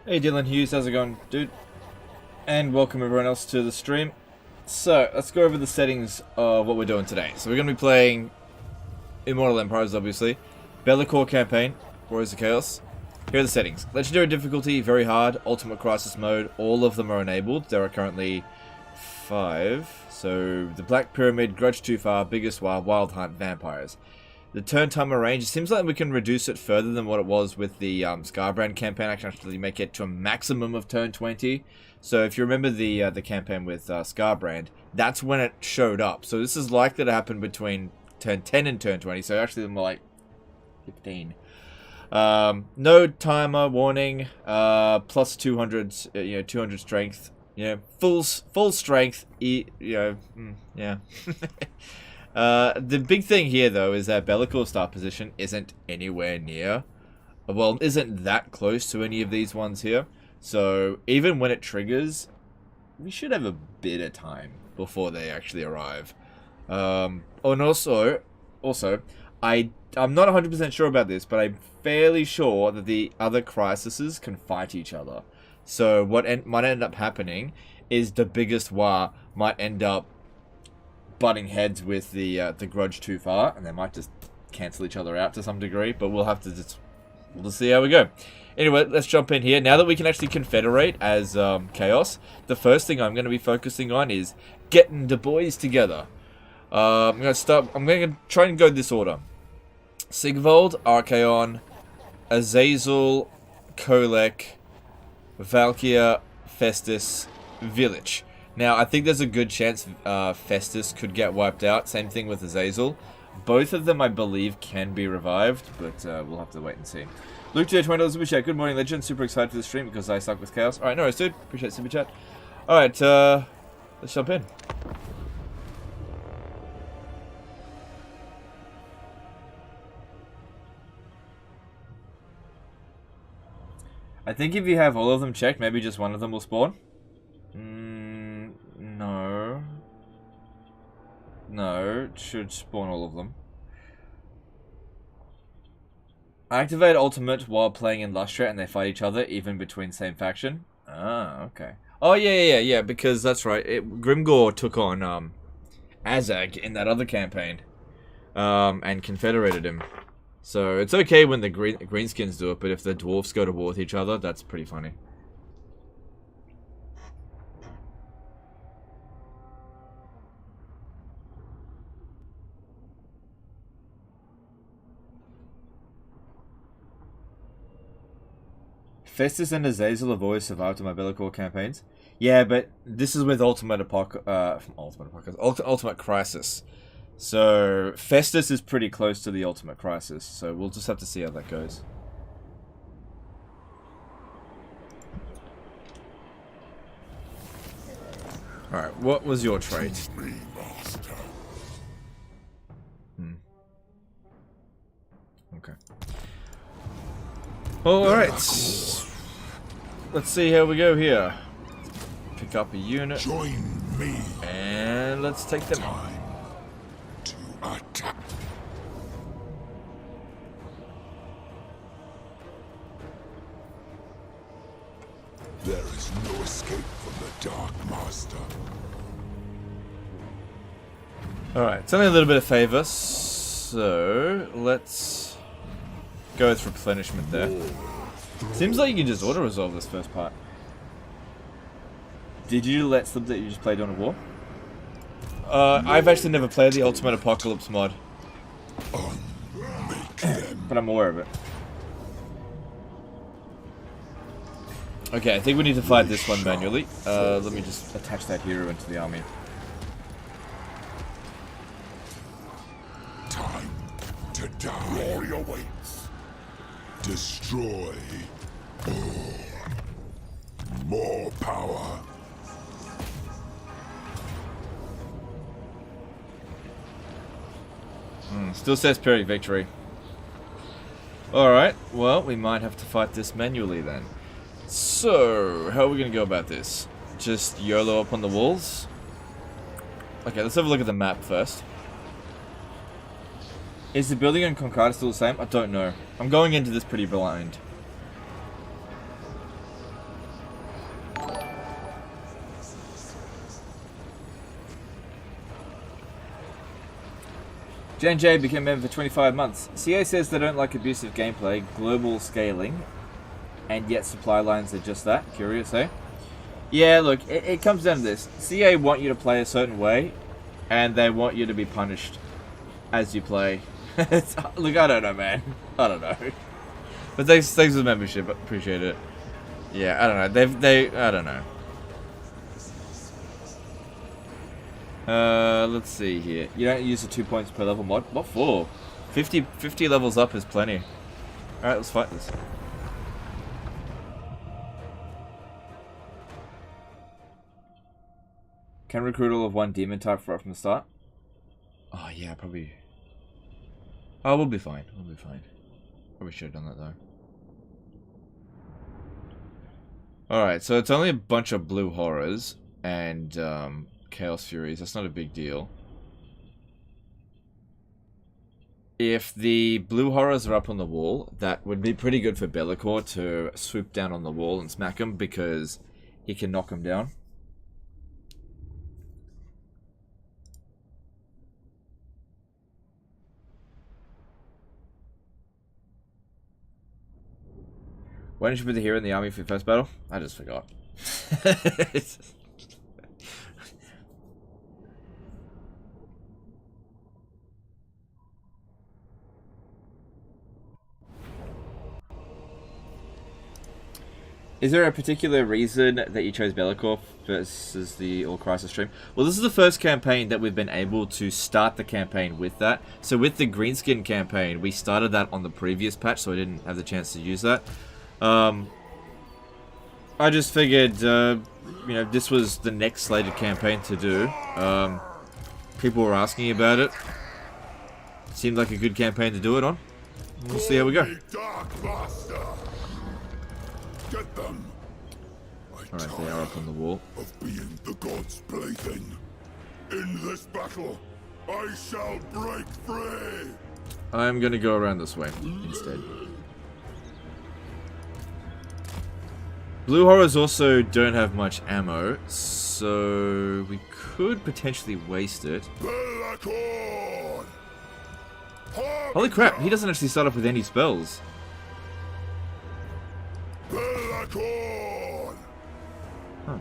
Hey Dylan Hughes, how's it going, dude? And welcome everyone else to the stream. So, let's go over the settings of what we're doing today. So we're going to be playing Immortal Empires, obviously. Bellicor campaign, Warriors of Chaos. Here are the settings. Legendary difficulty, very hard. Ultimate crisis mode, all of them are enabled. There are currently 5. So, the Black Pyramid, Grudge Too Far, Biggest Wild, Wild Hunt, Vampires. The turn timer range, it seems like we can reduce it further than what it was with the Scarbrand campaign. I can actually make it to a maximum of turn 20. So if you remember the campaign with Scarbrand, that's when it showed up. So this is likely to happen between turn 10 and turn 20. So actually more like 15. No timer warning. Plus 200, 200 strength. Full strength. Yeah. The big thing here, though, is that Bellicor's start position isn't anywhere near, well, isn't that close to any of these ones here. So, even when it triggers, we should have a bit of time before they actually arrive. And also, I'm not 100% sure about this, but I'm fairly sure that the other crises can fight each other. So, what might end up happening is the biggest war might end up butting heads with the Grudge Too Far, and they might just cancel each other out to some degree, but we'll have to we'll see how we go. Anyway, let's jump in here. Now that we can actually confederate as Chaos, the first thing I'm going to be focusing on is getting the boys together. I'm going to try and go this order. Sigvald, Archaon, Azazel, Kolek, Valkyr, Festus, Village. Now, I think there's a good chance Festus could get wiped out. Same thing with Azazel. Both of them, I believe, can be revived, but we'll have to wait and see. Luke J, $20 Super Chat. Good morning, Legend. Super excited for the stream because I suck with Chaos. Alright, no worries, dude. Appreciate Super Chat. Alright, let's jump in. I think if you have all of them checked, maybe just one of them will spawn. No, it should spawn all of them. Activate ultimate while playing in Lustre and they fight each other, even between same faction. Ah, okay. Oh, yeah, because that's right. Grimgor took on Azag in that other campaign and confederated him. So it's okay when the greenskins do it, but if the dwarves go to war with each other, that's pretty funny. Festus and Azazel have always survived in my Bellicor campaigns. Yeah, but this is with Ultimate Crisis. So, Festus is pretty close to the Ultimate Crisis, so we'll just have to see how that goes. Alright, what was your trait? Okay. Alright. Let's see how we go here. Pick up a unit. Join me. And let's take them on. To attack. There is no escape from the Dark Master. Alright, it's only a little bit of favor, so let's go with replenishment there. Seems like you can just auto-resolve this first part. Did you let slip that you just played on a war? I've actually never played the Ultimate Apocalypse mod. But I'm aware of it. Okay, I think we need to fight this one manually. Let me just attach that hero into the army. Time to die. Glory awaits. Destroy all. More power. Still says Pyrrhic victory. Alright, well, we might have to fight this manually then. So, how are we going to go about this? Just YOLO up on the walls? Okay, let's have a look at the map first. Is the building in Conquest still the same? I don't know. I'm going into this pretty blind. J became a member for 25 months. CA says they don't like abusive gameplay, global scaling, and yet supply lines are just that. Curious, eh? Yeah, look, it comes down to this. CA want you to play a certain way, and they want you to be punished as you play. Look, I don't know, man. I don't know. But thanks for the membership. Appreciate it. Yeah, I don't know. I don't know. Let's see here. You don't use the 2 points per level mod? What for? 50 levels up is plenty. Alright, let's fight this. Can recruit all of one demon type right from the start? Oh yeah, probably. Oh, we'll be fine. We'll be fine. Probably should have done that though. Alright, so it's only a bunch of blue horrors and Chaos Furies. That's not a big deal. If the blue horrors are up on the wall, that would be pretty good for Bellicor to swoop down on the wall and smack him because he can knock him down. Why didn't you put the hero in the army for your first battle? I just forgot. Is there a particular reason that you chose Bellicor versus the All Crisis stream? Well, this is the first campaign that we've been able to start the campaign with that. So with the Greenskin campaign, we started that on the previous patch, so I didn't have the chance to use that. I just figured, you know, this was the next slated campaign to do. People were asking about it. Seemed like a good campaign to do it on. We'll see how we go. Get them. Alright, they are up on the wall. Of being the god's plaything. In this battle, I shall break free. I'm gonna go around this way instead. Blue horrors also don't have much ammo, so we could potentially waste it. Holy crap, he doesn't actually start off with any spells. Huh.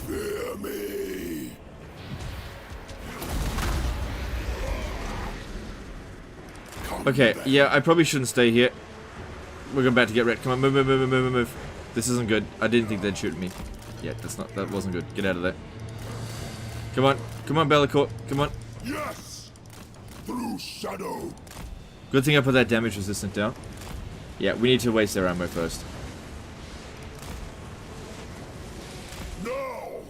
Fear me. Okay, yeah, I probably shouldn't stay here. We're about to get wrecked. Come on, move. This isn't good. I didn't think they'd shoot me. Yeah, that wasn't good. Get out of there. Come on, Bellicor. Come on. Yes. Through shadow. Good thing I put that damage resistant down. Yeah, we need to waste their ammo first. Now.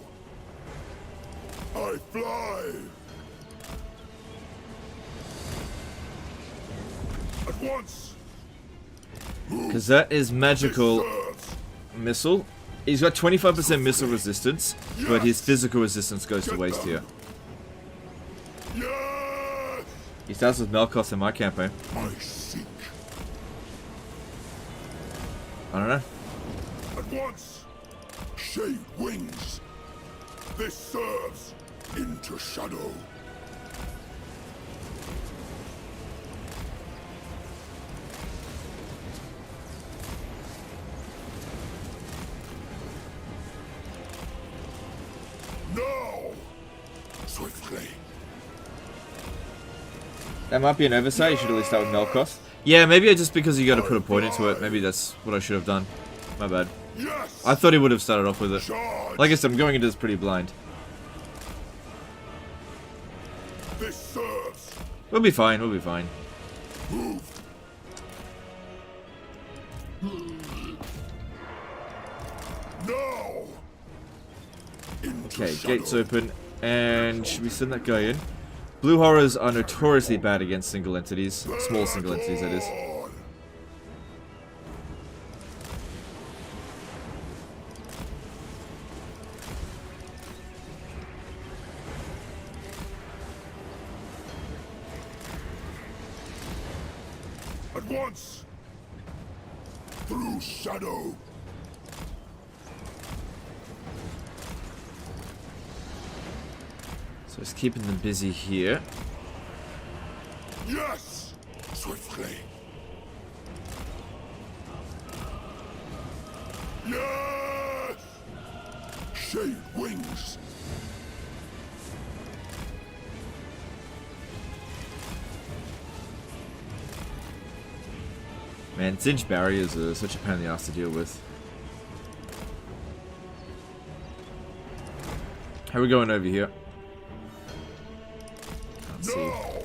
I fly. At once. Because that is magical missile. He's got 25% missile resistance, but his physical resistance goes to waste here. Yes. He starts with Melkos in my campaign. I seek. I don't know. At once. Shade wings. This serves into shadow. Now! Swiftly. That might be an oversight. You should at least start with Melkos. Yeah, maybe just because you got to put a point into it. Maybe that's what I should have done. My bad. Yes. I thought he would have started off with it. Charge. Like I said, I'm going into this pretty blind. This serves. We'll be fine. We'll be fine. Move. Now. Into Okay, shadow. gates open. And should we send that guy in? Blue horrors are notoriously bad against single entities. Small single entities, that is. At once. Through shadow. So So it's keeping them busy here. Yes! Swiftly. Yes! Shade wings. Man, Singe barriers are such a pain in the ass to deal with. How are we going over here? Can't see. No!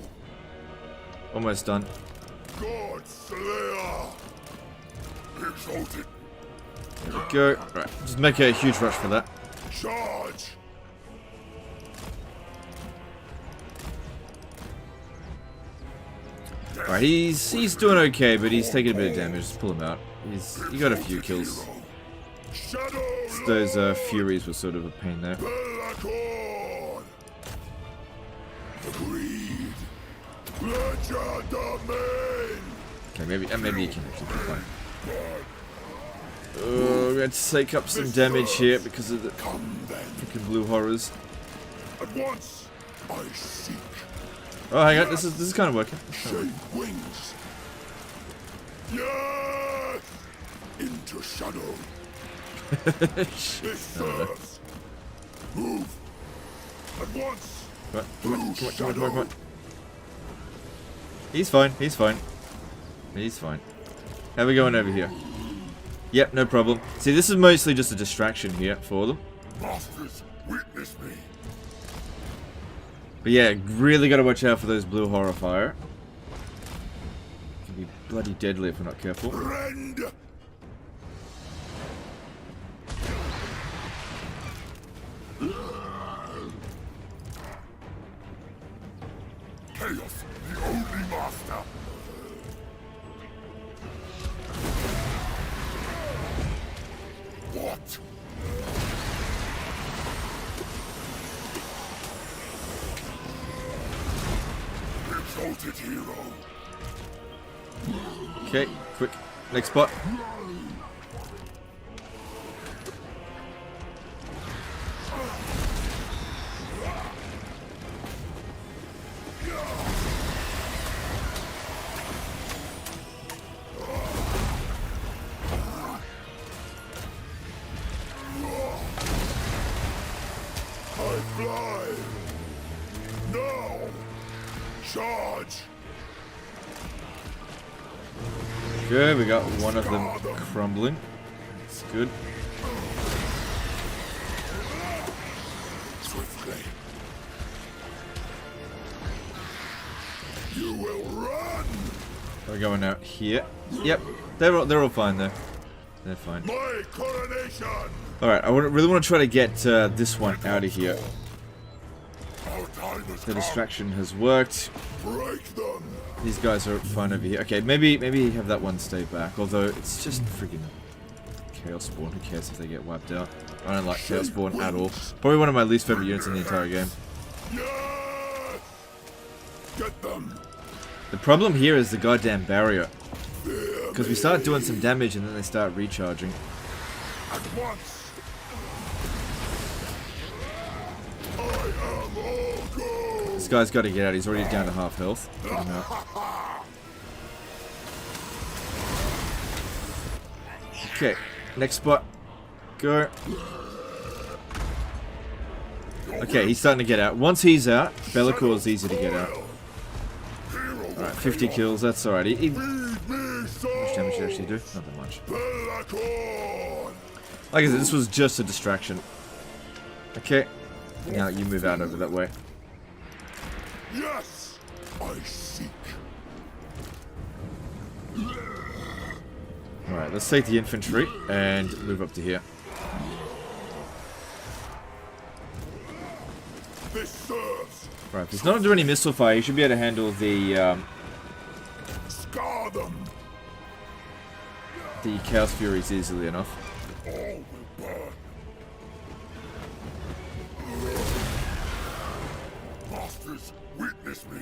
Almost done. God Slayer! Exalted. There we go. Right, just make a huge rush for that. Charge! Alright, he's doing okay, but he's taking a bit of damage. Just pull him out. He got a few kills. Those Furies were sort of a pain there. Agreed. Legend domain. Okay, maybe you can actually keep going. Oh, we had to take up some damage here because of the freaking blue horrors. At once, I seek. Oh, hang on, this is kind of working. Shade wings. Yes! Into shadow. This serves. Move. At once. Come on. He's fine. He's fine. How are we going over here? Yep, no problem. See, this is mostly just a distraction here for them. Masters, witness me. But yeah, really gotta watch out for those blue horror fire. Can be bloody deadly if we're not careful. Rend. Chaos, the only master. What? Exalted hero. Okay, quick. Next spot. I fly. Now. Charge. Good, we got one of them crumbling. That's good. Swiftly. You will run. We're going out here. Yep, they're all fine there. They're fine. My coronation. Alright, I really want to try to get this one out of here. Our time has The come. distraction has worked. Break them. These guys are fine over here. Okay, maybe have that one stay back. Although it's just freaking Chaos Spawn. Who cares if they get wiped out? I don't like Chaos Spawn at all. Probably one of my least favorite units in the entire game. Yes. Get them. The problem here is the goddamn barrier. Because we start doing some damage and then they start recharging. At once. I am all gold. This guy's got to get out. He's already down to half health. Get him out. Okay, next spot. Go. Okay, he's starting to get out. Once he's out, Be'lakor is easy to get out. Alright, 50 kills. That's alright. How much damage did he actually do? Not that much. Like I said, this was just a distraction. Okay. Now you move out over that way. Yes, I seek. Alright, let's take the infantry and move up to here. This serves. Right, if he's not doing any missile fire, he should be able to handle the Scar them. Chaos Furies easily enough. All will burn. Masters, witness me.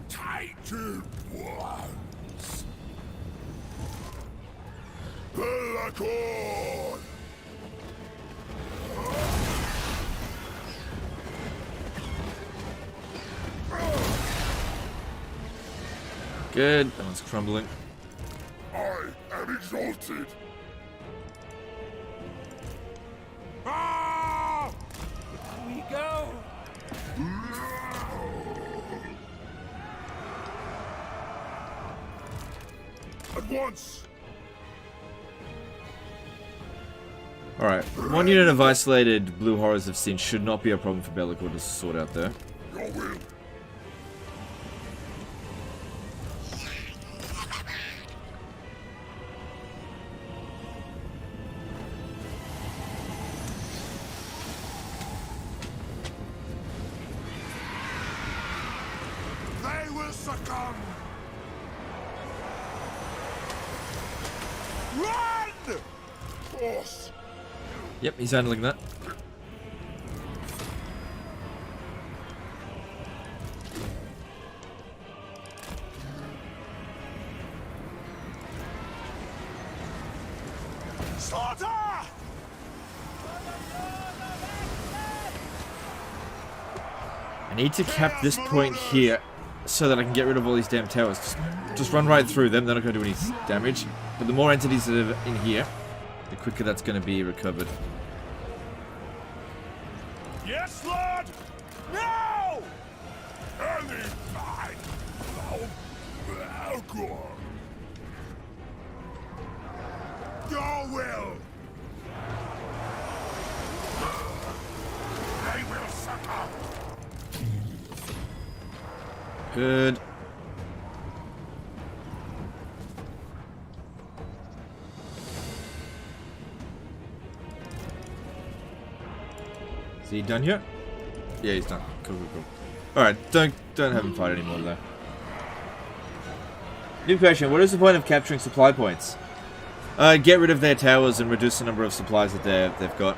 Titan ones. Be'lakor. Good. That one's crumbling. I am exalted. Ah! Here we go. At once. Alright, one unit of isolated blue horrors of sin should not be a problem for Bellicor to sort out there. Your will. They will succumb. Run! Force. Yep, he's handling that. Slaughter! I need to cap this point here so that I can get rid of all these damn towers. Just run right through them, they're not going to do any damage. But the more entities that are in here, the quicker that's going to be recovered. Yes, Lord! No! Any fight! Alcor! Your will! They will succumb! Good. Is he done yet? Yeah, he's done. Cool, cool, cool. Alright, don't have him fight anymore though. New question, what is the point of capturing supply points? Get rid of their towers and reduce the number of supplies that they've got.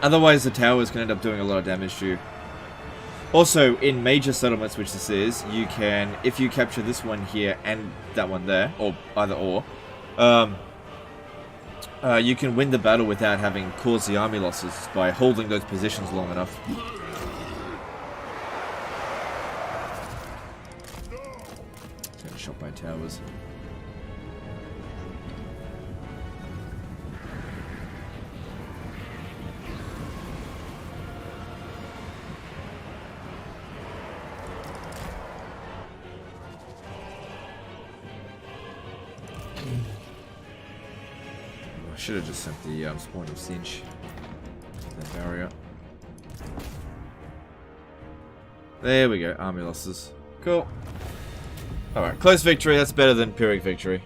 Otherwise the towers can end up doing a lot of damage to you. Also, in major settlements, which this is, you can, if you capture this one here and that one there, or either or, you can win the battle without having caused the army losses by holding those positions long enough. Getting shot by towers. Should have just sent the spawn of Cinch. That barrier. There we go. Army losses. Cool. Alright, close victory. That's better than Pyrrhic victory.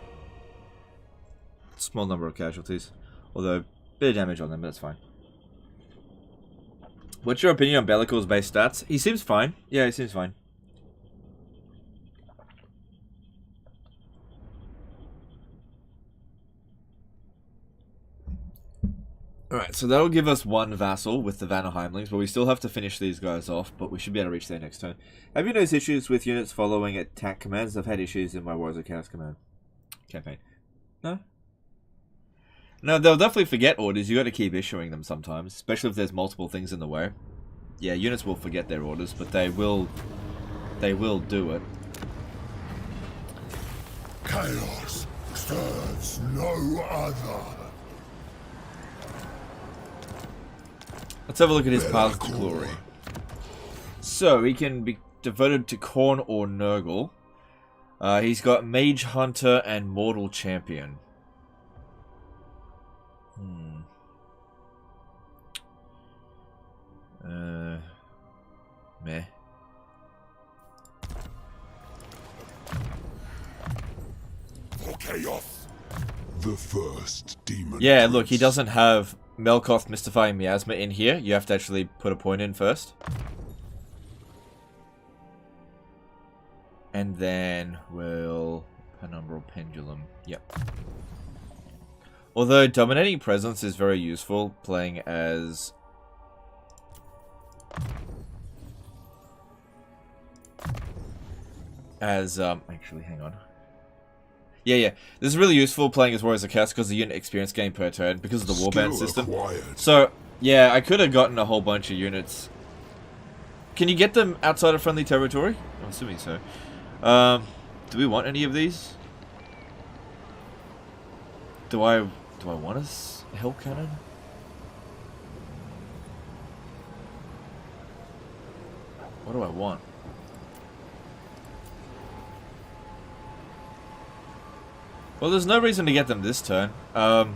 Small number of casualties. Although, bit of damage on them, but that's fine. What's your opinion on Bellicor's base stats? He seems fine. Yeah, he seems fine. Alright, so that'll give us one vassal with the Vanaheimlings, but we still have to finish these guys off, but we should be able to reach there next turn. Have you noticed issues with units following attack commands? I've had issues in my Wars of Chaos command campaign. No? No, they'll definitely forget orders. You got to keep issuing them sometimes, especially if there's multiple things in the way. Yeah, units will forget their orders, but they will do it. Chaos serves no other. Let's have a look at his path to glory. So, he can be devoted to Khorne or Nurgle. He's got Mage Hunter and Mortal Champion. Meh. For chaos. The first demon. Yeah, look, he doesn't have Melkoth Mystifying Miasma in here. You have to actually put a point in first. And then we'll... Penumbral Pendulum. Yep. Although Dominating Presence is very useful playing as... actually, hang on. Yeah. This is really useful playing as Warriors of Chaos because of the unit experience gain per turn because of the warband system. Acquired. So, yeah, I could have gotten a whole bunch of units. Can you get them outside of friendly territory? I'm assuming so. Do we want any of these? Do I want a hell cannon? What do I want? Well, there's no reason to get them this turn. I'm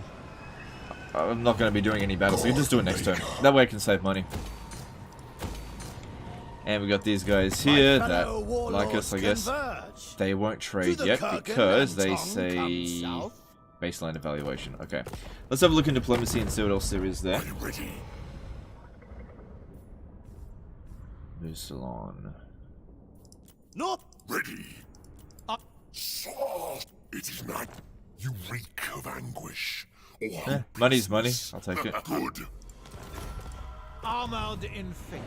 not going to be doing any battles, so you just do it next turn. That way I can save money. And we got these guys here that like us, I guess. They won't trade yet because they say baseline evaluation. Okay. Let's have a look in diplomacy and see what else there is there. New salon. Not ready. It is not. You reek of anguish. Money's money. I'll take it. Good. Armored in faith.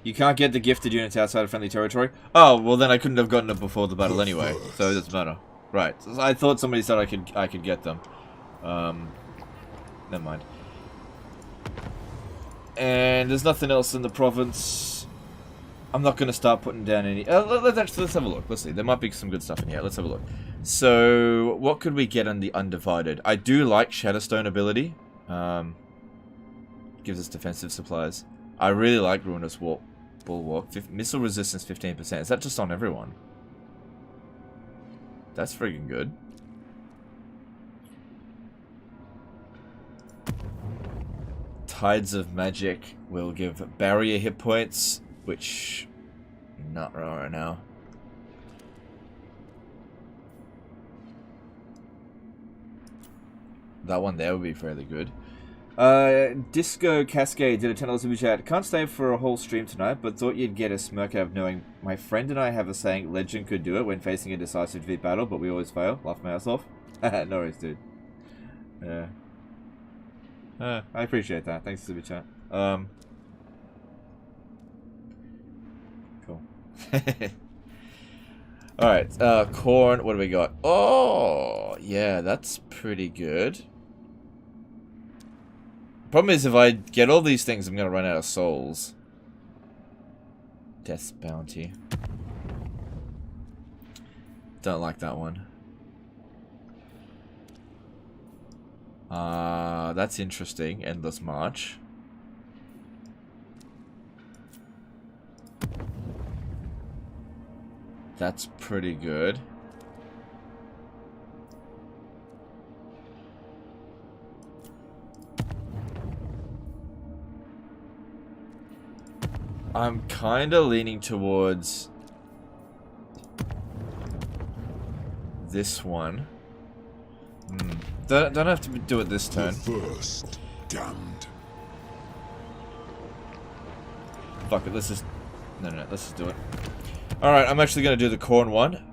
You can't get the gifted units outside of friendly territory. Oh, well then I couldn't have gotten it before the battle anyway, so it doesn't matter. Right. So I thought somebody said I could get them. Never mind. And there's nothing else in the province. I'm not going to start putting down any... let's have a look. Let's see. There might be some good stuff in here. Let's have a look. So, what could we get on the Undivided? I do like Shadowstone ability. Gives us defensive supplies. I really like Ruinous Bulwark. Missile resistance 15%. Is that just on everyone? That's freaking good. Tides of Magic will give barrier hit points, which not right now. That one there would be fairly good. Disco Cascade did a $10 super chat. Can't stay for a whole stream tonight, but thought you'd get a smirk out of knowing my friend and I have a saying legend could do it when facing a decisive defeat battle, but we always fail. Laugh my ass off. No worries, dude. Yeah. I appreciate that. Thanks, super chat. Cool. Alright, corn, what do we got? Oh, yeah, that's pretty good. Problem is, if I get all these things, I'm going to run out of souls. Death's Bounty. Don't like that one. That's interesting. Endless March. That's pretty good. I'm kind of leaning towards this one. Don't have to do it this turn. First, damned. Fuck it, let's just... No, let's just do it. Alright, I'm actually going to do the corn one.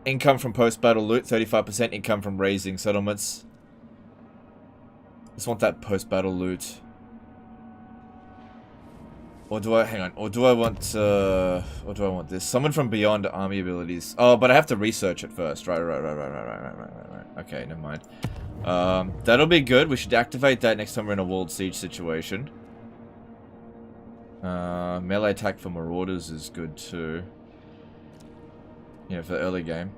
Income from post-battle loot, 35%. Income from raising settlements. Just want that post-battle loot. Or do I... Hang on. Or do I want this? Someone from beyond army abilities. Oh, but I have to research it first. Right. Okay, never mind. That'll be good. We should activate that next time we're in a walled siege situation. Melee attack for marauders is good too. You know, for the early game.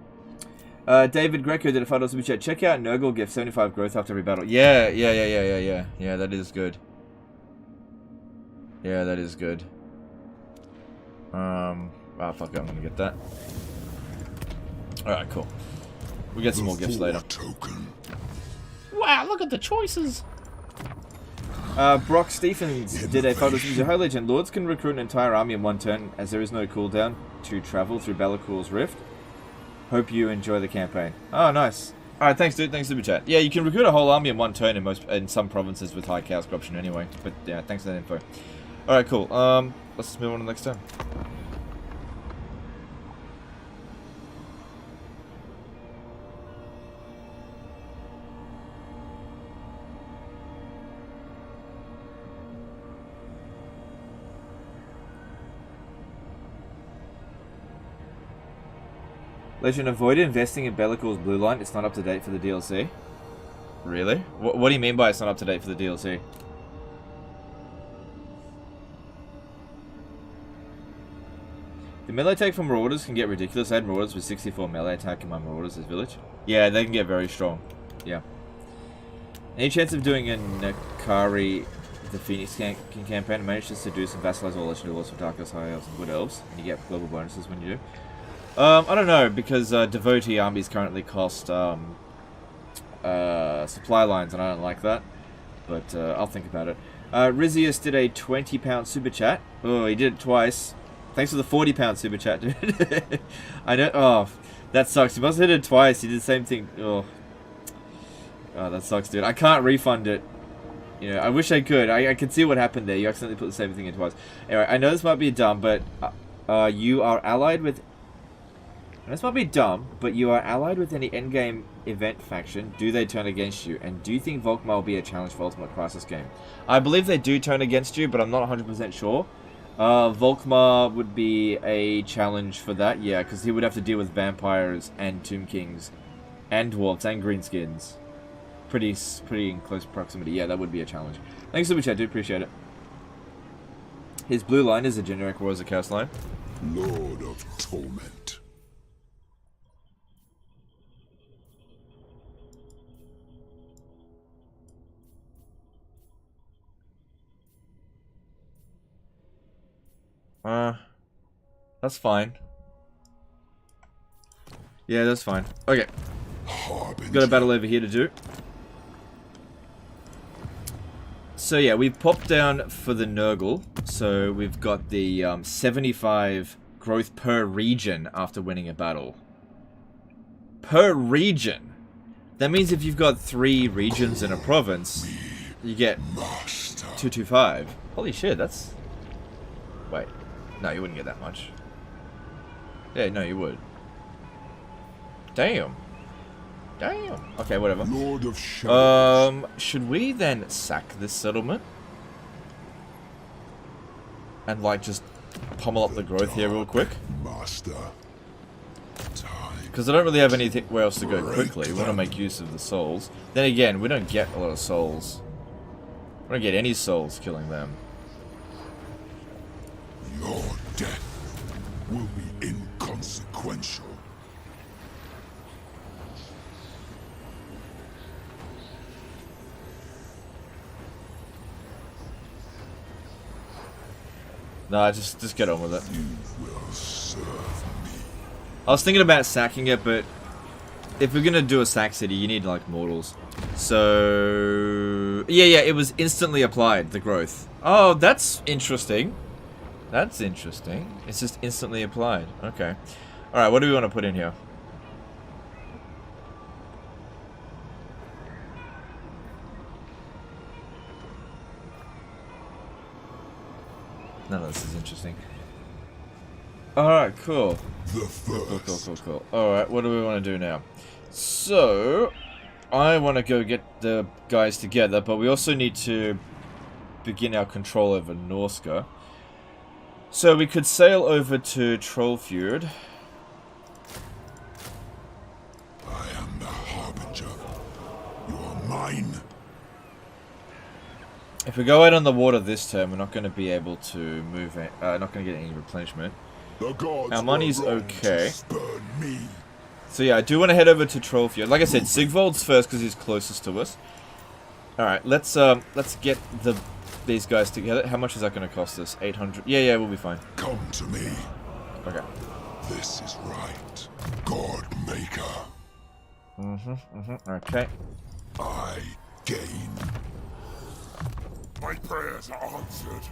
David Greco did a $5 super chat. Check out Nurgle gift 75 growth after every battle. Yeah, that is good. Yeah, that is good. Fuck it, I'm gonna get that. Alright, cool. We get some more gifts later. Token. Wow, look at the choices. Brock Stephens did a photo of High Legend. Lords can recruit an entire army in one turn, as there is no cooldown to travel through Balakul's Rift. Hope you enjoy the campaign. Oh, nice. Alright, thanks, dude. Thanks, super chat. Yeah, you can recruit a whole army in one turn in some provinces with high chaos corruption anyway. But yeah, thanks for that info. Alright, cool. Let's just move on to the next turn. Legend, avoid investing in Bellacor's Blue Line. It's not up to date for the DLC. Really? What do you mean by it's not up to date for the DLC? The melee attack from Marauders can get ridiculous. I had Marauders with 64 melee attack in my Marauders' village. Yeah, they can get very strong. Yeah. Any chance of doing a Nakari, the Phoenix campaign? I managed to seduce and vassalize all legendary lords of Dark Elves, High Elves, and Wood Elves. And you get global bonuses when you do. I don't know, because Devotee armies currently cost supply lines, and I don't like that. But I'll think about it. Rizius did a £20 super chat. Oh, he did it twice. Thanks for the £40 super chat, dude. I know. Oh, that sucks. He must have hit it twice. He did the same thing. Oh, that sucks, dude. I can't refund it. You know, I wish I could. I can see what happened there. You accidentally put the same thing in twice. Anyway, I know this might be dumb, but you are allied with. This might be dumb, but you are allied with any endgame event faction. Do they turn against you? And do you think Volkmar will be a challenge for Ultimate Crisis game? I believe they do turn against you, but I'm not 100% sure. Volkmar would be a challenge for that, yeah, because he would have to deal with vampires and Tomb Kings and dwarves and greenskins. Pretty in close proximity. Yeah, that would be a challenge. Thanks so much, I do appreciate it. His blue line is a generic Warriors of Chaos line. Lord of Torment. That's fine. Yeah, that's fine. Okay. Got a battle over here to do. So yeah, we've popped down for the Nurgle. So we've got the 75 growth per region after winning a battle. Per region? That means if you've got 3 regions in a province, you get 225. Holy shit, that's... Wait. No, you wouldn't get that much. Yeah, no, you would. Damn. Damn. Okay, whatever. Lord of Shadows. Should we then sack this settlement? And, like, just pummel up the growth here real quick? Master. Because I don't really have anywhere else to go quickly. We want to make use of the souls. Then again, we don't get a lot of souls. We don't get any souls killing them. Your death will be inconsequential. Nah, just get on with it. You will serve me. I was thinking about sacking it, but if we're gonna do a sack city, you need like mortals. So yeah, it was instantly applied, the growth. Oh, that's interesting. That's interesting. It's just instantly applied. Okay. Alright, what do we want to put in here? None of this is interesting. Alright, cool. The first. Cool. Alright, what do we want to do now? So, I want to go get the guys together, but we also need to begin our control over Norsko. So we could sail over to Trollfjord. I am the Harbinger. You are mine. If we go out on the water this turn, we're not going to be able to move it. Not going to get any replenishment. The gods Our money's were wrong okay. to spurn me. So yeah, I do want to head over to Trollfjord. Like I said, Sigvald's first because he's closest to us. All right, let's get these guys together. How much is that going to cost us? 800. Yeah, we'll be fine. Come to me. Okay. This is right. God Maker. Okay. I gain. My prayers are answered.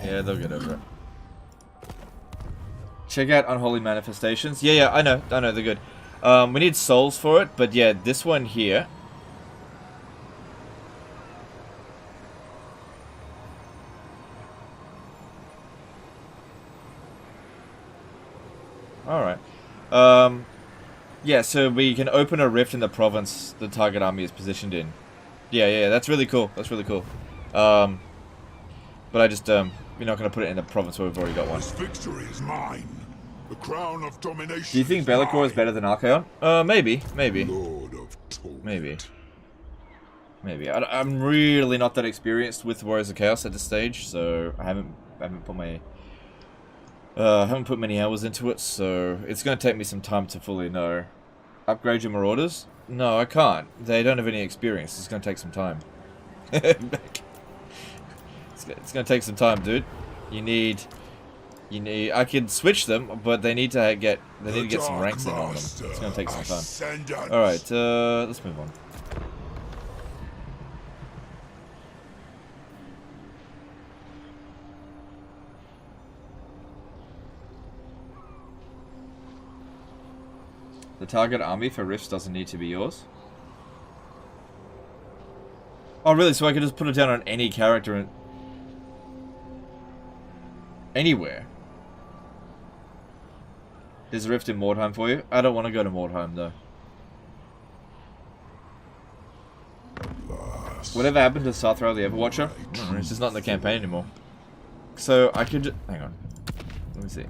Yeah, they'll get over it. Check out Unholy Manifestations. Yeah, I know, they're good. We need souls for it, but yeah, this one here. Alright. Yeah, so we can open a rift in the province the target army is positioned in. Yeah, that's really cool. That's really cool. But I just, we're not going to put it in the province where we've already got one. This victory is mine. The crown of domination. Do you think Be'lakor is better than Archaon? Maybe. Lord of Torment. Maybe. I'm really not that experienced with Warriors of Chaos at this stage, so I haven't put my I haven't put many hours into it, so it's going to take me some time to fully know. Upgrade your Marauders? No, I can't. They don't have any experience. It's going to take some time. It's going to take some time, dude. You need. I can switch them, but they need to get some ranks in on them. It's going to take some time. All right, let's move on. The target army for Rifts doesn't need to be yours. Oh, really? So I could just put it down on any character and anywhere. Is Rift in Mordheim for you? I don't want to go to Mordheim though. Whatever happened to Sathra the Everwatcher? It's just not in the campaign anymore. So I could just hang on. Let me see.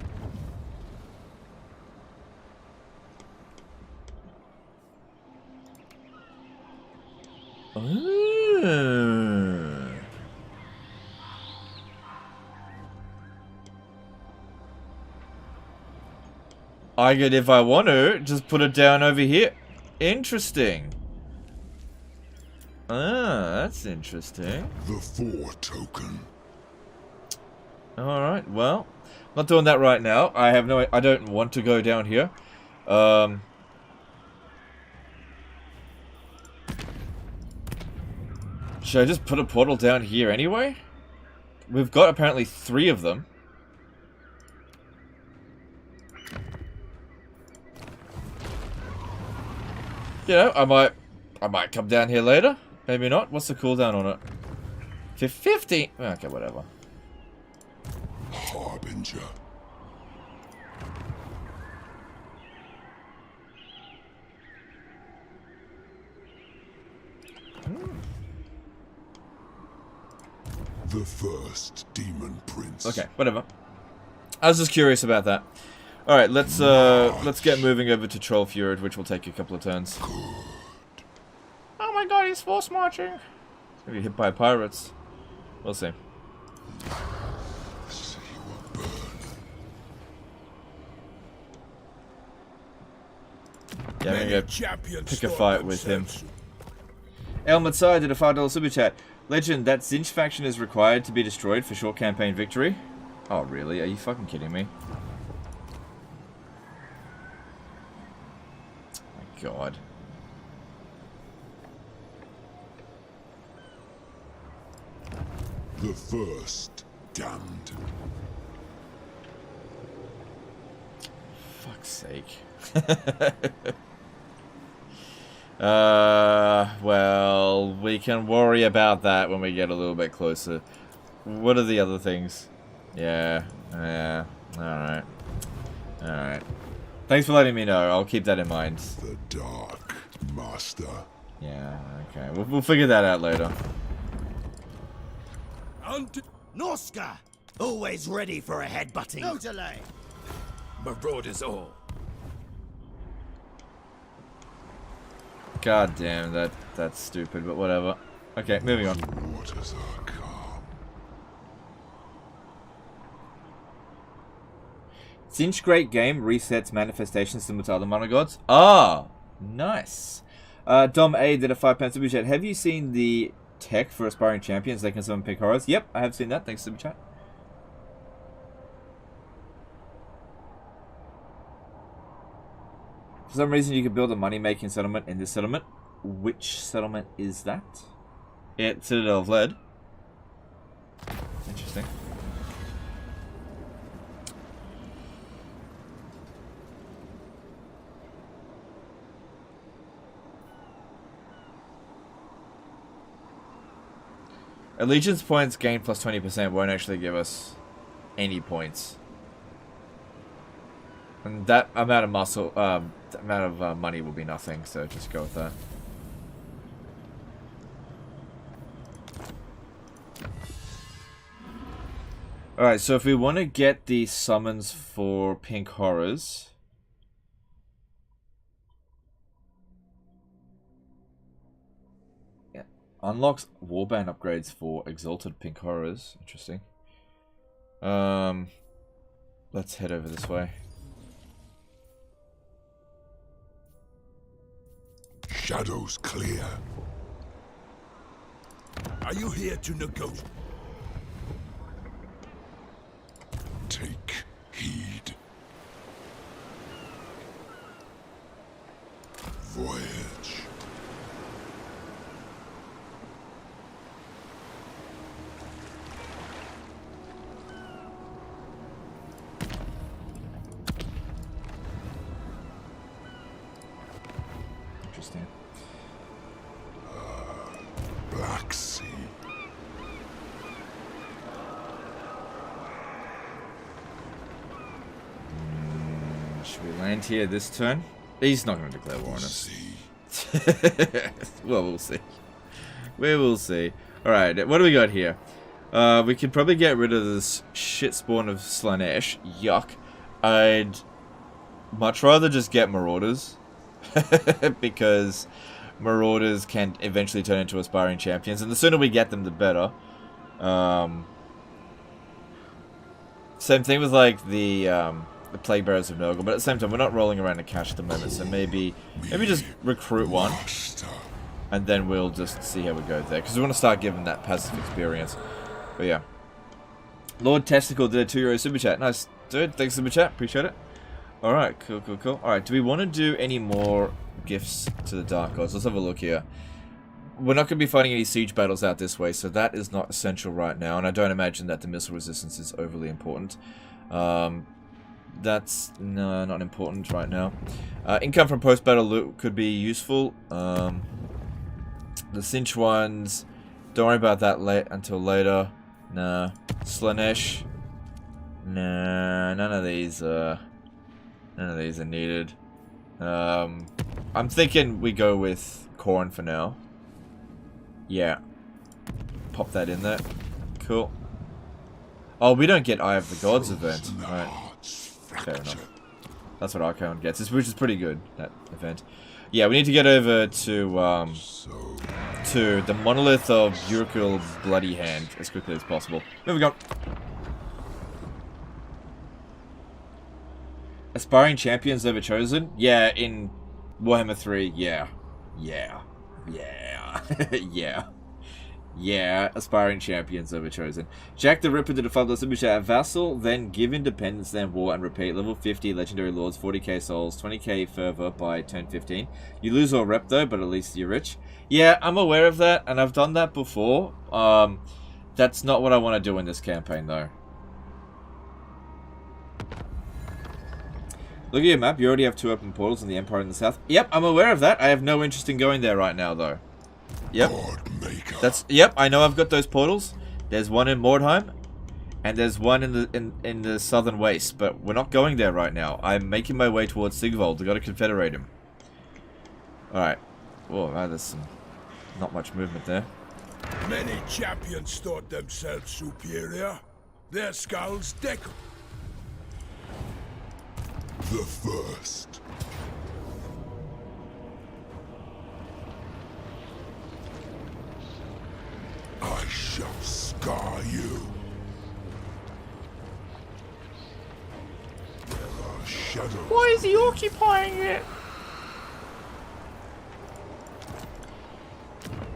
I could, if I want to, just put it down over here. Interesting. Ah, that's interesting. The 4 token. Alright, well, not doing that right now. I don't want to go down here. Should I just put a portal down here anyway? We've got apparently 3 of them. You know, I might come down here later. Maybe not. What's the cooldown on it? 50? Okay, whatever. Harbinger. The first demon prince. Okay, whatever. I was just curious about that. All right, let's get moving over to Trollfjord, which will take a couple of turns. Oh my god, he's force marching. Maybe hit by pirates. We'll see. Yeah, I'm gonna go pick a fight with him. Elmad Sai did a $5 super chat. Legend, that Zinch faction is required to be destroyed for short campaign victory? Oh, really? Are you fucking kidding me? My god. The first damned. Fuck's sake. Well, we can worry about that when we get a little bit closer. What are the other things? Yeah, alright. Alright. Thanks for letting me know, I'll keep that in mind. The Dark Master. Yeah, okay, we'll figure that out later. Norska! Always ready for a headbutting. No delay. Marauders all. God damn, that's stupid, but whatever. Okay, moving on. Waters are calm. Zinch Great Game resets manifestations similar to other monogods. Ah, nice. Dom A did a £5 super chat. Have you seen the tech for aspiring champions? They can summon pink horrors. Yep, I have seen that. Thanks, super chat. For some reason, you can build a money-making settlement in this settlement. Which settlement is that? It's Citadel of Lead. Interesting. Allegiance points gained plus 20% won't actually give us any points. And that amount of muscle, that amount of money will be nothing, so just go with that. Alright, so if we want to get the summons for Pink Horrors... Yeah. Unlocks Warband upgrades for Exalted Pink Horrors. Interesting. Let's head over this way. Shadows clear. Are you here to negotiate? Take heed. Voyage. Interesting. Black Sea. Should we land here this turn? He's not going to declare war on us. Sea. Well, we'll see. We will see. Alright, what do we got here? We could probably get rid of this shit spawn of Slanesh. Yuck. I'd much rather just get Marauders. Because Marauders can eventually turn into aspiring champions. And the sooner we get them, the better. Same thing with like the Plague Bearers of Nurgle, but at the same time, we're not rolling around in cash at the moment, so maybe just recruit one, and then we'll just see how we go there, because we want to start giving that passive experience. But yeah. Lord Testicle did a €2 super chat. Nice, dude. Thanks for the super chat. Appreciate it. Alright, cool. Alright, do we want to do any more gifts to the Dark Gods? Let's have a look here. We're not going to be fighting any siege battles out this way, so that is not essential right now, and I don't imagine that the missile resistance is overly important. That's not important right now. Income from post-battle loot could be useful. The cinch ones, don't worry about that until later. Nah. Slanesh. Nah, none of these are needed. I'm thinking we go with Corn for now. Yeah. Pop that in there. Cool. Oh, we don't get Eye of the Gods event. Right. Fair enough. That's what Archon gets, which is pretty good, that event. Yeah, we need to get over to the Monolith of Urukul Bloody Hand as quickly as possible. Moving on. Aspiring champions ever chosen? Yeah, in Warhammer 3, yeah. Yeah, aspiring champions ever chosen. Jack the Ripper did a $5 super chat. Vassal, then give independence, then war, and repeat. Level 50, legendary lords, 40k souls, 20k fervor by turn 15. You lose all rep though, but at least you're rich. Yeah, I'm aware of that, and I've done that before. That's not what I want to do in this campaign though. Look at your map, you already have 2 open portals in the Empire in the south. Yep, I'm aware of that. I have no interest in going there right now though. Yep. Yep, I know I've got those portals. There's one in Mordheim, and there's one in the Southern Waste, but we're not going there right now. I'm making my way towards Sigvold. I gotta confederate him. Alright. Whoa, wow, there's not much movement there. Many champions thought themselves superior. Their skulls deckle. The first. I shall scar you. There are shadows. Why is he occupying it?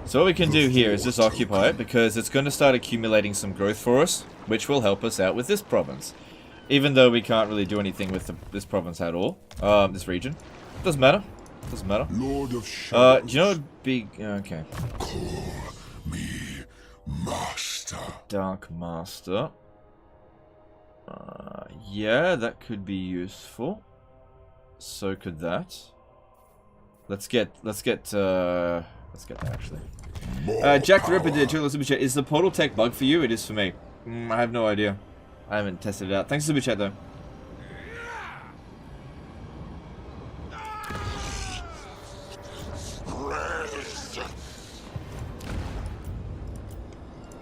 So what we can do here is just occupy it, because it's going to start accumulating some growth for us, which will help us out with this province. Even though we can't really do anything with this province at all. This region. Doesn't matter. Doesn't matter. Lord of Shadows. Do you know what big... okay. Call me Master. Dark Master. Yeah, that could be useful. So could that. Let's get that actually. Jack the Ripper did $2 super chat. Is the portal tech bug for you? It is for me. I have no idea. I haven't tested it out. Thanks for the super chat though.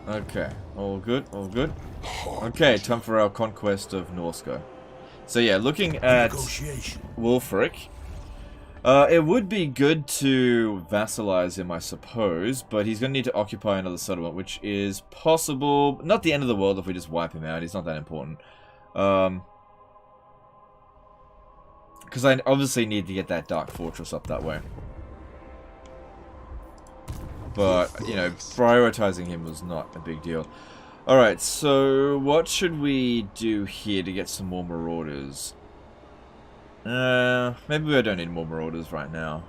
Okay, all good, all good. Okay, time for our Conquest of Norsko. So yeah, looking at Wulfric, it would be good to vassalize him, I suppose, but he's going to need to occupy another settlement, which is possible. Not the end of the world if we just wipe him out. He's not that important. Because I obviously need to get that Dark Fortress up that way. But, you know, prioritizing him was not a big deal. Alright, so what should we do here to get some more Marauders? Maybe we don't need more Marauders right now.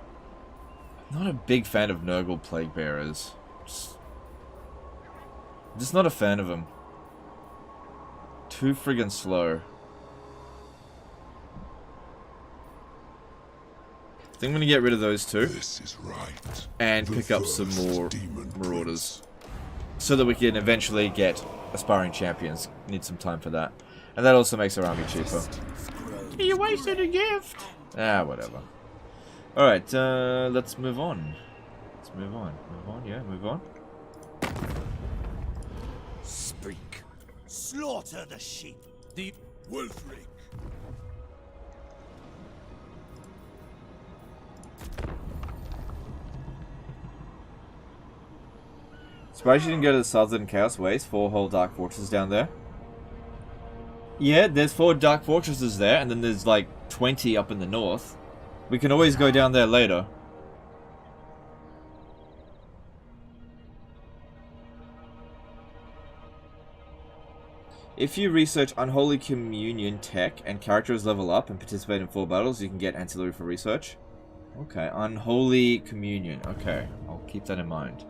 I'm not a big fan of Nurgle Plague Bearers. Just not a fan of them. Too friggin' slow. I think I'm gonna get rid of those two. This is right. And pick up some more Marauders. So that we can eventually get aspiring champions. Need some time for that. And that also makes our army cheaper. You wasted a gift. Ah, whatever. Alright, let's move on. Let's move on. Move on, yeah, move on. Speak. Slaughter the sheep. The Wolfric. Surprised you didn't go to the Southern Chaos Waste, 4 whole Dark Fortresses down there. Yeah, there's 4 Dark Fortresses there, and then there's like 20 up in the north. We can always go down there later. If you research Unholy Communion tech and characters level up and participate in 4 battles, you can get ancillary for research. Okay, Unholy Communion. Okay, I'll keep that in mind.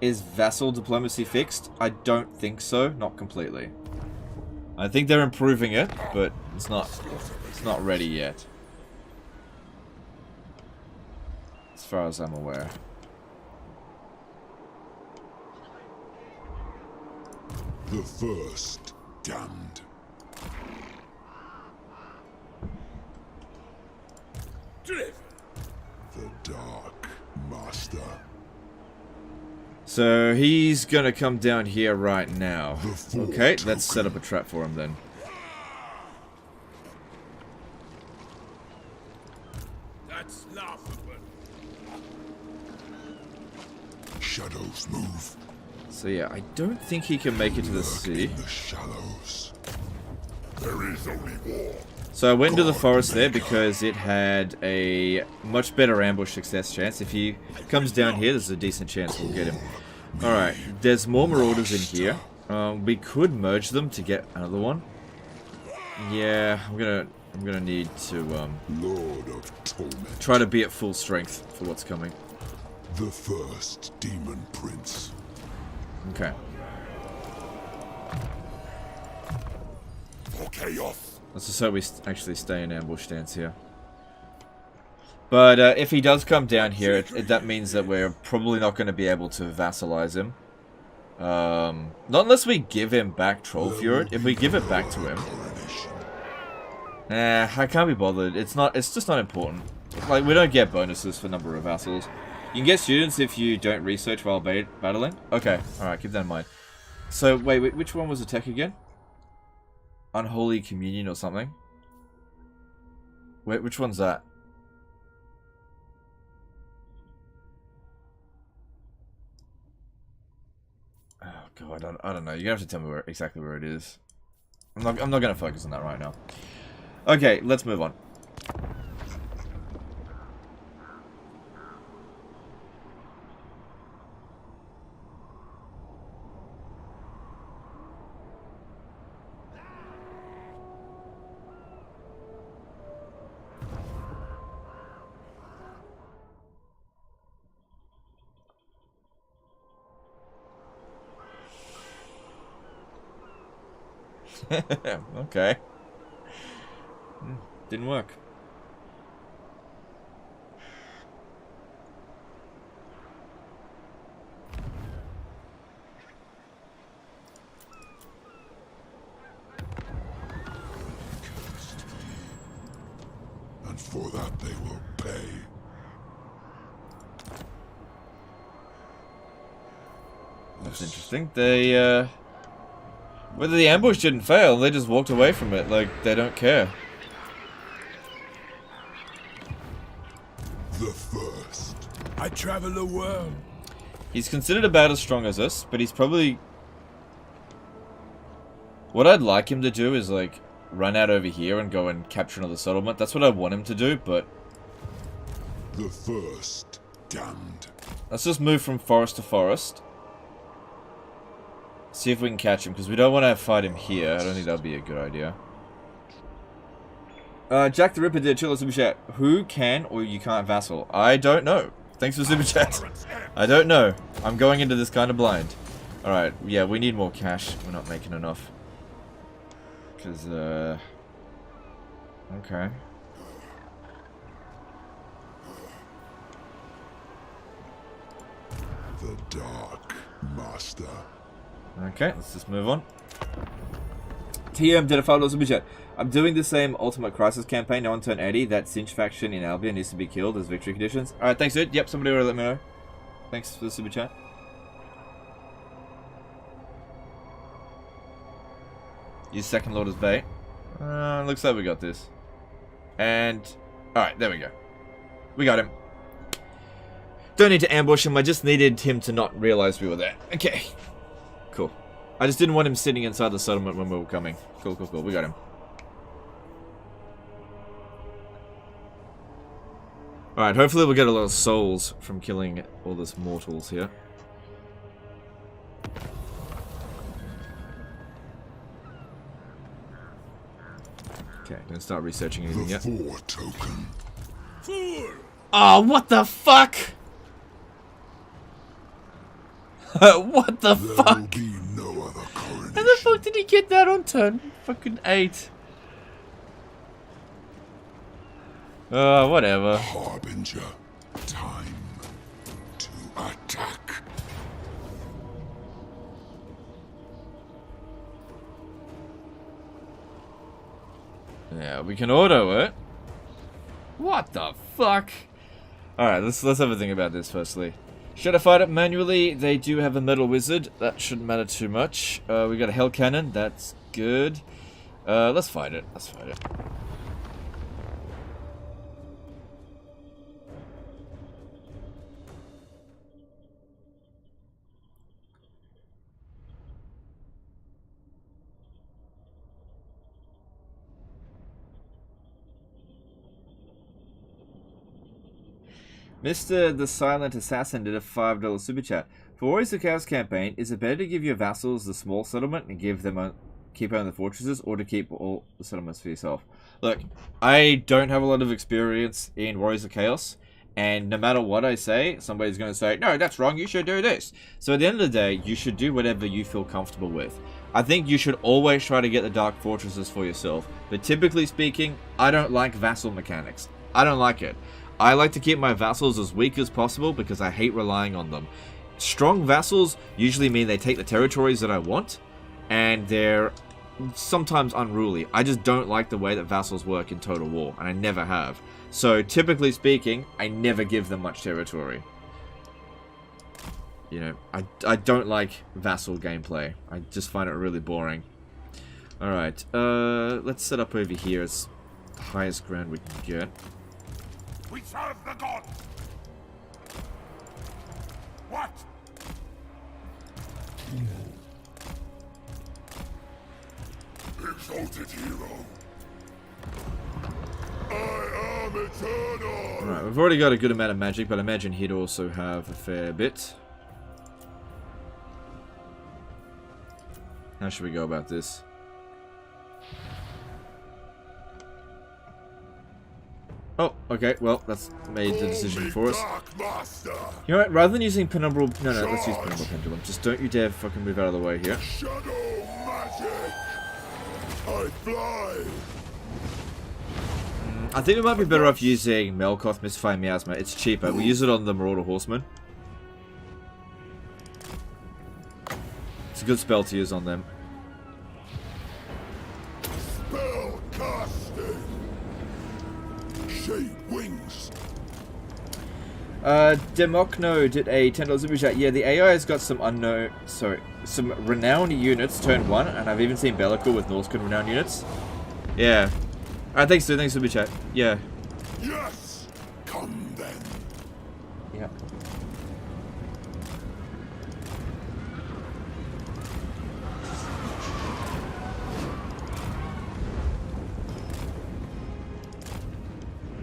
Is vassal diplomacy fixed? I don't think so. Not completely. I think they're improving it, but it's not ready yet. As far as I'm aware. The first damned. Driven. The Dark Master. So he's gonna come down here right now. Okay, let's set up a trap for him then. That's laughable. Shadows move. So yeah, I don't think he can make it to the city. In the shallows. There is only war. So I went into the forest there because it had a much better ambush success chance. If he comes down here, there's a decent chance we'll get him. Alright, there's more Marauders in here. We could merge them to get another one. Yeah, I'm gonna need to Lord of Torment. try to be at full strength for what's coming. The first Demon Prince. Okay. For chaos. Let's just hope we actually stay in ambush stance here. But if he does come down here, that means that we're probably not going to be able to vassalize him. Not unless we give him back Troll Fury. If we give it back to him... I can't be bothered. It's just not important. Like, we don't get bonuses for number of vassals. You can get students if you don't research while battling. Okay, alright, keep that in mind. So, wait, which one was the tech again? Unholy Communion or something? Wait, which one's that? Oh god, I don't know. You're gonna have to tell me exactly where it is. I'm not gonna focus on that right now. Okay, let's move on. Okay. Didn't work. And for that they will pay. That's interesting. They, whether the ambush didn't fail, they just walked away from it, like, they don't care. The first. I travel the world. He's considered about as strong as us, but he's probably... What I'd like him to do is, like, run out over here and go and capture another settlement. That's what I want him to do, but... The first damned. Let's just move from forest to forest. See if we can catch him, because we don't want to fight him here. I don't think that'd be a good idea. Jack the Ripper did chill super chat. Who can or you can't vassal? I don't know. Thanks for super chat. I don't know. I'm going into this kind of blind. Alright, yeah, we need more cash. We're not making enough. Because, okay. The Dark Master. Okay, let's just move on. TM did a $5 super chat. I'm doing the same Ultimate Crisis campaign now on turn 80. That Cinch faction in Albion needs to be killed as victory conditions. Alright, thanks dude. Yep, somebody already let me know. Thanks for the super chat. Use Second Lord as bait. Looks like we got this. And... alright, there we go. We got him. Don't need to ambush him, I just needed him to not realize we were there. Okay. Cool. I just didn't want him sitting inside the settlement when we were coming. Cool, cool, cool. We got him. Alright, hopefully we'll get a lot of souls from killing all these mortals here. Okay, I'm gonna start researching anything yet. The Four Token. Fool! Oh, what the fuck? What the There will fuck? be no other coronation. How the fuck did he get that on turn fucking 8? Whatever. Harbinger. Time to attack. Yeah, we can auto it. What the fuck? Alright, let's have a think about this firstly. Should I fight it manually? They do have a metal wizard. That shouldn't matter too much. We got a hell cannon. That's good. Let's fight it. Let's fight it. Mr. the Silent Assassin did a $5 super chat. For Warriors of Chaos campaign, is it better to give your vassals the small settlement and give them keep on the fortresses, or to keep all the settlements for yourself? Look, I don't have a lot of experience in Warriors of Chaos, and no matter what I say, somebody's going to say, no, that's wrong, you should do this. So at the end of the day, you should do whatever you feel comfortable with. I think you should always try to get the Dark Fortresses for yourself, but typically speaking, I don't like vassal mechanics. I don't like it. I like to keep my vassals as weak as possible because I hate relying on them. Strong vassals usually mean they take the territories that I want, and they're sometimes unruly. I just don't like the way that vassals work in Total War, and I never have. So typically speaking, I never give them much territory. You know, I don't like vassal gameplay. I just find it really boring. Alright, let's set up over here as the highest ground we can get. We serve the gods. What? Exalted hero. I am eternal. Alright, we've already got a good amount of magic, but I imagine he'd also have a fair bit. How should we go about this? Oh, okay, well, that's made the decision for us. You know what, rather than using Penumbral... No, let's use Penumbral Pendulum. Just don't you dare fucking move out of the way here. Shadow magic. I fly. I think we might be better off using Melkoth Mystify Miasma. It's cheaper. We use it on the Marauder Horsemen. It's a good spell to use on them. Spell casting. Shape wings. Demokno did a $10 super chat. Yeah, the AI has got some some renowned units turn 1, and I've even seen Bellicle with Norsko renowned units. Yeah. Alright, thanks dude, thanks super chat. Yeah. Yes. Come then. Yeah.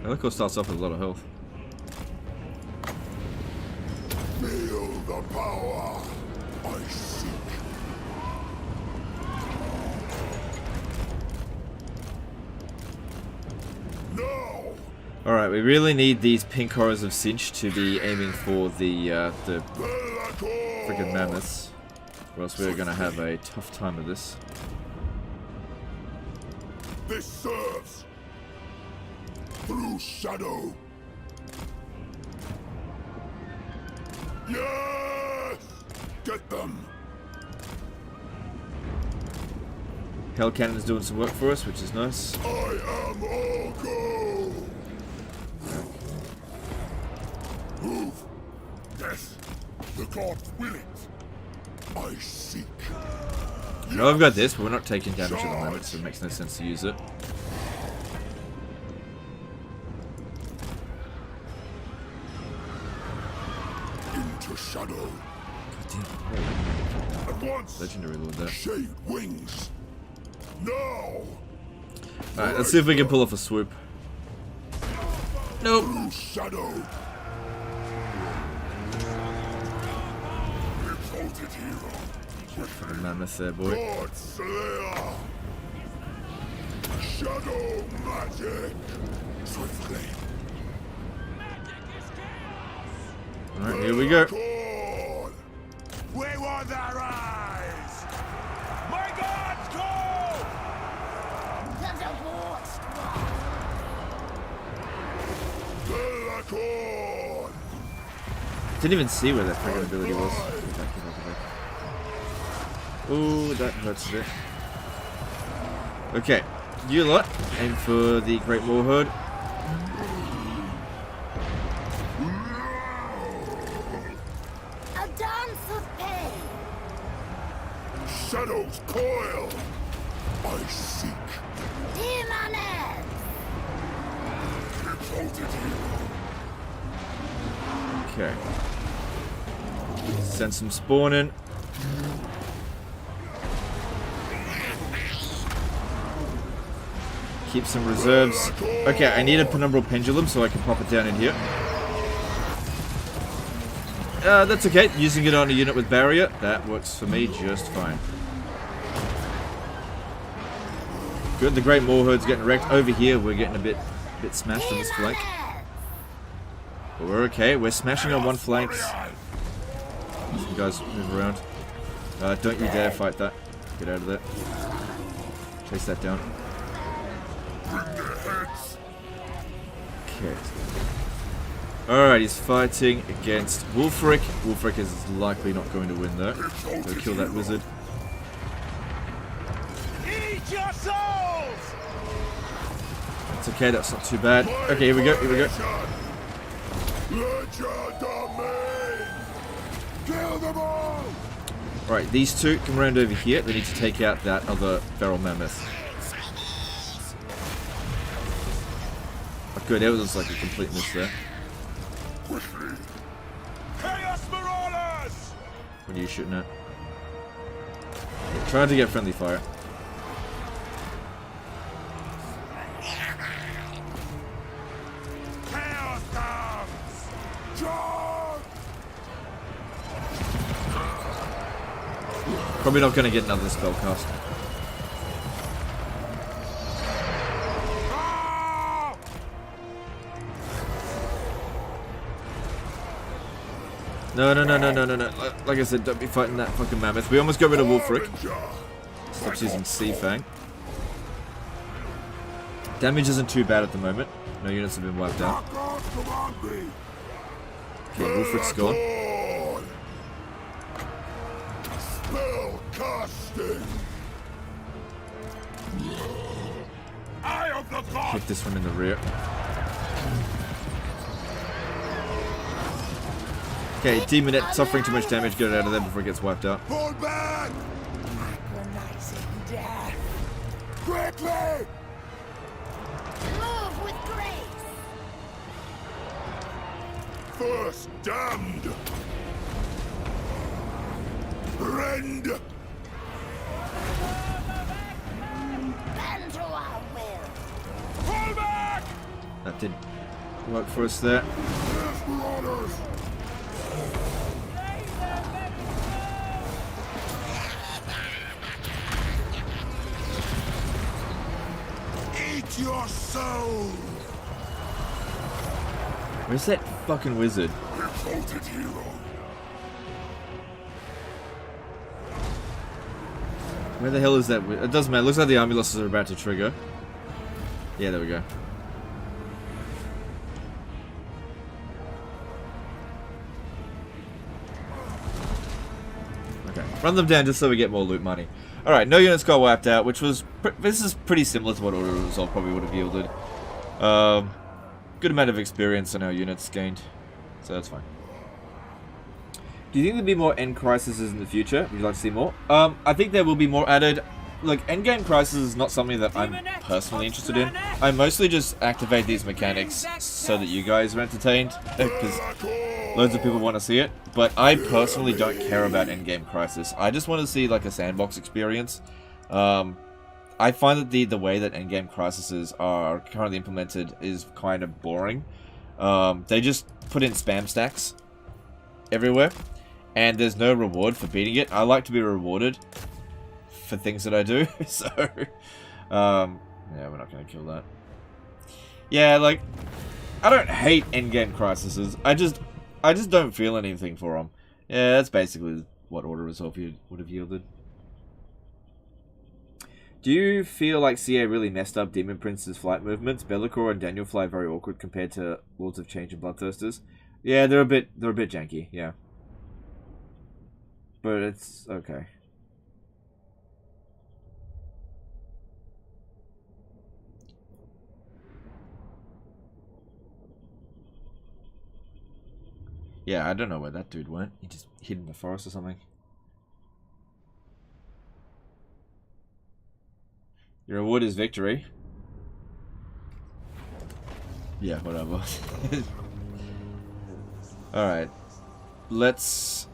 Bellicor starts off with a lot of health. Feel the power I seek. Now! Alright, we really need these pink horrors of Cinch to be aiming for the friggin' mammoths. Or else we're gonna have a tough time with this. This serves through shadow. Yes! Get them! Hell Cannon's doing some work for us, which is nice. I am all go! Move! Yes! The gods will it! I seek. No, I've got this, but we're not taking damage at the moment, so it makes no sense to use it. Into shadow. God At once! Legendary Lord there. Shade wings! Now! Alright, let's see if we can pull off a swoop. Nope. Through shadow! Exalted hero! For the mammoth there, boy. God Slayer! Shadow magic! Swiftly! Alright, here we go. Call! We want their eyes! My gods call! Bellicor! Didn't even see where that friggin' ability was. Get back. Ooh, that hurts a bit. Okay, you lot, aim for the Great Warhorde. A dance of pain. Shadows coil! I seek! Demones. Exalted hero! Okay. Send some spawn in. Keep some reserves. Okay, I need a penumbral pendulum so I can pop it down in here. That's okay. Using it on a unit with barrier, that works for me just fine. Good, the Great Warhorde's getting wrecked. Over here, we're getting a bit smashed on this flank. But we're okay. We're smashing on one flank. You guys move around. Don't you dare fight that. Get out of there. Chase that down. Okay. Alright, he's fighting against Wulfric. Wulfric is likely not going to win though. Go kill that wizard. Eat your souls! It's okay, that's not too bad. Okay, here we go, here we go. Kill them all! Alright, these two come around over here. They need to take out that other feral mammoth. Oh, good, that was like a complete miss there. Chaos Marauders! What are you shooting at? Trying to get friendly fire. Chaos comes! Charge! Probably not going to get another spell cast. No. Like I said, don't be fighting that fucking mammoth. We almost got rid of Wulfric. Stops using Sea Fang. Damage isn't too bad at the moment. No units have been wiped out. Okay, Wulfric's gone. Spell casting! Eye of the god! Hit this one in the rear. Okay, Demonette suffering too much damage. Get it out of there before it gets wiped out. Fall back! Agonizing death. Quickly! Move with grace. First damned! Rend! Bend to our will. Fall back! That did work for us there. Eat your soul! Where's that fucking wizard? Revolted hero! Where the hell is that? It doesn't matter. It looks like the army losses are about to trigger. Yeah, there we go. Okay, run them down just so we get more loot money. Alright, no units got wiped out, which was... This is pretty similar to what Order of Resolve probably would have yielded. Good amount of experience on our units gained, so that's fine. Do you think there'll be more end crises in the future? Would you like to see more? I think there will be more added. Like, endgame crisis is not something that I'm personally interested in. I mostly just activate these mechanics so that you guys are entertained, because loads of people want to see it. But I personally don't care about endgame crisis. I just want to see like a sandbox experience. I find that the way that endgame crises are currently implemented is kind of boring. They just put in spam stacks everywhere, and there's no reward for beating it. I like to be rewarded for things that I do, so yeah, we're not gonna kill that. Yeah, like, I don't hate endgame crises. I just don't feel anything for them. Yeah, that's basically what Order of Resolve would have yielded. Do you feel like CA really messed up Demon Prince's flight movements? Bellicor and Daniel fly very awkward compared to Lords of Change and Bloodthirsters. Yeah, they're a bit janky, yeah. But it's okay. Yeah, I don't know where that dude went. He just hid in the forest or something. Your reward is victory. Yeah, whatever. Alright. Let's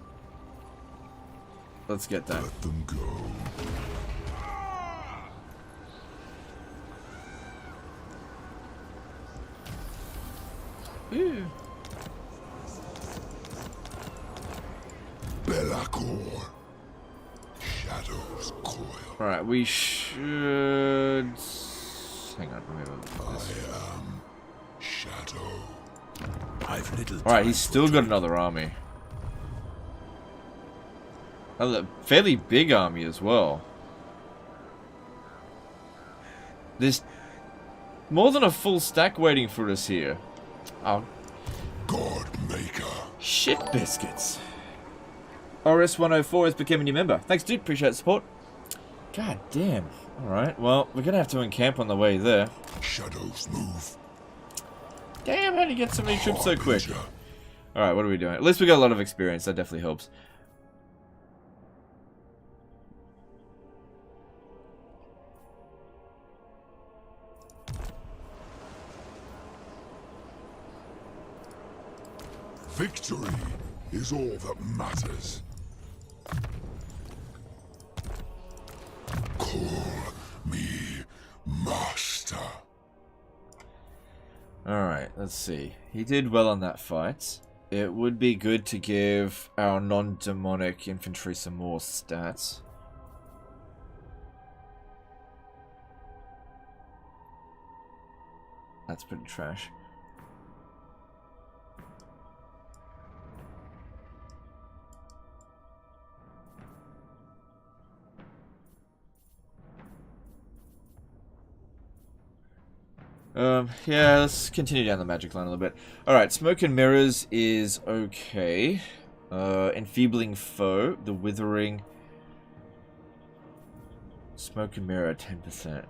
get that. Let them go. Ooh. Belacor. Shadows coil. Alright, we should... Hang on, I am Shadow. I've little. Alright, he's still got another army. A fairly big army as well. There's more than a full stack waiting for us here. Oh. God Maker. Shit biscuits. RS104 has become a new member. Thanks, dude. Appreciate the support. God damn. Alright, well, we're gonna have to encamp on the way there. Shadows move. Damn, how do you get so many troops so quick? Alright, what are we doing? At least we got a lot of experience. That definitely helps. Victory is all that matters. Call me master. Alright, let's see. He did well on that fight. It would be good to give our non-demonic infantry some more stats. That's pretty trash. Yeah, let's continue down the magic line a little bit. Alright, Smoke and Mirrors is okay. Enfeebling Foe, the Withering. Smoke and Mirror, 10%.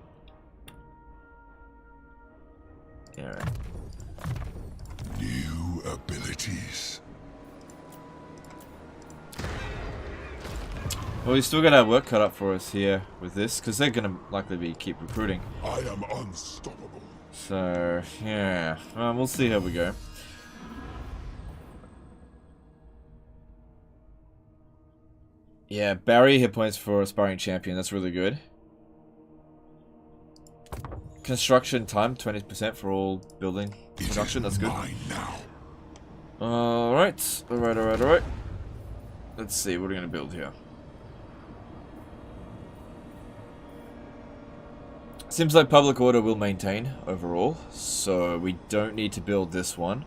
Yeah, right. New abilities. Well, we still got our work cut up for us here with this, because they're going to likely keep recruiting. I am unstoppable. So, yeah. We'll see how we go. Yeah, Barry hit points for Aspiring Champion. That's really good. Construction time, 20% for all building construction. That's good. Mine now. Alright. Alright. Let's see, what are we going to build here? Seems like public order will maintain overall, so we don't need to build this one.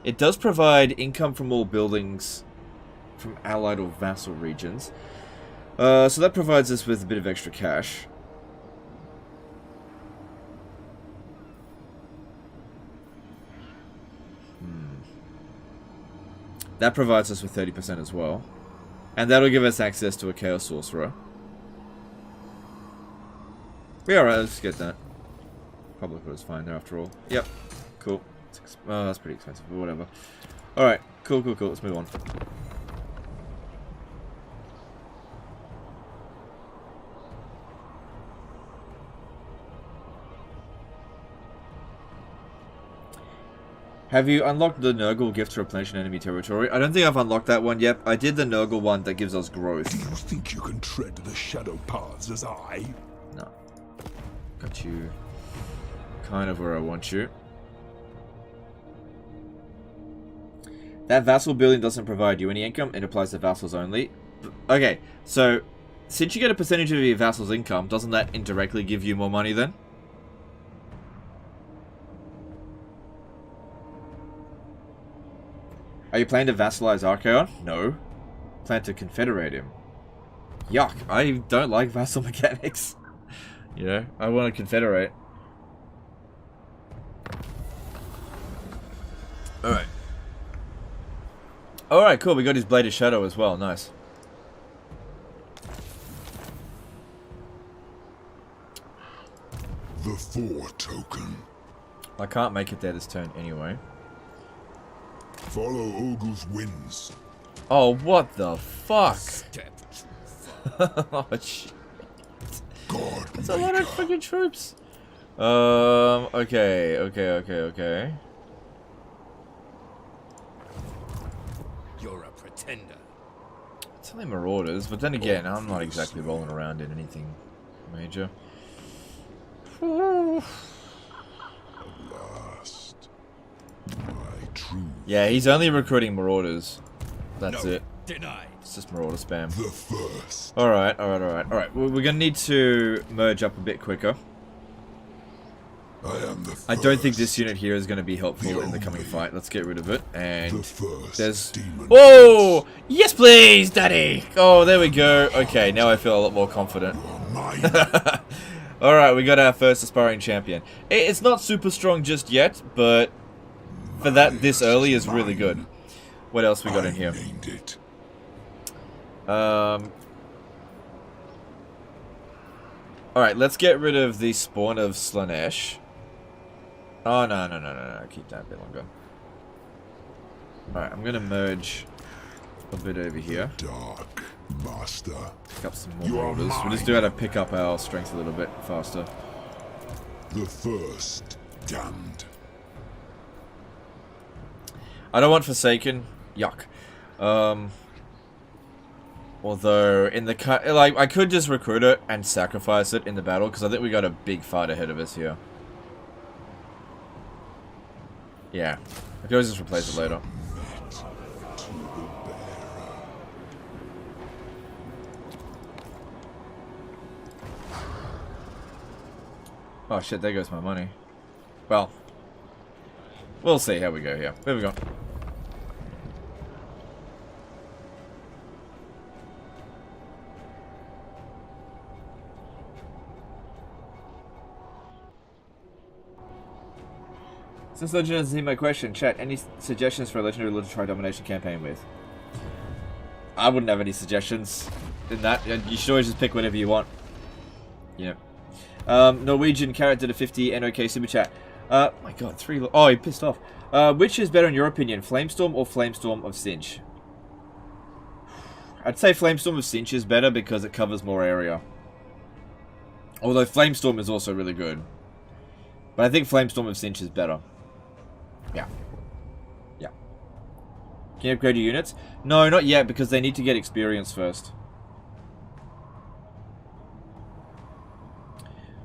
It does provide income from all buildings from allied or vassal regions. So that provides us with a bit of extra cash. That provides us with 30% as well. And that'll give us access to a Chaos Sorcerer. Yeah, alright, let's get that. Public order's fine there after all. Yep, cool. That's pretty expensive, but whatever. Alright, cool. Let's move on. Have you unlocked the Nurgle gift to replenish an enemy territory? I don't think I've unlocked that one yet. I did the Nurgle one that gives us growth. Do you think you can tread the shadow paths as I? No. Got you kind of where I want you. That vassal building doesn't provide you any income. It applies to vassals only. Okay, so since you get a percentage of your vassal's income, doesn't that indirectly give you more money then? Are you planning to vassalize Archaon? No. Plan to confederate him. Yuck, I don't like vassal mechanics. You know, I want to confederate. Alright. Alright, cool, we got his Blade of Shadow as well, nice. The 4 token. I can't make it there this turn anyway. Follow Ogle's winds. Oh, what the fuck? Oh, shit. God, That's a lot of fucking troops. Okay. You're a pretender. It's only Marauders, but then again, I'm not exactly rolling around in anything major. Last. My true. Yeah, he's only recruiting Marauders. That's it. Denied. It's just Marauder spam. The first. Alright. We're gonna need to merge up a bit quicker. I am the first. I don't think this unit here is going to be helpful in the coming fight. Let's get rid of it. And The first there's... demon. Oh! Yes, please, Daddy! Oh, there we go. Okay, now I feel a lot more confident. Mine. Alright, we got our first aspiring champion. It's not super strong just yet, but for that this early is really good. What else we got in here? Named it. Alright, let's get rid of the spawn of Slanesh. Oh, no. Keep that a bit longer. Alright, I'm gonna merge a bit over here. Dark Master. Pick up some You more are orders. We just do have to pick up our strength a little bit faster. The first damned. I don't want Forsaken. Yuck. Although, in the like, I could just recruit it and sacrifice it in the battle, because I think we got a big fight ahead of us here. Yeah. I could always just replace it later. Oh shit, there goes my money. Well, we'll see how we go here. Where we go? Since Legend hasn't seen my question, chat, any suggestions for a Legendary Little Try Domination campaign with? I wouldn't have any suggestions in that. You should always just pick whatever you want. Yeah. Norwegian character to 50 NOK super chat. My god, 3. Oh, he pissed off. Which is better in your opinion, Flamestorm or Flamestorm of Sinch? I'd say Flamestorm of Sinch is better because it covers more area. Although Flamestorm is also really good. But I think Flamestorm of Sinch is better. Yeah. Yeah. Can you upgrade your units? No, not yet, because they need to get experience first.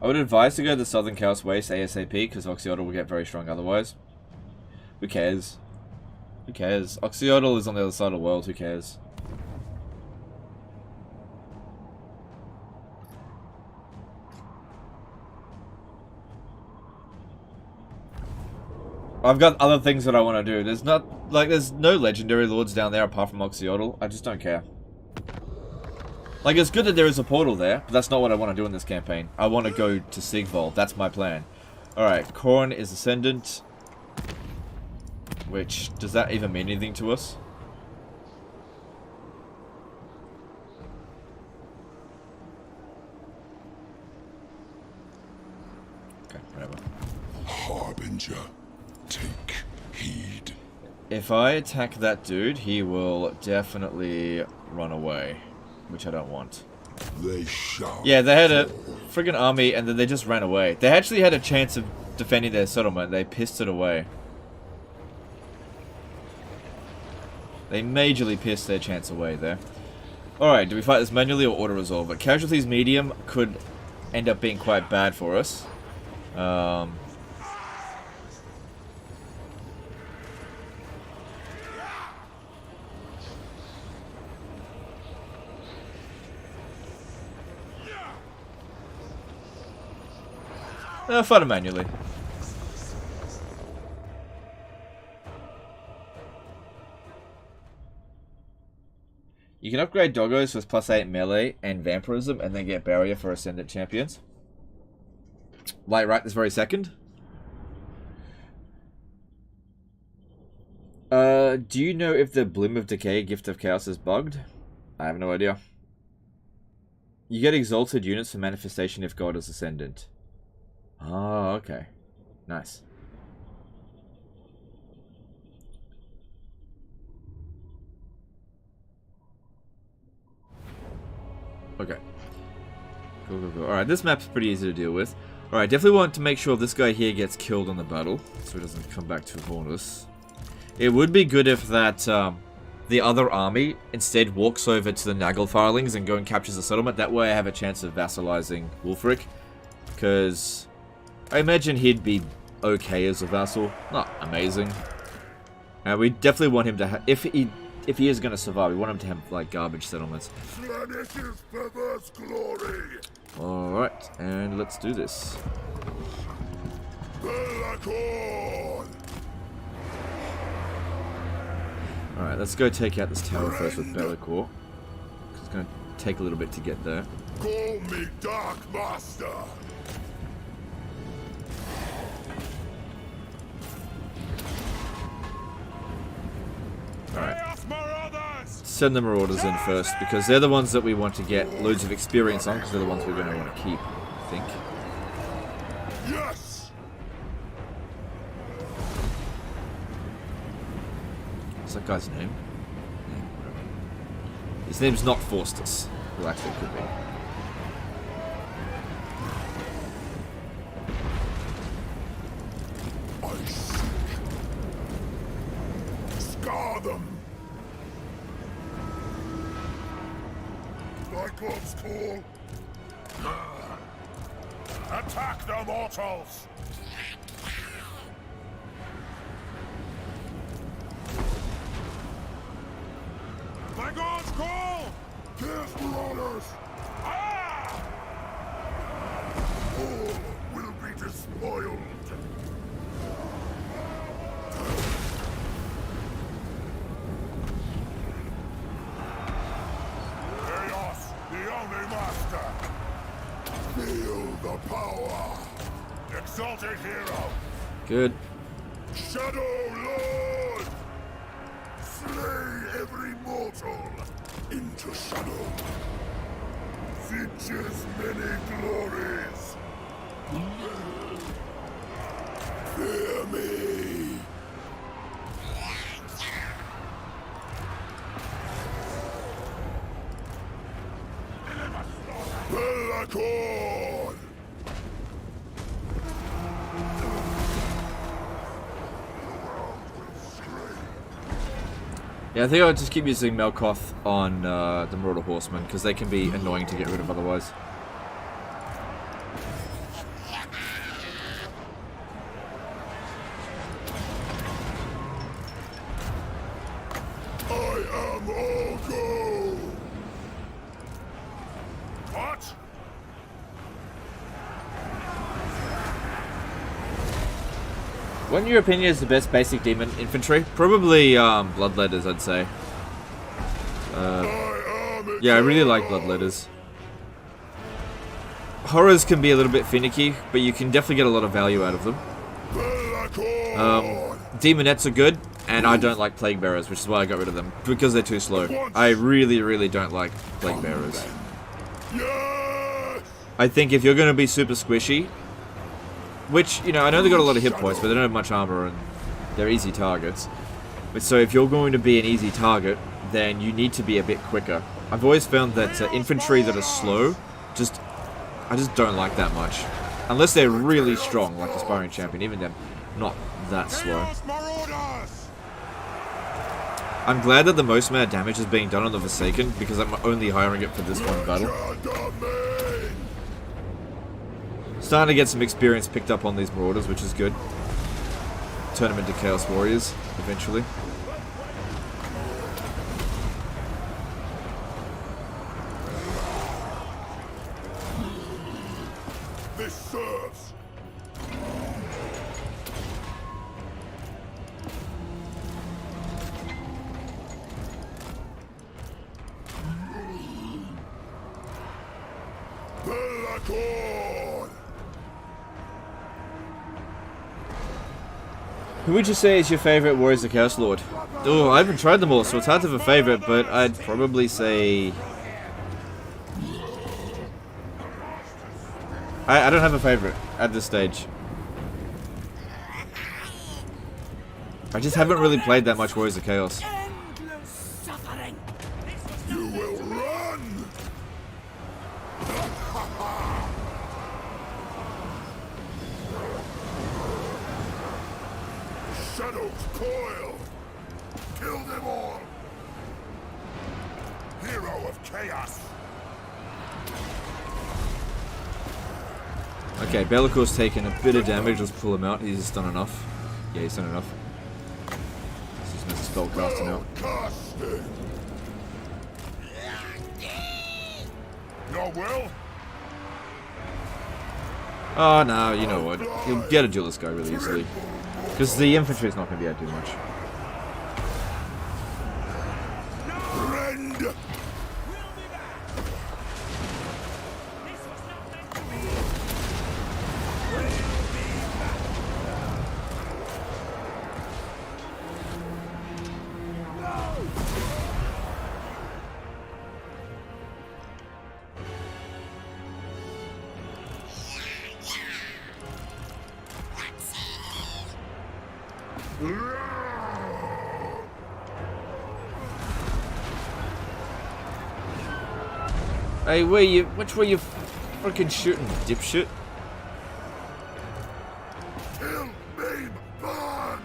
I would advise to go to the Southern Chaos Waste ASAP, because Oxyotl will get very strong otherwise. Who cares? Who cares? Oxyotl is on the other side of the world, who cares? I've got other things that I want to do. There's no legendary lords down there apart from Oxyotl. I just don't care. Like, it's good that there is a portal there, but that's not what I want to do in this campaign. I want to go to Sigvold. That's my plan. Alright, Khorne is Ascendant. Which, does that even mean anything to us? Okay, whatever. Harbinger, take heed. If I attack that dude, he will definitely run away. Which I don't want. They shall. Yeah, they had a friggin' army and then they just ran away. They actually had a chance of defending their settlement. They pissed it away. They majorly pissed their chance away there. Alright, do we fight this manually or auto-resolve? But casualties medium could end up being quite bad for us. Fight it manually. You can upgrade doggos with +8 melee and vampirism and then get barrier for ascendant champions. Like right this very second. Do you know if the Bloom of Decay Gift of Chaos is bugged? I have no idea. You get exalted units for manifestation if God is ascendant. Oh, okay. Nice. Okay. Cool. Alright, this map's pretty easy to deal with. Alright, definitely want to make sure this guy here gets killed in the battle, so he doesn't come back to haunt us. It would be good if that, the other army instead walks over to the Naglfarlings and go and captures the settlement. That way I have a chance of vassalizing Wulfric. Because I imagine he'd be okay as a vassal. Not amazing. And we definitely want him to have... If he is going to survive, we want him to have, like, garbage settlements. Alright, and let's do this. Alright, let's go take out this tower first with Be'lakor. It's going to take a little bit to get there. Call me Dark Master. Alright. Send the Marauders in first, because they're the ones that we want to get loads of experience on, because they're the ones we're going to want to keep, I think. Yes. What's that guy's name? Yeah, whatever. His name's not Faustus. Well, actually, it could be. I seek. Scar them. Cyclops call. Attack the mortals. My God's call! Death Marauders! Ah! All will be despoiled. Chaos, the only master. Feel the power. Exalted hero. Good. Shadow Lord. Slay every mortal into shadow. Finch's many glories. Fear me. Be'lakor. Yeah, I think I'll just keep using Melkoth on the Marauder Horsemen, because they can be annoying to get rid of otherwise. am all go. What? What in your opinion is the best basic demon infantry? Probably Bloodletters, I'd say. Yeah, I really like Bloodletters. Horrors can be a little bit finicky, but you can definitely get a lot of value out of them. Demonettes are good, and I don't like Plague Bearers, which is why I got rid of them, because they're too slow. I really, really don't like Plague Bearers. Yes! I think if you're going to be super squishy, which, you know, I know they've got a lot of hit points, but they don't have much armor, and they're easy targets. But so if you're going to be an easy target, then you need to be a bit quicker. I've always found that infantry that are slow, I just don't like that much. Unless they're really strong, like Aspiring Champion, even them, not that slow. I'm glad that the most amount of damage is being done on the Forsaken, because I'm only hiring it for this one battle. Starting to get some experience picked up on these Marauders, which is good. Turn them into Chaos Warriors, eventually. This serves. Bellacorn! Who would you say is your favorite Warriors of Chaos Lord? Oh, I haven't tried them all, so it's hard to have a favorite, but I'd probably say... I don't have a favorite at this stage. I just haven't really played that much Warriors of Chaos. You will run! Shadows coil! Kill them all! Hero of Chaos! Okay, Bellacor's taken a bit of damage. Let's pull him out. He's done enough. Yeah, he's done enough. Let's just make a spell casting out. Your will? Oh, no, you know what? You'll get to duel this guy really easily. Because the infantry is not going to be able to do much. Rend! Hey, which way you freaking shooting, dipshit? Kill, maim, burn!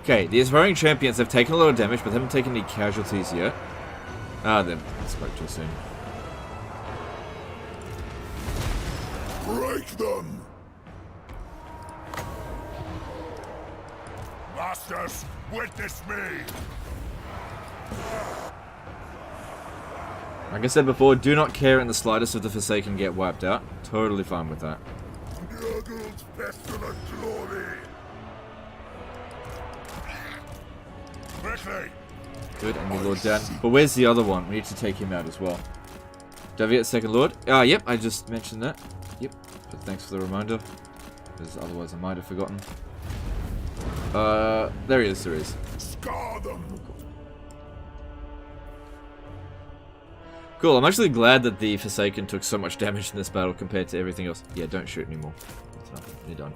Okay, the Aspiring Champions have taken a lot of damage, but they haven't taken any casualties yet. Ah, then. I spoke too soon. Break them! Masters, witness me! Like I said before, do not care in the slightest if the Forsaken get wiped out. Totally fine with that. Nurgle's pestilent glory! Quickly! Good, and your Lord down. But where's the other one? We need to take him out as well. Do I get second Lord? Ah, yep, I just mentioned that. Yep, but thanks for the reminder. Because otherwise I might have forgotten. There he is, there he is. Scar them! Cool, I'm actually glad that the Forsaken took so much damage in this battle compared to everything else. Yeah, don't shoot anymore. That's nothing. You're done.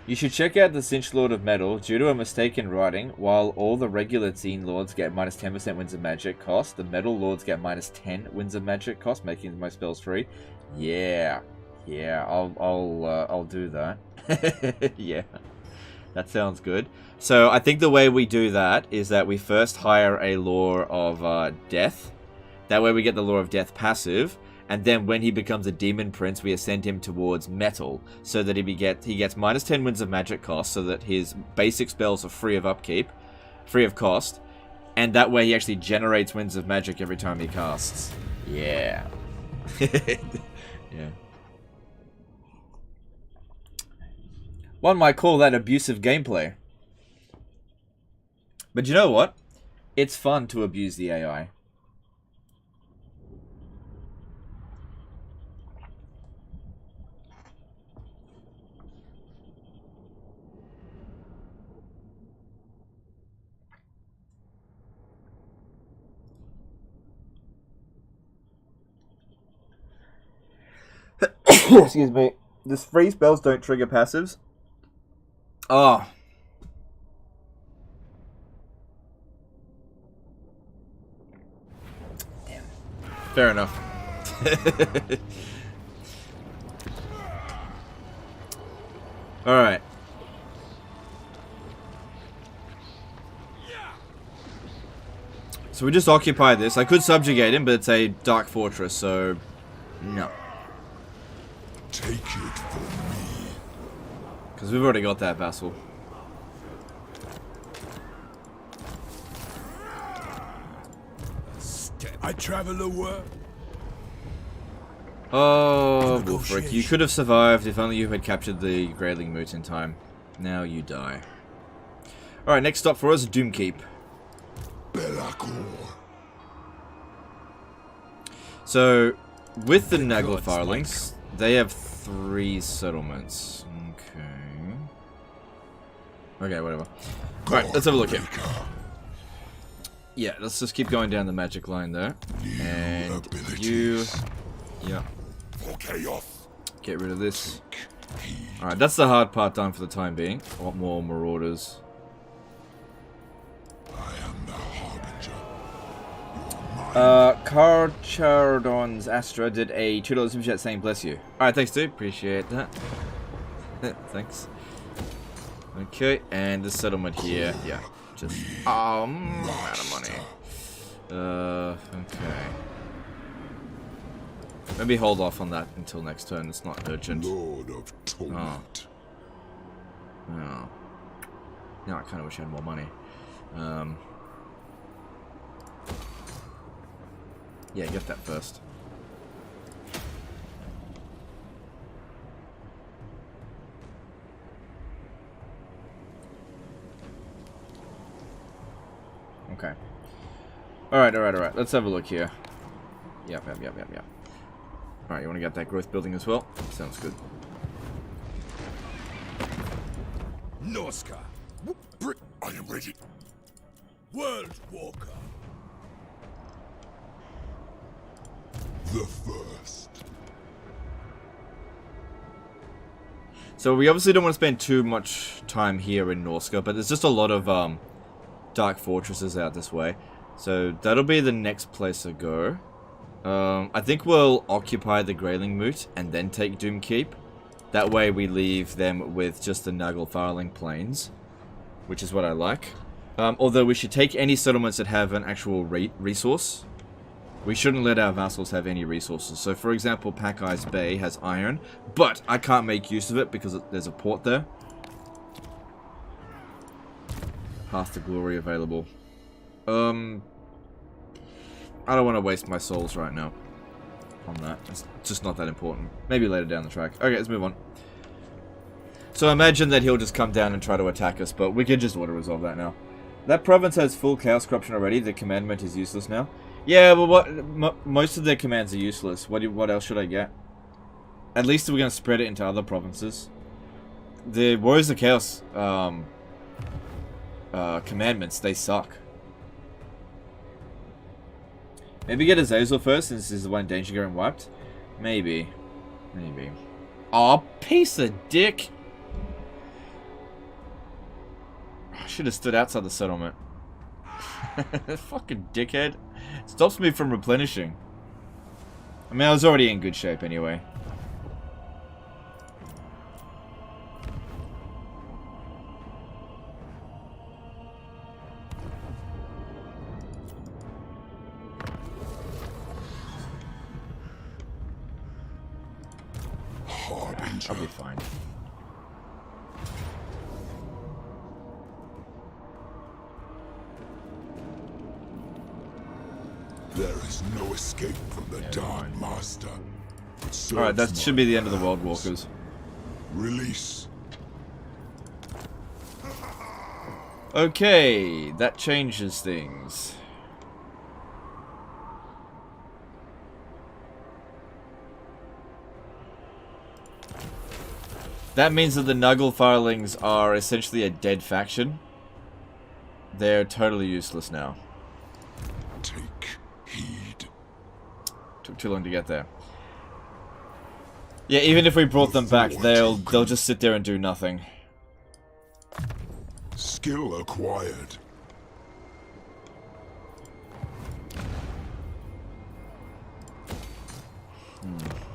You should check out the Cinch Lord of Metal. Due to a mistake in writing, while all the regular Zine Lords get minus 10% Winds of Magic cost, the Metal Lords get minus 10 Winds of Magic cost, making most spells free. Yeah, I'll do that. Yeah. That sounds good. So I think the way we do that is that we first hire a Lore of Death. That way we get the Lore of Death passive. And then when he becomes a Demon Prince, we ascend him towards Metal. So that he gets minus 10 Winds of Magic cost. So that his basic spells are free of upkeep. Free of cost. And that way he actually generates Winds of Magic every time he casts. Yeah. Yeah. One might call that abusive gameplay. But you know what? It's fun to abuse the AI. Excuse me. This free spells don't trigger passives. Oh. Damn. Fair enough. Alright. So we just occupy this. I could subjugate him, but it's a dark fortress, so no. Take it from me. Because we've already got that vassal. I travel the world. Oh, Wolfric, you could have survived if only you had captured the Greyling Moot in time. Now you die. Alright, next stop for us, Doomkeep. Belacor. So, with the Nagel Firelings, they have 3 settlements. Okay. Okay, whatever. Alright, let's have a look here. Yeah, let's just keep going down the magic line there. And you... Yeah. Get rid of this. Alright, that's the hard part done for the time being. I want more Marauders. I am the Harbinger. Carchardon's Astra did a $2 super chat saying bless you. Alright, thanks dude, appreciate that. Thanks. Okay, and the settlement here, yeah. Just out of money. Okay. Maybe hold off on that until next turn, it's not urgent. Lord of Torment. Oh. Yeah, I kinda wish I had more money. Yeah, get that first. Okay. Alright. Let's have a look here. Yep. Alright, you want to get that growth building as well? Sounds good. Norska. I am ready. World Walker. The first. So we obviously don't want to spend too much time here in Norska, but there's just a lot of dark fortresses out this way. So that'll be the next place to go. I think we'll occupy the Greyling Moot and then take Doomkeep. That way we leave them with just the Nagel Farling Plains, which is what I like. Although we should take any settlements that have an actual resource. We shouldn't let our vassals have any resources. So for example, Pack Ice Bay has iron, but I can't make use of it because there's a port there. Path to Glory available. I don't want to waste my souls right now on that. It's just not that important. Maybe later down the track. Okay, let's move on. So I imagine that he'll just come down and try to attack us, but we can just auto-resolve that now. That province has full Chaos Corruption already. The commandment is useless now. Yeah, but most of their commands are useless. What else should I get? At least we're going to spread it into other provinces. The Warriors of Chaos commandments, they suck. Maybe get Azazel first, since this is the one in danger getting wiped. Maybe. Aw, piece of dick! I should have stood outside the settlement. Fucking dickhead. Stops me from replenishing. I mean, I was already in good shape anyway. Harbinger. I'll be fine. There is no escape from the Dark Master. Alright, that should be the end of the World Walkers. Release. Okay, that changes things. That means that the Nuggle Firelings are essentially a dead faction. They're totally useless now. Take heed. Took too long to get there. Yeah, even if we brought them back, they'll just sit there and do nothing. Skill acquired.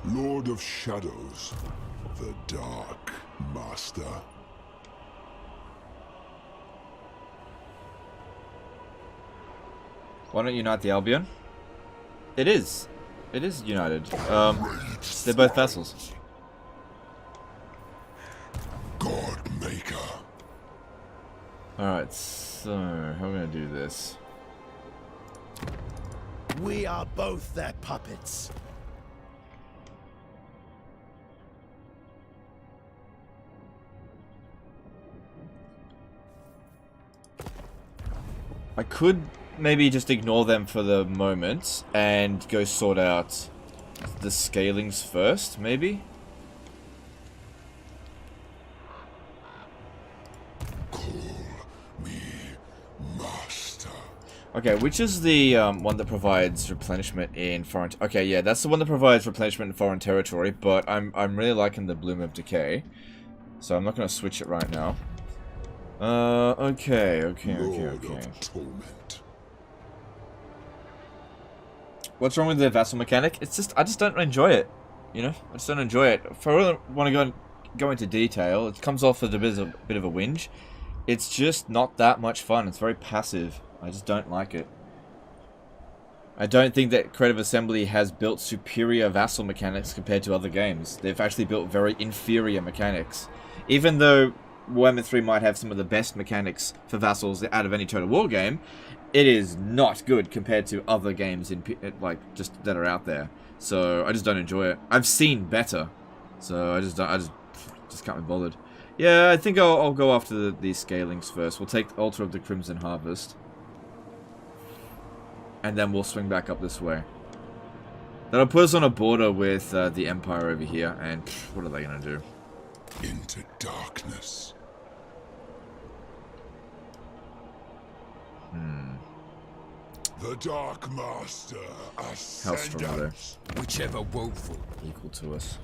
Lord of Shadows. The Dark Master. Why don't you unite the Albion? It is. It is united. They're both vassals. Godmaker. Alright, so how are we gonna do this? We are both their puppets. I could maybe just ignore them for the moment and go sort out the scalings first, maybe? Call me Master. Okay, which is the one that provides replenishment in foreign... Okay, yeah, that's the one that provides replenishment in foreign territory, but I'm really liking the Bloom of Decay. So I'm not going to switch it right now. Okay. Lord of Torment. What's wrong with the vassal mechanic? It's just, I just don't enjoy it. You know? I just don't enjoy it. If I really want to go into detail, it comes off as a bit of a whinge. It's just not that much fun. It's very passive. I just don't like it. I don't think that Creative Assembly has built superior vassal mechanics compared to other games. They've actually built very inferior mechanics. Even though Warhammer 3 might have some of the best mechanics for vassals out of any Total War game, it is not good compared to other games just that are out there. So I just don't enjoy it. I've seen better, so I just can't be bothered. Yeah, I think I'll go after these scalings first. We'll take the Altar of the Crimson Harvest, and then we'll swing back up this way. That'll put us on a border with the Empire over here, and what are they gonna do? Into darkness. The Dark Master How strong are ascendant. Whichever woeful. they? Equal to us.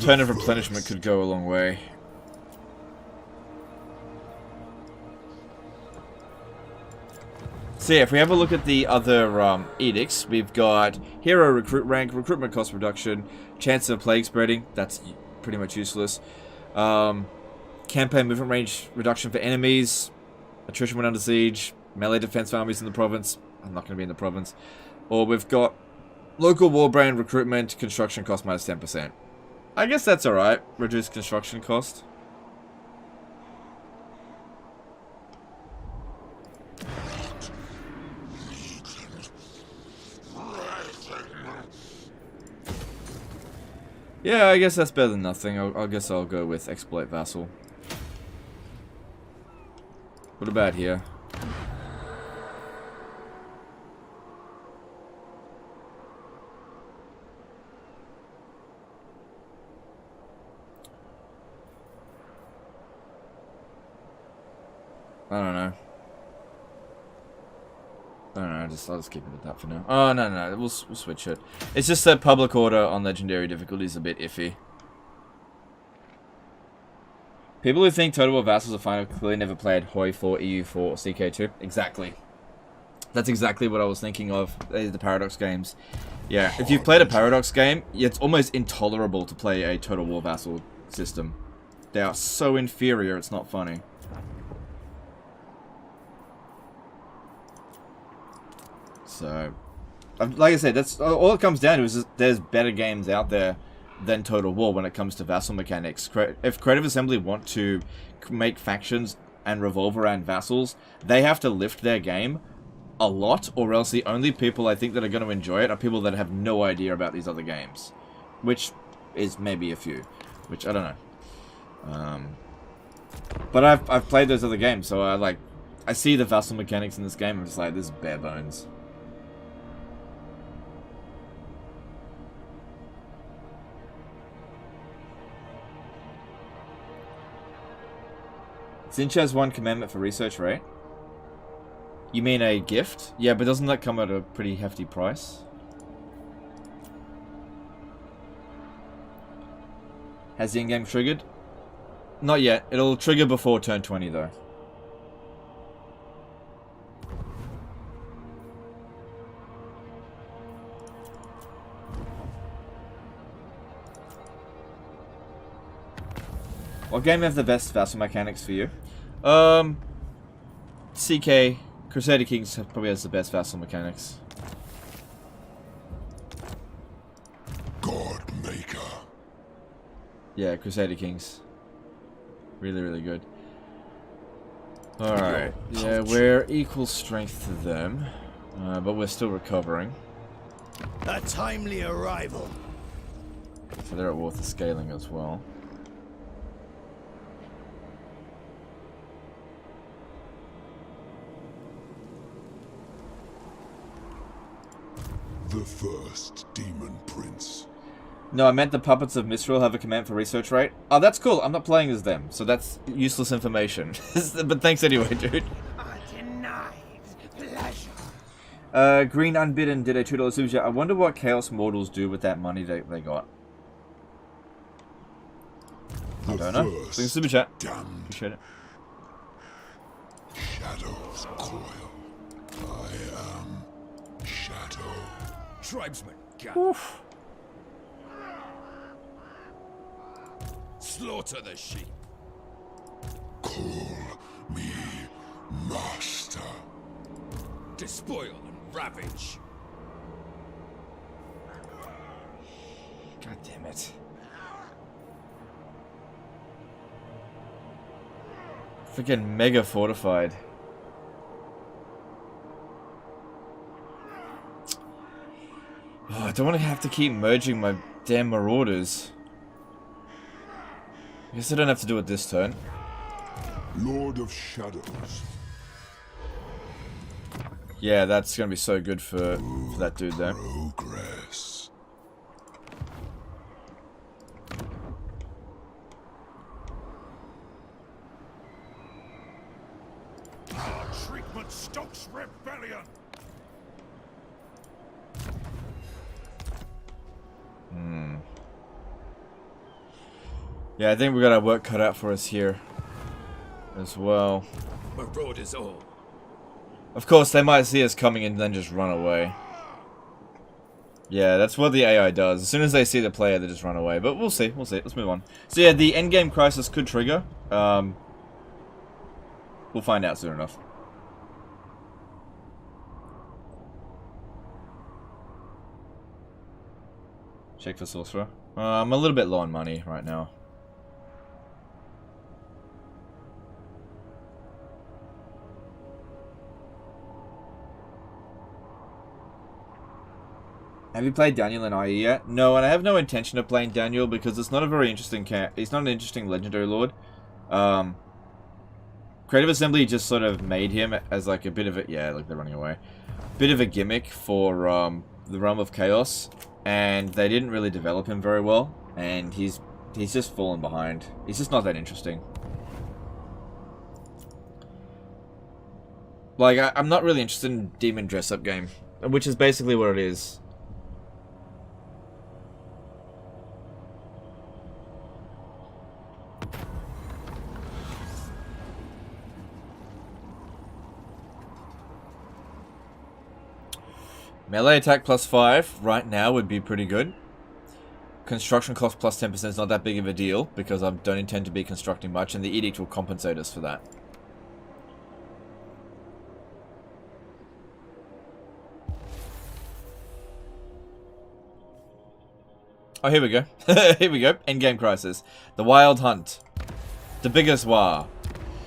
Turn of replenishment could go a long way. So yeah, if we have a look at the other edicts, we've got hero recruit rank, recruitment cost reduction, chance of plague spreading, that's pretty much useless. Campaign movement range reduction for enemies, attrition when under siege, melee defense for armies in the province, I'm not going to be in the province. Or we've got local warbrand recruitment, construction cost minus 10%. I guess that's alright, reduced construction cost. Yeah, I guess that's better than nothing. I guess I'll go with Exploit Vassal. What about here? I don't know. I'll just keep it at that for now. Oh, no, we'll switch it. It's just that public order on legendary difficulty is a bit iffy. People who think Total War Vassals are fine have clearly never played HOI 4, EU 4, or CK2. Exactly. That's exactly what I was thinking of. The Paradox games. Yeah, if you've played a Paradox game, it's almost intolerable to play a Total War Vassal system. They are so inferior, it's not funny. So, like I said, that's all it comes down to is just there's better games out there than Total War when it comes to vassal mechanics. If Creative Assembly want to make factions and revolve around vassals, they have to lift their game a lot, or else the only people I think that are going to enjoy it are people that have no idea about these other games. Which is maybe a few. Which, I don't know. But I've played those other games, so I see the vassal mechanics in this game, I'm just like, this is bare bones. Zinch has one commandment for research rate. You mean a gift? Yeah, but doesn't that come at a pretty hefty price? Has the in-game triggered? Not yet. It'll trigger before turn 20 though. What game have the best vassal mechanics for you? CK, Crusader Kings probably has the best vassal mechanics. God Maker. Yeah, Crusader Kings. Really, really good. Alright. Yeah, we're equal strength to them. But we're still recovering. A timely arrival. So they're at war for scaling as well. The first Demon Prince. No, I meant the Puppets of Mistral have a command for research rate. Oh, that's cool. I'm not playing as them, so that's useless information. But thanks anyway, dude. Denied pleasure. Green Unbidden did a $2 super chat. I wonder what Chaos Mortals do with that money they got. I don't know. Thanks super chat. Damned Appreciate it. shadows coil. I am Shadow. Tribesman, gap. Oof. Slaughter the sheep. Call me Master. Despoil and ravage. God damn it. Freaking mega fortified. Oh, I don't want to have to keep merging my damn marauders. I guess I don't have to do it this turn. Lord of Shadows. Yeah, that's gonna be so good for that dude there. Progress. Our treatment stokes rebellion. Yeah, I think we got our work cut out for us here as well. Marauders all. Of course, they might see us coming and then just run away. Yeah, that's what the AI does. As soon as they see the player, they just run away. But we'll see, we'll see. Let's move on. So yeah, the endgame crisis could trigger. We'll find out soon enough. Check for Sorcerer. I'm a little bit low on money right now. Have you played Daniel in IE yet? No, and I have no intention of playing Daniel because it's not a very interesting he's not an interesting legendary lord. Creative Assembly just sort of made him as like a bit of a like they're running away. Bit of a gimmick for the Realm of Chaos, and they didn't really develop him very well, and he's just fallen behind. He's just not that interesting. Like I'm not really interested in Demon Dress Up game, which is basically what it is. Melee attack +5 right now would be pretty good. Construction cost +10% is not that big of a deal because I don't intend to be constructing much, and the edict will compensate us for that. Oh, here we go. Here we go. Endgame Crisis. The Wild Hunt. The Biggest War.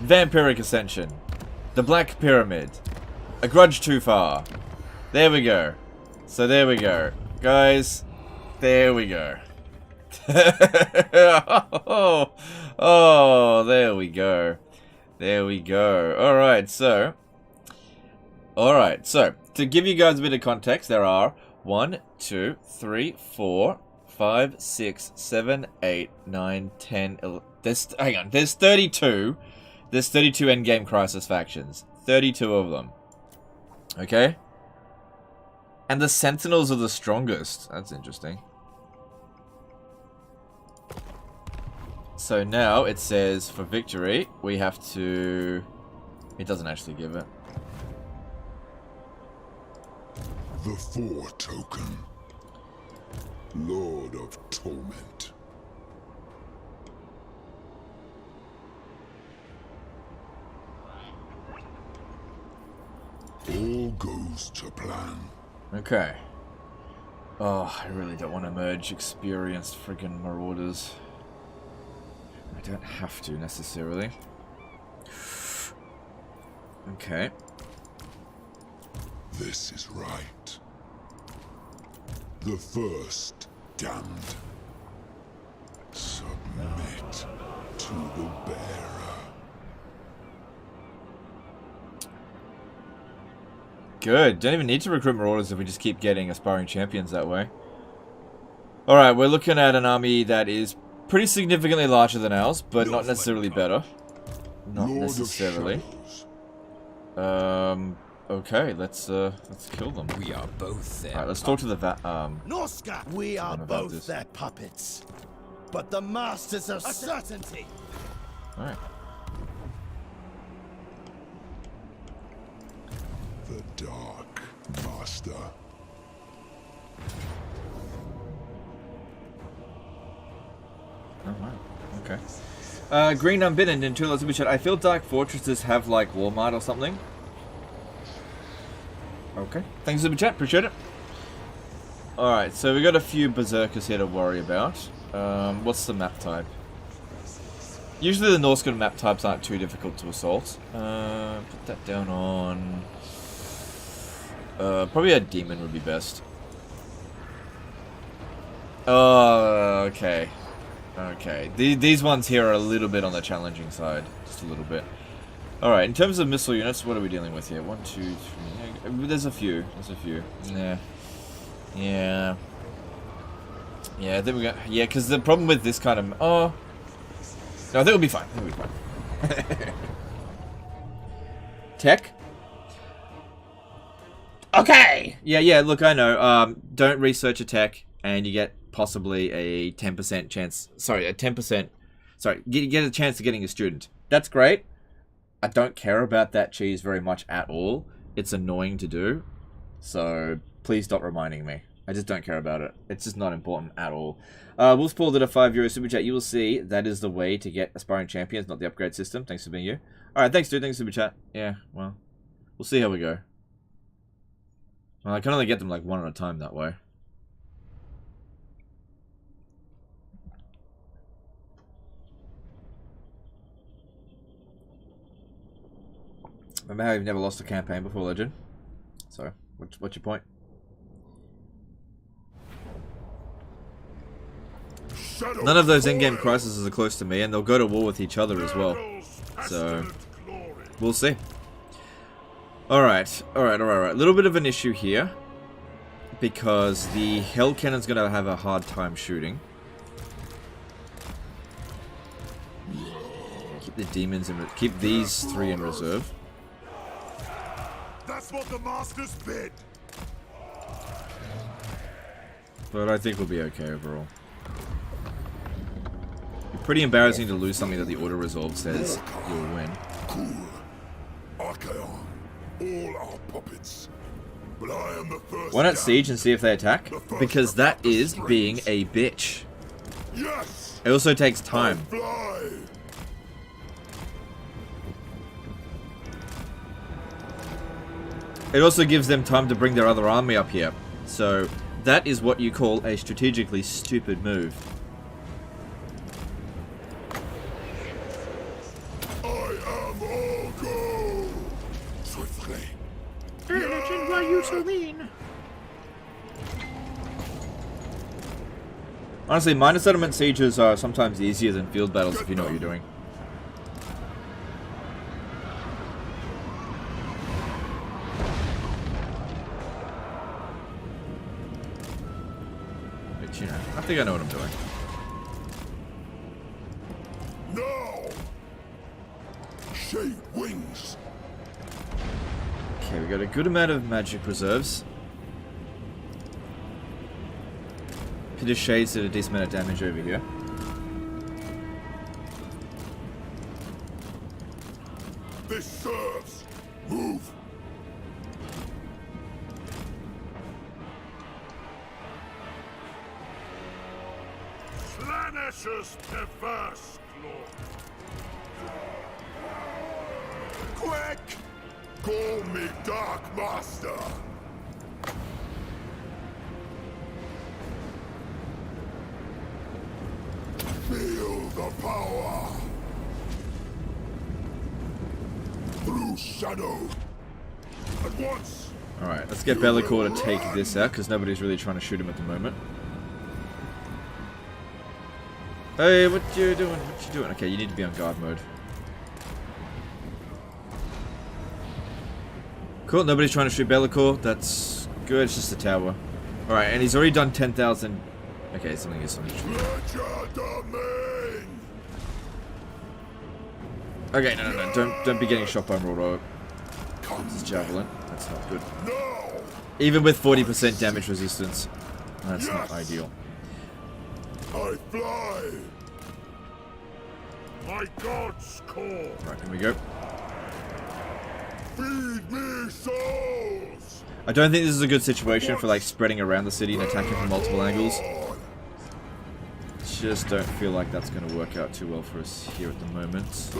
Vampiric Ascension. The Black Pyramid. A Grudge Too Far. There we go. So there we go. Guys, there we go. Oh, there we go. There we go. Alright, so, to give you guys a bit of context, there are 1, 2, 3, 4, 5, 6, 7, 8, 9, 10, 11, hang on, there's 32. There's 32 Endgame Crisis factions. 32 of them. Okay? And the Sentinels are the strongest. That's interesting. So now it says for victory, we have to... It doesn't actually give it. The Four Token. Lord of Torment. All goes to plan. Okay. Oh, I really don't want to merge experienced friggin' Marauders. I don't have to, necessarily. Okay. This is right. The first damned. Submit to the bearer. Good. Don't even need to recruit Marauders if we just keep getting aspiring champions that way. Alright, we're looking at an army that is pretty significantly larger than ours, but not necessarily better. Not necessarily. Okay, let's kill them. We are both there. Alright, let's talk to the Norska! We are both their puppets. But the masters of certainty. Alright. The Dark Master. Oh, wow. Okay. Green Unbidden in 2 lots of chat. I feel Dark Fortresses have like Walmart or something. Okay. Thanks for the chat. Appreciate it. Alright, so we got a few Berserkers here to worry about. What's the map type? Usually the Norscan map types aren't too difficult to assault. Put that down on... probably a demon would be best. Oh, okay. Okay. These ones here are a little bit on the challenging side. Just a little bit. Alright, in terms of missile units, what are we dealing with here? 1, 2, 3... There's a few. There's a few. Yeah. Yeah. Yeah, there we go. Yeah, because the problem with this kind of... Oh. No, that would be fine. That would be fine. Tech? Okay! Yeah, look, I know. Don't research a tech, and you get possibly a 10% chance... Sorry, a 10%... Sorry, get a chance of getting a student. That's great. I don't care about that cheese very much at all. It's annoying to do. So, please stop reminding me. I just don't care about it. It's just not important at all. Wolf's Paul did a €5 super chat. You will see that is the way to get aspiring champions, not the upgrade system. Thanks for being you. Alright, thanks dude. Thanks super chat. Yeah, well, we'll see how we go. Well, I can only get them like one at a time that way. Remember how you've never lost a campaign before, Legend? So, what's your point? None of those endgame crises are close to me, and they'll go to war with each other as well. So, we'll see. Alright. A little bit of an issue here. Because the Hell Cannon's going to have a hard time shooting. Keep the demons in... Keep these 3 in reserve. That's what the masters bid. But I think we'll be okay overall. It's pretty embarrassing to lose something that the auto-resolve says you'll win. Cool. Archaon. All our puppets. But I am the first. Why not siege and see if they attack? Because that is being a bitch. Yes. It also takes time. Fly. It also gives them time to bring their other army up here. So, That is what you call a strategically stupid move. I am all go. Swiftly. Legend, why you so mean? Honestly, minor settlement sieges are sometimes easier than field battles if you know what you're doing. But, you know, I think I know what I'm doing. Now. Shade wings. Okay, we got a good amount of magic reserves. Pit of Shades did a decent amount of damage over here. This serves. Move. Slanish's perverse claw. Quick! Call me Dark Master. Feel the power. Through shadow. At once. Alright, let's get Bellicor to take this out, because nobody's really trying to shoot him at the moment. Hey, what you doing? What you doing? Okay, you need to be on guard mode. Cool, nobody's trying to shoot Bellicor. That's good, it's just a tower. Alright, and he's already done 10,000. Okay, something is something. Okay, no, don't be getting shot by Mordor. This is Javelin. That's not good. Even with 40% damage resistance, that's not ideal. I fly. My gods call. Right, here we go. Feed me souls. I don't think this is a good situation for like spreading around the city and attacking from multiple angles. Just don't feel like that's going to work out too well for us here at the moment.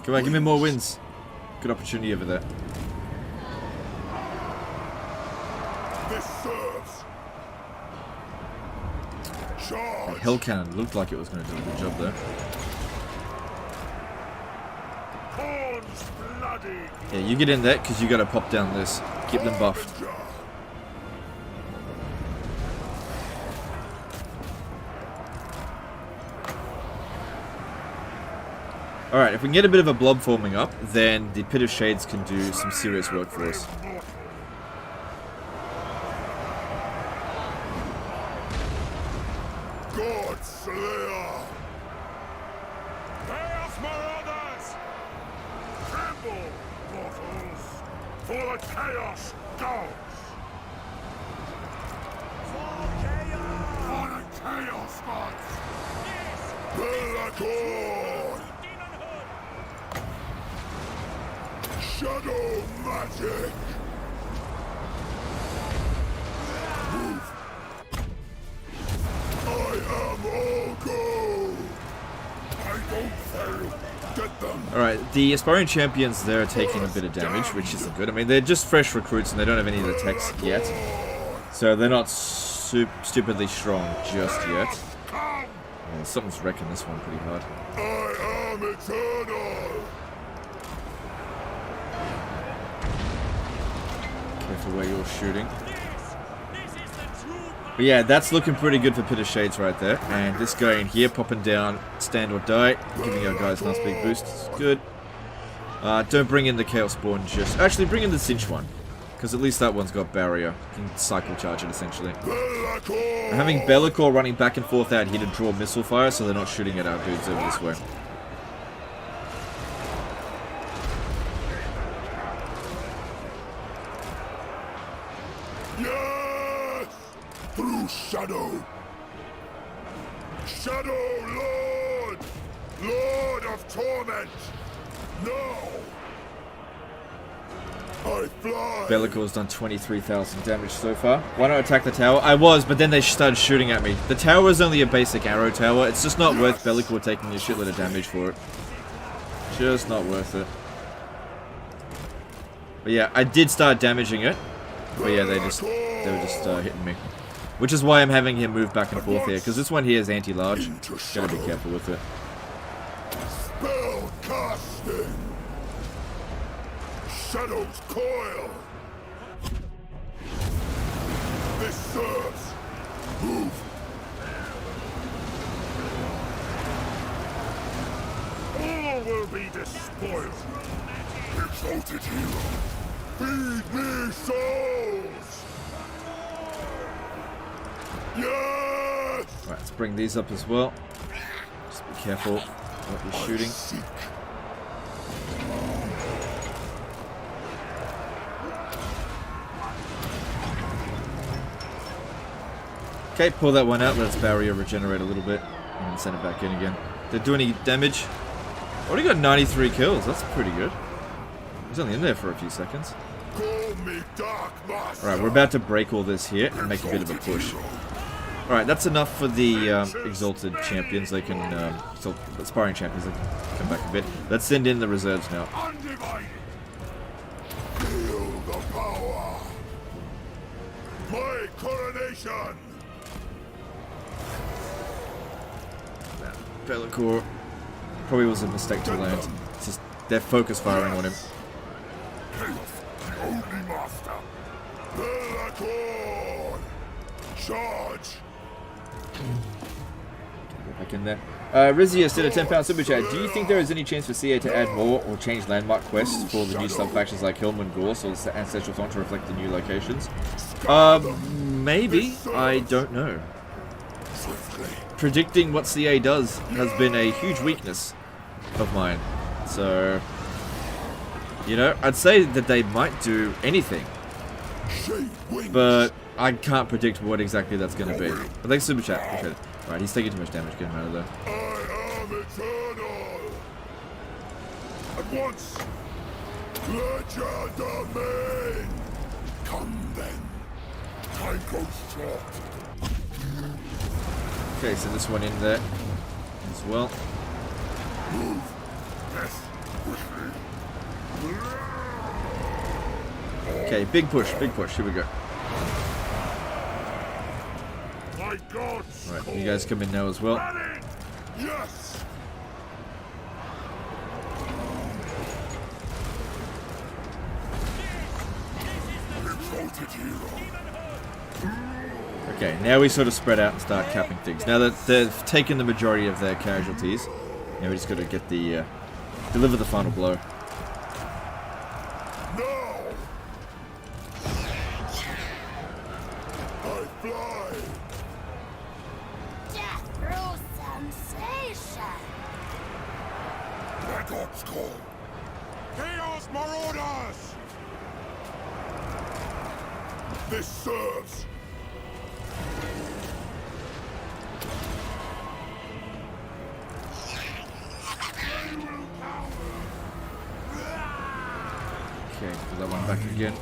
Come on, give me more wins. Good opportunity over there. This serves. Charge. The Hell Cannon looked like it was going to do a good job there. Horns bloody. Yeah, you get in there because you got to pop down this. Keep them buffed. Alright, if we can get a bit of a blob forming up, then the Pit of Shades can do some serious work for us. God Slayer. Chaos Marauders. Tremble, mortals, for the Chaos goes. For the Chaos gods. Bellicor. Shadow magic! Move! I am all go! I don't fail! Get them! Alright, the aspiring champions there are taking a bit of damage, which isn't good. I mean, they're just fresh recruits and they don't have any of the techs yet. So they're not stupidly strong just yet. Yeah, something's wrecking this one pretty hard. I am eternal! Careful where you're shooting. But yeah, that's looking pretty good for Pit of Shades right there. And this guy in here popping down stand or die, giving our guys a nice big boost. It's good. Don't bring in the Chaos Spawn just... Actually, bring in the Cinch one. Because at least that one's got barrier. You can cycle charge it essentially. And having Bellicor running back and forth out here to draw missile fire so they're not shooting at our dudes over this way. Yes! Through shadow! Shadow Lord! Lord of Torment! No! I fly! Bellicor's done 23,000 damage so far. Why not attack the tower? I was, but then they started shooting at me. The tower is only a basic arrow tower. It's just not worth Bellicor taking a shitload of damage for it. Just not worth it. But yeah, I did start damaging it. But yeah, they were just hitting me. Which is why I'm having him move back and forth here, because this one here is anti-large. Gotta be careful with it. Spell casting. Shadows coil. This serves. Move. All will be despoiled. Exalted hero. Feed me souls. Yes. Right, let's bring these up as well. Just be careful what you're shooting. Okay, pull that one out. Let its barrier regenerate a little bit, and then send it back in again. Did it do any damage? Already got 93 kills. That's pretty good. He's only in there for a few seconds. Alright, we're about to break all this here and make a bit of a push. Alright, that's enough for the exalted champions. They can, aspiring champions, they can come back a bit. Let's send in the reserves now. Feel the power. My coronation. Bellicor probably was a mistake to land. It's just they're focus firing on him. Chaos, the only master. Bellicor. Charge. Get back in there. Rizius did a £10 super chat. Do you think there is any chance for CA to add more or change landmark quests for the new sub-factions like Hillman Gorse or Ancestral Song to reflect the new locations? Maybe. I don't know. Predicting what CA does has been a huge weakness of mine. So, you know, I'd say that they might do anything. But I can't predict what exactly that's going to be. But thanks, Super Chat. Okay. Right, he's taking too much damage. Get him out of there. I am eternal. At once. Legend domain. Come then. Time goes short. Okay, so this one in there as well. Move. Yes. Push me. Okay, big push, big push. Here we go. My gods. Alright, you guys come in now as well. Yes. Exalted hero. Okay, now we sort of spread out and start capping things. Now that they've taken the majority of their casualties, now we just got to get the deliver the final blow. No. I fly. Death through sensation. Black Ops call. Chaos Marauders! This serves. Okay, put that one back again.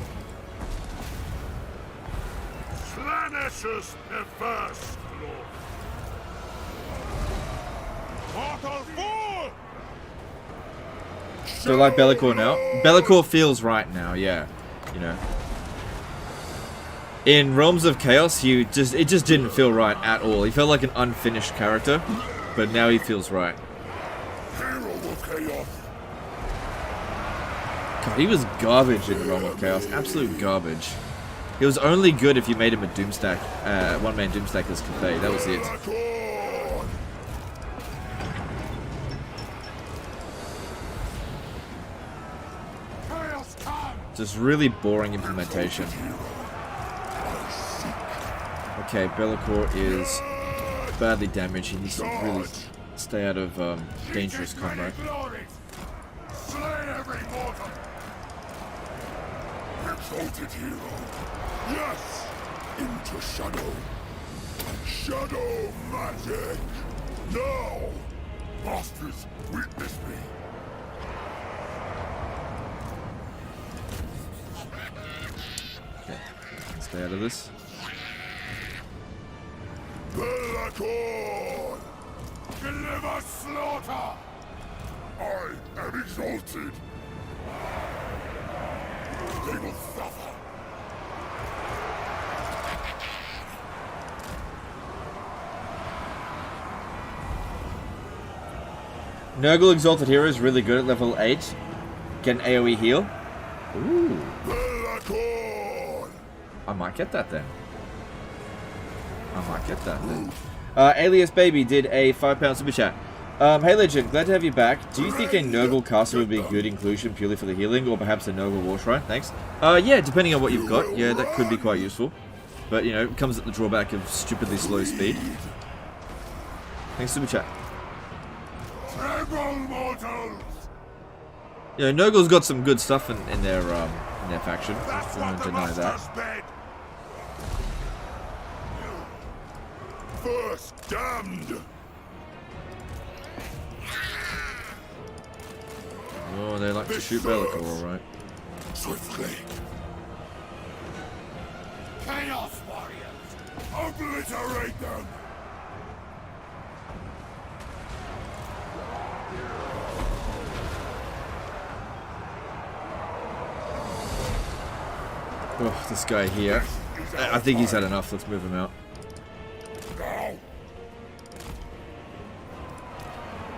Slaanessus the first, Lord. Mortal fall! So like Bellicor now. Bellicor feels right now, yeah. You know. In Realms of Chaos, it just didn't feel right at all. He felt like an unfinished character, but now he feels right. Hero of Chaos. God, he was garbage in Realm of Chaos. Absolute garbage. He was only good if you made him a Doomstack, one-man Doomstack as Cathay. That was it. Just really boring implementation. Okay, Bellicor is badly damaged. He needs to really stay out of dangerous combat. Slay every mortal. Exalted hero. Yes! Into shadow. Shadow magic. Now! Masters, witness me. Okay, stay out of this. Bellicor! Deliver slaughter! I am exalted. They will suffer. Nurgle Exalted Hero is really good at level 8. Get an AoE heal. Ooh. Bellacorn! I might get that then. Alias Baby did a £5 super chat. Hey Legend, glad to have you back. Do you think a Nurgle caster would be a good inclusion purely for the healing, or perhaps a Nurgle War Shrine? Thanks. Yeah, depending on what you've got. Yeah, that could be quite useful. But, you know, it comes at the drawback of stupidly slow speed. Thanks, super chat. Tremble, mortals! Yeah, Nurgle's got some good stuff in their faction. That's I what don't the deny that. master's bed. First damned! Oh, they like to shoot Bellicle, alright. Swiftly! Chaos warriors! Obliterate them! Oh, this guy here. I think he's had enough. Let's move him out. Now!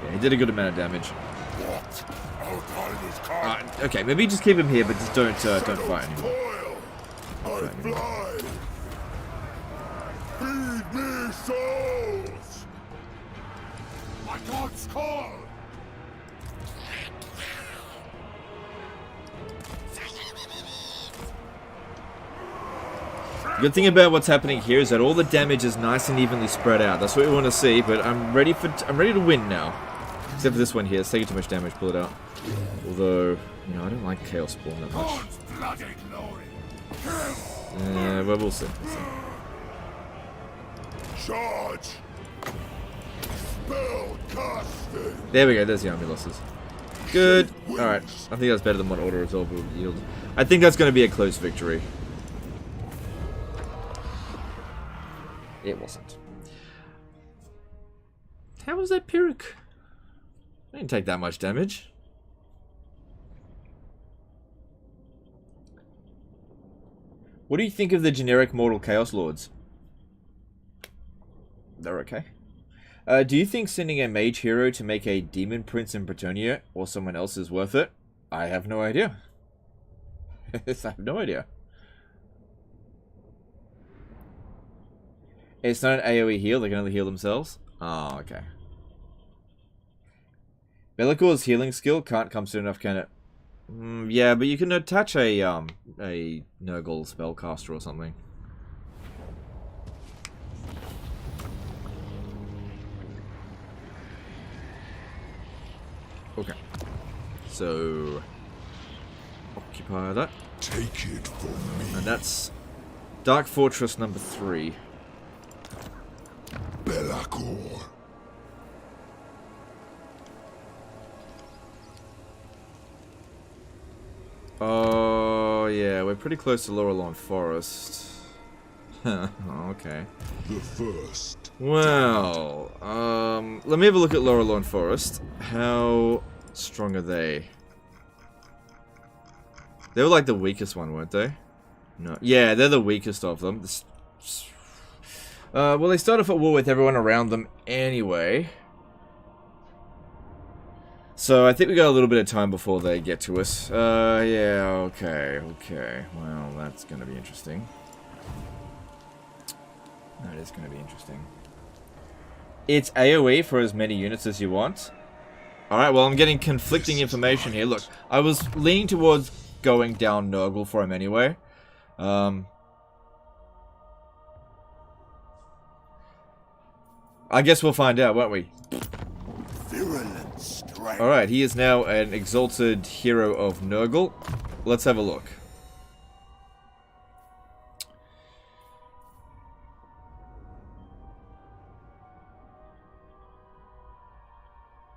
Yeah, he did a good amount of damage. What? Our time is come! Okay, maybe just keep him here, but just don't fight anymore. Toil! I fly! Feed me souls! My god's call! Good thing about what's happening here is that all the damage is nice and evenly spread out. That's what we want to see, but I'm ready to win now. Except for this one here. It's taking too much damage. Pull it out. Although, you know, I don't like Chaos Spawn that much. God's bloody glory! Well, we'll see. Charge! Spell casting! There we go. There's the army losses. Good. Alright. I think that's better than what Auto Resolve will yield. I think that's going to be a close victory. It wasn't. How was that Pyrrhic? I didn't take that much damage. What do you think of the generic Mortal Chaos Lords? They're okay. Do you think sending a mage hero to make a demon prince in Bretonnia or someone else is worth it? I have no idea. I have no idea. It's not an AoE heal, they can only heal themselves? Oh, okay. Bellicor's healing skill can't come soon enough, can it? Yeah, but you can attach a Nurgle spellcaster or something. Okay. So occupy that. Take it from me. And that's Dark Fortress number 3. Bellacorn. Oh, yeah, we're pretty close to Laurelon Forest. Okay. The first. Well, let me have a look at Laurelon Forest. How strong are they? They were like the weakest one, weren't they? No. Yeah, they're the weakest of them. Well, they start off at war with everyone around them anyway. So I think we got a little bit of time before they get to us. Yeah, okay. Well, that's going to be interesting. That is going to be interesting. It's AoE for as many units as you want. Alright, well, I'm getting conflicting information here. Look, I was leaning towards going down Nurgle for him anyway. I guess we'll find out, won't we? Virulent strength. Alright, he is now an exalted hero of Nurgle. Let's have a look.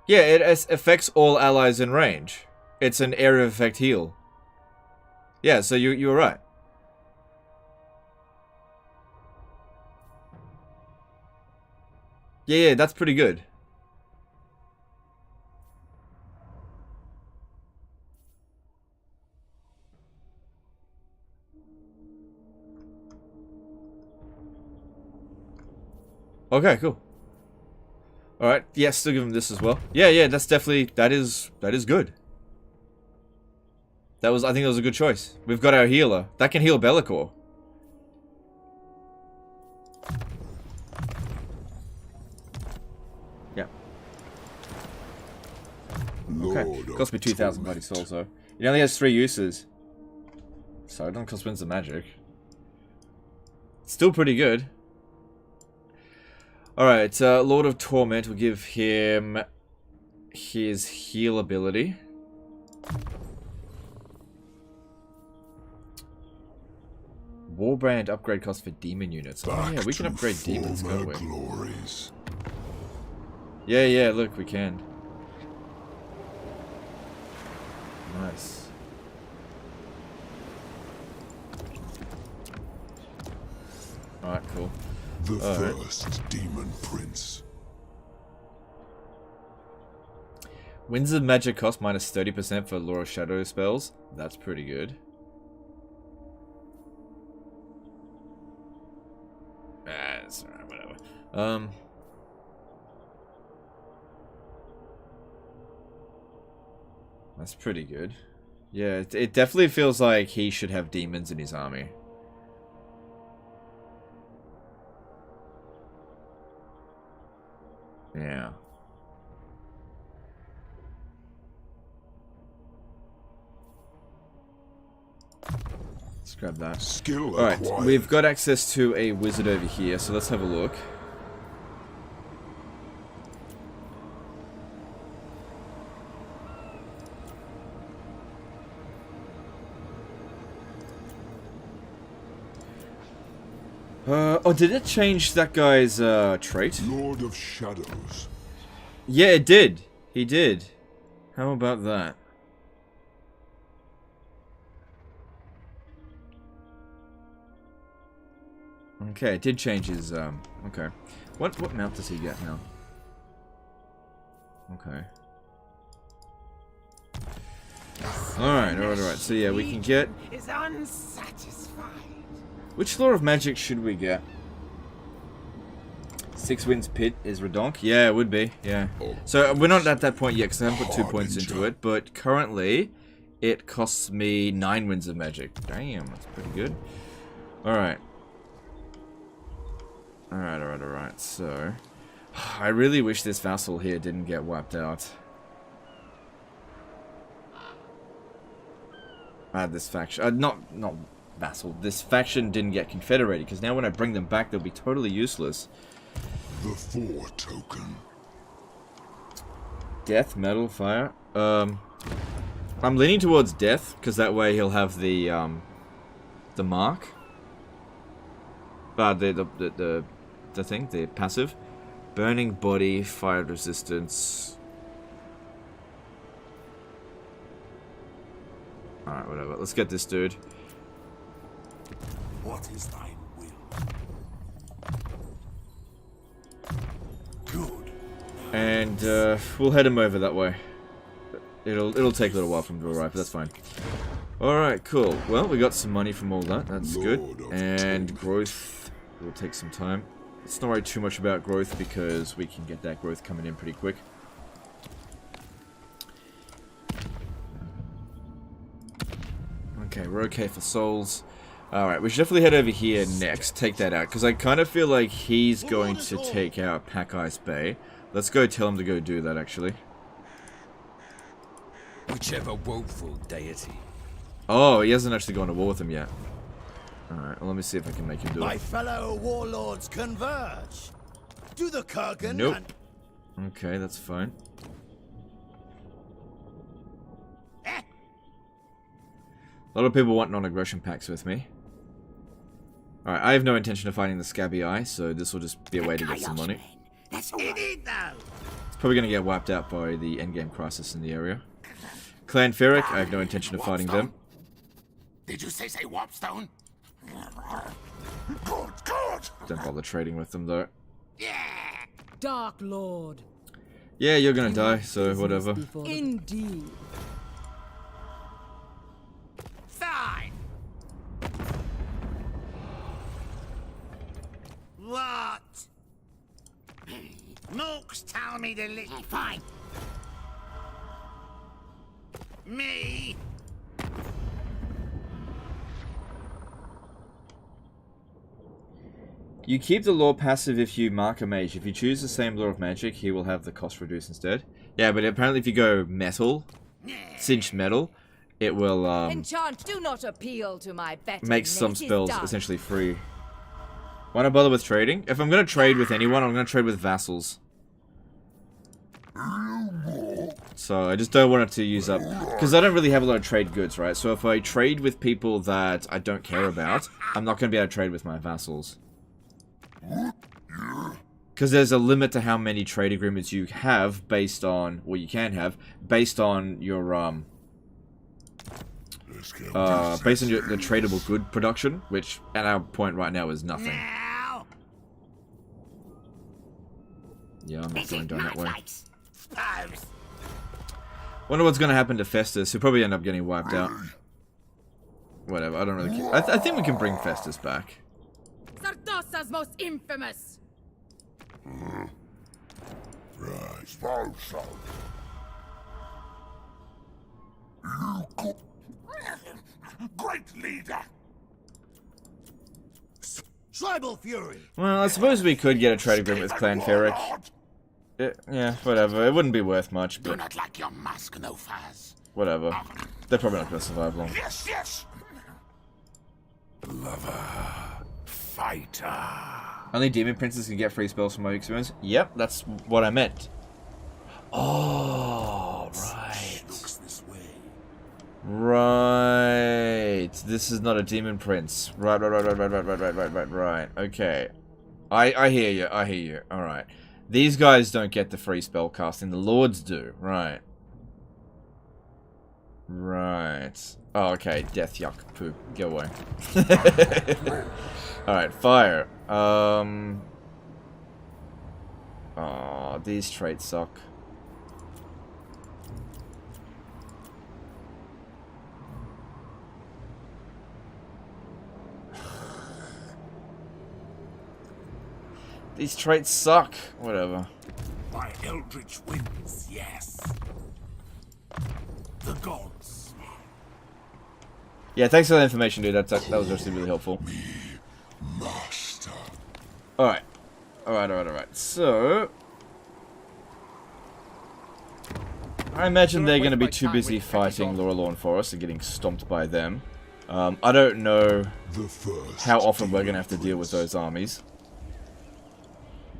Yeah, it affects all allies in range. It's an area of effect heal. Yeah, so you were right. Yeah, that's pretty good. Okay, cool. Alright, yeah, still give him this as well. Yeah, that's definitely, that is good. I think that was a good choice. We've got our healer. That can heal Bellicor. Yeah. Okay, cost me 2,000 bloody souls though. It only has 3 uses. So it doesn't cost Winds of Magic. Still pretty good. Alright, Lord of Torment will give him his heal ability. Warbrand upgrade cost for demon units. Oh yeah, we can upgrade demons, can't we? Glories. Yeah, look, we can. Nice. Alright, cool. The first demon prince. Winds of Magic cost minus 30% for Lore of Shadow spells. That's pretty good. It's alright, whatever. That's pretty good. Yeah, it definitely feels like he should have demons in his army. Yeah. Let's grab that. Skill Alright, acquired. we've got access to a wizard over here, so let's have a look. Oh, did it change that guy's trait? Lord of Shadows. Yeah, it did. He did. How about that? Okay, it did change his, okay. What mount does he get now? Okay. Alright. So yeah, we can get... Is unsatisfied. Which Lore of Magic should we get? 6 Winds Pit is Redonk? Yeah, it would be, yeah. So we're not at that point yet because I haven't put 2 points into it, but currently it costs me 9 Winds of Magic. Damn, that's pretty good. Alright. Alright, so... I really wish this vassal here didn't get wiped out. This faction... not vassal. This faction didn't get confederated, because now when I bring them back, they'll be totally useless. The 4 token. Death, metal, fire. I'm leaning towards death, because that way he'll have the mark. The thing, the passive. Burning body, fire resistance. Alright, whatever. Let's get this dude. What is thine will? Good. And we'll head him over that way. It'll take a little while for him to arrive, but that's fine. Alright, cool. Well, we got some money from all that. That's good. And growth will take some time. Let's not worry too much about growth because we can get that growth coming in pretty quick. Okay, we're okay for souls. Alright, we should definitely head over here next. Take that out. Because I kind of feel like he's going to take out Pack Ice Bay. Let's go tell him to go do that, actually. Whichever woeful deity. Oh, he hasn't actually gone to war with him yet. Alright, well, let me see if I can make him do My it. fellow warlords converge. Do the Kurgan Nope. and... Okay, that's fine. A lot of people want non-aggression pacts with me. Alright, I have no intention of fighting the Scabby Eye, so this will just be a way to get some money. That's all right. It's probably going to get wiped out by the endgame crisis in the area. Clan Ferric, I have no intention of fighting them. Did you say Warpstone? Good. Don't bother trading with them, though. Dark Lord. Yeah, you're going to die, so whatever. Indeed. Fine. What? Mooks tell me to listen. Fine. Me? You keep the lore passive if you mark a mage. If you choose the same lore of magic, he will have the cost reduced instead. Yeah, but apparently if you go metal, cinched metal, it will Enchant, do not appeal to my better. make some spells essentially free. Why not bother with trading? If I'm going to trade with anyone, I'm going to trade with vassals. So I just don't want it to use up, because I don't really have a lot of trade goods, right? So if I trade with people that I don't care about, I'm not going to be able to trade with my vassals. Because there's a limit to how many trade agreements you have based on, well, you can have, based on your, based on the tradable good production, which at our point right now is nothing. Yeah, I'm not going down that way. Wonder what's going to happen to Festus. He'll probably end up getting wiped out. Whatever, I don't really care. I think we can bring Festus back. Sardosa's most infamous. Right, suppose so. Great leader. Tribal fury. Well, I suppose we could get a trade agreement with Clan Ferric. Yeah, whatever. It wouldn't be worth much, Do but not like your mask, no faz. whatever. They're probably not going to survive long. Yes, yes. Lover. Fighter. Only demon princes can get free spells from my experience. Yep, that's what I meant. Oh, right. Looks this way. Right. This is not a demon prince. Right. Okay. I hear you. I hear you. All right. These guys don't get the free spell casting. The lords do. Right. Right. Oh, okay. Death, yuck, poo. Go away. Alright, fire. Oh, these traits suck. These traits suck. Whatever. By eldritch winds, yes. The gods. Yeah, thanks for that information, dude. That was actually really helpful. Master. Alright. Alright. So I imagine they're going to be too busy fighting Lorelorn Forest and getting stomped by them. I don't know how often we're going to have to deal with those armies.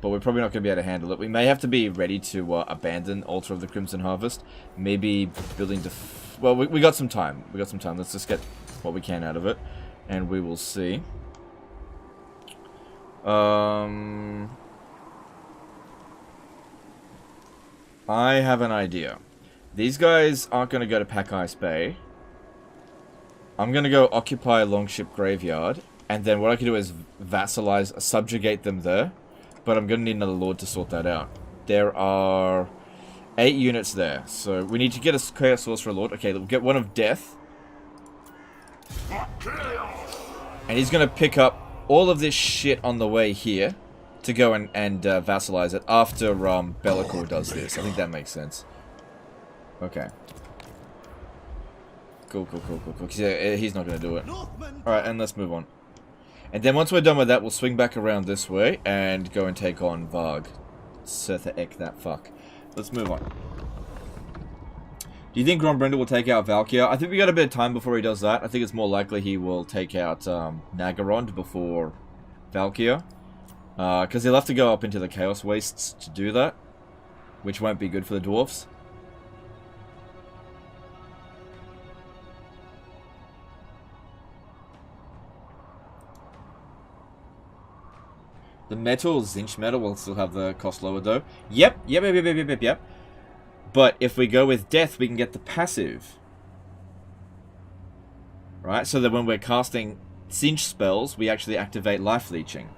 But we're probably not going to be able to handle it. We may have to be ready to abandon Altar of the Crimson Harvest. Maybe building well, we got some time. Let's just get what we can out of it. And we will see. I have an idea. These guys aren't going to go to Pack Ice Bay. I'm going to go occupy Longship Graveyard. And then what I can do is vassalize, subjugate them there. But I'm going to need another lord to sort that out. There are 8 units there. So we need to get a Chaos Sorcerer Lord. Okay, we'll get one of Death. And he's going to pick up all of this shit on the way here to go and vassalize it after Bellicor does this. I think that makes sense. Okay. Cool. He's not going to do it. Alright, and let's move on. And then once we're done with that, we'll swing back around this way and go and take on Varg. Setha Ek that fuck. Let's move on. Do you think Grombrindle will take out Valkyr? I think we got a bit of time before he does that. I think it's more likely he will take out Nagarond before Valkyr. Because he'll have to go up into the Chaos Wastes to do that. Which won't be good for the dwarfs. The metal, Zinch metal, will still have the cost lowered though. Yep. But if we go with Death, we can get the passive. Right, so that when we're casting Cinch spells, we actually activate Life Leeching.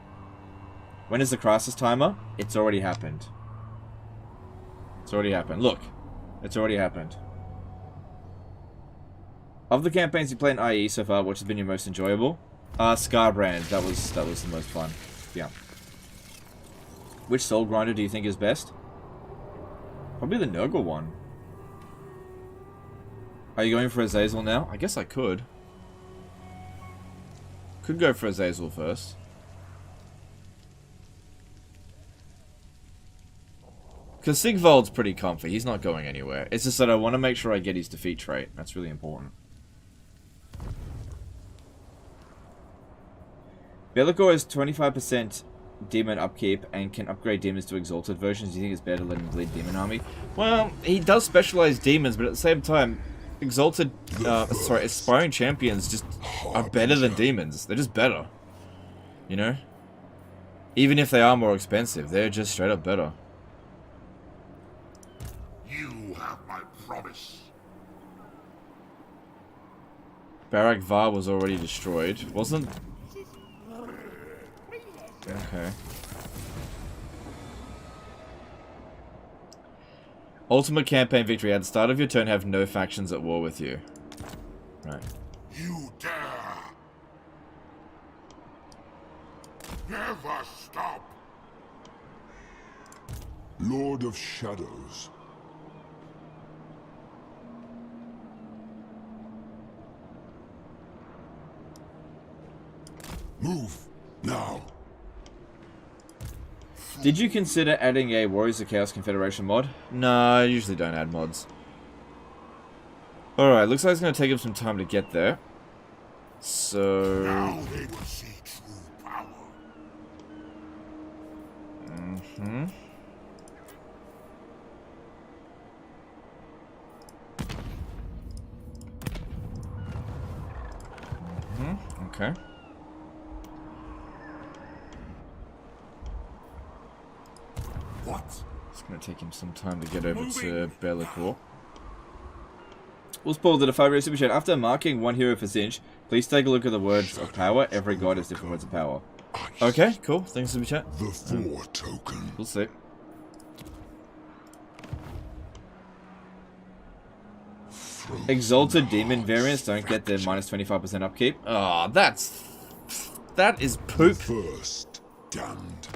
When is the Crisis Timer? It's already happened. Look. It's already happened. Of the campaigns you played in IE so far, which has been your most enjoyable? Scarbrand, that was the most fun. Yeah. Which soul grinder do you think is best? Probably the Nurgle one. Are you going for Azazel now? I guess I could. Could go for Azazel first. Because Sigvald's pretty comfy. He's not going anywhere. It's just that I want to make sure I get his defeat trait. That's really important. Be'lakor has 25% demon upkeep and can upgrade demons to exalted versions. Do you think it's better to let him bleed demon army? Well, he does specialize demons, but at the same time, exalted, aspiring champions just are better than demons. They're just better. You know? Even if they are more expensive, they're just straight up better. You have my promise. Barak Var was already destroyed. Wasn't... Okay. Ultimate campaign victory. At the start of your turn, have no factions at war with you. Right. You dare! Never stop! Lord of Shadows. Move now. Did you consider adding a Warriors of Chaos Confederation mod? No, I usually don't add mods. Alright, looks like it's going to take him some time to get there. So... Now they will see true power. Okay. What? It's going to take him some time to get over to Be'lakor. Wolf's Paul did a 5-year super chat. After marking one hero for Zinch, please take a look at the words of power. Every god has different words of power. Okay, cool. Thanks, super chat. The 4 token. We'll see. Exalted demon variants don't get their minus 25% upkeep. Oh, that is poop. First damned.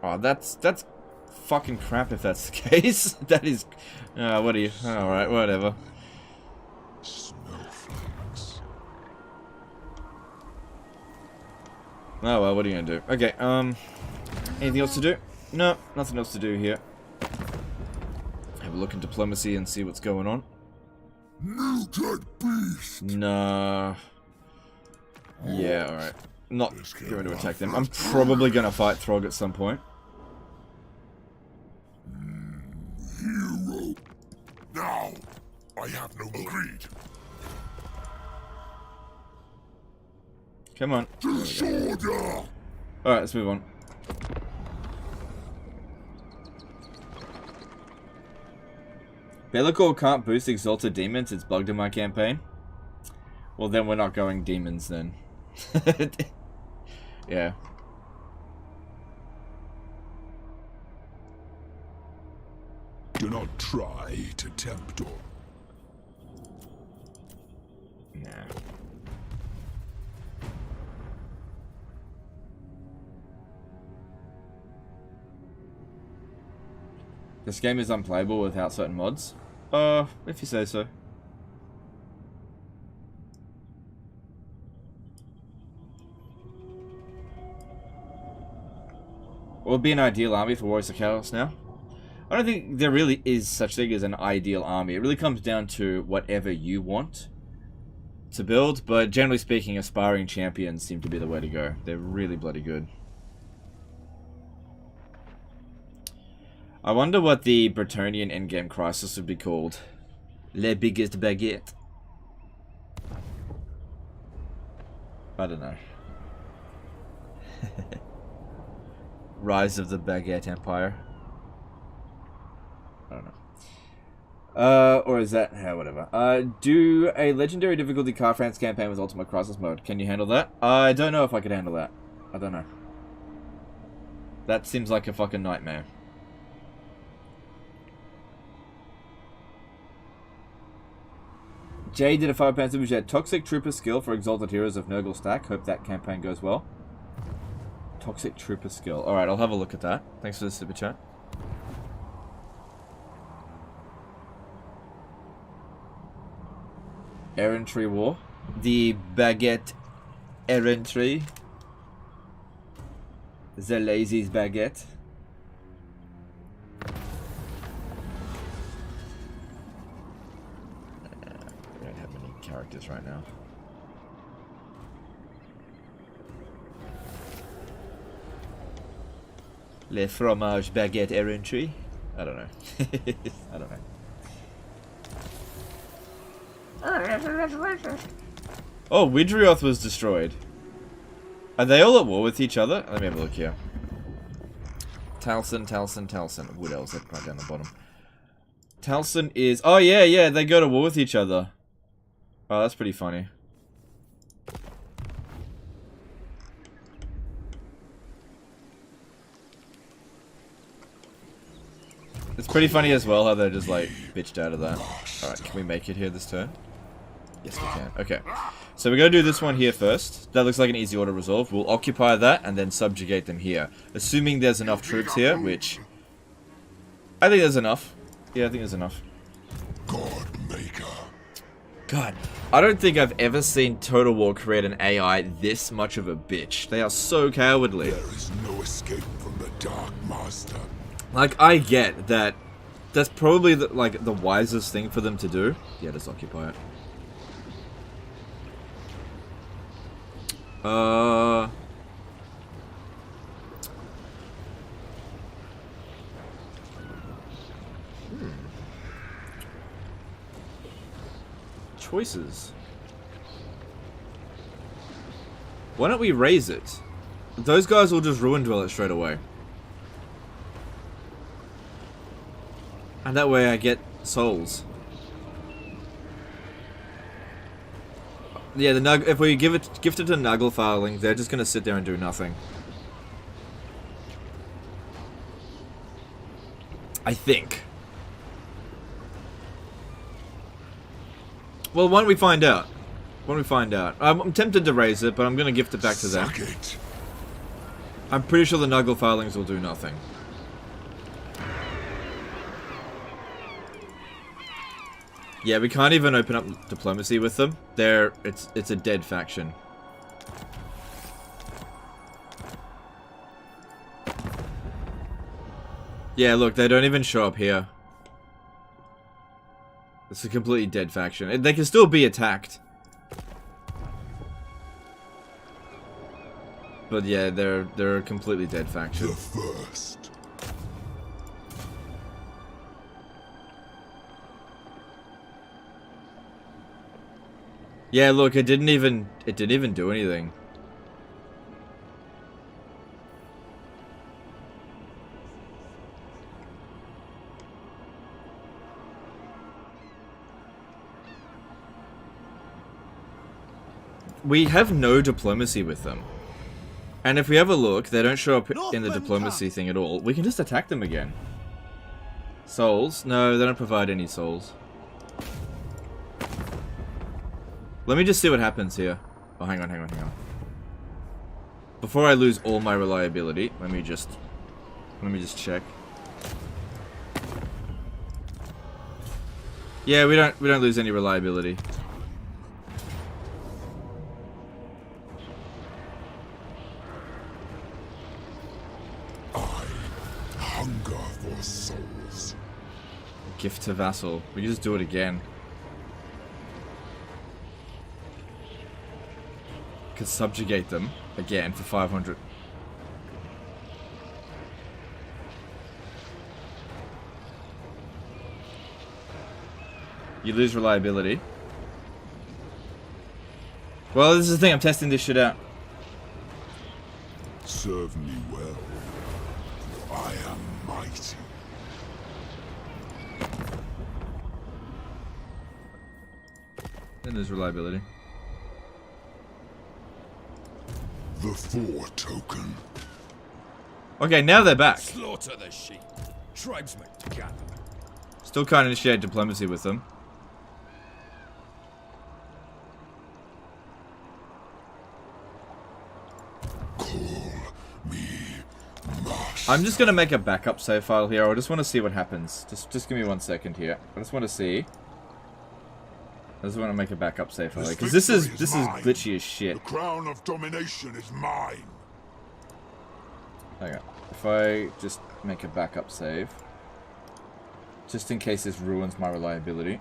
Oh, that's fucking crap if that's the case. That is... what are you... Alright, whatever. Snowflakes. Oh well, what are you gonna do? Okay, anything else to do? No, nothing else to do here. Have a look in diplomacy and see what's going on. Muted beast. Nah. Yeah, alright. Not going to attack them. I'm probably going to fight Throg at some point. Hero. Now, I have no greed. Come on. Disorder. Alright, let's move on. Be'lakor can't boost Exalted Demons. It's bugged in my campaign. Well, then we're not going demons then. Yeah. Do not try to tempt or... Nah. This game is unplayable without certain mods. If you say so. What would be an ideal army for Warriors of Chaos now? I don't think there really is such thing as an ideal army. It really comes down to whatever you want to build, but generally speaking, aspiring champions seem to be the way to go. They're really bloody good. I wonder what the Bretonnian endgame crisis would be called. Le biggest baguette. I don't know. Rise of the Baguette Empire. I don't know. Or is that... whatever. Do a legendary difficulty Car France campaign with Ultimate Crisis mode. Can you handle that? I don't know if I could handle that. I don't know. That seems like a fucking nightmare. Jay did a £5 super chat. Toxic Trooper skill for Exalted Heroes of Nurgle Stack. Hope that campaign goes well. Toxic Trooper skill. Alright, I'll have a look at that. Thanks for the super chat. Errantry War. The Baguette Errantry. The Lazy's Baguette. We don't have many characters right now. Le Fromage Baguette Errantry. I don't know. I don't know. Oh, Widrioth was destroyed. Are they all at war with each other? Let me have a look here. Talson. Wood elves, that's right down the bottom. Talson is... Oh, yeah, they go to war with each other. Oh, that's pretty funny. It's pretty funny as well how they're just like bitched out of that. Alright, can we make it here this turn? Yes, we can. Okay. So we're going to do this one here first. That looks like an easy auto resolve. We'll occupy that and then subjugate them here. Assuming there's enough troops here, which... I think there's enough. Yeah, I think there's enough. God, I don't think I've ever seen Total War create an AI this much of a bitch. They are so cowardly. There is no escape from the Dark Master. Like, I get that that's probably the wisest thing for them to do. Yeah, just occupy it. Choices. Why don't we raise it? Those guys will just ruin dwell it straight away. And that way I get souls. Yeah, if we gift it to Naglfarling, they're just gonna sit there and do nothing. I think. Well, why don't we find out? Why don't we find out? I'm tempted to raise it, but I'm gonna gift it back to them. I'm pretty sure the Naglfarlings will do nothing. Yeah, we can't even open up diplomacy with them. It's a dead faction. Yeah, look, they don't even show up here. It's a completely dead faction. They can still be attacked. But yeah, they're a completely dead faction. The first. Yeah, look, it didn't even do anything. We have no diplomacy with them. And if we have a look, they don't show up in the diplomacy thing at all. We can just attack them again. Souls? No, they don't provide any souls. Let me just see what happens here. Oh, hang on. Before I lose all my reliability, let me just check. Yeah, we don't lose any reliability. I hunger for souls. Gift to vassal. We can just do it again. Could subjugate them again for 500. You lose reliability. Well, this is the thing. I'm testing this shit out. Serve me well. I am mighty. Then there's reliability. The 4 token. Okay, now they're back. Slaughter the sheep. Tribesmen together. Still can't initiate diplomacy with them. I'm just gonna make a backup save file here. I just want to see what happens. Just give me 1 second here. I just want to see. I just want to make a backup save file because this is glitchy as shit. The crown of domination is mine. Okay. If I just make a backup save, just in case this ruins my reliability.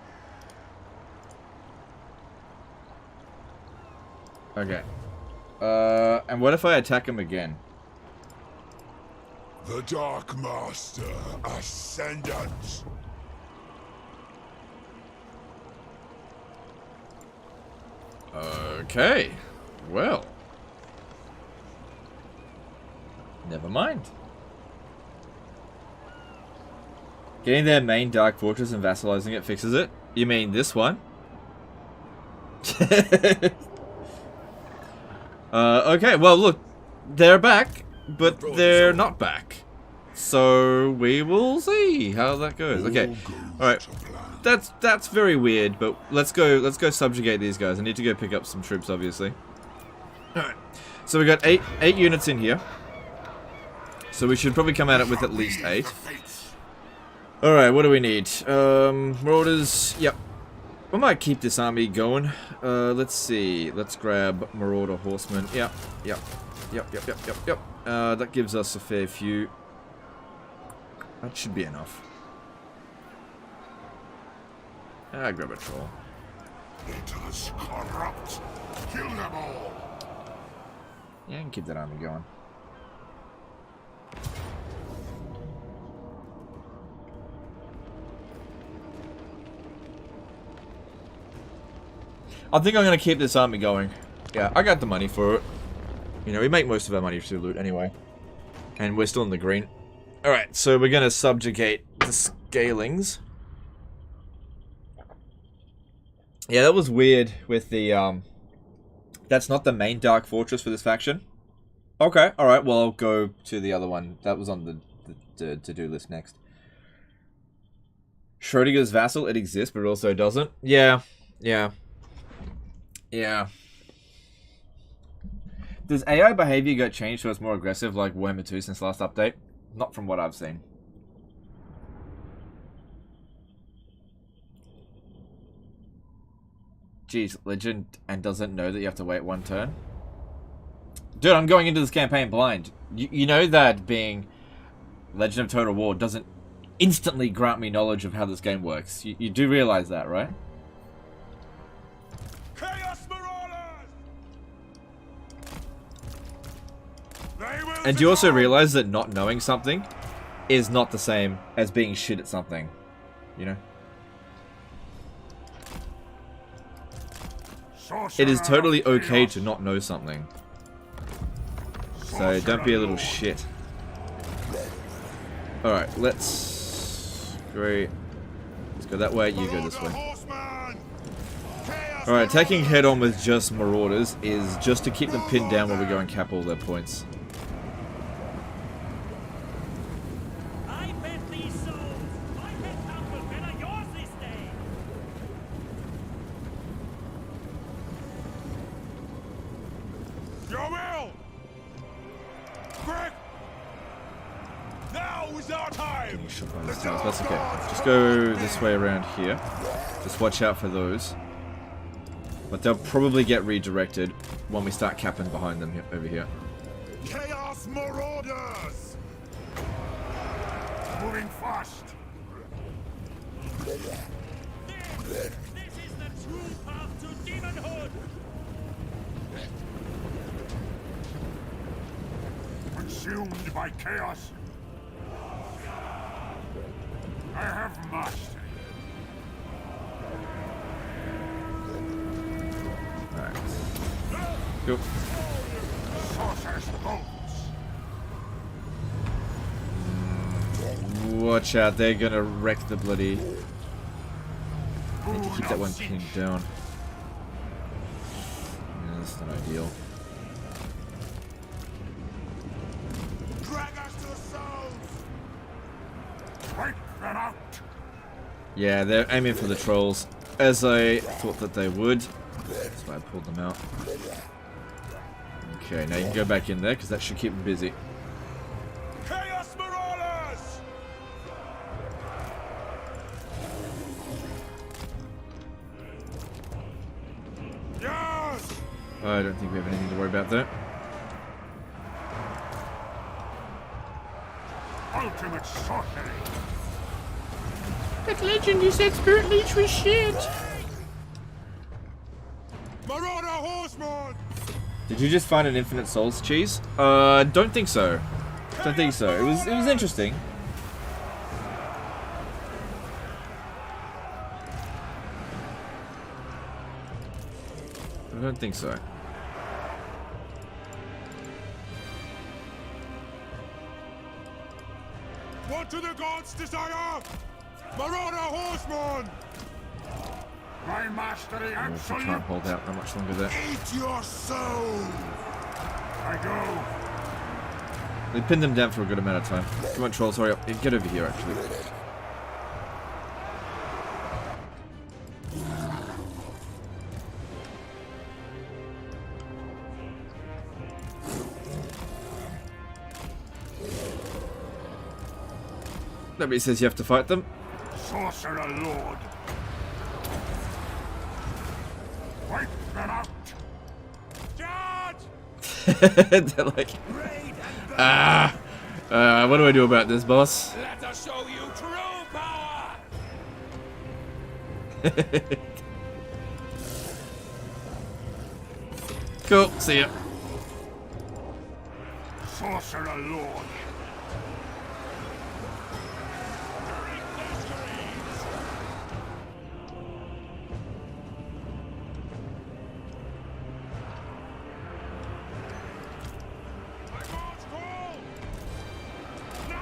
Okay. And what if I attack him again? The Dark Master Ascendant. Okay. Well. Never mind. Getting their main Dark Fortress and vassalizing it fixes it? You mean this one? Okay, well look. They're back, but they're not back. So we will see how that goes. Okay. Alright. That's very weird, but let's go subjugate these guys. I need to go pick up some troops, obviously. Alright. So we got eight units in here. So we should probably come at it with at least 8. Alright, what do we need? Marauders, yep. I might keep this army going. Let's see. Let's grab Marauder Horsemen. Yep. That gives us a fair few. That should be enough. Grab a troll. It is corrupt. Kill them all. Yeah, I can keep that army going. I think I'm going to keep this army going. Yeah, I got the money for it. You know, we make most of our money through loot anyway. And we're still in the green. Alright, so we're going to subjugate the Scalings. Yeah, that was weird with the, that's not the main Dark Fortress for this faction. Okay, alright, well, I'll go to the other one. That was on the to-do list next. Schrodinger's Vassal, it exists, but it also doesn't. Yeah. Does AI behavior get changed so it's more aggressive like Warhammer 2 since last update? Not from what I've seen. Jeez, Legend and doesn't know that you have to wait 1 turn? Dude, I'm going into this campaign blind. You know that being Legend of Total War doesn't instantly grant me knowledge of how this game works. You do realize that, right? And do you also realize that not knowing something is not the same as being shit at something? You know? It is totally okay to not know something. So don't be a little shit. Alright, let's... Great. Let's go that way, you go this way. Alright, taking head on with just Marauders is just to keep them pinned down while we go and cap all their points. That's okay. Just go this way around here. Just watch out for those. But they'll probably get redirected when we start capping behind them over here. Chaos Marauders! Moving fast! This is the true path to demonhood! Consumed by chaos. I have mastered. Alright. Go. Sorcerer's bolts. Watch out, they're gonna wreck the bloody... I need to keep that one pinned down. Yeah, that's not ideal. Drag us to the souls. Wipe them out. Yeah, they're aiming for the trolls, as I thought that they would. That's why I pulled them out. Okay, now you can go back in there, because that should keep them busy. Chaos I don't think we have anything to worry about there. Ultimate sorcery. That legend you said Spirit Leech was shit. Marauder horseman! Did you just find an infinite souls cheese? Don't think so. Don't think so. It was interesting. I don't think so. What do the gods desire? Marauder horseman! My mastery I absolute. can't hold out that much longer there. Eat your soul! I go. They pinned them down for a good amount of time. Come on, trolls, hurry up. Get over here, actually. Nobody says you have to fight them. Sorcerer Lord. Wipe them out. Charge! They're like, what do I do about this, boss? Let us show you true power! Cool, see ya. Sorcerer Lord.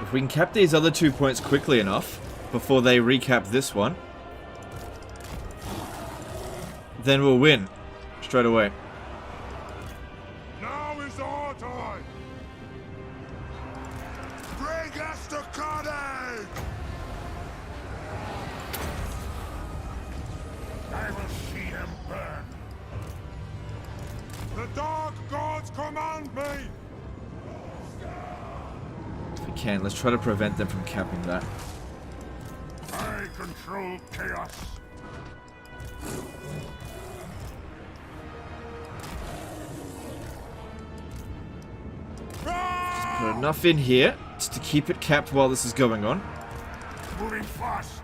If we can cap these other 2 points quickly enough before they recap this one, then we'll win straight away. Now is our time. Bring us to carnage! I will see him burn. The dark gods command me. If we can, let's try to prevent them from capping that. I control chaos. Put enough in here just to keep it capped while this is going on. Moving fast.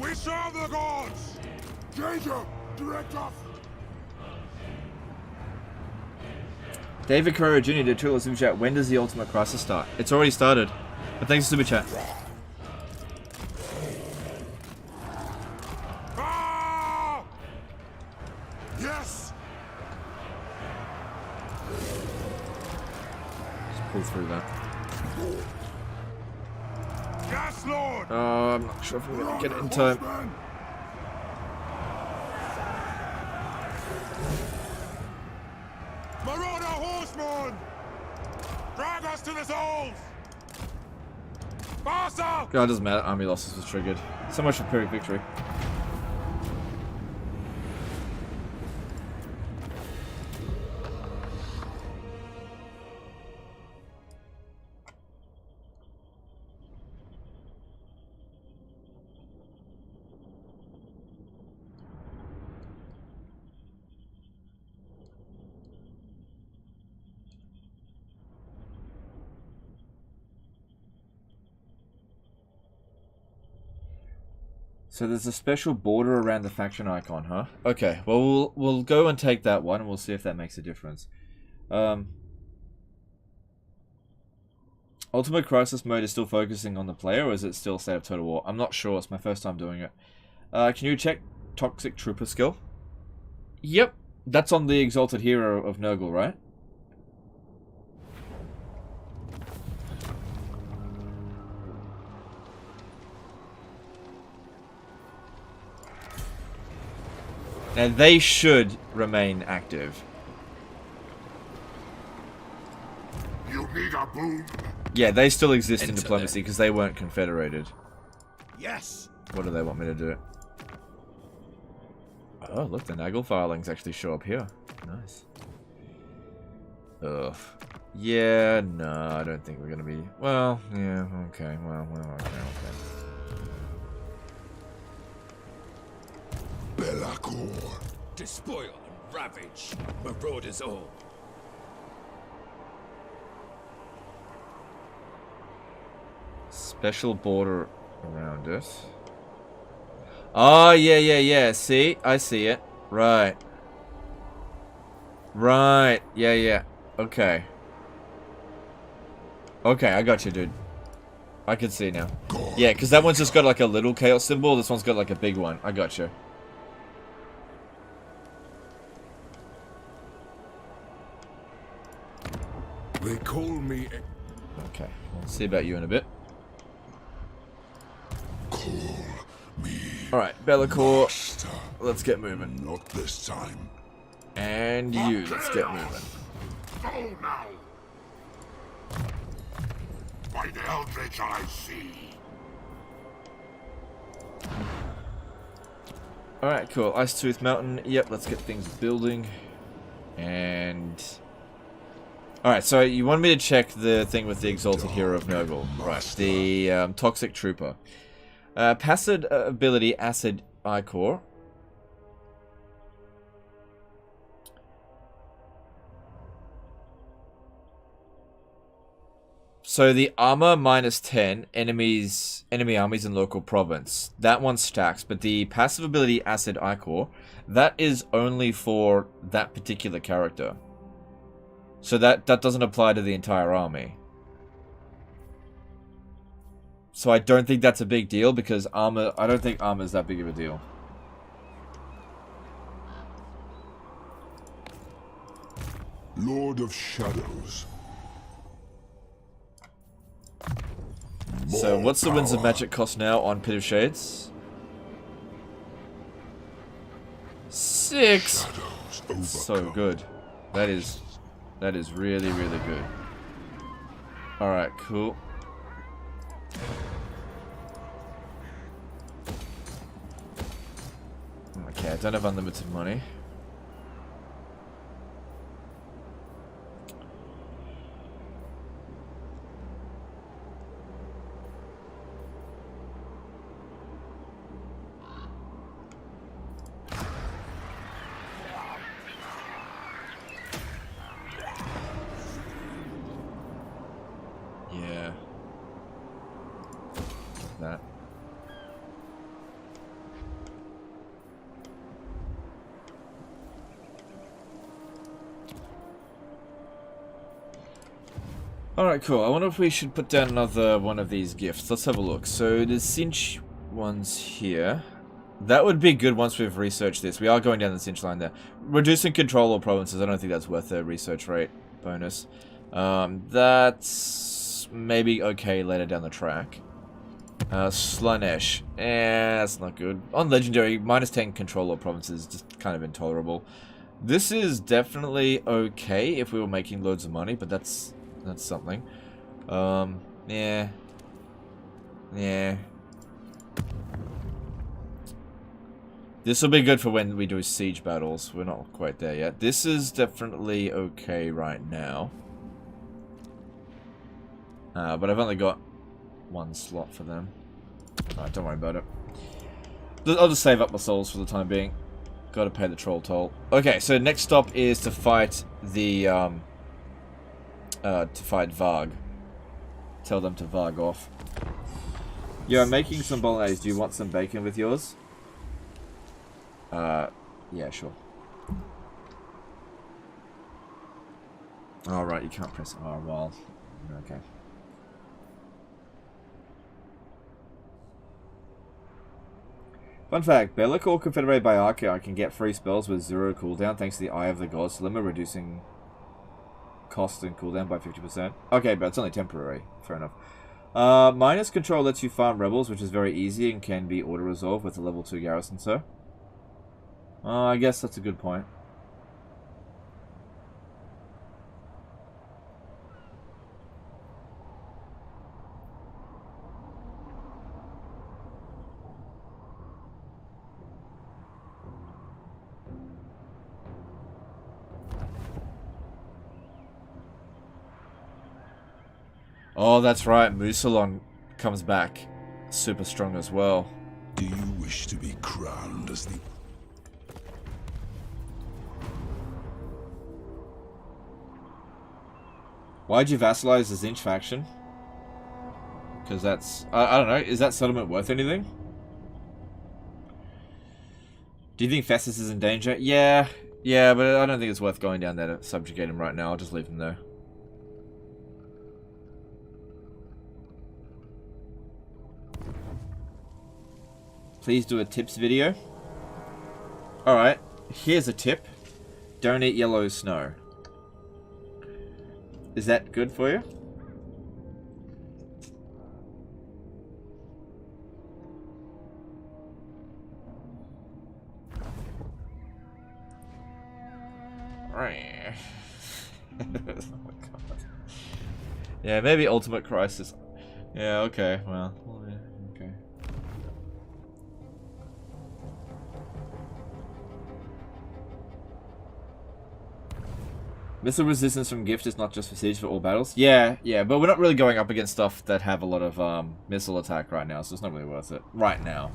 We serve the gods. Danger! Direct off. David Correa Jr. did $2 Super Chat. When does the Ultimate Crisis start? It's already started. But thanks to Super Chat. Ah! Yes! Just pull through that. Yes, Lord! I'm not sure if we're going to get it in time. Marauder horseman! Drag us to the souls! Faster! God, it doesn't matter. Army losses was triggered. So much for Pyrrhic victory. So there's a special border around the faction icon, huh? Okay, well we'll go and take that one and we'll see if that makes a difference. Ultimate Crisis mode is still focusing on the player, or is it still State of Total War? I'm not sure, it's my first time doing it. Can you check Toxic Trooper skill? Yep, that's on the Exalted Hero of Nurgle, right? Now they should remain active. You need a boon. Yeah, they still exist in Enter diplomacy because they weren't confederated. Yes. What do they want me to do? Oh, look, the Nagel filings actually show up here. Nice. Ugh. Yeah, no, I don't think we're gonna be. Well, yeah, okay, well, okay. core. Despoil and ravage, marauders all. Special border around it. Oh, yeah. See? I see it. Right. Right. Yeah. Okay. Okay, I got you, dude. I can see now. Yeah, because that one's just got like a little chaos symbol. This one's got like a big one. I got you. They call me. Okay, we'll see about you in a bit. Call me. Alright, Be'lakor, Master. let's get moving. Not this time. And you, let's get moving. Go now. By the eldritch I see. Alright, cool. Icetooth Mountain. Yep, let's get things building. And... Alright, so you wanted me to check the thing with the Exalted Hero of Nurgle. Right, the Toxic Trooper. Passive ability, Acid Ichor. So the armor minus 10, enemy armies in local province. That one stacks, but the passive ability Acid Ichor, that is only for that particular character. So that doesn't apply to the entire army. So I don't think that's a big deal because armor, I don't think armor is that big of a deal. Lord of Shadows. So what's the Winds of Magic cost now on Pit of Shades? 6. So good. That is really, really good. Alright, cool. Okay, I don't have unlimited money. Yeah. That. Alright, cool. I wonder if we should put down another one of these gifts. Let's have a look. So, the cinch ones here. That would be good once we've researched this. We are going down the cinch line there. Reducing control or provinces. I don't think that's worth a research rate bonus. That's maybe okay later down the track. Slaanesh. That's not good. On Legendary, minus 10 control or provinces. Just kind of intolerable. This is definitely okay if we were making loads of money, but that's something. Yeah. This will be good for when we do siege battles. We're not quite there yet. This is definitely okay right now. But I've only got one slot for them. Alright, don't worry about it. I'll just save up my souls for the time being. Gotta pay the troll toll. Okay, so next stop is to fight the, to fight Varg. Tell them to Varg off. Yo, I'm making some bolognese. Do you want some bacon with yours? Yeah, sure. Alright, you can't press R while... Okay. Fun fact, Be'lakor confederated by Archaon can get free spells with 0 cooldown thanks to the Eye of the Gods limit, reducing cost and cooldown by 50%. Okay, but it's only temporary. Fair enough. Minus control lets you farm rebels, which is very easy and can be auto-resolved with a level 2 garrison, sir. I guess that's a good point. Oh, that's right. Musalon comes back super strong as well. Do you wish to be crowned as the... Why'd you vassalize the Zinch faction? Because that's... I don't know. Is that settlement worth anything? Do you think Festus is in danger? Yeah. Yeah, but I don't think it's worth going down there to subjugate him right now. I'll just leave him there. Please do a tips video. Alright. Here's a tip. Don't eat yellow snow. Is that good for you? Right. Oh my god. Yeah, maybe Ultimate Crisis. Yeah, okay, well, okay. Missile resistance from Gift is not just for Siege, for all battles. Yeah, yeah, but we're not really going up against stuff that have a lot of missile attack right now, so it's not really worth it. Right now.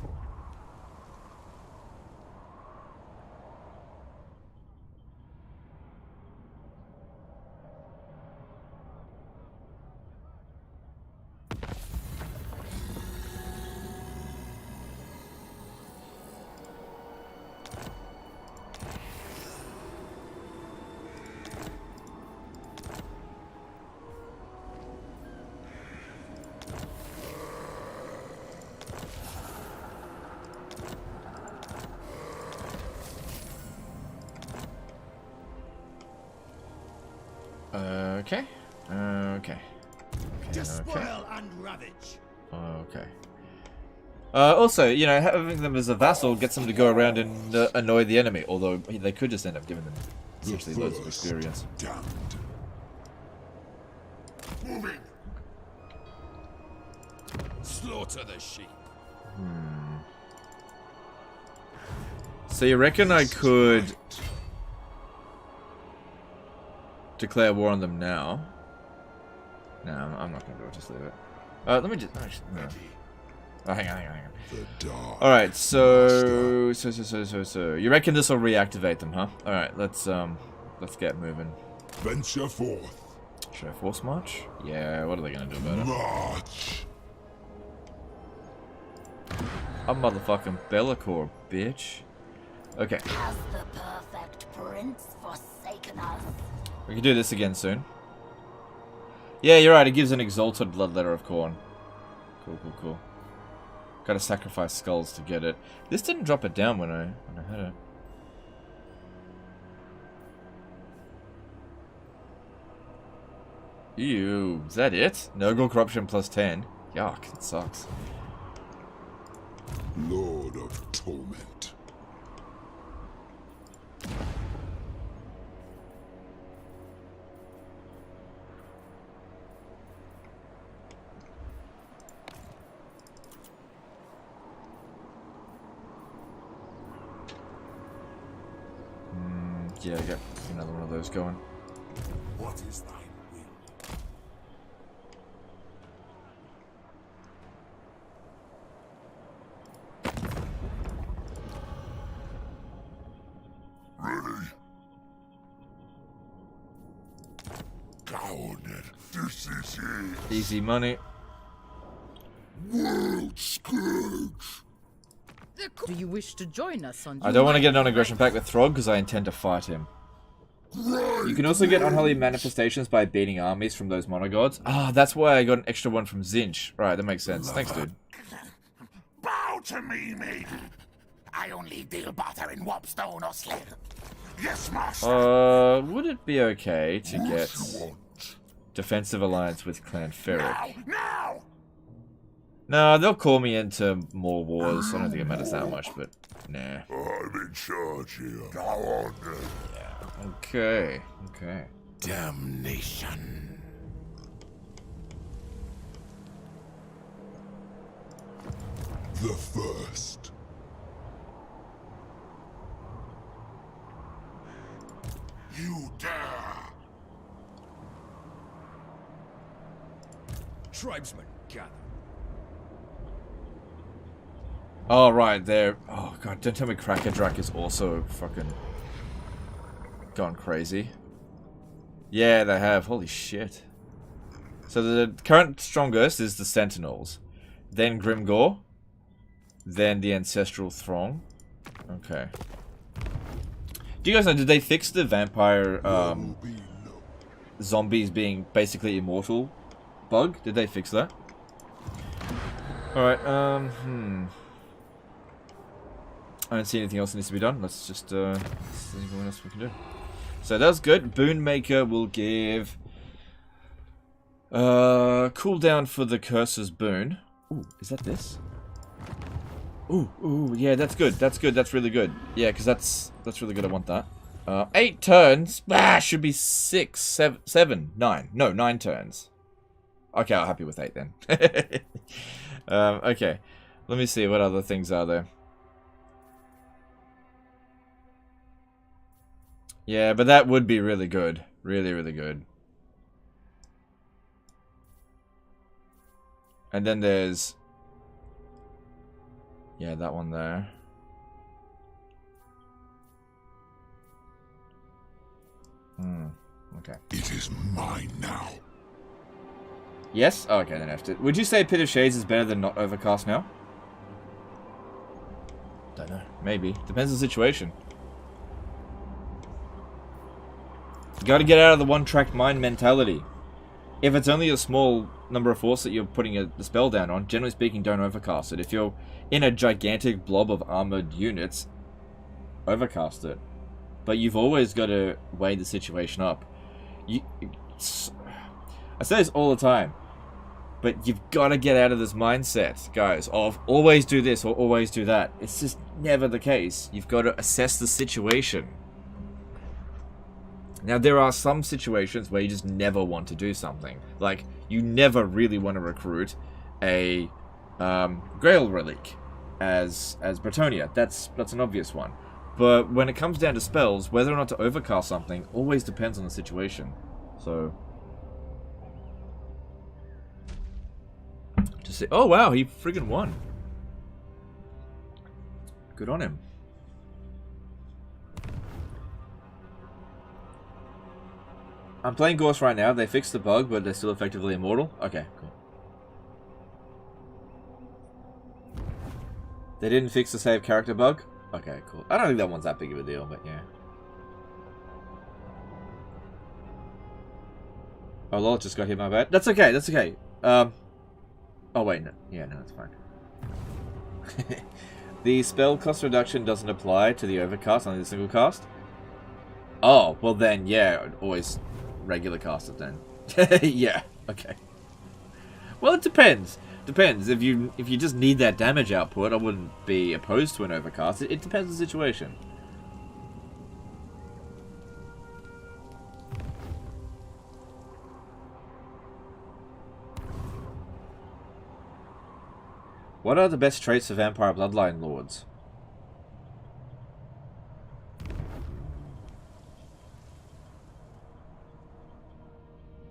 Okay. Okay. Despoil and ravage. Okay. Also, you know, having them as a vassal gets them to go around and annoy the enemy, although they could just end up giving them essentially loads of experience. Damned. Moving. Slaughter the sheep. So you reckon I could declare war on them now? No, I'm not going to do it. Just leave it. Let me just... Actually, no. Oh, hang on. Alright, so... You reckon this will reactivate them, huh? Alright, let's get moving. Venture forth. Should I force march? Yeah, what are they going to do about it? March. I'm motherfucking Bellacore, bitch. Okay. Has the perfect prince forsaken us? We can do this again soon. Yeah, you're right. It gives an exalted bloodletter of corn. Cool. Gotta sacrifice skulls to get it. This didn't drop it down when I had it. Ew, is that it? Nurgle corruption plus 10. Yuck, that sucks. Lord of Torment. Yeah, I got another one of those going. What is thine will? Ready. Coward, this is it. Easy money. World Scourge. Do you wish to join us on... I don't want to get an non-aggression pact with Throg because I intend to fight him. You can also get unholy manifestations by beating armies from those monogods. Ah, that's why I got an extra one from Zinch. Right, that makes sense. Thanks, dude. Bow to me, maiden. I only deal barter in warpstone or sled. Yes, master. Would it be okay to get defensive alliance with Clan Ferric? Now! No, they'll call me into more wars. I don't think it matters that much, but nah. I'm in charge here. Go on then. Yeah. Okay. Damnation. The first. You dare! Tribesmen, gather. Oh, right, there. Oh, God, don't tell me Crackerdrak is also fucking gone crazy. Yeah, they have. Holy shit. So the current strongest is the Sentinels. Then Grimgore. Then the Ancestral Throng. Okay. Do you guys know, did they fix the vampire zombies being basically immortal bug? Did they fix that? Alright, I don't see anything else that needs to be done. Let's just, see what else we can do. So that's good. Boonmaker will give cooldown for the Curse's Boon. Ooh, is that this? Ooh, yeah, that's good. That's good. That's really good. Yeah, because that's really good. I want that. 8 turns. Should be 6, 7, 9. No, 9 turns. Okay, I'm happy with 8 then. Okay. Let me see what other things are there. Yeah, but that would be really good. Really, really good. And then there's... yeah, that one there. Okay. It is mine now. Yes? Oh, okay, then I have to. Would you say Pit of Shades is better than not Overcast now? Don't know. Maybe. Depends on the situation. You gotta get out of the one-track mind mentality. If it's only a small number of force that you're putting the spell down on, generally speaking, don't overcast it. If you're in a gigantic blob of armored units, overcast it. But you've always got to weigh the situation up. I say this all the time, but you've got to get out of this mindset, guys, of always do this or always do that. It's just never the case. You've got to assess the situation. Now, there are some situations where you just never want to do something. Like, you never really want to recruit a Grail Relic as Bretonia. That's an obvious one. But when it comes down to spells, whether or not to overcast something always depends on the situation. So... to see... oh, wow, he friggin' won. Good on him. I'm playing Ghost right now. They fixed the bug, but they're still effectively immortal. Okay, cool. They didn't fix the save character bug? Okay, cool. I don't think that one's that big of a deal, but yeah. Oh, lol, just got hit, my bad. That's okay, that's okay. Oh, wait, no. Yeah, no, that's fine. The spell cost reduction doesn't apply to the overcast, only the single cast? Oh, well then, yeah, always regular cast it then. Yeah, okay. Well, it depends. Depends. If you just need that damage output, I wouldn't be opposed to an overcast. It depends on the situation. What are the best traits for Vampire Bloodline Lords?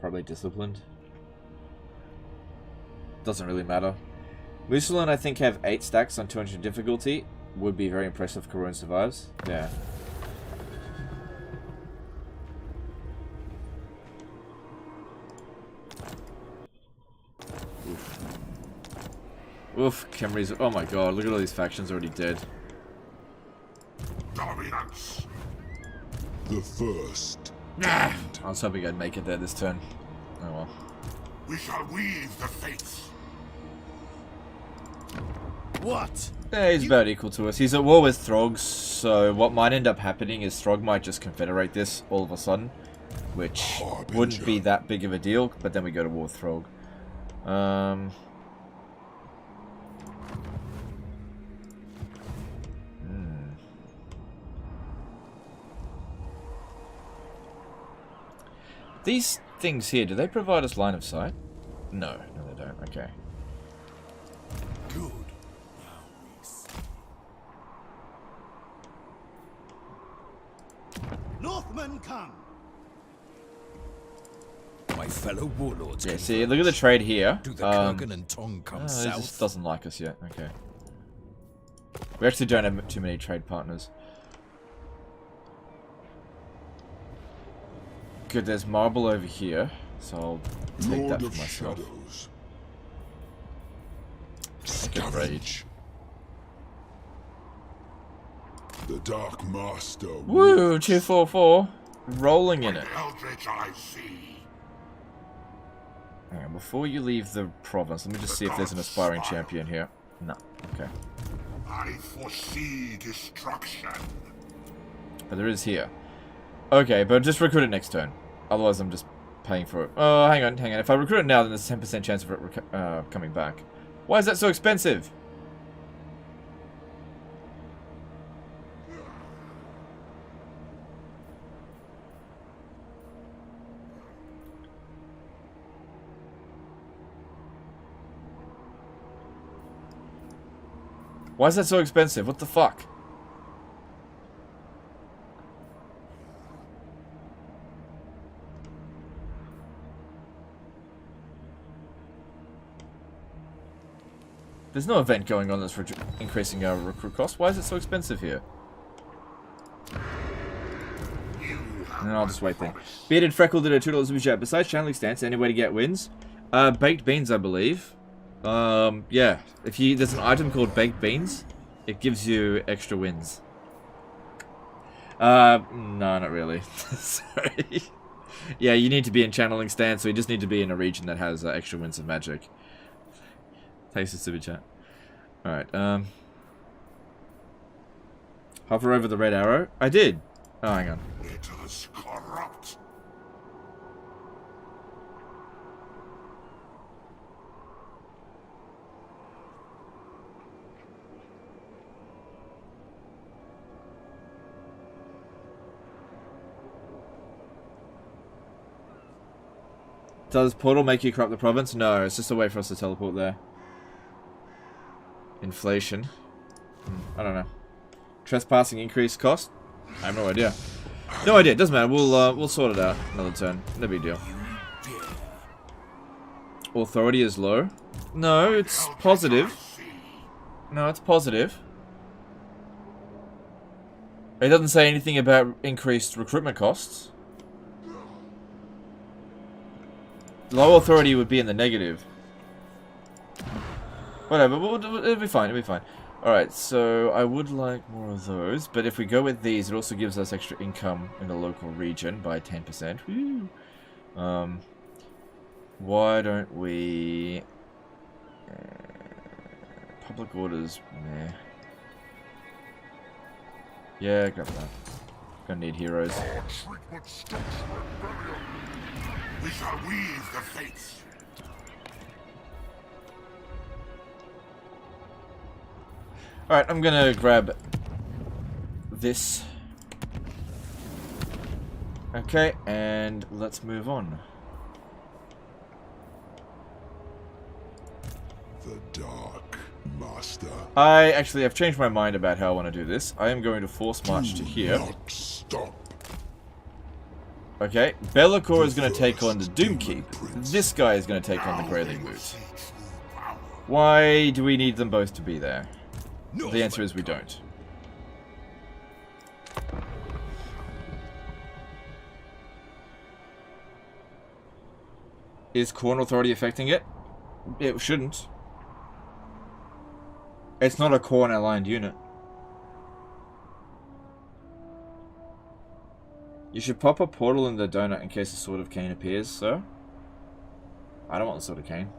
Probably disciplined. Doesn't really matter. Musalon, I think, have 8 stacks on 200 difficulty. Would be very impressive if Karun survives. Yeah. Oof, Khemri's... oh my god, look at all these factions already dead. Dominance. The first. I was hoping I'd make it there this turn. Oh well. We shall weave the fates. What? Yeah, he's about equal to us. He's at war with Throgs, so what might end up happening is Throg might just confederate this all of a sudden, which wouldn't be that big of a deal, but then we go to war with Throg. These things here, do they provide us line of sight? No, no they don't. Okay. Good. Northmen come. My fellow warlords. Yeah, see, look at the trade here. Do the Kurgan and Tong come It south? just doesn't like us yet. Okay. We actually don't have too many trade partners. Good, there's marble over here. So I'll take Lord that of for myself. Shadows. Get rage. The Dark Master. Woo! 244. Rolling in it. Eldritch I see. Hang on, before you leave the province, let me just see if there's an aspiring champion here. No. Okay. I foresee destruction. But there is here. Okay, but just recruit it next turn. Otherwise, I'm just paying for it. Oh, hang on. If I recruit it now, then there's a 10% chance of it coming back. Why is that so expensive? Why is that so expensive? What the fuck? There's no event going on that's increasing our recruit cost. Why is it so expensive here? And then I'll just wait then. Bearded Freckle did a $2 super chat. Besides channeling stance, any way to get wins? Baked beans, I believe. Yeah. There's an item called baked beans. It gives you extra wins. No, not really. Sorry. Yeah, you need to be in channeling stance, so you just need to be in a region that has extra wins of magic. Thanks for super chat. Alright, hover over the red arrow. I did. Oh, hang on. It is corrupt. Does Portal make you corrupt the province? No, it's just a way for us to teleport there. Inflation. I don't know. Trespassing increased cost? I have no idea. No idea, it doesn't matter. We'll sort it out another turn. No big deal. Authority is low? No, it's positive. No, it's positive. It doesn't say anything about increased recruitment costs. Low authority would be in the negative. Whatever, it'll be fine, it'll be fine. Alright, so I would like more of those, but if we go with these, it also gives us extra income in the local region by 10%. Woo! Why don't we... public orders, nah. Yeah, grab that. Gonna need heroes. Our treatment stops rebellion. We shall weave the fates. Alright, I'm gonna grab this. Okay, and let's move on. The Dark Master. I've changed my mind about how I want to do this. I am going to force march to here. Not stop. Okay, Be'lakor is going to take on the Doomkeep. This guy is going to take on the Greyling Boot. Why do we need them both to be there? The answer is we don't. Is Khorne Authority affecting it? It shouldn't. It's not a Khorne aligned unit. You should pop a portal in the donut in case the Sword of Cain appears, sir. I don't want the Sword of Cain.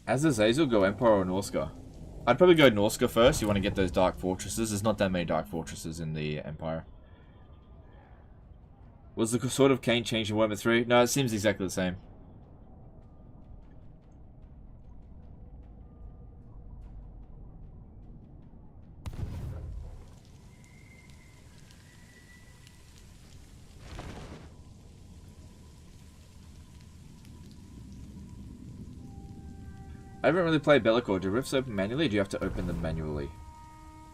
As does Azazel go Empire or Norsko? I'd probably go Norsko first. You want to get those dark fortresses. There's not that many dark fortresses in the Empire. Was the Sword of Cain changed in Warhammer 3? No, it seems exactly the same. I haven't really played Bellicor. Do rifts open manually, or do you have to open them manually?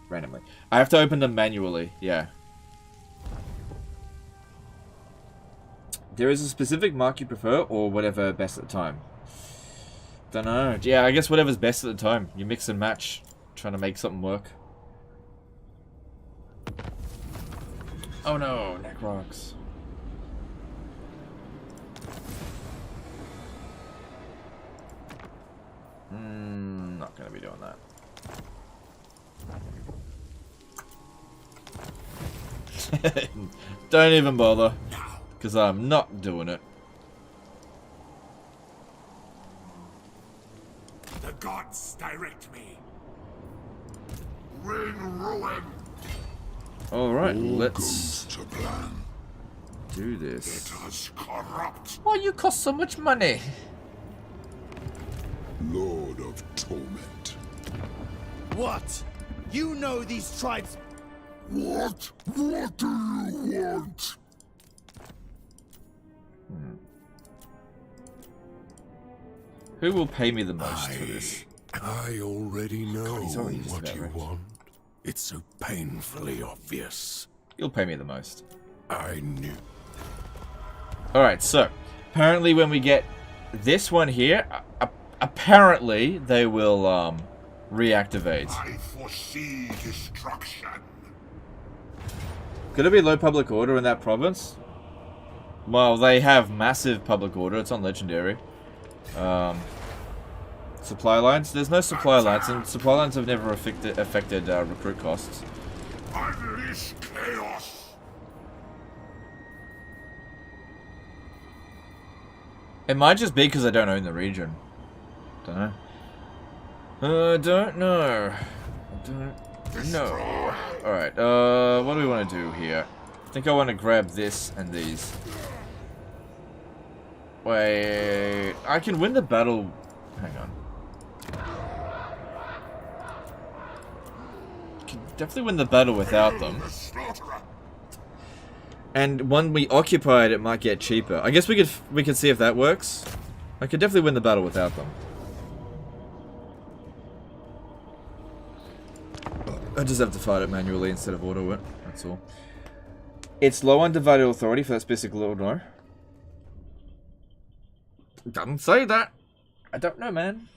Randomly. I have to open them manually, yeah. There is a specific mark you prefer, or whatever best at the time? Don't know. Yeah, I guess whatever's best at the time. You mix and match, trying to make something work. Oh no, neck rocks. Not gonna be doing that. Don't even bother, because I'm not doing it. The gods direct me. Bring ruin. Alright, let's To plan. do this. Let us corrupt. Why you cost so much money? Lord of torment. What? You know these tribes. What? What do you want? Who will pay me the most for this? I already know he's already just what about you rich. want. It's so painfully obvious. You'll pay me the most. I knew. Alright, so apparently when we get this one here, apparently they will reactivate. I foresee destruction. Could it be low public order in that province? Well, they have massive public order. It's on legendary. Supply lines? There's no supply lines, and supply lines have never affected recruit costs. Unleash chaos. It might just be because I don't own the region. Don't know. Don't know. Don't know. Alright, what do we want to do here? I think I want to grab this and these. Wait, I can win the battle. Hang on. Can definitely win the battle without them. And when we occupy it, it might get cheaper. I guess we could see if that works. I could definitely win the battle without them. I just have to fight it manually instead of auto it. That's all. It's low on divided authority for that specific lord, no? Doesn't say that. I don't know, man.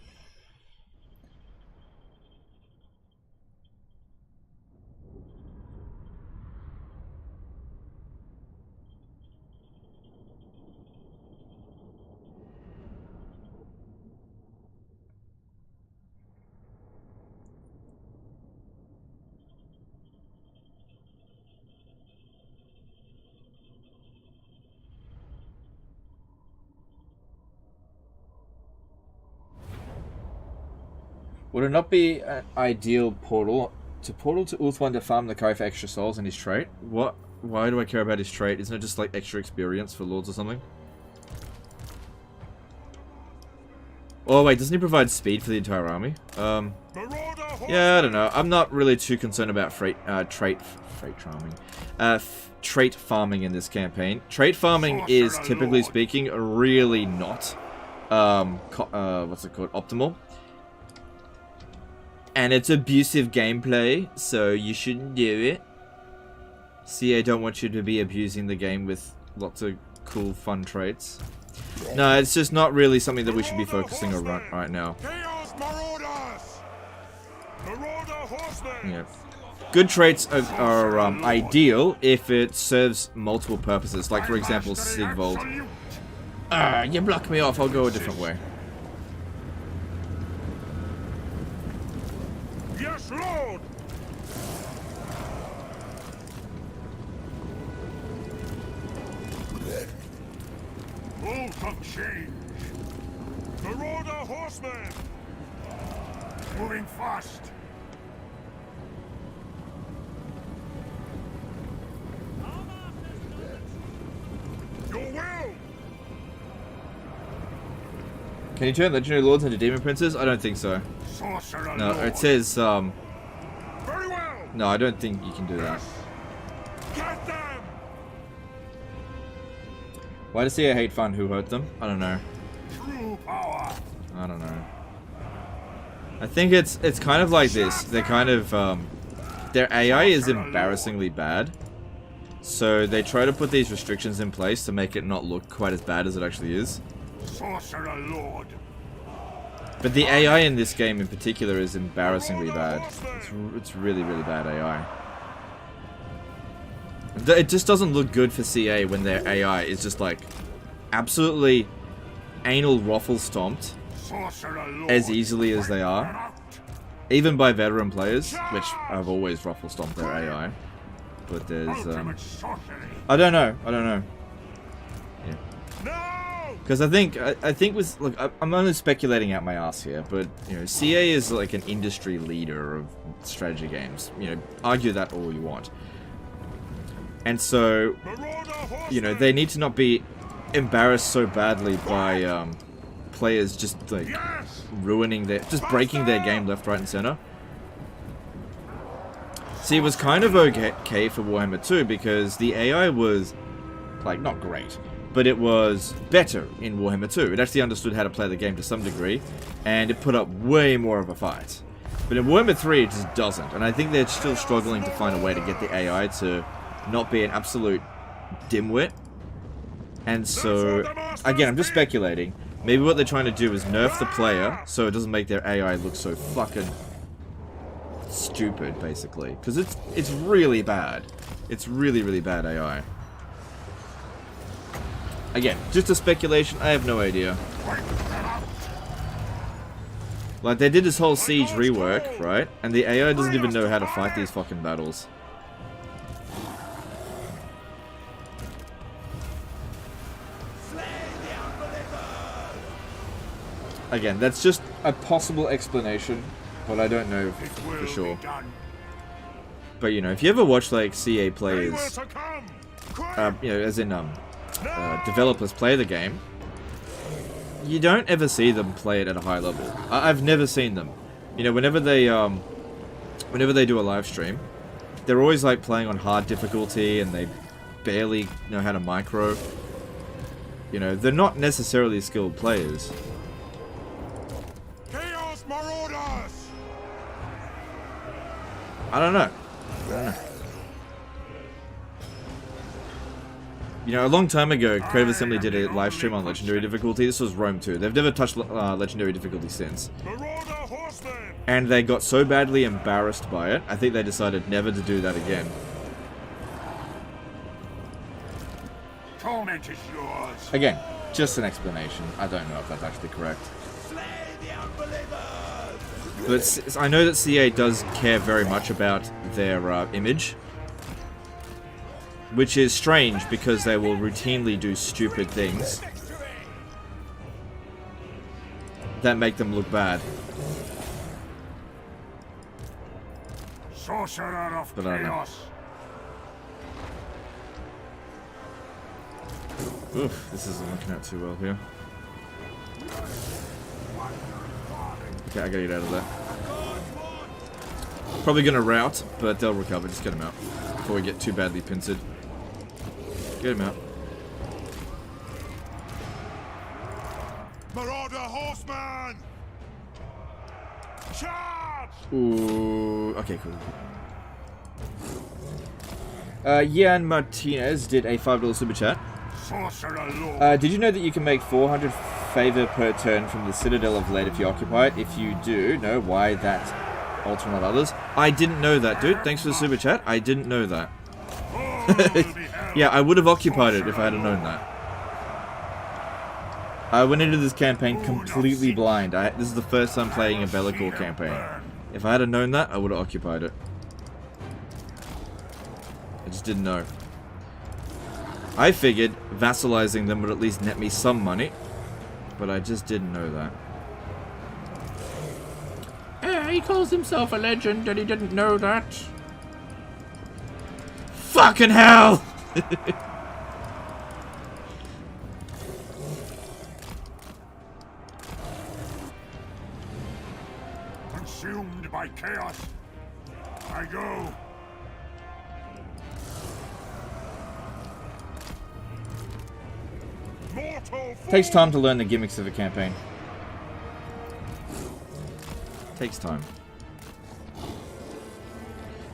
Would it not be an ideal portal to Ulthuan to farm the Kai for extra souls in his trait? What? Why do I care about his trait? Isn't it just like extra experience for lords or something? Oh wait, doesn't he provide speed for the entire army? Yeah, I don't know. I'm not really too concerned about trait farming in this campaign. Trait farming is, typically speaking, really not what's it called? Optimal. And it's abusive gameplay, so you shouldn't do it. See, I don't want you to be abusing the game with lots of cool, fun traits. No, it's just not really something that we should be focusing on right now. Yeah. Good traits are ideal if it serves multiple purposes, like for example Sigvold. You block me off, I'll go a different way. Yes, Lord! Bolt of change. Marauder horsemen! Moving fast. Can you turn legendary lords into demon princes? I don't think so. Sorcerer No, Lord. it says, Very well. no, I don't think you can do that. Get them. Why does CA hate fun? Who hurt them? I don't know. True power. I don't know. I think it's kind of like this. They're kind of, their AI is embarrassingly bad. So they try to put these restrictions in place to make it not look quite as bad as it actually is. Sorcerer Lord. But the AI in this game in particular is embarrassingly bad. It's really, really bad AI. It just doesn't look good for CA when their AI is just like absolutely anal ruffle stomped Sorcerer Lord. as easily as they are. Even by veteran players, which have always ruffle stomped their AI. But there's, Ultimate sorcery. I don't know. Yeah. No. Because I think with, look, I'm only speculating out my ass here, but, you know, CA is like an industry leader of strategy games. You know, argue that all you want. And so, you know, they need to not be embarrassed so badly by, players just, like, ruining just breaking their game left, right, and center. See, it was kind of okay for Warhammer 2 because the AI was, like, not great, but it was better in Warhammer 2. It actually understood how to play the game to some degree, and it put up way more of a fight. But in Warhammer 3, it just doesn't, and I think they're still struggling to find a way to get the AI to not be an absolute dimwit. And so, again, I'm just speculating. Maybe what they're trying to do is nerf the player so it doesn't make their AI look so fucking stupid, basically, because it's really bad. It's really, really bad AI. Again, just a speculation. I have no idea. Like, they did this whole siege rework, right? And the AI doesn't even know how to fight these fucking battles. Again, that's just a possible explanation, but I don't know for sure. But, you know, if you ever watch, like, CA players, you know, as in, developers play the game, you don't ever see them play it at a high level. I've never seen them. You know, whenever they do a live stream, they're always, like, playing on hard difficulty, and they barely know how to micro. You know, they're not necessarily skilled players. Marauders. I don't know. You know, a long time ago, Creative Assembly did a live stream on Legendary difficulty. This was Rome 2. They've never touched Legendary difficulty since. And they got so badly embarrassed by it, I think they decided never to do that again. Torment is yours. Again, just an explanation. I don't know if that's actually correct. But I know that CA does care very much about their image. Which is strange because they will routinely do stupid things that make them look bad. Sorcerer of But I don't know. chaos. Oof, this isn't working out too well here. Okay, I gotta get out of there. Probably gonna rout, but they'll recover. Just get them out before we get too badly pincered. Get him out. Marauder horseman! Charge! Ooh, okay, cool. Yan Martinez did a $5 super chat. Sorcerer Lord. Did you know that you can make 400 favor per turn from the Citadel of Lead if you occupy it? If you do, know why that alter not others? I didn't know that, dude. Thanks for the super chat. I didn't know that. Yeah, I would have occupied it if I had known that. I went into this campaign completely blind. This is the first time playing a Bellicor campaign. If I had known that, I would have occupied it. I just didn't know. I figured vassalizing them would at least net me some money, but I just didn't know that. He calls himself a legend and he didn't know that. Fucking hell! consumed by chaos. I go. Takes time to learn the gimmicks of a campaign. Takes time.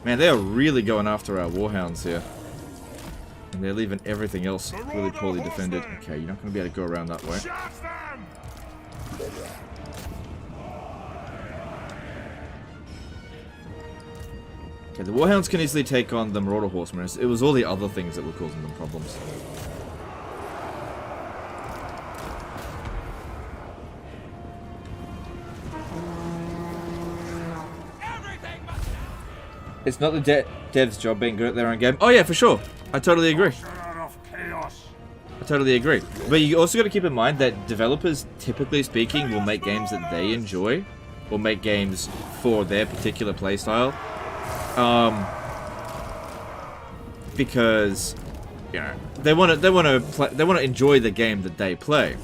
Man, they are really going after our warhounds here. And they're leaving everything else really poorly defended. Okay, you're not going to be able to go around that way. Okay, the warhounds can easily take on the marauder horsemen. It was all the other things that were causing them problems. It's not the dev's job being good at their own game. Oh yeah, for sure. I totally agree. I totally agree. But you also got to keep in mind that developers, typically speaking, will make games that they enjoy, or make games for their particular playstyle. Because you know they want to enjoy the game that they play,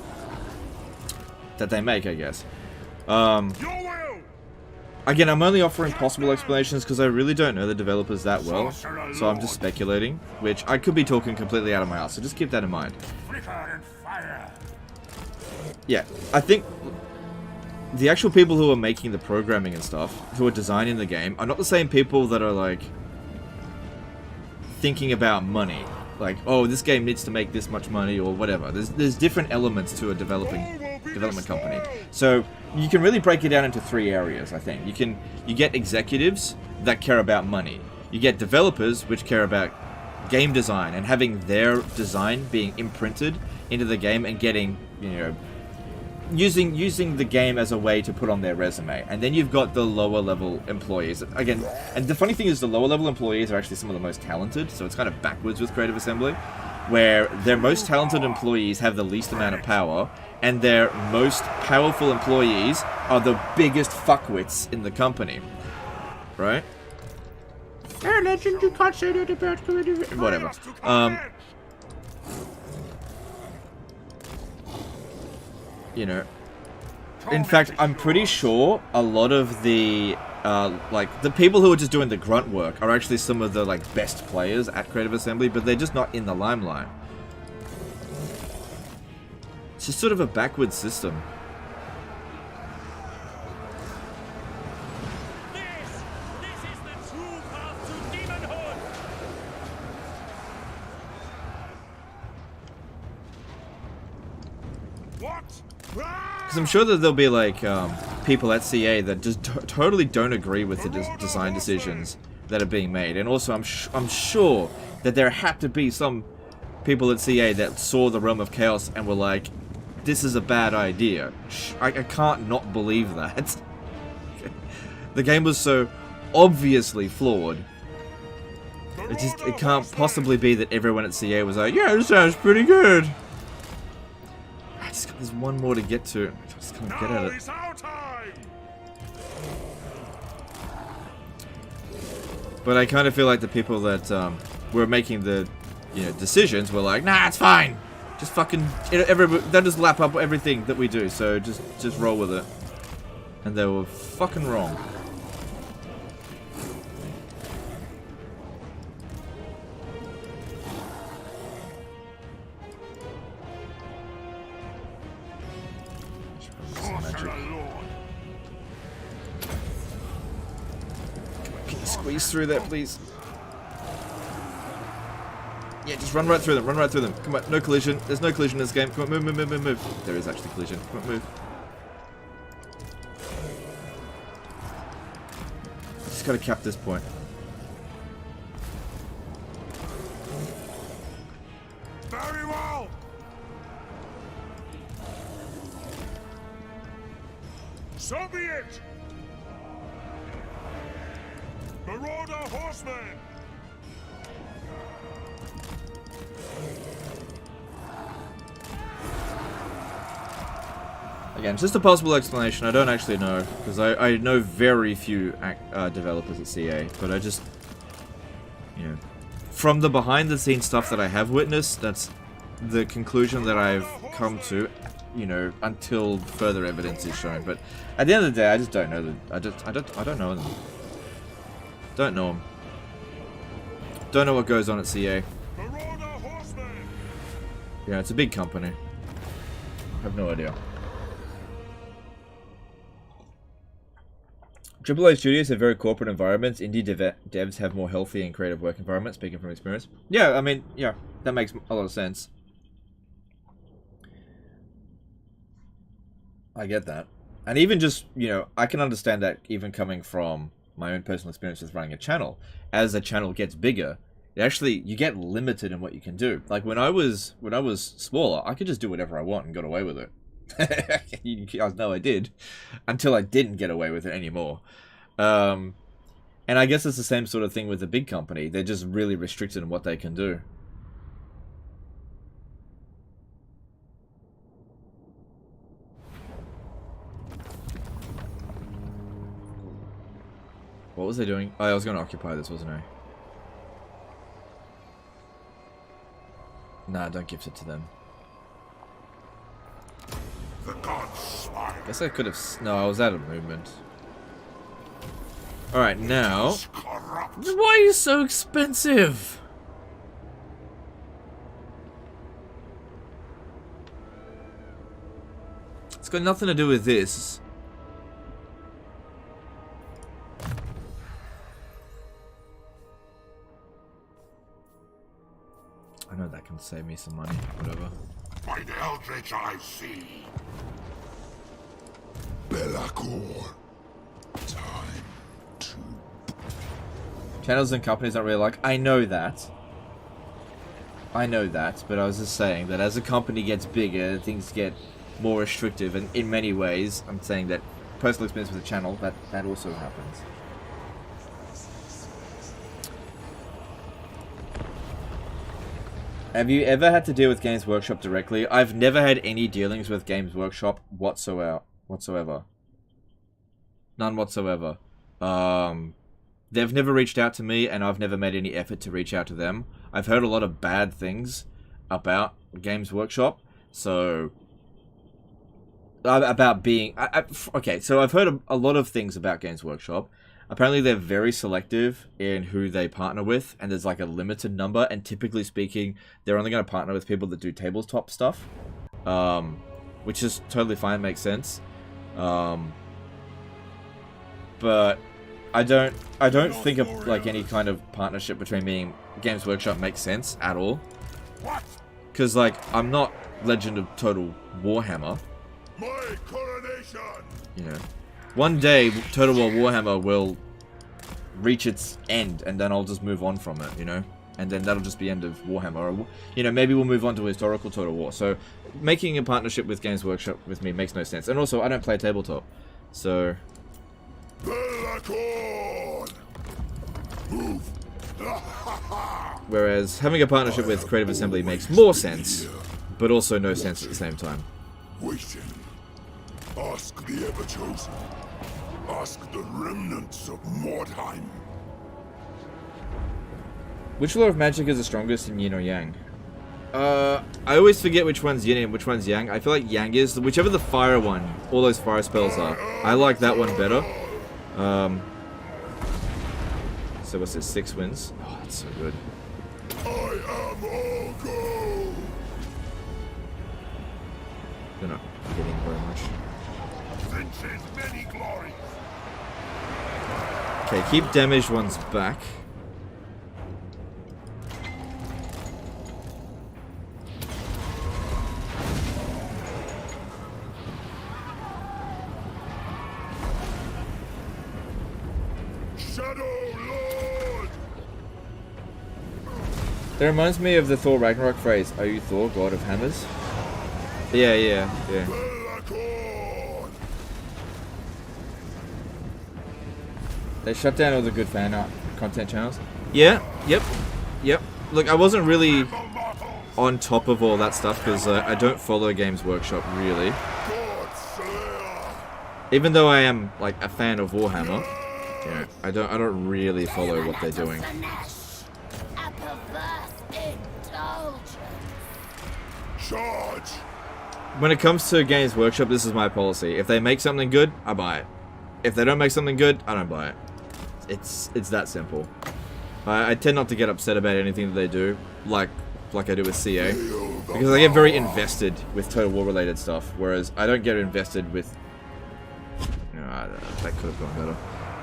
that they make, I guess. Again, I'm only offering possible explanations because I really don't know the developers that well, so I'm just speculating, which I could be talking completely out of my ass, so just keep that in mind. Yeah, I think the actual people who are making the programming and stuff, who are designing the game, are not the same people that are, like, thinking about money. Like, oh, this game needs to make this much money, or whatever. There's different elements to a development company. So you can really break it down into 3 areas, I think. You get executives that care about money. You get developers which care about game design and having their design being imprinted into the game and getting, you know, using the game as a way to put on their resume. And then you've got the lower level employees. Again, and the funny thing is the lower level employees are actually some of the most talented, so it's kind of backwards with Creative Assembly, where their most talented employees have the least amount of power, and their most powerful employees are the biggest fuckwits in the company. Right? Hey, legend, you can't say that about creative. Whatever. You know, in fact, I'm pretty sure a lot of the, like, the people who are just doing the grunt work are actually some of the, like, best players at Creative Assembly, but they're just not in the limelight. It's just sort of a backwards system. This is the true path to demonhood. What? Because I'm sure that there'll be, like, people at CA that just totally don't agree with the design decisions that are being made. And also, I'm sure that there had to be some people at CA that saw the Realm of Chaos and were like, this is a bad idea. I can't not believe that. The game was so obviously flawed. It can't possibly be that everyone at CA was like, yeah, this sounds pretty good. There's one more to get to. I just can't get at it. But I kind of feel like the people that were making the, you know, decisions were like, nah, it's fine. Just fucking, they'll just lap up everything that we do. So just roll with it. And they were fucking wrong. Squeeze through that, please. Yeah, just run right through them. Run right through them. Come on, no collision. There's no collision in this game. Come on, move, move, move, move, move. There is actually collision. Come on, move. Just gotta cap this point. Very well. So be it. Marauder horsemen! Again, just a possible explanation. I don't actually know, because I know very few developers at CA, but I just, you know, from the behind-the-scenes stuff that I have witnessed, that's the conclusion that I've come to you know, until further evidence is shown. But at the end of the day, I just don't know them. I don't know them. Don't know them. Don't know what goes on at CA. Yeah, it's a big company. I have no idea. AAA studios have very corporate environments. Indie devs have more healthy and creative work environments, speaking from experience. Yeah, I mean, yeah, that makes a lot of sense. I get that. And even just, you know, I can understand that even coming from my own personal experience with running a channel. As a channel gets bigger, you get limited in what you can do. Like when I was smaller, I could just do whatever I want and got away with it. You guys know I did, until I didn't get away with it anymore. And I guess it's the same sort of thing with a big company. They're just really restricted in what they can do. What was I doing? Oh, I was going to occupy this, wasn't I? Nah, don't gift it to them. The gods smile. Guess I could have... No, I was out of movement. Alright, now... Why are you so expensive? It's got nothing to do with this. I know that can save me some money, whatever. By the eldritch I see. Belacor. Time to... Channels and companies don't really like... I know that. I know that, but I was just saying that as a company gets bigger, things get more restrictive, and in many ways, I'm saying that personal experience with a channel, that also happens. Have you ever had to deal with Games Workshop directly? I've never had any dealings with Games Workshop whatsoever. None whatsoever. They've never reached out to me, and I've never made any effort to reach out to them. I've heard a lot of bad things about Games Workshop, so... About being... okay, so I've heard a lot of things about Games Workshop. Apparently they're very selective in who they partner with, and there's like a limited number, and typically speaking, they're only going to partner with people that do tabletop stuff. Which is totally fine, makes sense. But I don't think of like any kind of partnership between me and Games Workshop makes sense at all. Because like, I'm not Legend of Total Warhammer. My coronation. You know. One day, Total War Warhammer will reach its end, and then I'll just move on from it, you know? And then that'll just be end of Warhammer. Or, you know, maybe we'll move on to historical Total War. So, making a partnership with Games Workshop with me makes no sense. And also, I don't play tabletop. So... Whereas, having a partnership with Creative Assembly makes more sense, but also no sense at the same time. Waiting. Ask the Ever-Chosen. Ask the remnants of Mordheim. Which law of magic is the strongest in yin or yang? I always forget which one's yin and which one's yang. I feel like yang is, whichever the fire one, all those fire spells are. I like that one better. So what's this, 6 wins? Oh, that's so good. I am all gold. They're not getting very much. Many glories. Okay, keep damaged ones back. Shadow Lord. That reminds me of the Thor Ragnarok phrase, "Are you Thor, god of hammers?" Yeah. They shut down all the good fan art content channels. Yeah, yep. Look, I wasn't really on top of all that stuff because I don't follow Games Workshop really. Even though I am like a fan of Warhammer, yeah, I don't really follow what they're doing. Charge. when it comes to Games Workshop, this is my policy. If they make something good, I buy it. If they don't make something good, I don't buy it. It's that simple. I tend not to get upset about anything that they do, like I do with CA, because I get very invested with Total War related stuff, whereas I don't get invested with... that could have gone better.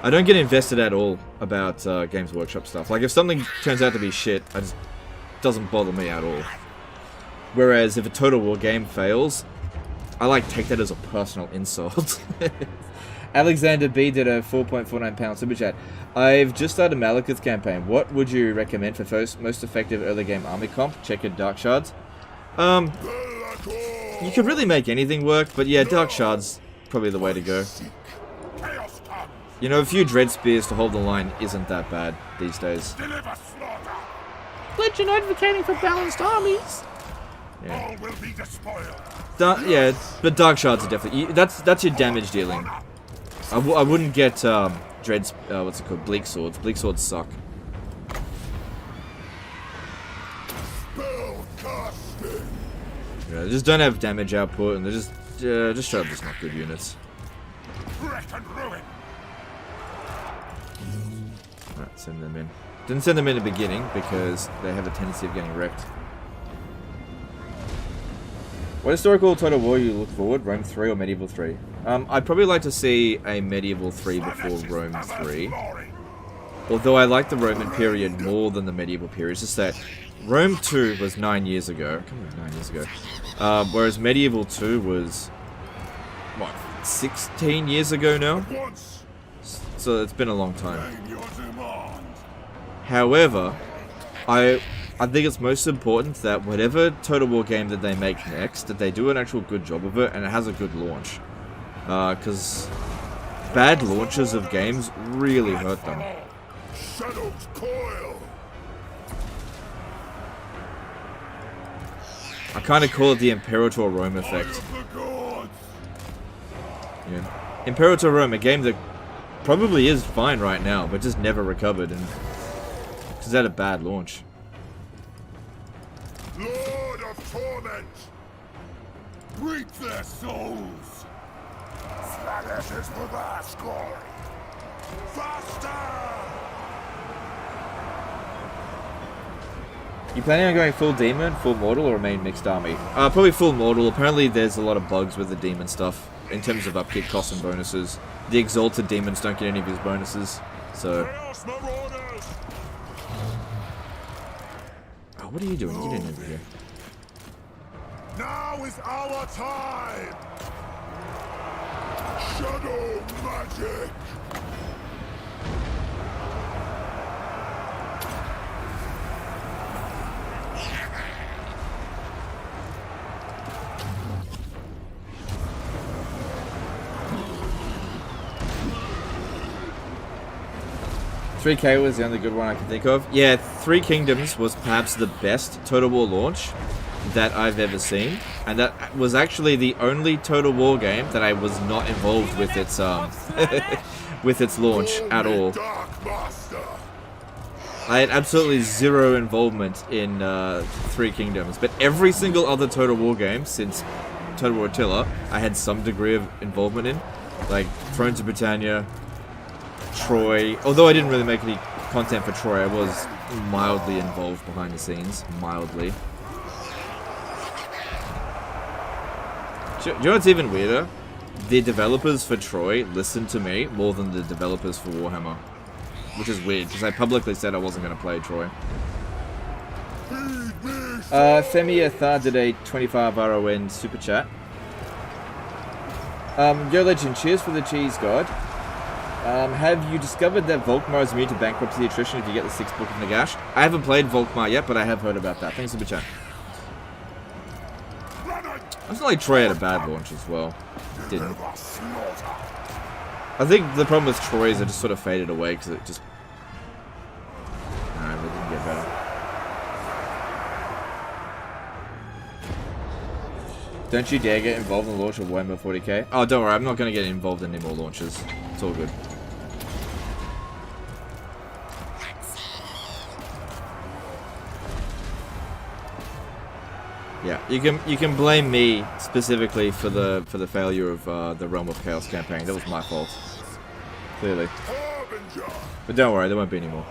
I don't get invested at all about Games Workshop stuff. Like, if something turns out to be shit, it doesn't bother me at all. Whereas if a Total War game fails, I like take that as a personal insult. Alexander B did a £4.49 super chat. I've just started Malekith's campaign. What would you recommend for most effective early game army comp? Check your Dark Shards. You could really make anything work, but yeah, Dark Shards probably the way to go. You know, a few Dread Spears to hold the line isn't that bad these days. Legend advocating for balanced armies. Yeah. Yeah, but Dark Shards are definitely... That's your damage dealing. I wouldn't get Dread's... what's it called? Bleak Swords. Bleak Swords suck. Yeah, they just don't have damage output, and they're just straight up just not good units. Alright, send them in. Didn't send them in the beginning, because they have a tendency of getting wrecked. What historical Total War you look forward? Rome 3 or Medieval 3? I'd probably like to see a Medieval 3 before Rome 3. Although I like the Roman period more than the Medieval period. It's just that Rome 2 was 9 years ago. Come on, 9 years ago. Whereas Medieval 2 was, what, 16 years ago now? So it's been a long time. However, I think it's most important that whatever Total War game that they make next, that they do an actual good job of it and it has a good launch. Because bad launches of games really hurt them. I kind of call it the Imperator Rome effect. Yeah. Imperator Rome, a game that probably is fine right now, but just never recovered, and because it had a bad launch. Lord of Torment! Reap their souls! Spanish is for their glory! Faster! You planning on going full demon, full mortal, or main mixed army? Probably full mortal. Apparently there's a lot of bugs with the demon stuff in terms of upkeep costs and bonuses. The exalted demons don't get any of his bonuses, so... Oh, what are you doing? Get in over here. Now is our time! Shadow magic! $3K was the only good one I can think of. Yeah, Three Kingdoms was perhaps the best Total War launch that I've ever seen, and that was actually the only Total War game that I was not involved with its with its launch at all. I had absolutely zero involvement in Three Kingdoms, but every single other Total War game since Total War Attila, I had some degree of involvement in, like Thrones of Britannia, Troy. Although I didn't really make any content for Troy, I was mildly involved behind the scenes. Mildly. Do you know what's even weirder? The developers for Troy listened to me more than the developers for Warhammer. Which is weird, because I publicly said I wasn't going to play Troy. Femia Thar did a 25 RON super chat. Yo Legend, cheers for the cheese god. Have you discovered that Volkmar is immune to bankruptcy attrition if you get the 6th book of Nagash? I haven't played Volkmar yet, but I have heard about that. Thanks for the chat. It's not like Troy had a bad launch as well. It didn't. I think the problem with Troy is it just sort of faded away because it just... No, it didn't get better. Don't you dare get involved in the launch of Warhammer 40k? Oh, don't worry, I'm not going to get involved in any more launches. It's all good. Yeah, you can blame me specifically for the failure of the Realm of Chaos campaign. That was my fault, clearly. But don't worry, there won't be any more.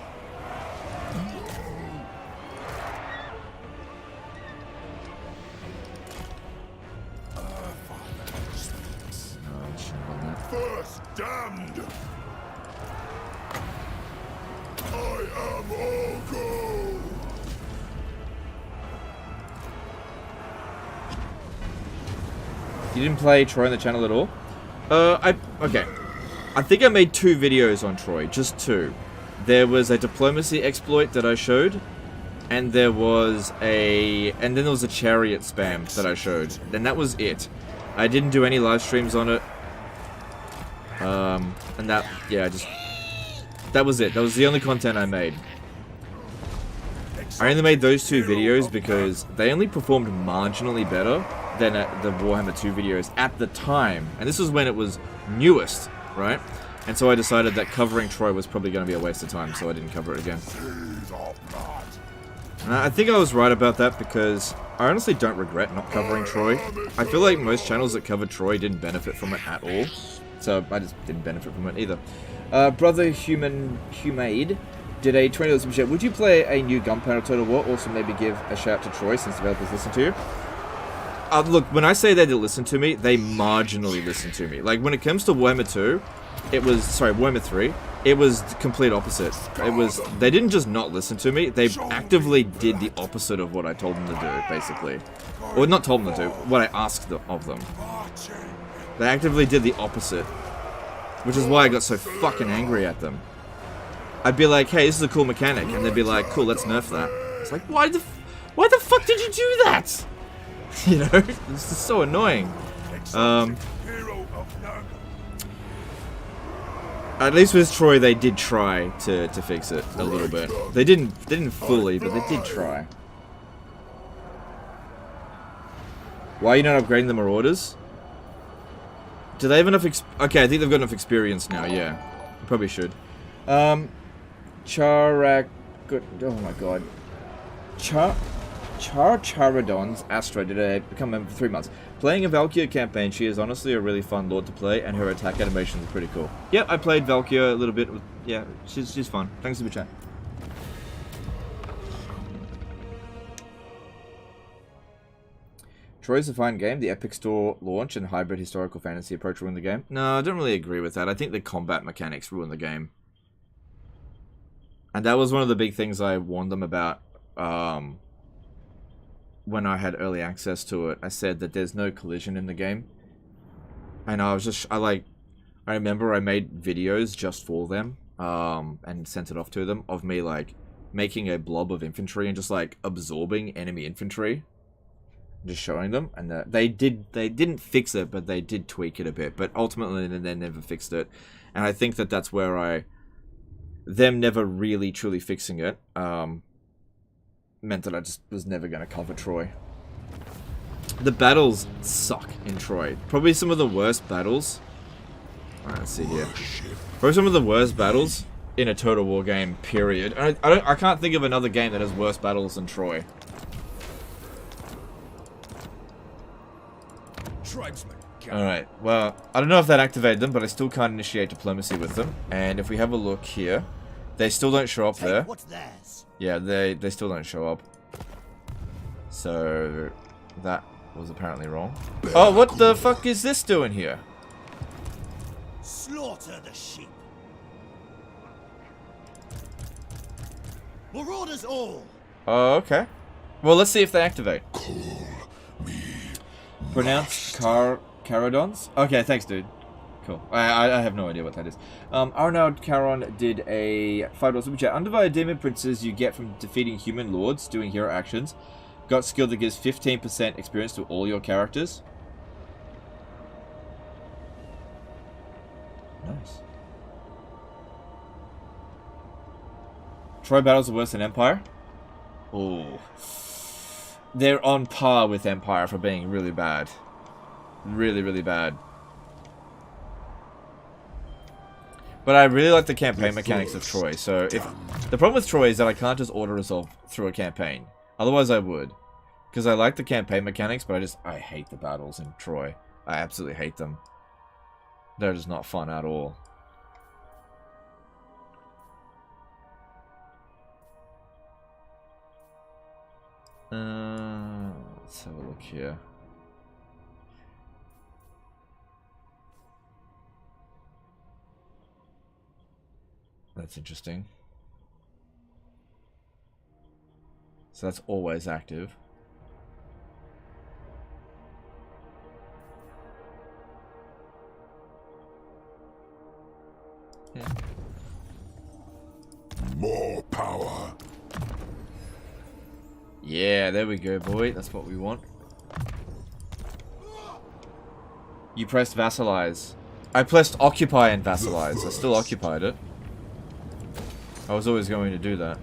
First damned. I am Orgo. You didn't play Troy on the channel at all? Okay. I think I made 2 videos on Troy, just 2. There was a diplomacy exploit that I showed, and then there was a chariot spam that I showed, and that was it. I didn't do any live streams on it. And that was it. That was the only content I made. I only made those 2 videos because they only performed marginally better than the Warhammer 2 videos at the time. And this was when it was newest, right? And so I decided that covering Troy was probably going to be a waste of time, so I didn't cover it again. And I think I was right about that because I honestly don't regret not covering Troy. I feel like most channels that covered Troy didn't benefit from it at all. So I just didn't benefit from it either. Brother Humade did a $20 super chat. Would you play a new Gunpowder Total War? Also maybe give a shout to Troy since developers listen to you. Look, when I say they didn't listen to me, they marginally listened to me. Like when it comes to Warhammer 2, Warhammer 3, it was the complete opposite. They didn't just not listen to me, they actively did the opposite of what I told them to do, basically. Or not told them to do, what I asked of them. They actively did the opposite. Which is why I got so fucking angry at them. I'd be like, hey, this is a cool mechanic. And they'd be like, cool, let's nerf that. It's like, why the fuck did you do that? You know? This is so annoying. At least with Troy, they did try to fix it a little bit. They didn't fully, but they did try. Why are you not upgrading the Marauders? Do they have enough okay, I think they've got enough experience now, yeah. Probably should. Charak... Oh my god. Charadon's Astra did a become member for 3 months. Playing a Valkyria campaign, she is honestly a really fun lord to play, and her attack animation is pretty cool. Yep, I played Valkyria a little bit. Yeah, she's fun. Thanks for the chat. Troy's a fine game. The Epic Store launch and hybrid historical fantasy approach ruin the game. No, I don't really agree with that. I think the combat mechanics ruin the game. And that was one of the big things I warned them about when I had early access to it. I said that there's no collision in the game. And I remember I made videos just for them and sent it off to them of me like making a blob of infantry and just like absorbing enemy infantry. Just showing them, and they didn't fix it, but they did tweak it a bit. But ultimately, they never fixed it, and I think that that's where them never really truly fixing it meant that I just was never going to cover Troy. The battles suck in Troy. Probably some of the worst battles. All right, let's see here. Probably some of the worst battles in a Total War game. Period. I can't think of another game that has worse battles than Troy. Alright, well, I don't know if that activated them, but I still can't initiate diplomacy with them. And if we have a look here, they still don't show up there. Yeah, they still don't show up. So, that was apparently wrong. Oh, what the fuck is this doing here? Slaughter the sheep. Marauders all. Oh, okay. Well, let's see if they activate. Pronounced Caradons? Okay, thanks, dude. Cool. I have no idea what that is. Arnaud Caron did a $5 super chat. Undivided Demon Princes you get from defeating human lords, doing hero actions. Got skill that gives 15% experience to all your characters. Nice. Troy battles are worse than Empire? Oh. They're on par with Empire for being really bad. Really, really bad. But I really like the campaign mechanics of Troy. So if the problem with Troy is that I can't just auto-resolve through a campaign. Otherwise I would. Because I like the campaign mechanics, but I hate the battles in Troy. I absolutely hate them. They're just not fun at all. Let's have a look here. That's interesting. So that's always active. Yeah. More power. Yeah, there we go, boy. That's what we want. You pressed vassalize. I pressed occupy and vassalize. I still occupied it. I was always going to do that.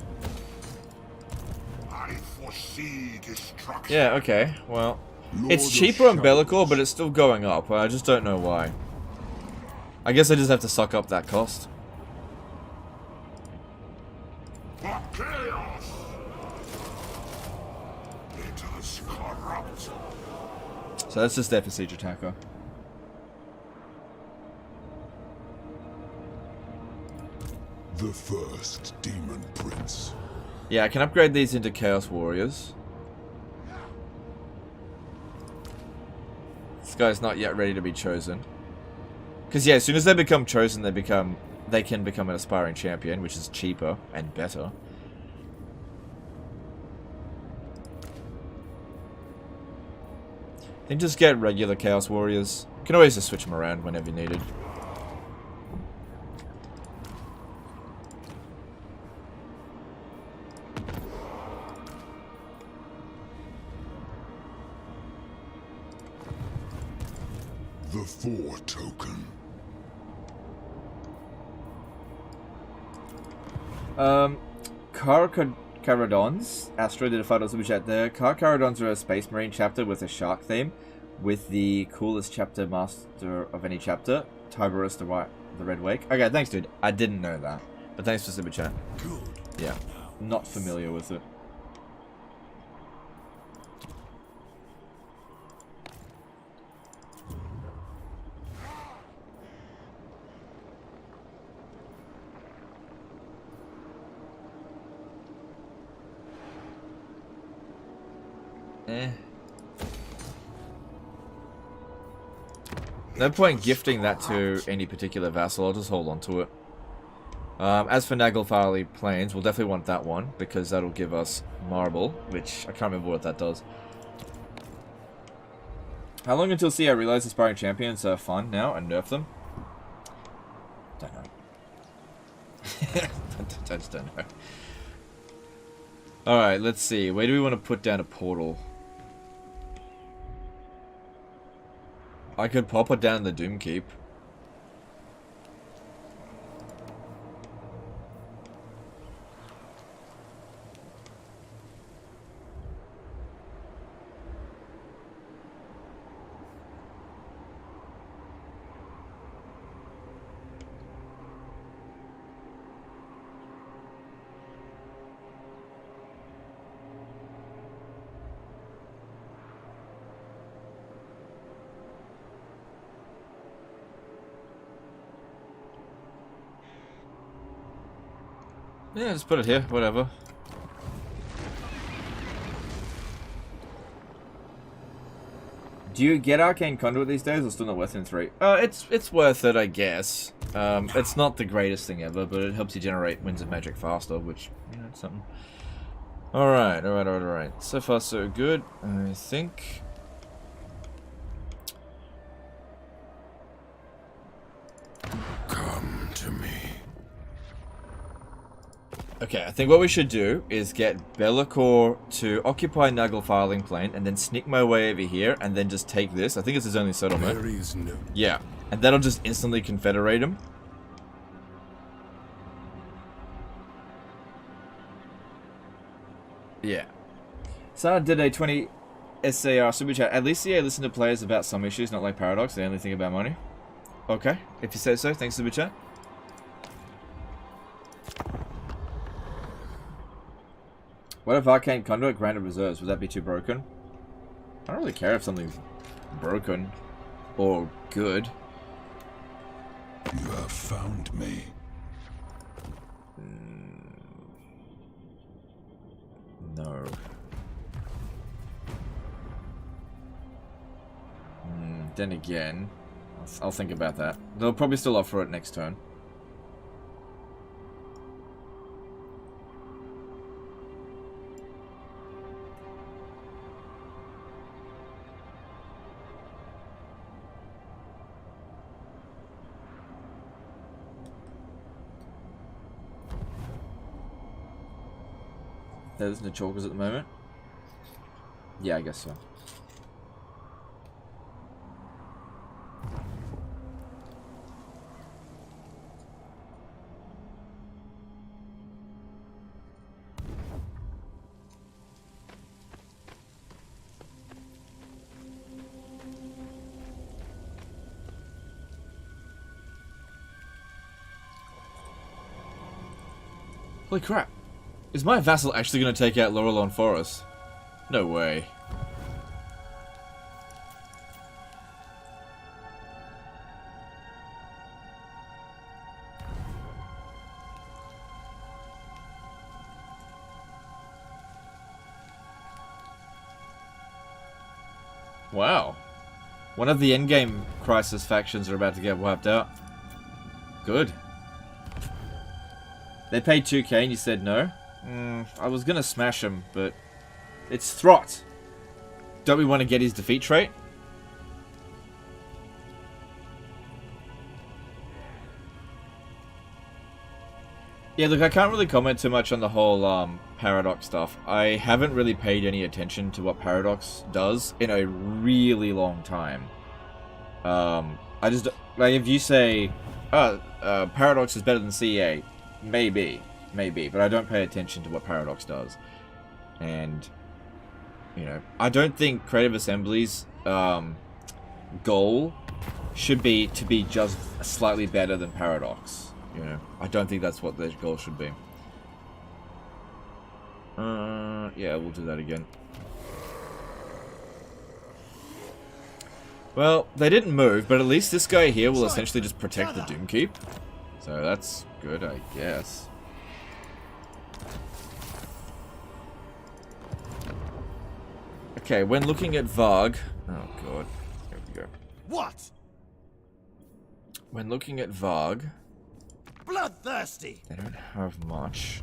I foresee destruction. Yeah, okay. Well, Lord it's of cheaper on Shadows. Bellicor, but it's still going up. I just don't know why. I guess I just have to suck up that cost. For chaos. It is corrupt. So that's just their siege attacker. The first demon prince. Yeah, I can upgrade these into Chaos Warriors. This guy's not yet ready to be chosen. Because yeah, as soon as they become chosen, they can become an aspiring champion, which is cheaper and better. Then just get regular Chaos Warriors. You can always just switch them around whenever needed. The four token. Caradons. Astro did a $5 super chat there. Caradons are a Space Marine chapter with a shark theme, with the coolest chapter master of any chapter, Tiberus the Red Wake. Okay, thanks, dude. I didn't know that, but thanks for super chat. Good. Yeah, not familiar with it. No point gifting that to any particular vassal. I'll just hold on to it. As for Naglfari Plains, we'll definitely want that one, because that'll give us marble, which I can't remember what that does. How long until I realize aspiring champions are fun now and nerf them? Don't know. I just don't know. Alright, let's see. Where do we want to put down a portal? I could pop it down the Doom Keep. Yeah, just put it here, whatever. Do you get Arcane Conduit these days, or still not worth it in 3? It's worth it, I guess. It's not the greatest thing ever, but it helps you generate Winds of Magic faster, which, you know, it's something. Alright. So far, so good, I think. Come to me. Okay, I think what we should do is get Bellicor to occupy Naglfari Plain, and then sneak my way over here, and then just take this. I think it's his only settlement. There is no. Yeah, and that'll just instantly confederate him. Yeah. Sana did a 20 SAR super chat. At least I listen to players about some issues, not like Paradox. They only think about money. Okay, if you say so. Thanks, super chat. What if Arcane Conduit granted reserves? Would that be too broken? I don't really care if something's broken or good. You have found me. No. Then again, I'll think about that. They'll probably still offer it next turn. There's no chalkers at the moment. Yeah, I guess so. Holy crap. Is my vassal actually going to take out Laurelon Forest? No way. Wow. One of the endgame crisis factions are about to get wiped out. Good. They paid 2k and you said no? I was gonna smash him, but it's Throt. Don't we want to get his defeat trait? Yeah, look, I can't really comment too much on the whole Paradox stuff. I haven't really paid any attention to what Paradox does in a really long time. I just, like, if you say, Paradox is better than CA, maybe, but I don't pay attention to what Paradox does. And, you know, I don't think Creative Assembly's goal should be to be just slightly better than Paradox. You know, I don't think that's what their goal should be. Yeah, we'll do that again. Well, they didn't move, but at least this guy here will essentially just protect the Doomkeep. So that's good, I guess. Okay, when looking at Varg... Oh god, here we go. What? When looking at Varg... Bloodthirsty! They don't have much.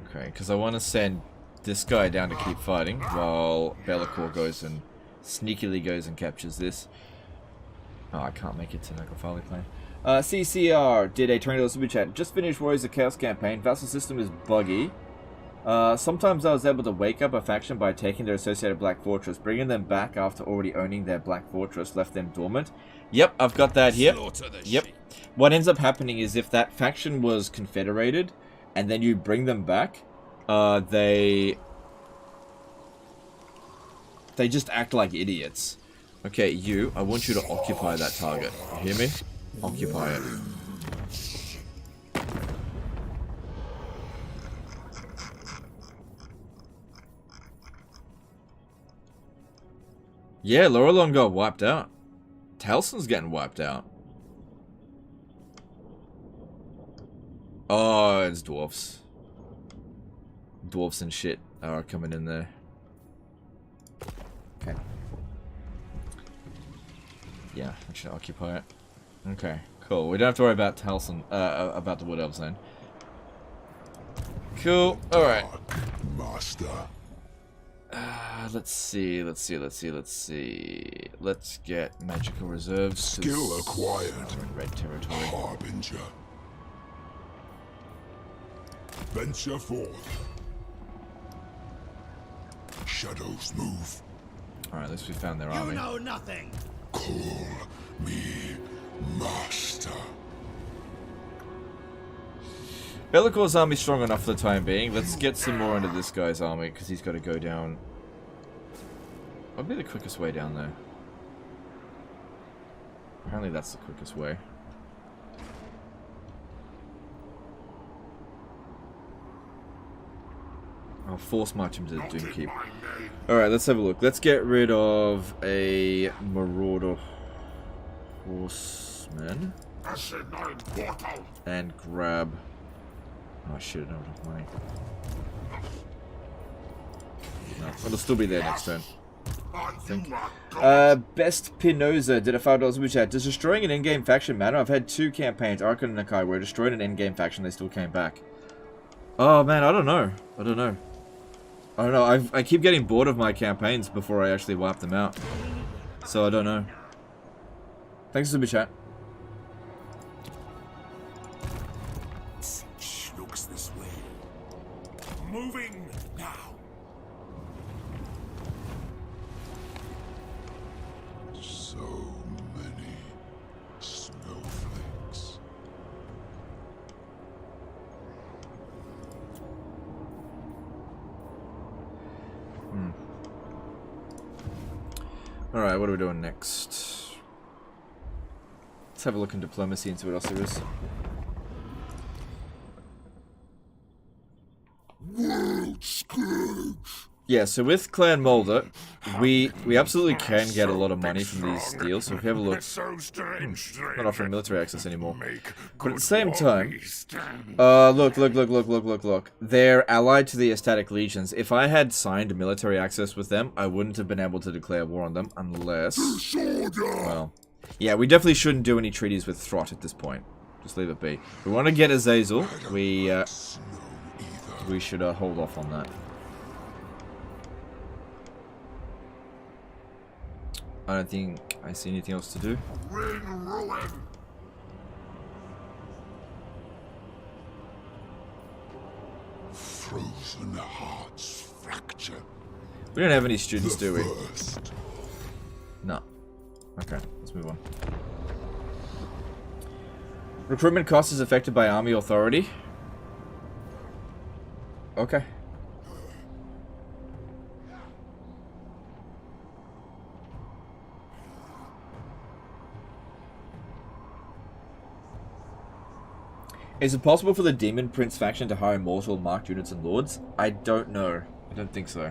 Okay, because I want to send this guy down to keep fighting, while Be'lakor goes and... sneakily goes and captures this. Oh, I can't make it to Necrophili Plain. CCR did a $20 super chat. Just finished Warriors of Chaos campaign. Vassal system is buggy. Sometimes I was able to wake up a faction by taking their associated Black Fortress. Bringing them back after already owning their Black Fortress left them dormant. Yep, I've got that here. Yep. What ends up happening is if that faction was confederated, and then you bring them back, they just act like idiots. Okay, you, I want you to occupy that target. You hear me? Occupy it. Yeah, Laurelon got wiped out. Talson's getting wiped out. Oh, it's dwarfs. Dwarfs and shit are coming in there. Okay. Yeah, I should occupy it. Okay, cool. We don't have to worry about Talson, about the Wood Elves then. Cool. Alright. Master. Let's see. Let's get magical reserves. Skill acquired. Red territory. Harbinger. Venture forth. Shadows move. Alright, at least we found their You army. know nothing! Call me master. Be'lakor's army's strong enough for the time being. Let's get some more into this guy's army, because he's got to go down. What'd be the quickest way down there? Apparently that's the quickest way. I'll force march him to the Doomkeep. Alright, let's have a look. Let's get rid of a Marauder Horseman. And grab... Oh shit, I don't have enough money. No, it'll still be there next turn. I think. Best Pinoza did a $5 super chat. Does destroying an in-game faction matter? I've had 2 campaigns, Archon and Nakai, where I destroyed an in-game faction, they still came back. Oh man, I don't know. I don't know. I keep getting bored of my campaigns before I actually wipe them out. So I don't know. Thanks for super chat. Looks this way. Moving now. So many snowflakes. Alright, what are we doing next? Let's have a look in diplomacy and see what else there is. Yeah, so with Clan Mulder, we absolutely can get a lot of money from these deals. So if you have a look, not offering military access anymore. But at the same time, look. They're allied to the Ecstatic Legions. If I had signed military access with them, I wouldn't have been able to declare war on them unless, well, yeah, we definitely shouldn't do any treaties with Throt at this point. Just leave it be. If we want to get Azazel, we should hold off on that. I don't think I see anything else to do. Frozen hearts fracture. We don't have any students, do we? No. Okay, let's move on. Recruitment cost is affected by army authority. Okay. Is it possible for the Demon Prince faction to hire mortal marked units and lords? I don't know. I don't think so.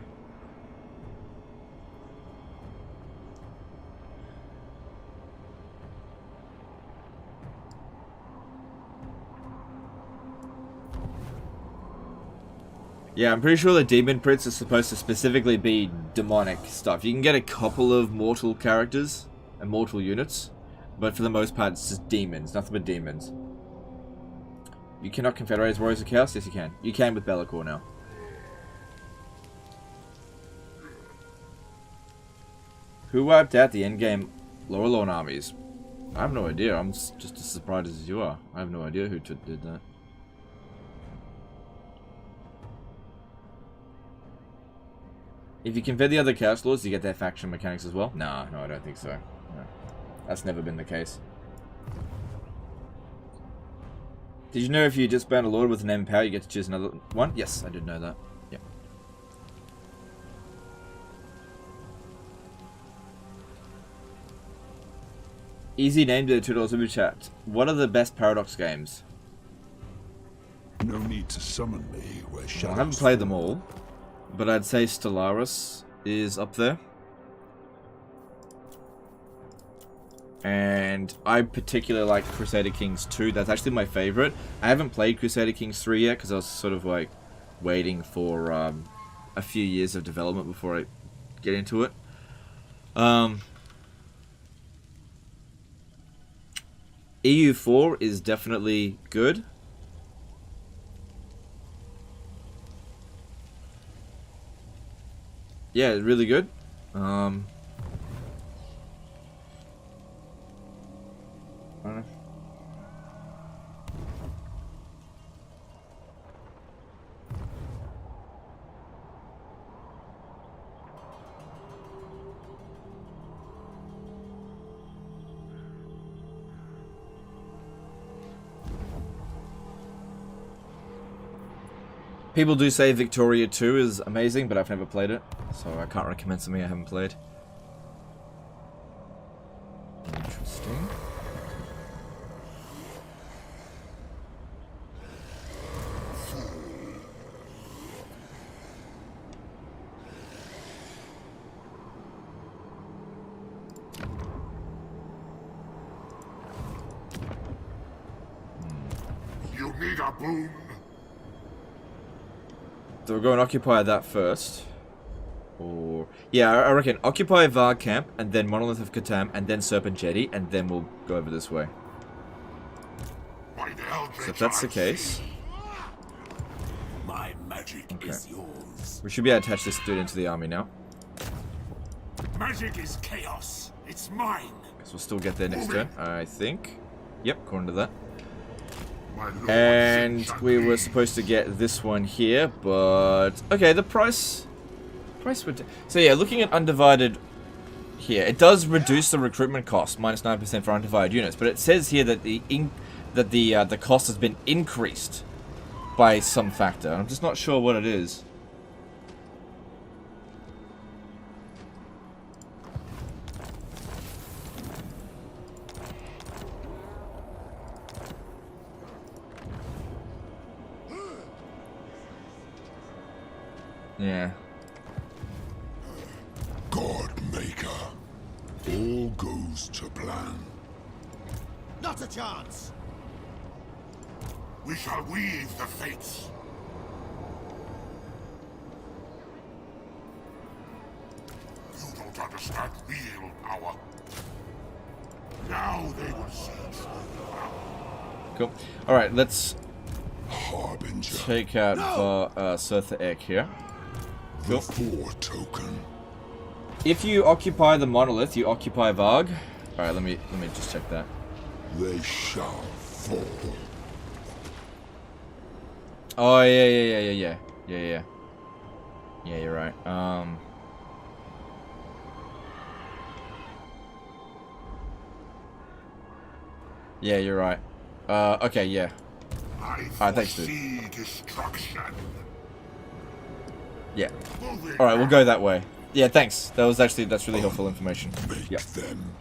Yeah, I'm pretty sure the Demon Prince is supposed to specifically be demonic stuff. You can get a couple of mortal characters and mortal units, but for the most part it's just demons, nothing but demons. You cannot confederate as Warriors of Chaos? Yes, you can. You can with Be'lakor now. Who wiped out the endgame Lorelorn armies? I have no idea. I'm just as surprised as you are. I have no idea who did that. If you confed the other Chaos Lords, you get their faction mechanics as well? No, I don't think so. No. That's never been the case. Did you know if you just burn a Lord with an M power, you get to choose another one? Yes, I did know that. Yep. Easy name to the $2 super chat. What are the best Paradox games? No need to summon me where shadows. I haven't played them all, but I'd say Stellaris is up there. And I particularly like Crusader Kings 2. That's actually my favorite. I haven't played Crusader Kings 3 yet because I was sort of like waiting for a few years of development before I get into it. EU4 is definitely good. Yeah, really good. I don't know. People do say Victoria 2 is amazing, but I've never played it, so I can't recommend something I haven't played. Interesting. Need a boon? So we'll go and occupy that first. Or yeah, I reckon occupy Varg camp and then Monolith of Catan and then Serpent Jetty and then we'll go over this way. So if that's the case, My magic is yours. we should be able to attach this dude into the army now. Magic is chaos. It's mine. So we'll still get there next turn, I think. Yep, according to that. My lord And sent we were me. supposed to get this one here, but okay, the price would. So yeah, looking at undivided here, it does reduce the recruitment cost, minus 9% for undivided units, but it says here that the cost has been increased by some factor. I'm just not sure what it is. Yeah. God Maker. All goes to plan. Not a chance. We shall weave the fates. You don't understand real power. Now they will see true power. Cool. All right, let's Harbinger. take out Surtha Ek here. The Four Token. If you occupy the monolith, you occupy Varg. All right, let me just check that. They shall fall. Oh yeah. Yeah, you're right. Yeah, you're right. Okay, yeah. I thanks, dude. foresee destruction. Yeah. Moving All right, we'll go that way. Yeah, thanks. That's really helpful information. Make Yep. them.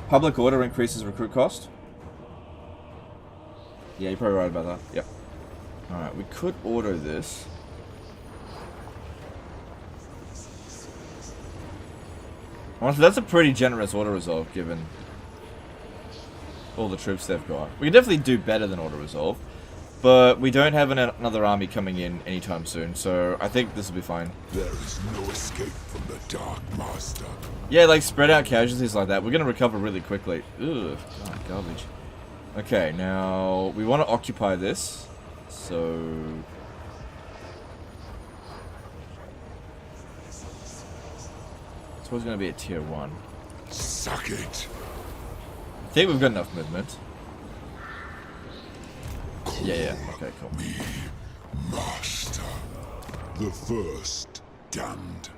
Public order increases recruit cost. Yeah, you're probably right about that. Yep. All right, we could order this. Honestly, that's a pretty generous auto resolve given all the troops they've got. We can definitely do better than auto resolve, but we don't have another army coming in anytime soon, so I think this will be fine. There is no escape from the Dark Master. Yeah, like spread out casualties like that. We're gonna recover really quickly. Ugh, God, garbage. Okay, now we want to occupy this, so it's always gonna be a tier 1. Suck it. I think we've got enough movement. Yeah. Okay, cool. Me, Master. The first damned.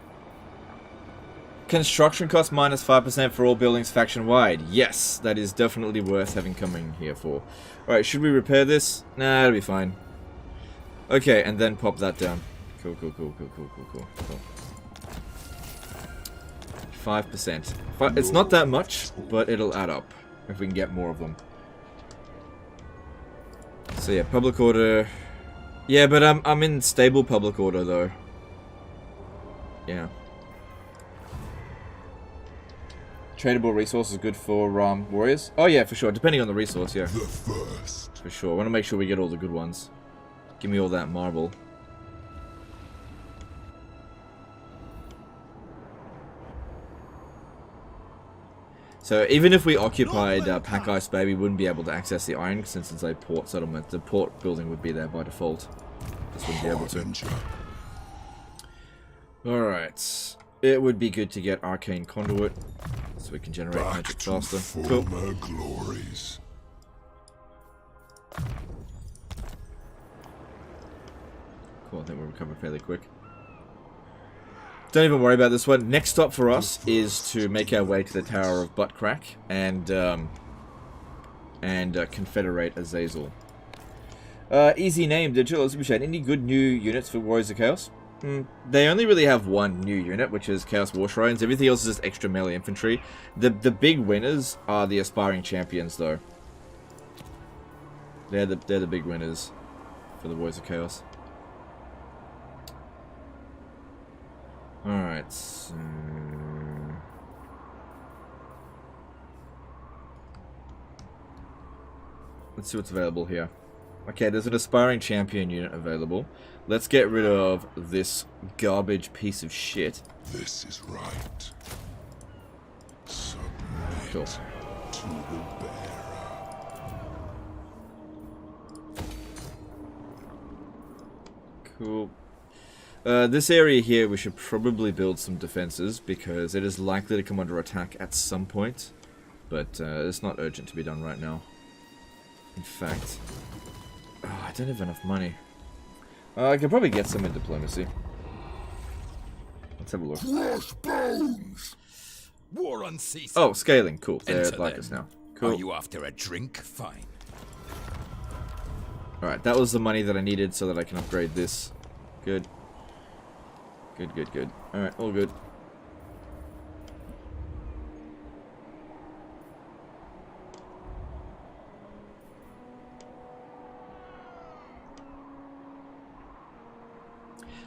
Construction cost minus 5% for all buildings faction wide. Yes, that is definitely worth having coming here for. Alright, should we repair this? Nah, it'll be fine. Okay, and then pop that down. Cool. 5%. It's not that much, but it'll add up if we can get more of them. So yeah, public order. Yeah, but I'm in stable public order though. Yeah. Tradable resource is good for warriors. Oh yeah, for sure. Depending on the resource, yeah. The first. For sure. I want to make sure we get all the good ones. Give me all that marble. So even if we occupied Pack Ice Bay, we wouldn't be able to access the iron since it's a port settlement. The port building would be there by default. Just wouldn't be able to. Alright. It would be good to get Arcane Conduit so we can generate magic faster. Cool. Former glories. Cool, I think we'll recover fairly quick. Don't even worry about this one. Next stop for us is to make our way to the Tower of Buttcrack and confederate Azazel. Easy name, Digital. Any good new units for Warriors of Chaos? They only really have one new unit, which is Chaos War Shrines. Everything else is just extra melee infantry. The big winners are the Aspiring Champions, though. They're the big winners for the Warriors of Chaos. Alright, so... let's see what's available here. Okay, there's an aspiring champion unit available. Let's get rid of this garbage piece of shit. This is right. Submit Cool. to the bearer. Cool. This area here, we should probably build some defenses because it is likely to come under attack at some point. But it's not urgent to be done right now. In fact, I don't have enough money. I could probably get some in diplomacy. Let's have a look. Crossbones! War unceasing. Oh, scaling. Cool. They're Enter like then. us now. Are Cool. you after a drink? Fine. Alright, that was the money that I needed so that I can upgrade this. Good. Good, good, good. Alright, all good.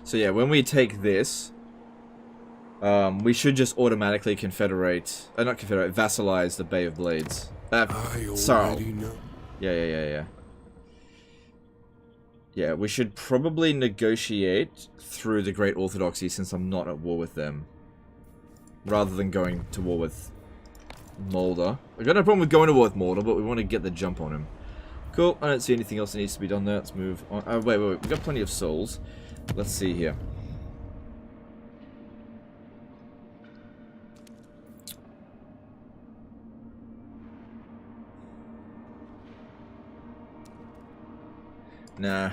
So yeah, when we take this, we should just automatically vassalize the Bay of Blades. Sorry. know. Yeah. Yeah, we should probably negotiate through the Great Orthodoxy since I'm not at war with them. Rather than going to war with Mulder. I've got no problem with going to war with Mulder, but we want to get the jump on him. Cool, I don't see anything else that needs to be done there. Let's move on. Oh, wait. We've got plenty of souls. Let's see here. Nah.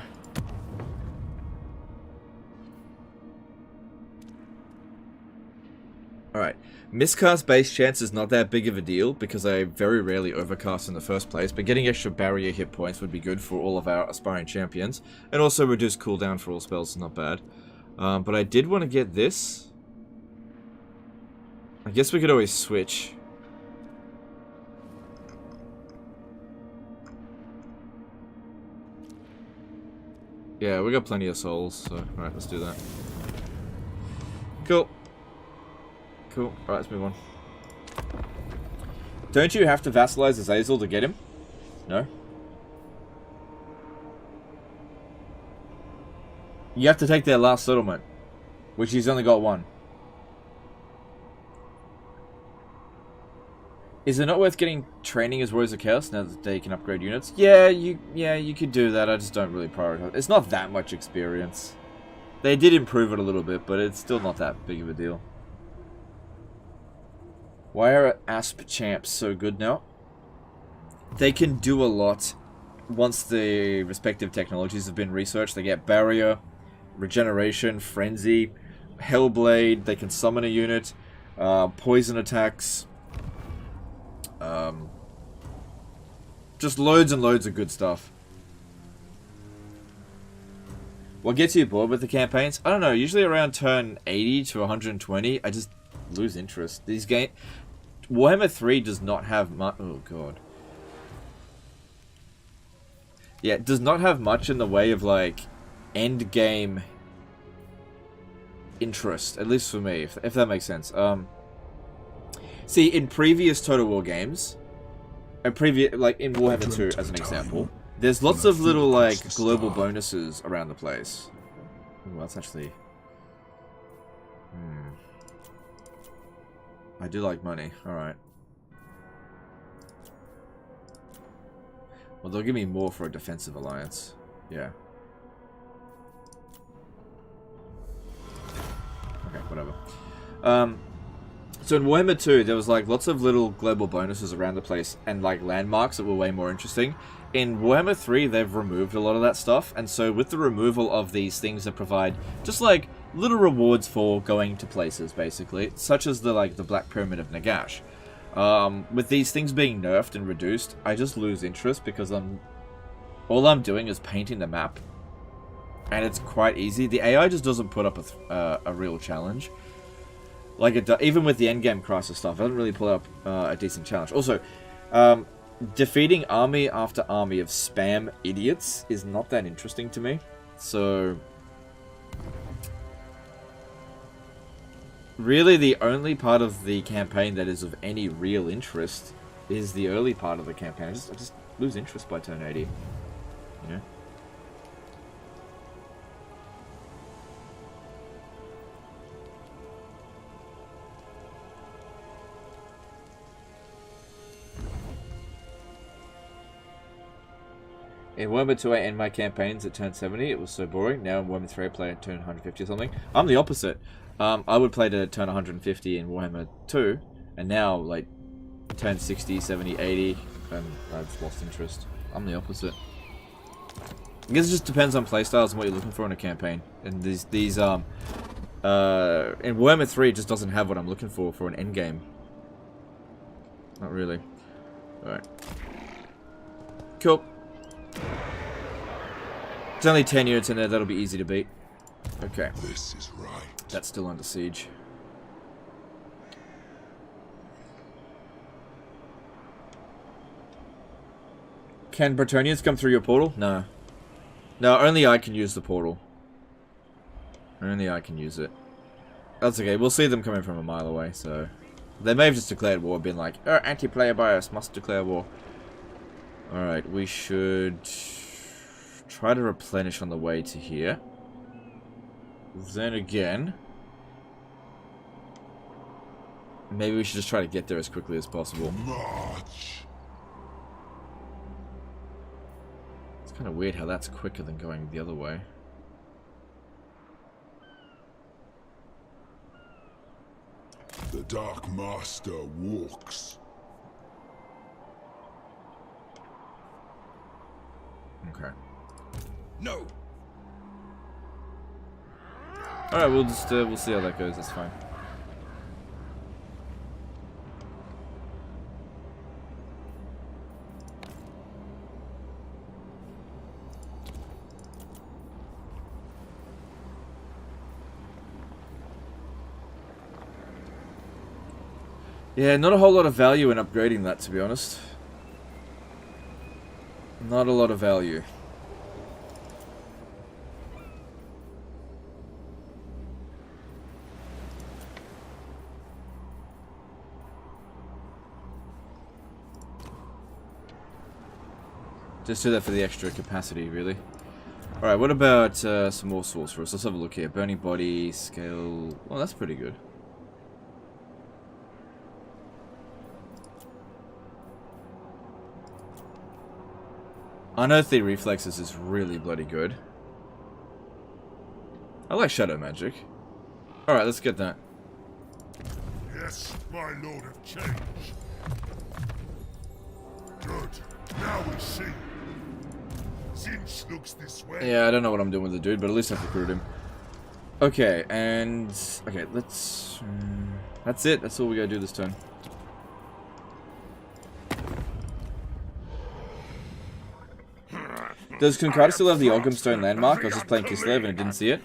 Alright. Miscast base chance is not that big of a deal because I very rarely overcast in the first place, but getting extra barrier hit points would be good for all of our aspiring champions. And also reduce cooldown for all spells is not bad. But I did want to get this. I guess we could always switch. Yeah, we got plenty of souls, so alright, let's do that. Cool. Cool. Alright, let's move on. Don't you have to vassalize Azazel to get him? No? You have to take their last settlement, which he's only got one. Is it not worth getting training as Warriors of Chaos now that they can upgrade units? Yeah, you could do that. I just don't really prioritize. It's not that much experience. They did improve it a little bit, but it's still not that big of a deal. Why are ASP champs so good now? They can do a lot once the respective technologies have been researched. They get Barrier, Regeneration, Frenzy, Hellblade. They can summon a unit, poison attacks. Just loads and loads of good stuff. What gets you bored with the campaigns? I don't know, usually around turn 80 to 120, I just lose interest. These games... Warhammer 3 does not have much... Oh, God. Yeah, it does not have much in the way of, like, end game interest. At least for me, if that makes sense. See, in previous Total War games... like in Warhammer 2, as an example, there's lots of little, like, global bonuses around the place. Ooh, that's actually... I do like money. Alright. Well, they'll give me more for a defensive alliance. Yeah. Okay, whatever. So in Warhammer 2, there was like lots of little global bonuses around the place and like landmarks that were way more interesting. In Warhammer 3, they've removed a lot of that stuff, and so with the removal of these things that provide just like little rewards for going to places, basically, such as the Black Pyramid of Nagash. With these things being nerfed and reduced, I just lose interest because all I'm doing is painting the map, and it's quite easy. The AI just doesn't put up a real challenge. Like even with the endgame crisis stuff, it doesn't really pull up a decent challenge. Also, defeating army after army of spam idiots is not that interesting to me. So, really the only part of the campaign that is of any real interest is the early part of the campaign. I just lose interest by turn 80. You know? In Warhammer 2, I end my campaigns at turn 70. It was so boring. Now in Warhammer 3, I play at turn 150 or something. I'm the opposite. I would play to turn 150 in Warhammer 2, and now, like, turn 60, 70, 80, and I've lost interest. I'm the opposite. I guess it just depends on playstyles and what you're looking for in a campaign. And in Warhammer 3, it just doesn't have what I'm looking for an endgame. Not really. Alright. Cool. There's only 10 units in there, that'll be easy to beat. Okay. This is right. That's still under siege. Can Bretonians come through your portal? No. No, only I can use the portal. Only I can use it. That's okay, we'll see them coming from a mile away, so... They may have just declared war, been like, oh, anti-player bias, must declare war. Alright, we should... try to replenish on the way to here. Then again... maybe we should just try to get there as quickly as possible. March. It's kind of weird how that's quicker than going the other way. The Dark Master walks. Okay. No. Alright, we'll just, we'll see how that goes, that's fine. Yeah, not a whole lot of value in upgrading that, to be honest. Not a lot of value. Just do that for the extra capacity, really. Alright, what about some more sorcerers? Let's have a look here. Burning Body, Scale... well, that's pretty good. Unearthly Reflexes is really bloody good. I like Shadow Magic. Alright, let's get that. Yes, my lord of change. Good. Now we see. Zinch looks this way. Yeah, I don't know what I'm doing with the dude, but at least I've recruited him. Okay, and... okay, let's... that's it. That's all we gotta do this turn. Does Conquest still have the Ogumstone landmark? I was just playing Kislev and I didn't see it.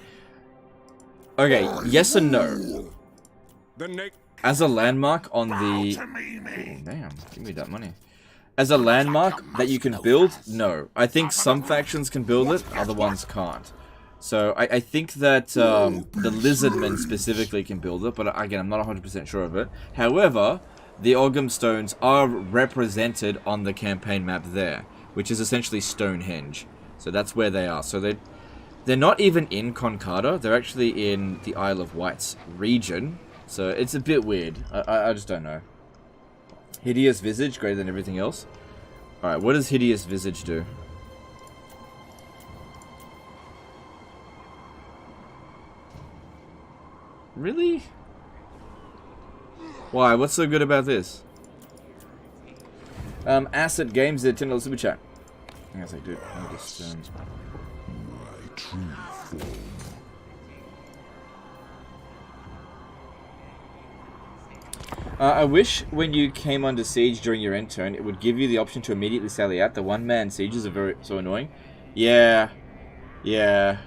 Okay, yes and no. As a landmark on the... oh, damn, give me that money. As a landmark that you can build, no. I think some factions can build it, other ones can't. So I think that the Lizardmen specifically can build it, but again, I'm not 100% sure of it. However, the Ogumstones are represented on the campaign map there, which is essentially Stonehenge. So that's where they are. So they're not even in Concarda. They're actually in the Isle of Wight's region. So it's a bit weird. I just don't know. Hideous Visage, greater than everything else. Alright, what does Hideous Visage do? Really? Why? What's so good about this? Acid Games did $10 super chat. I guess I do. I'll just, My true form. I wish when you came under siege during your end turn, it would give you the option to immediately sally out. The one-man sieges are so annoying. Yeah. Yeah.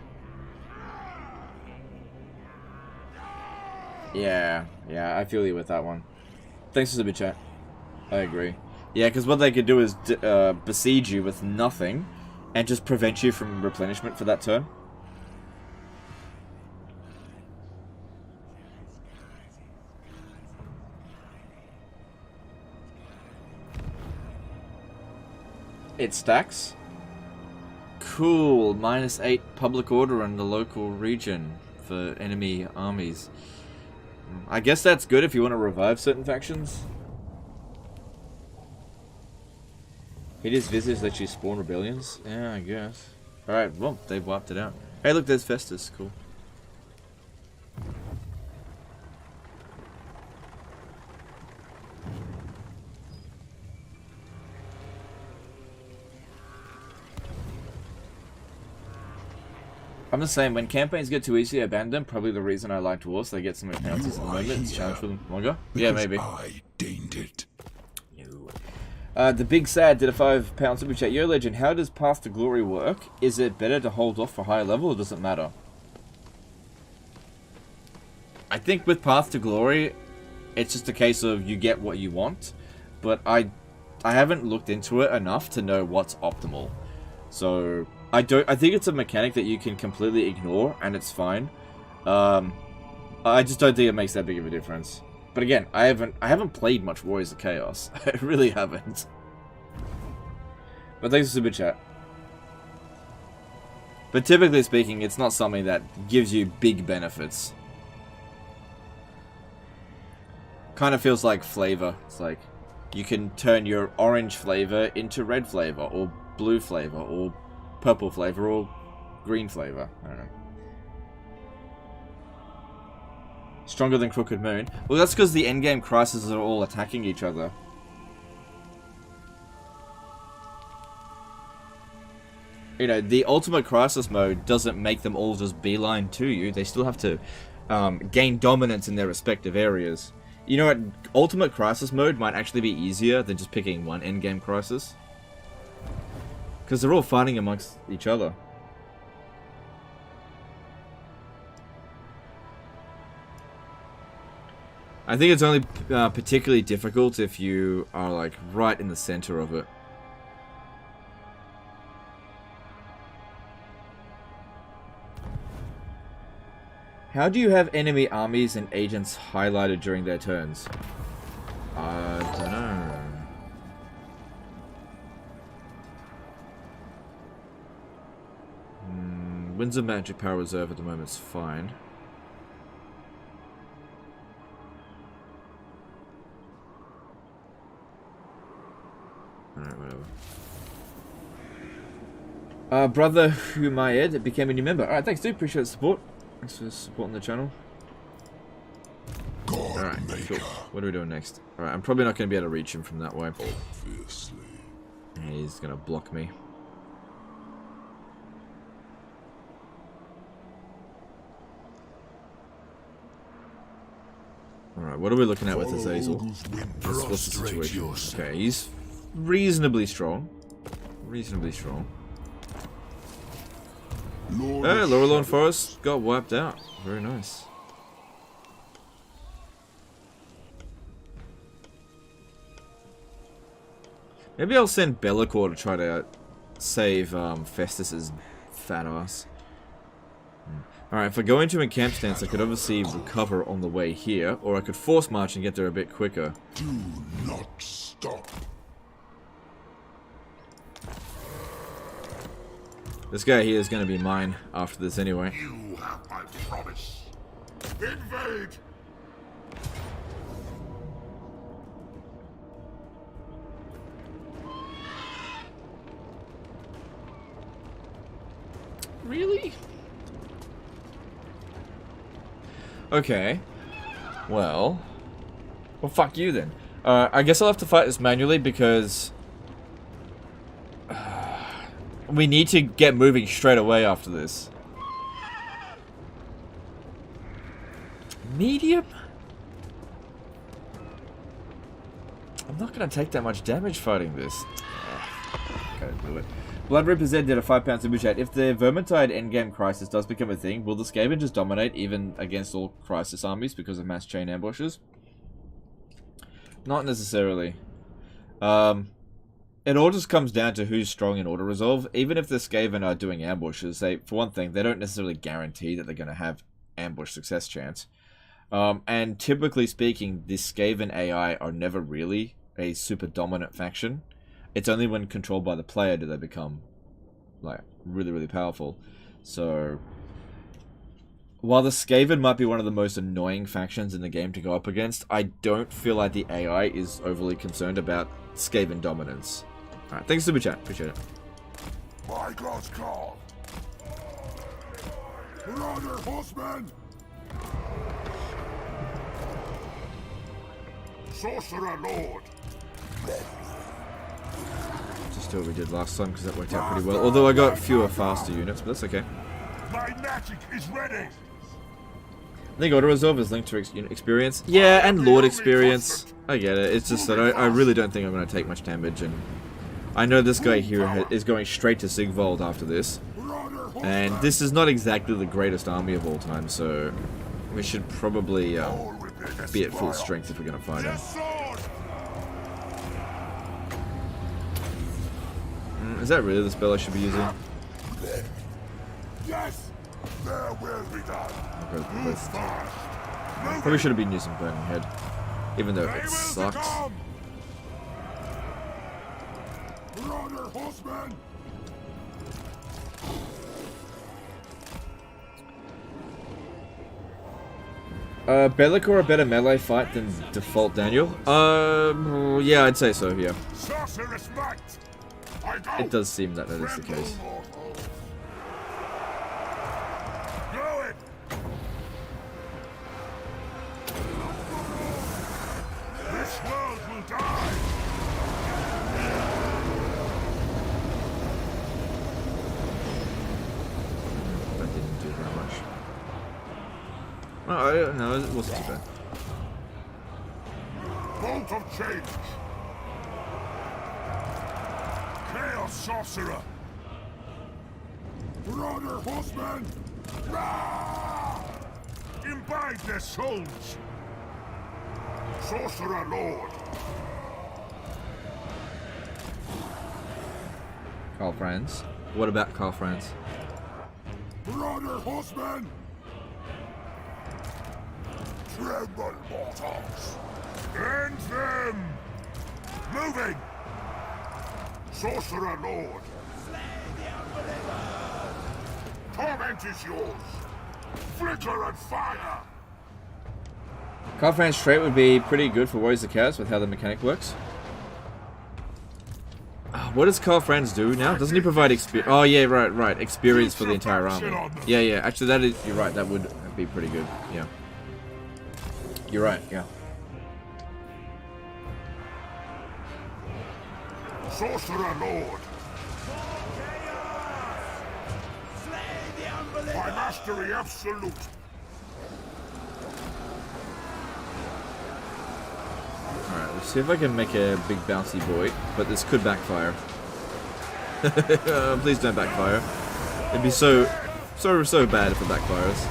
Yeah. Yeah, I feel you with that one. Thanks for super chat. I agree. Yeah, because what they could do is besiege you with nothing and just prevent you from replenishment for that turn. It stacks. Cool. -8 public order in the local region for enemy armies. I guess that's good if you want to revive certain factions. Hideous Visage lets you spawn rebellions? Yeah, I guess. Alright, well, they've wiped it out. Hey, look, there's Festus. Cool. I'm just saying, when campaigns get too easy, I abandon them. Probably the reason I like dwarves. They get some accounts at the moment. It's challenge for them longer. Yeah, maybe. I deigned it. The Big Sad did a £5 super chat. Yo, Legend, how does Path to Glory work? Is it better to hold off for higher level, or does it matter? I think with Path to Glory, it's just a case of you get what you want. But I haven't looked into it enough to know what's optimal. So I think it's a mechanic that you can completely ignore, and it's fine. I just don't think it makes that big of a difference. But again, I haven't played much Warriors of Chaos. I really haven't. But thanks for super chat. But typically speaking, it's not something that gives you big benefits. Kind of feels like flavor. It's like you can turn your orange flavor into red flavor, or blue flavor, or purple flavor, or green flavor. I don't know. Stronger than Crooked Moon. Well, that's because the endgame crises are all attacking each other. You know, the Ultimate Crisis mode doesn't make them all just beeline to you. They still have to gain dominance in their respective areas. You know what? Ultimate Crisis mode might actually be easier than just picking one endgame crisis. Because they're all fighting amongst each other. I think it's only particularly difficult if you are like right in the center of it. How do you have enemy armies and agents highlighted during their turns? I don't know. Winds of Magic Power Reserve at the moment is fine. Alright, whatever. Brother Humayed became a new member. Alright, thanks dude, appreciate the support. Thanks for supporting the channel. Alright, cool. What are we doing next? Alright, I'm probably not going to be able to reach him from that way. Obviously. He's going to block me. Alright, what are we looking at with Azazel? What's the situation? Okay, he's reasonably strong. Reasonably strong. Hey, Laurelorn Forest got wiped out. Very nice. Maybe I'll send Be'lakor to try to save Festus's fat ass. Alright, if I go into a camp stance, I could obviously recover on the way here, or I could force march and get there a bit quicker. Do not stop. This guy here is going to be mine after this anyway. You have my promise. Invade! Really? Okay. Well, fuck you then. I guess I'll have to fight this manually because we need to get moving straight away after this. Medium? I'm not going to take that much damage fighting this. Gotta do it. Blood Ripper Z did a £5 super chat. If the Vermintide endgame crisis does become a thing, will the Skaven just dominate even against all crisis armies because of mass chain ambushes? Not necessarily. It all just comes down to who's strong in auto resolve. Even if the Skaven are doing ambushes, for one thing, they don't necessarily guarantee that they're going to have ambush success chance. And typically speaking, the Skaven AI are never really a super dominant faction. It's only when controlled by the player do they become, like, really, really powerful. So, while the Skaven might be one of the most annoying factions in the game to go up against, I don't feel like the AI is overly concerned about Skaven dominance. Alright, thanks Super Chat. Appreciate it. By God's call. Marauder horseman. Sorcerer lord. Just do what we did last time because that worked out pretty well. Although I got fewer faster units, but that's okay. My magic is ready. I think Auto Resolve is linked to experience. Yeah, and Lord experience. I get it. It's just that I really don't think I'm going to take much damage. And I know this guy here is going straight to Sigvald after this. And this is not exactly the greatest army of all time, so we should probably be at full strength if we're going to fight him. Is that really the spell I should be using? Yes, there will be done. Probably should have been using Burning Head, even though it sucks. Marauder horseman. Bellicor a better melee fight than default Daniel? Yeah, I'd say so, yeah. Sorceress might. It does seem that is the case. Going. This world will die. That didn't do very much. Oh, I don't know, it wasn't too bad. Bolt of change. Chaos sorcerer. Marauder horseman. Ah! Imbibe their souls. Sorcerer lord. Carl Franz. What about Carl Franz? Marauder horseman. Tremble, mortals. End them. Moving. Sorcerer lord. Torment is yours. Flicker and fire. Carl Franz trait would be pretty good for Warriors of Chaos with how the mechanic works. What does Carl Franz do now? Doesn't he provide experience? Oh yeah, right. Experience for the entire army. Yeah. Actually, that is. You're right. That would be pretty good. Yeah. You're right. Yeah. Sorcerer lord. My mastery absolute. Alright, let's see if I can make a big bouncy boy, but this could backfire. Please don't backfire. It'd be so bad if it backfires.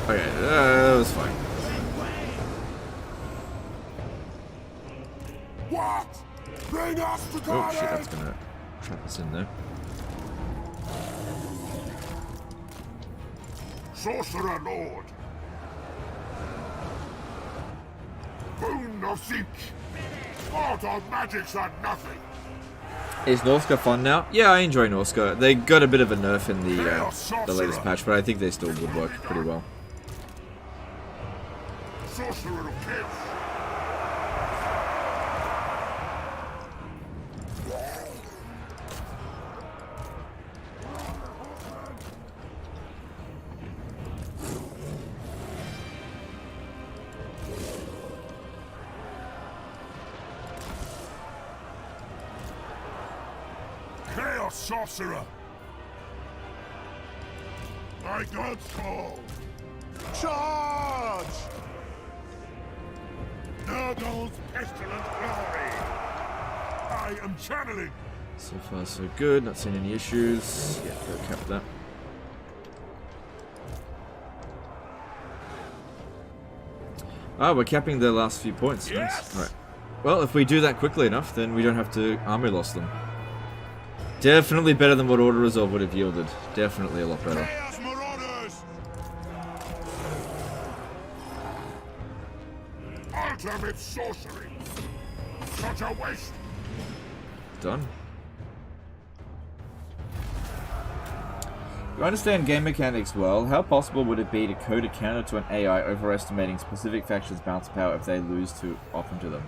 Okay, that was fine. What? Bring us to Oh shit, that's gonna trap us in there. Sorcerer lord. Boon of Zinc. All our magics are nothing. Is Norsko fun now? Yeah, I enjoy Norsko. They got a bit of a nerf in the latest patch, but I think they still would work pretty well. Sorcerer of Chaos. Chaos sorcerer. By God's call. Charge! Nurgle's pestilent glory. I am channeling. So far, so good. Not seeing any issues. Yeah, go cap that. Ah, we're capping the last few points. Yes! Nice. Right. Well, if we do that quickly enough, then we don't have to army loss them. Definitely better than what Order Resolve would have yielded. Definitely a lot better. Chaos Marauders! Ultimate sorcery! Such a waste! Done. To understand game mechanics well, how possible would it be to code a counter to an AI overestimating specific factions' bounce power if they lose too often to them?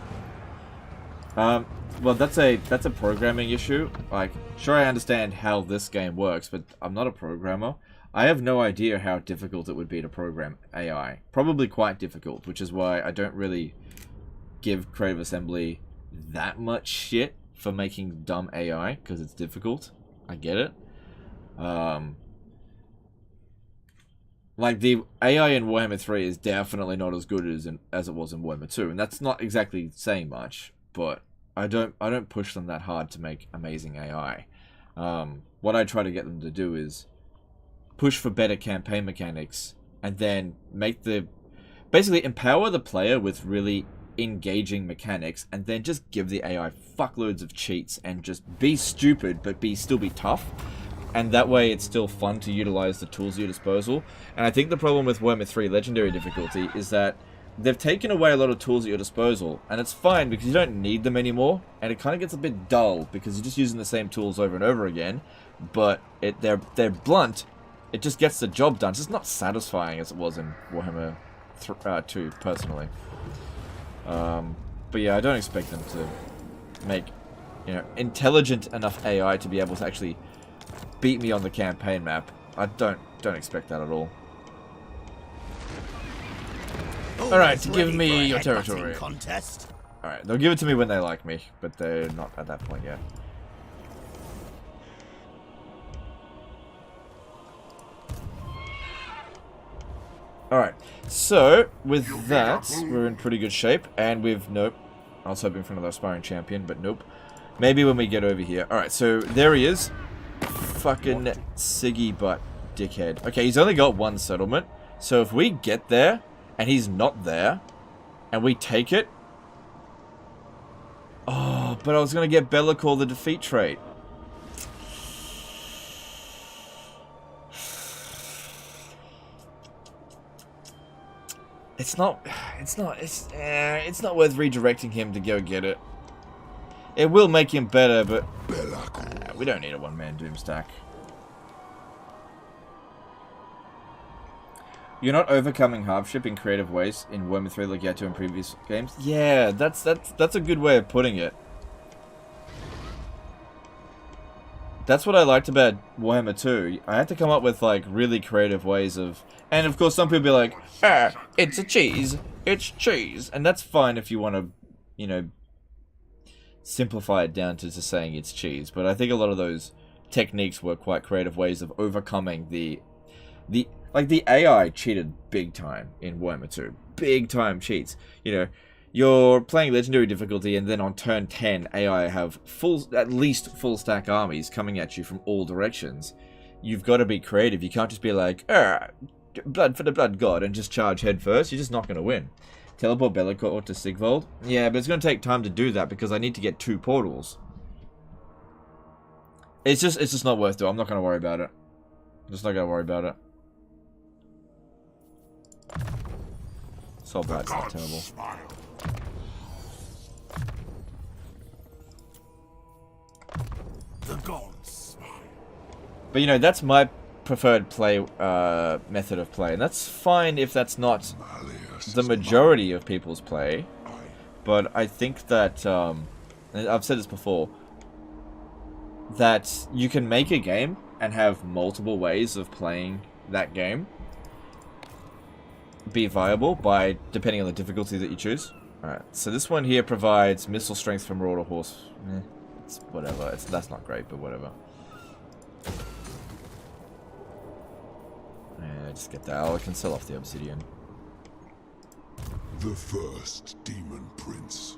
Well, that's a programming issue. Like, sure, I understand how this game works, but I'm not a programmer. I have no idea how difficult it would be to program AI. Probably quite difficult, which is why I don't really give Creative Assembly that much shit for making dumb AI, because it's difficult. I get it. Like, the AI in Warhammer 3 is definitely not as good as it was in Warhammer 2, and that's not exactly saying much, but I don't push them that hard to make amazing AI. What I try to get them to do is push for better campaign mechanics, and then basically empower the player with really engaging mechanics, and then just give the AI fuckloads of cheats and just be stupid but still be tough. And that way it's still fun to utilize the tools at your disposal. And I think the problem with Warhammer 3 Legendary difficulty is that they've taken away a lot of tools at your disposal, and it's fine because you don't need them anymore, and it kind of gets a bit dull because you're just using the same tools over and over again, but they're blunt. It just gets the job done. It's just not satisfying as it was in Warhammer 2, personally. But yeah, I don't expect them to make, intelligent enough AI to be able to actually beat me on the campaign map. I don't expect that at all. Alright, give me your territory. Alright, they'll give it to me when they like me, but they're not at that point yet. Alright, so with that, we're in pretty good shape, and nope. I was hoping for another aspiring champion, but nope. Maybe when we get over here. Alright, so there he is. Fucking Siggy butt dickhead. Okay, he's only got one settlement, so if we get there, and he's not there, and we take it... Oh, but I was gonna get Bellicor the defeat trait. It's not worth redirecting him to go get it. It will make him better, but we don't need a one-man doom stack. You're not overcoming hardship in creative ways in Warhammer 3 like you had to in previous games. Yeah, that's a good way of putting it. That's what I liked about Warhammer 2. I had to come up with like really creative ways of, and of course some people be like, it's a cheese, it's cheese, and that's fine if you want to, simplify it down to just saying it's cheese. But I think a lot of those techniques were quite creative ways of overcoming the AI cheated big time in Warhammer 2. Big time cheats. You're playing Legendary difficulty, and then on turn 10, AI have at least full stack armies coming at you from all directions. You've got to be creative. You can't just be like, blood for the blood god, and just charge head first. You're just not going to win. Teleport Bellicor to Sigvold? Yeah, but it's going to take time to do that because I need to get 2 portals. It's just not worth it. I'm not going to worry about it. I'm just not going to worry about it. Soul Bite's not terrible. The gods. But that's my preferred play method of play, and that's fine if that's not the majority of people's play. But I think that and I've said this before, that you can make a game and have multiple ways of playing that game be viable depending on the difficulty that you choose. Alright, so this one here provides missile strength from Marauder Horse. It's whatever. That's not great, but whatever. Yeah, just get that. I can sell off the obsidian. The first demon prince.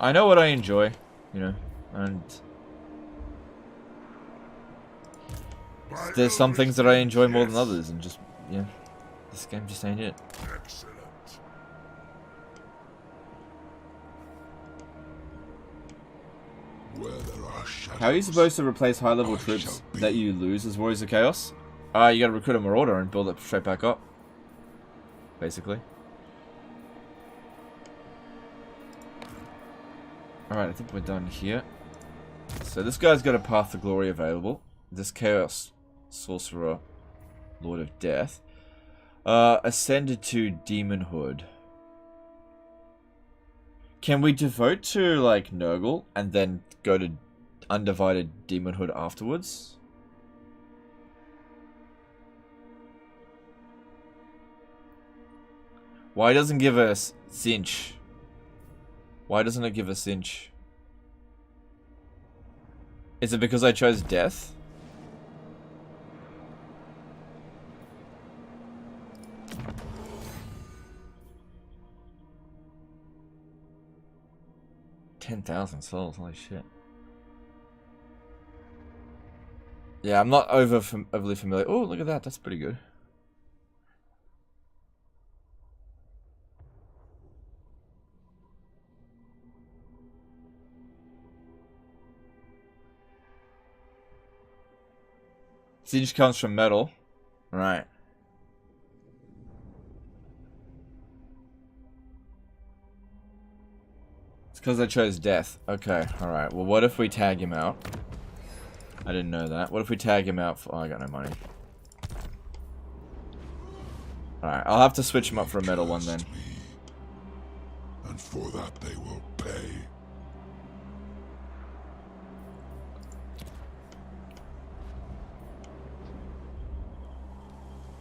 I know what I enjoy, and there's some things that I enjoy more than others, and just, this game just ain't it. Excellent. Where there are shadows, How are you supposed to replace high-level troops that you lose as Warriors of Chaos? You gotta recruit a Marauder and build it straight back up, basically. Alright, I think we're done here. So this guy's got a Path to Glory available. This Chaos Sorcerer, Lord of Death. Ascended to Demonhood. Can we devote to, like, Nurgle and then go to Undivided Demonhood afterwards? Why doesn't it give us Cinch? Why doesn't it give us Cinch? Is it because I chose Death? $10,000 souls, holy shit. Yeah, I'm not overly familiar. Oh, look at that, that's pretty good. Siege comes from metal. Right. It's because I chose death. Okay, alright. Well, what if we tag him out? I didn't know that. What if we tag him out for... Oh, I got no money. Alright, I'll have to switch him up for a metal one then. And for that they will pay.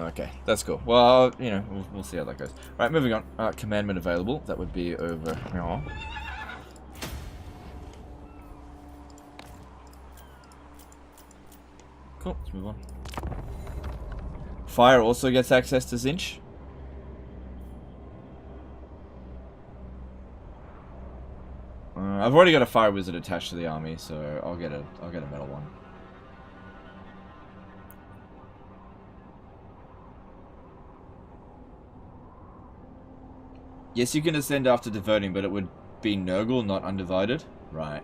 Okay, that's cool. Well, you know, we'll see how that goes. Alright, moving on. Commandment available. That would be over here. Cool, let's move on. Fire also gets access to Zinch. I've already got a fire wizard attached to the army, so I'll get a metal one. Yes, you can ascend after devoting, but it would be Nurgle, not Undivided. Right.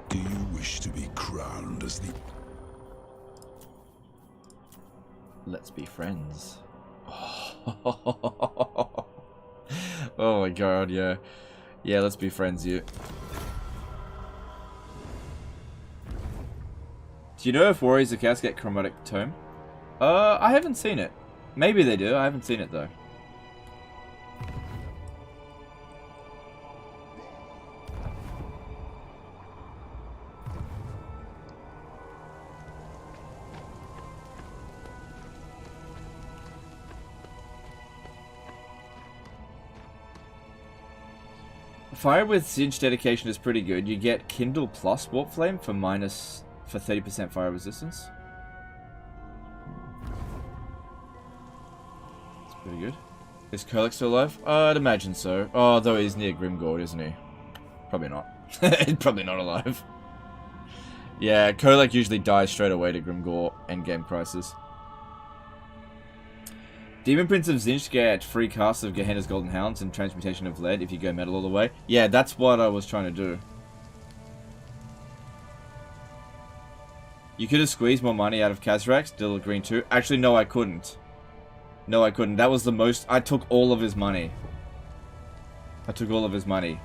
Do you wish to be crowned as the... Let's be friends. Oh my god, yeah. Yeah, let's be friends, you. Do you know if Warriors of Chaos get Chromatic Tome? I haven't seen it. Maybe they do, I haven't seen it though. Fire with Zinch dedication is pretty good. You get Kindle plus Warp Flame for 30% fire resistance. That's pretty good. Is Kurlek still alive? I'd imagine so. Oh, though he's near Grimgord, isn't he? Probably not. He's probably not alive. Yeah, Kurlek usually dies straight away to Grimgor Endgame Crisis. Demon Prince of Zinch get free casts of Gehenna's Golden Hounds and Transmutation of Lead if you go metal all the way. Yeah, that's what I was trying to do. You could have squeezed more money out of Kazrak, still green too. Actually, no, I couldn't. No, I couldn't. That was the most... I took all of his money. I took all of his money.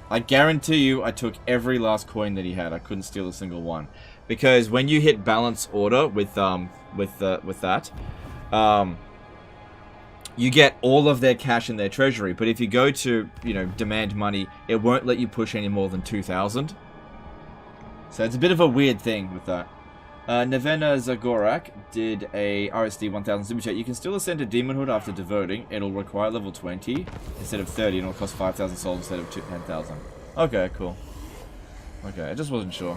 I guarantee you I took every last coin that he had. I couldn't steal a single one. Because when you hit balance order with that... you get all of their cash in their treasury, but if you go to, you know, demand money, it won't let you push any more than 2,000. So it's a bit of a weird thing with that. Nevena Zagorak did a RSD 1000 super chat. You can still ascend to Demonhood after devoting. It'll require level 20 instead of 30, and it'll cost 5,000 souls instead of 10,000. Okay, cool. Okay, I just wasn't sure.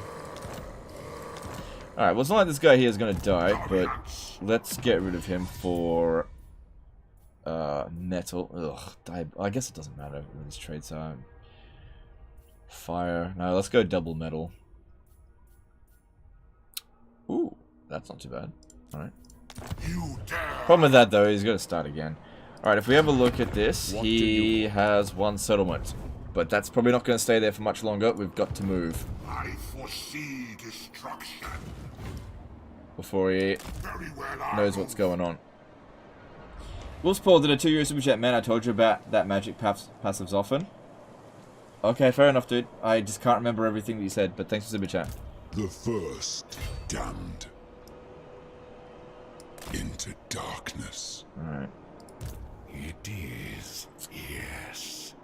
Alright, well, it's not like this guy here is going to die, but let's get rid of him for... metal. Ugh, I guess it doesn't matter with this trade sign. Fire. No, let's go double metal. Ooh, that's not too bad. Alright. Problem with that, though, he's got to start again. Alright, if we have a look at this, he has one settlement. But that's probably not going to stay there for much longer. We've got to move. I foresee destruction. before he Very well, I knows what's going on. Wolf's Paul did a €2 super chat. Man, I told you about that magic passives often. Okay, fair enough, dude. I just can't remember everything that you said, but thanks for super chat. The first damned into darkness. Alright. It is, yes.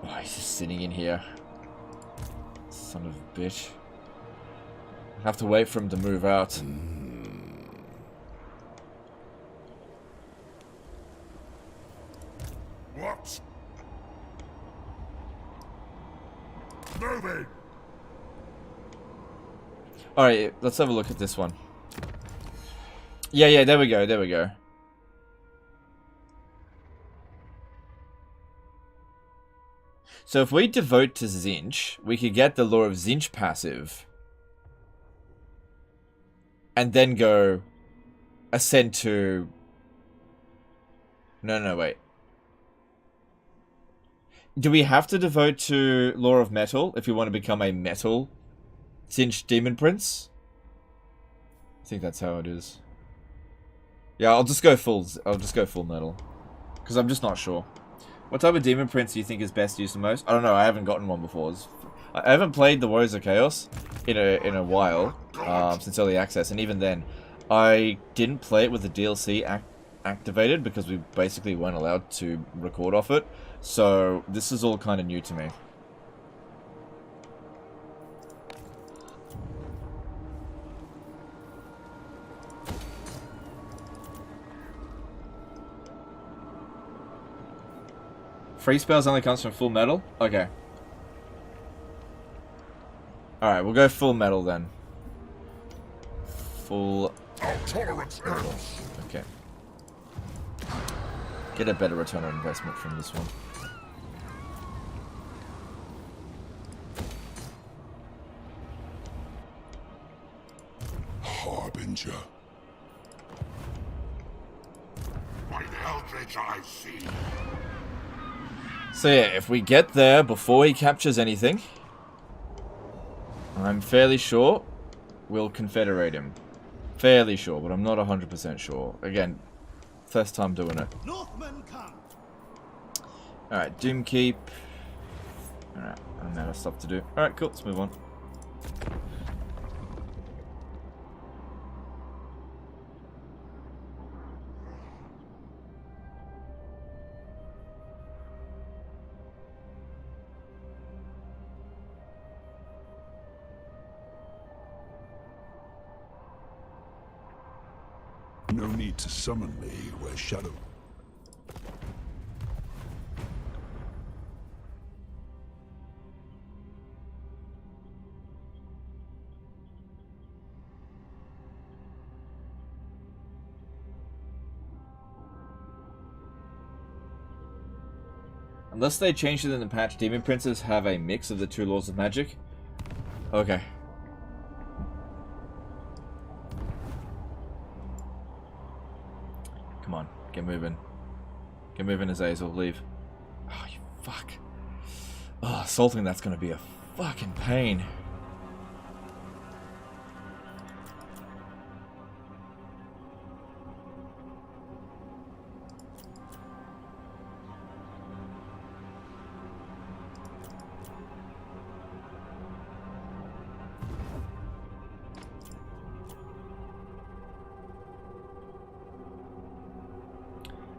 Oh, he's just sitting in here. Son of a bitch. I have to wait for him to move out. What? Moving! Alright, let's have a look at this one. Yeah, there we go. So if we devote to Zinch, we could get the Law of Zinch passive. And then go ascend to... No, wait. Do we have to devote to Law of Metal if we want to become a Metal Zinch Demon Prince? I think that's how it is. Yeah, I'll just go full metal. Because I'm just not sure. What type of Demon Prince do you think is best used the most? I don't know, I haven't gotten one before. I haven't played the Warriors of Chaos in a while, since early access, and even then, I didn't play it with the DLC activated because we basically weren't allowed to record off it. So this is all kind of new to me. Free spells only comes from full metal? Okay. Alright, we'll go full metal then. Full metal. Okay. Get a better return on investment from this one. Harbinger. By the Eldritch I see. So yeah, if we get there before he captures anything, I'm fairly sure we'll confederate him. Fairly sure, but I'm not 100% sure. Again, first time doing it. Northmen come. Alright, Doom Keep. Alright, I'm out of stuff to do. Alright, cool, let's move on. No need to summon me where shadow. Unless they changed it in the patch, Demon Princes have a mix of the two laws of magic. Okay. Come on, get moving. Get moving, Azazel, leave. Oh, you fuck. Oh, assaulting that's gonna be a fucking pain.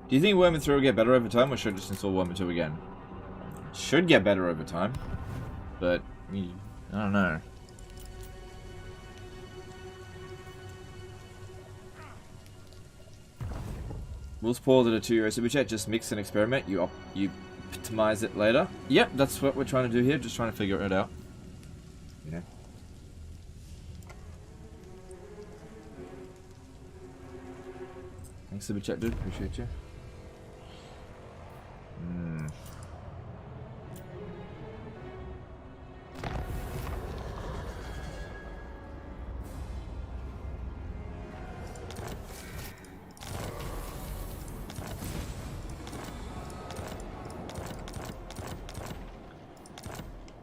Do you think Worm 3 will get better over time, or should I just install Worm 2 again? Should get better over time, but I don't know. Will's Paul did a €2 super chat. Just mix and experiment. You optimize it later. Yep, that's what we're trying to do here. Just trying to figure it out. You know. Thanks super chat, dude. Appreciate you.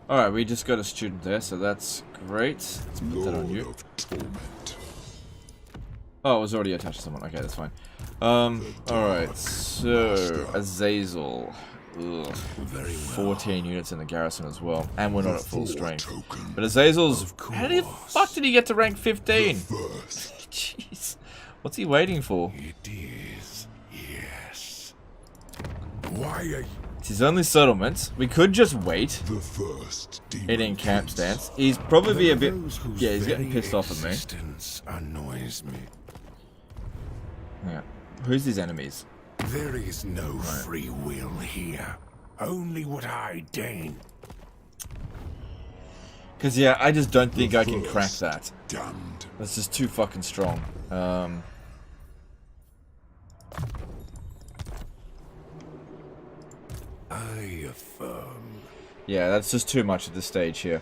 Alright, we just got a student there, so that's great. Let's put that on you. Oh, it was already attached to someone. Okay, that's fine. Alright, so Azazel. Ugh. 14 units in the garrison as well. And we're not at full strength. But Azazel's... How the fuck did he get to rank 15? Jeez. What's he waiting for? It is, yes. Why are you... It's his only settlement. We could just wait. The first In camp stance. He's probably a bit... Yeah, he's getting pissed off at me. Annoys me. Yeah. Who's his enemies? There is no free will here. Only what I deign. Because, yeah, I just don't think I can crack that. damned. That's just too fucking strong. I affirm. Yeah, that's just too much at this stage here.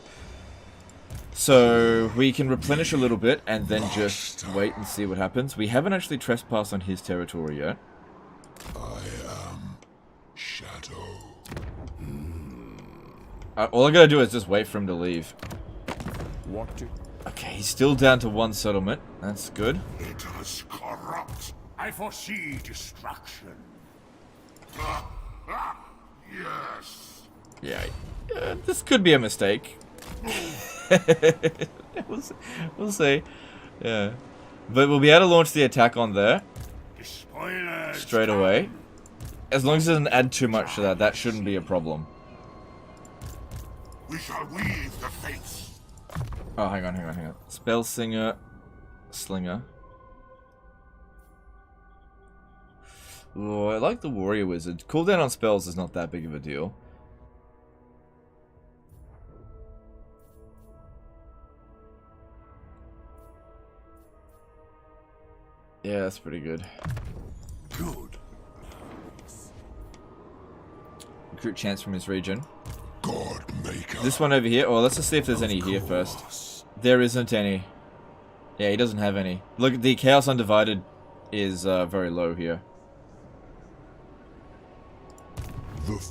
So, we can replenish a little bit and then just wait and see what happens. We haven't actually trespassed on his territory yet. I am Shadow. All I gotta do is just wait for him to leave. What do... Okay, he's still down to one settlement. That's good. It is corrupt. I foresee destruction. Yes. Yeah, this could be a mistake. we'll see. Yeah. But we'll be able to launch the attack on there. Spoilers. Straight away. As long as it doesn't add too much to that, that shouldn't be a problem. We shall weave the fates. Oh, hang on. Spell Singer, Slinger. Oh, I like the Warrior Wizard. Cooldown on spells is not that big of a deal. Yeah, that's pretty good. Good. Recruit chance from his region. God maker. This one over here. Oh, let's just see if there's any here first. There isn't any. Yeah, he doesn't have any. Look, the Chaos Undivided is very low here.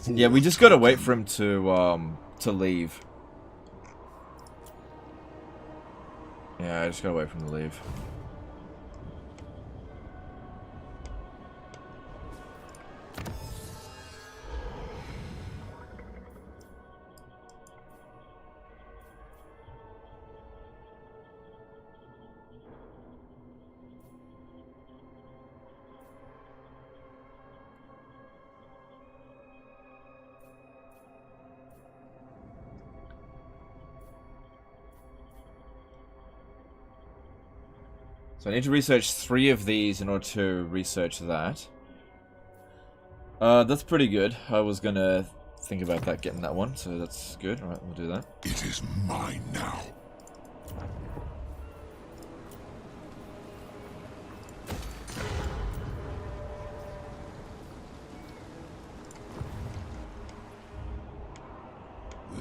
Yeah, we just gotta wait for him to leave. Yeah, I just gotta wait for him to leave. So I need to research 3 of these in order to research that. That's pretty good. I was gonna think about that, getting that one, so that's good. Alright, we'll do that. It is mine now.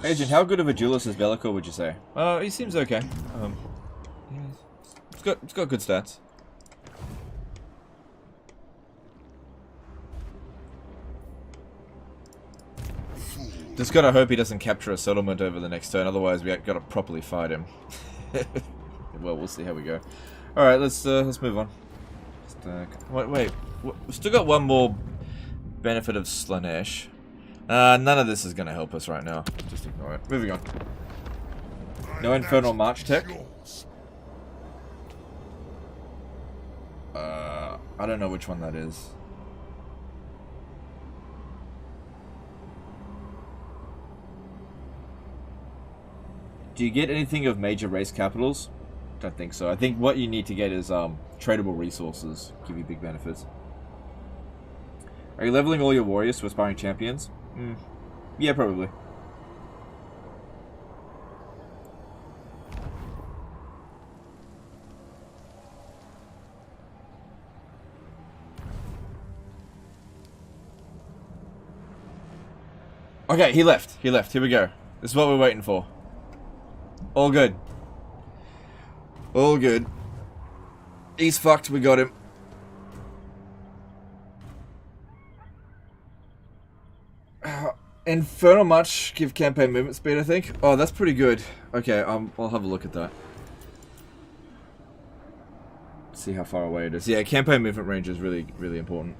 Agent, how good of a duelist is Bellico, would you say? He seems okay. It's got good stats. Just gotta hope he doesn't capture a settlement over the next turn, otherwise we gotta properly fight him. Well, we'll see how we go. Alright, let's move on. Wait, we've still got one more benefit of Slanesh. None of this is gonna help us right now. Just ignore it. Moving on. No Infernal March tech. I don't know which one that is. Do you get anything of major race capitals? Don't think so. I think what you need to get is tradable resources. Give you big benefits. Are you leveling all your warriors to aspiring champions? Yeah, probably. Okay, he left. Here we go. This is what we're waiting for. All good. All good. He's fucked. We got him. Infernal March give campaign movement speed, I think. Oh, that's pretty good. Okay, I'll have a look at that. See how far away it is. Yeah, campaign movement range is really, really important.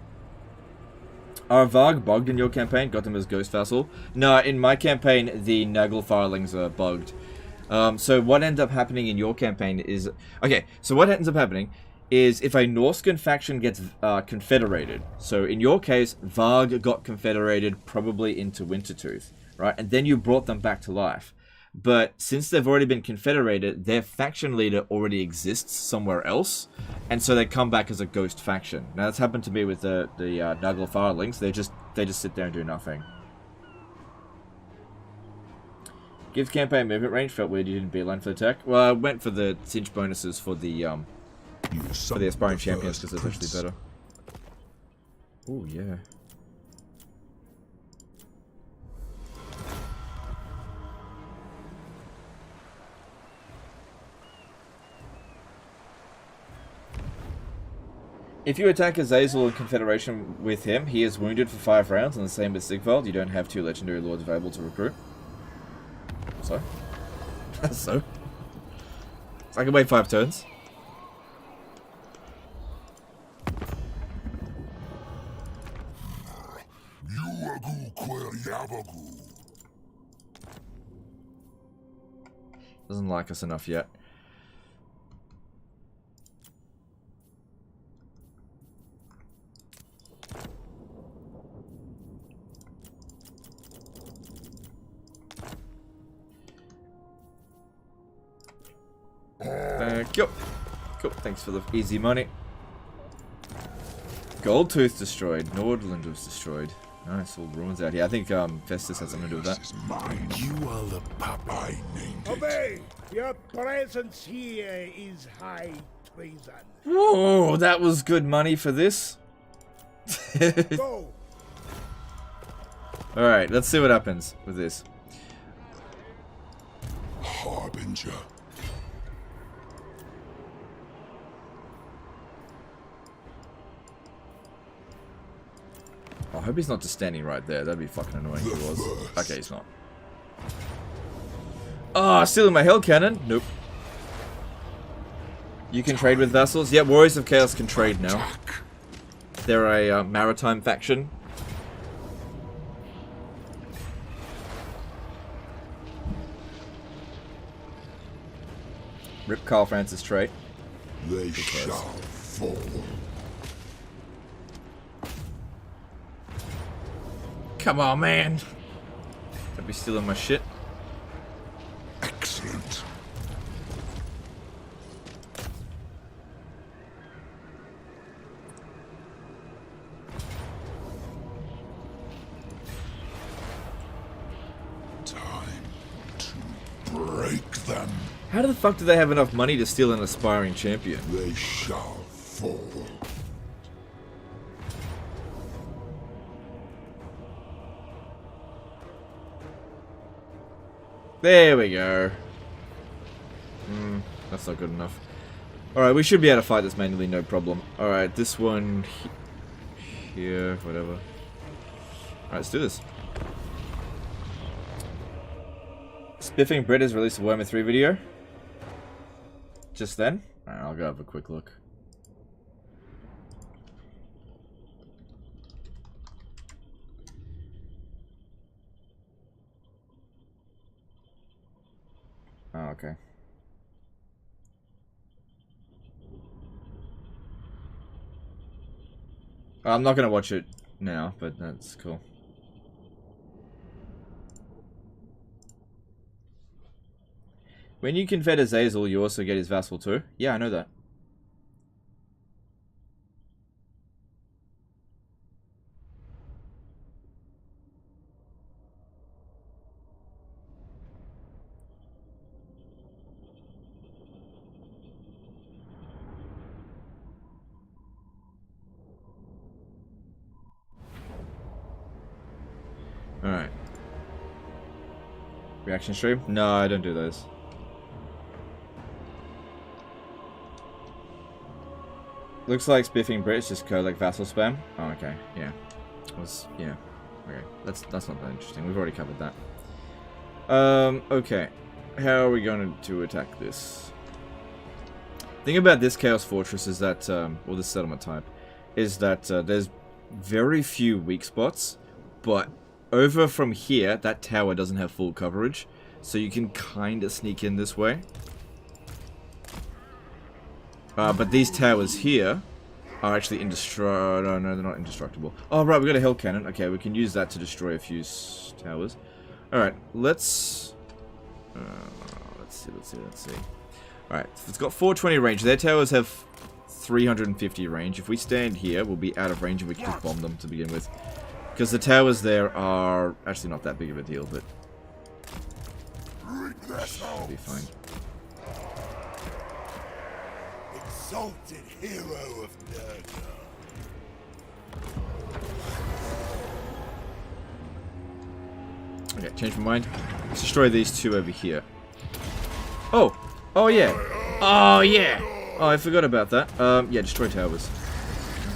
Are Varg bugged in your campaign? Got them as Ghost Vassal? No, in my campaign, the Nagel Firelings are bugged. So what ends up happening in your campaign is... Okay, so what ends up happening is if a Norscan faction gets confederated. So in your case, Varg got confederated probably into Wintertooth, right? And then you brought them back to life. But since they've already been confederated, their faction leader already exists somewhere else, and so they come back as a ghost faction. Now that's happened to me with the Nagel Firelings. They just sit there and do nothing. Gives campaign movement range. Felt weird you didn't beeline for the tech. Well, I went for the cinch bonuses for the aspiring champions because it's actually better. Oh yeah. If you attack Azazel in Confederation with him, he is wounded for 5 rounds, and the same with Sigvald. You don't have 2 legendary lords available to recruit. So? So? I can wait 5 turns. Doesn't like us enough yet. Thank you. Cool. Thanks for the easy money. Goldtooth destroyed. Nordland was destroyed. Nice, all ruins out here. I think Festus has something to do with that. You are the pup I named it. Obey! Your presence here is high treason. Oh, that was good money for this. Go! Alright, let's see what happens with this. Harbinger. I hope he's not just standing right there. That'd be fucking annoying if he was. Okay, he's not. Oh, stealing my hell cannon? Nope. You can trade with vassals? Yeah, Warriors of Chaos can trade now. They're a maritime faction. Rip Carl Francis trait. They shall fall. Come on, man. Don't be stealing my shit. Excellent. Time to break them. How the fuck do they have enough money to steal an aspiring champion? They shall fall. There we go. That's not good enough. Alright, we should be able to fight this manually, no problem. Alright, this one... here, whatever. Alright, let's do this. Spiffing Brit has released a Warhammer 3 video. Just then. Alright, I'll go have a quick look. Oh, okay. I'm not gonna watch it now, but that's cool. When you confed Azazel, you also get his vassal too? Yeah, I know that. Alright. Reaction stream? No, I don't do those. Looks like Spiffing British just code like vassal spam. Oh, okay. Yeah. Yeah. Okay, that's not that interesting. We've already covered that. Okay. How are we going to attack this? The thing about this Chaos Fortress is that, or this settlement type, is that there's very few weak spots, but over from here, that tower doesn't have full coverage, so you can kind of sneak in this way. But these towers here are actually indestructible. No, they're not indestructible. Oh, right, we got a hell cannon. Okay, we can use that to destroy a few towers. Alright, let's see. Alright, it's got 420 range. Their towers have 350 range. If we stand here, we'll be out of range and we can just bomb them to begin with. Because the towers there are actually not that big of a deal, but should be fine. Exalted hero of Nurgle. Okay, change my mind. Let's destroy these two over here. Oh! Oh yeah! Oh yeah! Oh, I forgot about that. Yeah, destroy towers.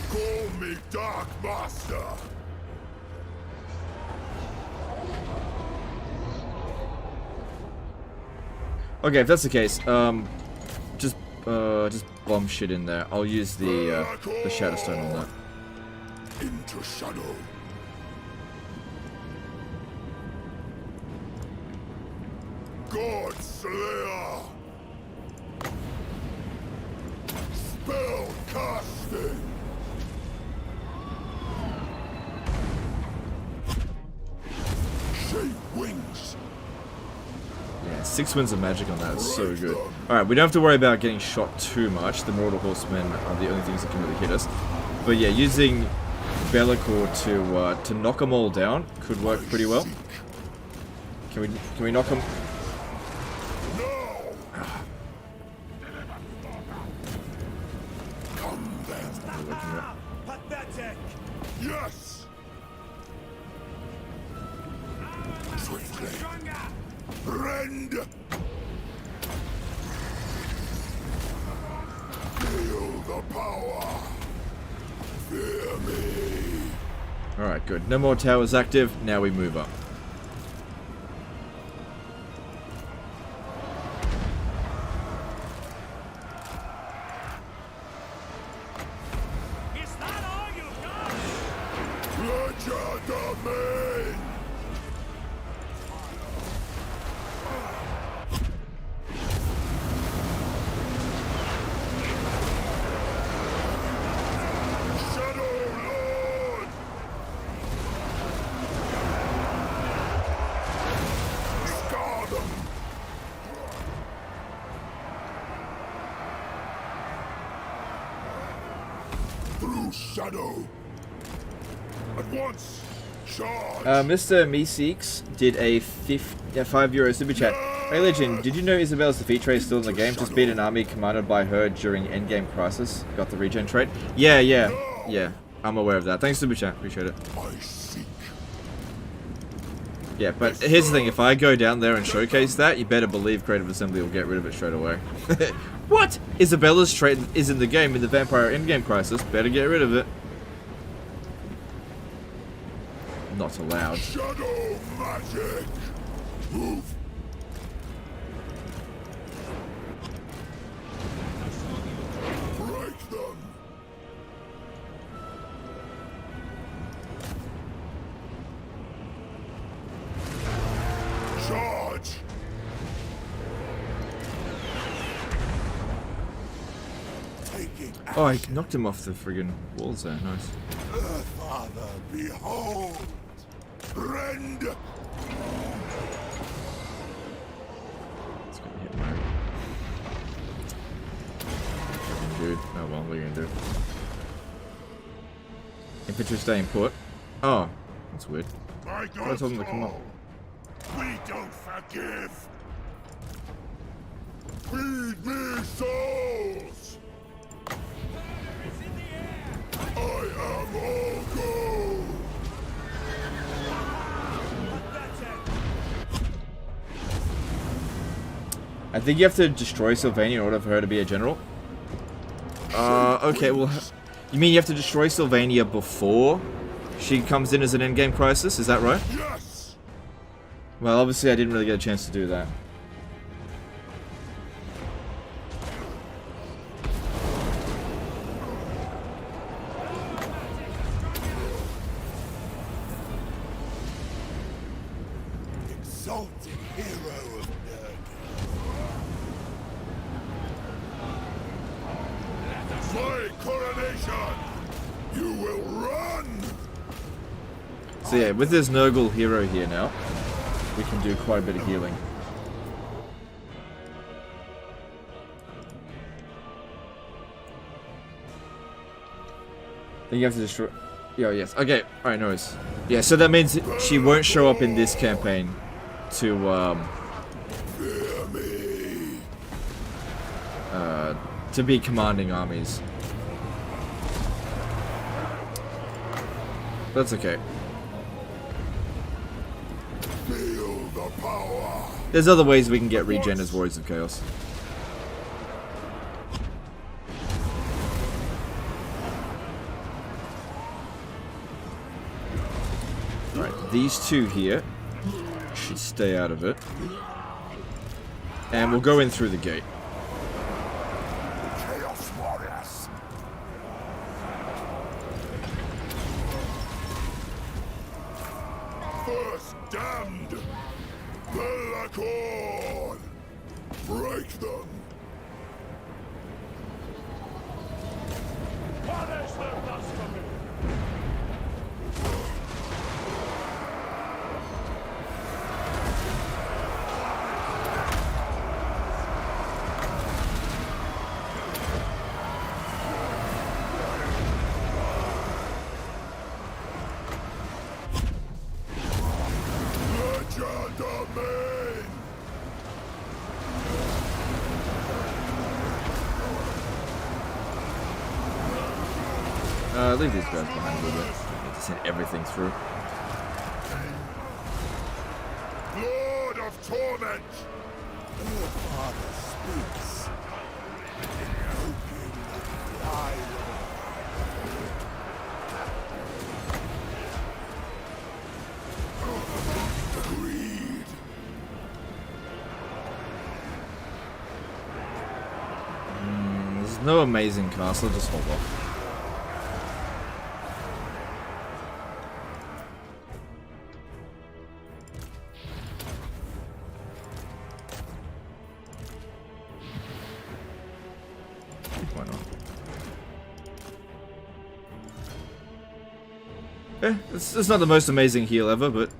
Call me Dark Master. Okay, if that's the case, just bomb shit in there. I'll use the Shadowstone on that. Into shadow. God Slayer. Spell casting. Shape wings. Yeah, 6 winds of magic on that. It's so good. Alright, we don't have to worry about getting shot too much. The Mortal Horsemen are the only things that can really hit us. But yeah, using Be'lakor to knock them all down could work pretty well. Can we knock them? Pathetic. Yes. Swiftly. Rend. Feel the power. Fear me. Alright, good. No more towers active. Now we move up. Is that all you've got? Pleasure domain. Shadow Lord. Scar them. Through shadow. At once. Charge. Mr. Meeseeks did a €5 super chat. Hey Legend, did you know Isabella's defeat trait is still in the game? Just beat an army commanded by her during endgame crisis. Got the regen trait. Yeah. I'm aware of that. Thanks super chat. Appreciate it. I seek. Yeah, but here's the thing. If I go down there and showcase that, you better believe Creative Assembly will get rid of it straight away. What? Isabella's trait is in the game in the Vampire Endgame Crisis. Better get rid of it. Not allowed. Shadow magic. Move. Break them. Charge. Taking Oh, I knocked him off the friggin' walls there. Nice. Father, behold. Rend. It's gonna hit my... Dude. Oh well, what are you gonna do? Infantry staying put. Oh, that's weird. I I told them to come up. We don't forgive. Feed me souls. I am all gold. I think you have to destroy Sylvania in order for her to be a general. Okay, well... You mean you have to destroy Sylvania before She comes in as an endgame crisis, is that right? Yes! Well, obviously I didn't really get a chance to do that. Exalted hero of My coronation! You will run! So yeah, with this Nurgle hero here now, we can do quite a bit of healing. Then you have to destroy... Yeah, yes. Okay, alright, no worries. Yeah, so that means she won't show up in this campaign to be commanding armies. That's okay. Feel the power! There's other ways we can get regen as Warriors of Chaos. Alright, these two here should stay out of it. And we'll go in through the gate. Chaos Warriors. First damned! Bellacorn! Break them! Punish their blasphemy! Legend of Maine! Leave these guys behind a little bit. Need to send everything through. Lord of Torment! Your father speaks. Open the eye Agreed. There's no amazing castle, just hold off. Why not? It's not the most amazing heal ever, but it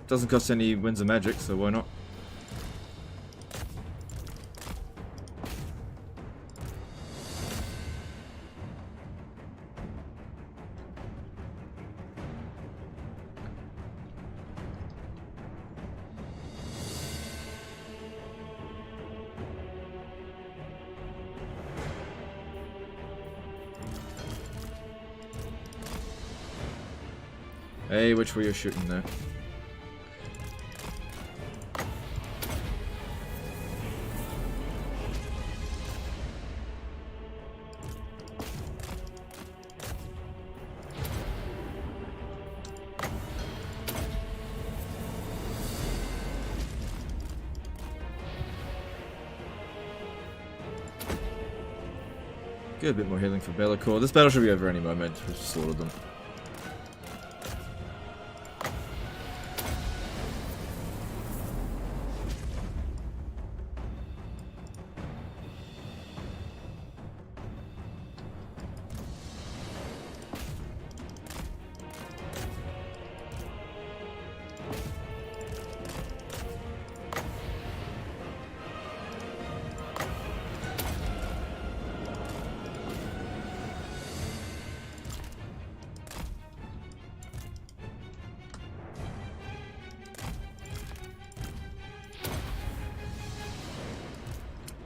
doesn't cost any Winds of Magic, so why not? Hey, which way you're shooting there? Get a bit more healing for Bellacore. This battle should be over any moment. We've slaughtered them.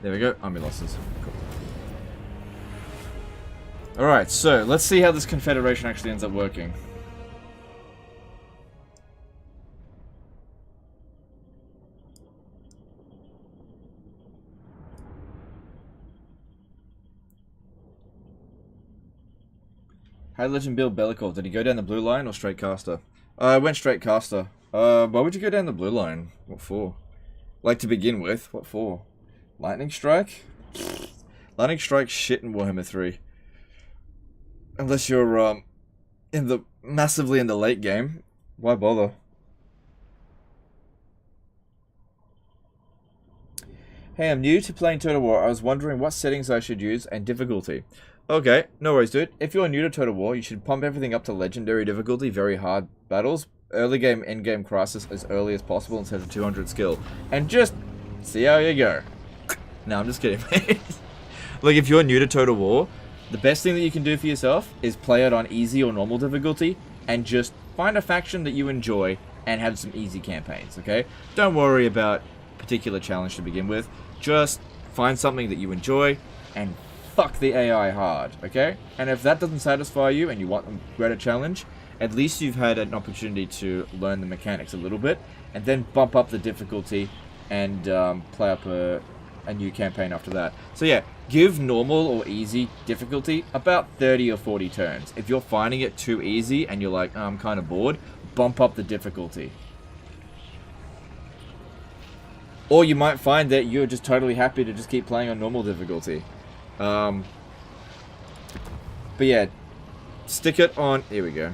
There we go, army losses. Cool. Alright, so let's see how this confederation actually ends up working. How did Legend build Belikov? Did he go down the blue line or straight caster? I went straight caster. Why would you go down the blue line? What for? Like, to begin with, what for? Lightning Strike? Lightning Strike shit in Warhammer 3. Unless you're, massively in the late game. Why bother? Hey, I'm new to playing Total War. I was wondering what settings I should use and difficulty. Okay, no worries, dude. If you're new to Total War, you should pump everything up to legendary difficulty, very hard battles, early game, end game crisis as early as possible instead of 200 skill. And just see how you go. No, I'm just kidding, mate. Look, if you're new to Total War, the best thing that you can do for yourself is play it on easy or normal difficulty and just find a faction that you enjoy and have some easy campaigns, okay? Don't worry about particular challenge to begin with. Just find something that you enjoy and fuck the AI hard, okay? And if that doesn't satisfy you and you want a greater challenge, at least you've had an opportunity to learn the mechanics a little bit and then bump up the difficulty and play up a new campaign after that. So yeah, give normal or easy difficulty about 30 or 40 turns. If you're finding it too easy and you're like, oh, I'm kind of bored, bump up the difficulty. Or you might find that you're just totally happy to just keep playing on normal difficulty. But yeah, stick it on... Here we go.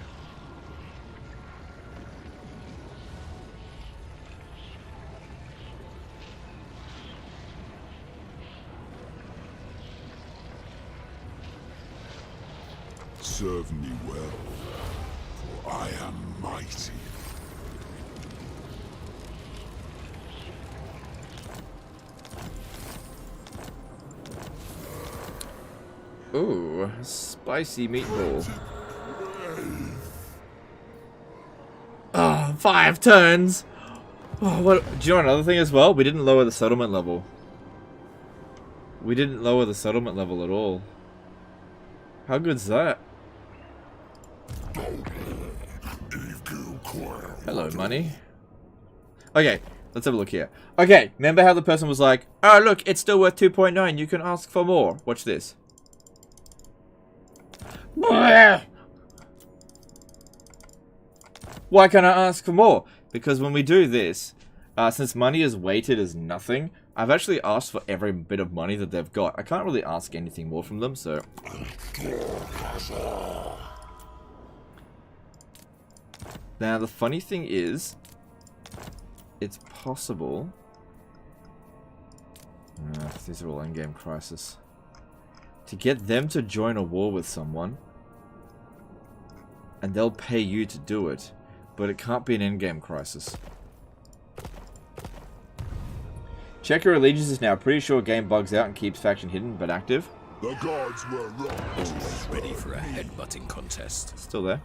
Serve me well, for I am mighty. Ooh, spicy meatball. Oh, 5 turns! Oh, what? Do you know another thing as well? We didn't lower the settlement level. We didn't lower the settlement level at all. How good's that? Hello, money. Okay, let's have a look here. Okay, remember how the person was like, oh, look, it's still worth 2.9. You can ask for more. Watch this. Why can't I ask for more? Because when we do this, since money is weighted as nothing, I've actually asked for every bit of money that they've got. I can't really ask anything more from them, so... Now, the funny thing is, it's possible... these are all in-game crisis. To get them to join a war with someone, and they'll pay you to do it, but it can't be an in-game crisis. Check your allegiances now. Pretty sure game bugs out and keeps faction hidden, but active. The gods were wrong. Always ready for a headbutting contest. Still there.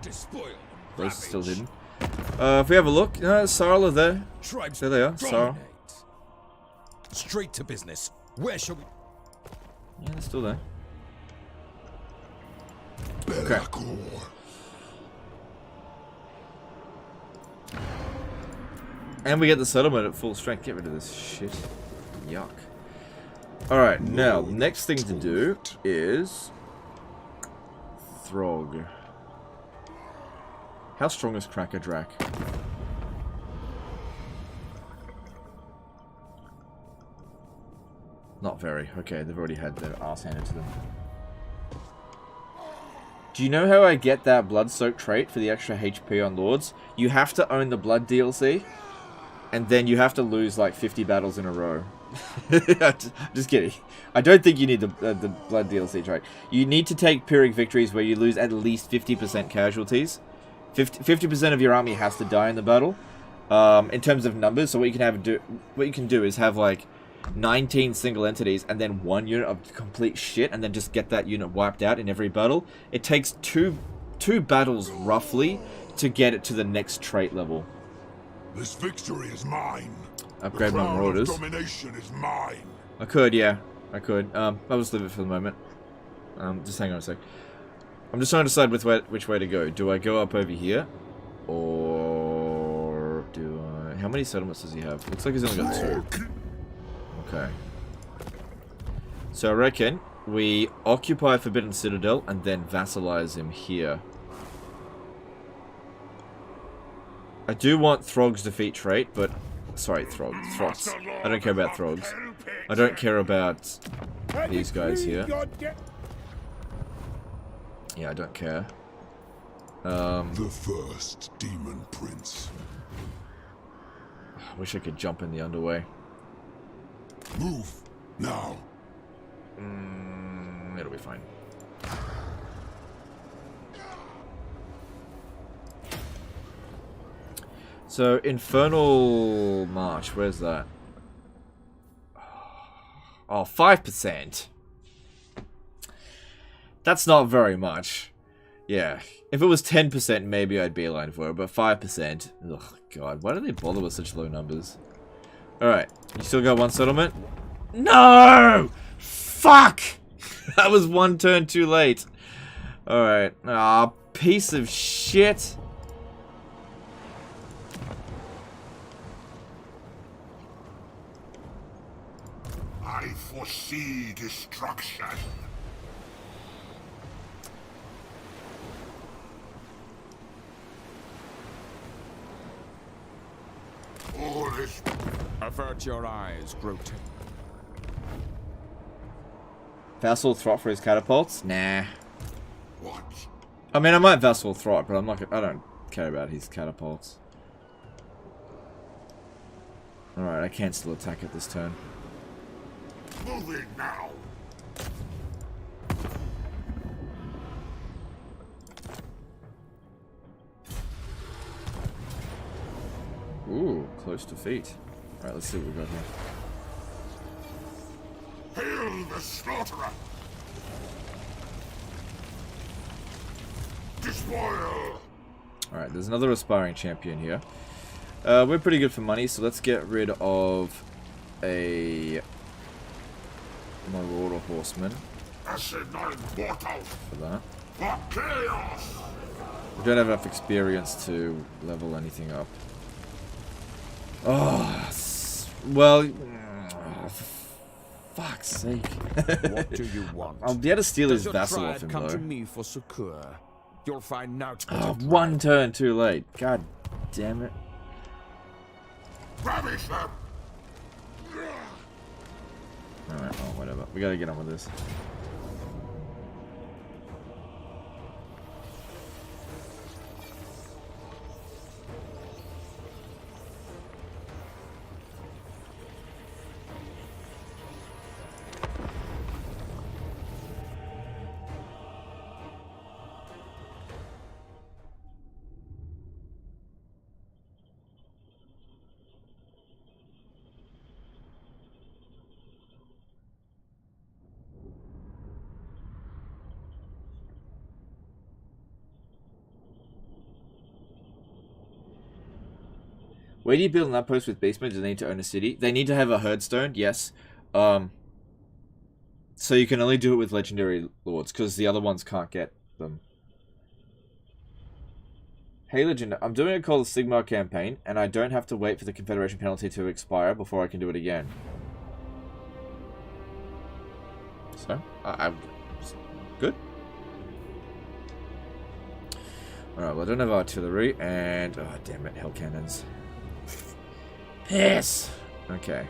Despoil. Those are still hidden. If we have a look, Sarla there. Tribes There they are, Sarla. Straight to business. Where shall we? Yeah, they're still there. Okay. And we get the settlement at full strength. Get rid of this shit. Yuck. Alright, now, next thing to do is... Throg. How strong is Cracker Drac? Not very. Okay, they've already had their arse handed to them. Do you know how I get that Blood Soak trait for the extra HP on Lords? You have to own the Blood DLC, and then you have to lose like 50 battles in a row. Just kidding. I don't think you need the Blood DLC trait. You need to take Pyrrhic victories where you lose at least 50% casualties. 50% of your army has to die in the battle. In terms of numbers, so what you can do is have like 19 single entities and then 1 unit of complete shit, and then just get that unit wiped out in every battle. It takes two battles roughly to get it to the next trait level. This victory is mine. Upgrade my crown of Marauders. Domination is mine. I could, yeah, I could. I'll just leave it for the moment. Just hang on a sec. I'm just trying to decide which way to go. Do I go up over here, or do I? How many settlements does he have? Looks like he's only got 2. Okay. So I reckon we occupy Forbidden Citadel and then vassalize him here. I do want Throg's defeat trait, but... Sorry, Throgs. I don't care about Throgs. I don't care about these guys here. Yeah, I don't care. The first demon prince. I wish I could jump in the underway. Move now. It'll be fine. So, Infernal March, where's that? Oh, 5%. That's not very much. Yeah. If it was 10%, maybe I'd be aligned for it, but 5%. Ugh, God. Why do they bother with such low numbers? Alright. You still got one settlement? No! Fuck! That was one turn too late. Alright. Ah, piece of shit. I foresee destruction. All is... Avert your eyes, Groot. Vassal Throt for his catapults? Nah. What? I mean, I might Vassal Throt, but I don't care about his catapults. Alright, I can still attack it this turn. Moving now. Ooh, close defeat. Alright, let's see what we got here. Hail the slaughterer! Despoil! Alright, there's another aspiring champion here. We're pretty good for money, so let's get rid of a Marauder Horseman Asinine mortal! for that. For chaos! We don't have enough experience to level anything up. Oh, well, for fuck's sake. What do you want? I'll be able to steal his Does your vassal tribe off him, come to though. me for succor? You'll find out. Oh, one turn too late. God damn it. Ravish them! Alright, well, whatever. We gotta get on with this. Where do you build an outpost with basement? Do they need to own a city? They need to have a herdstone, yes. So you can only do it with legendary lords, because the other ones can't get them. Hey Legend, I'm doing a Call of Sigmar campaign, and I don't have to wait for the Confederation penalty to expire before I can do it again. So, I'm good. Alright, well I don't have artillery, and... oh, damn it, hell cannons. Piss! Okay.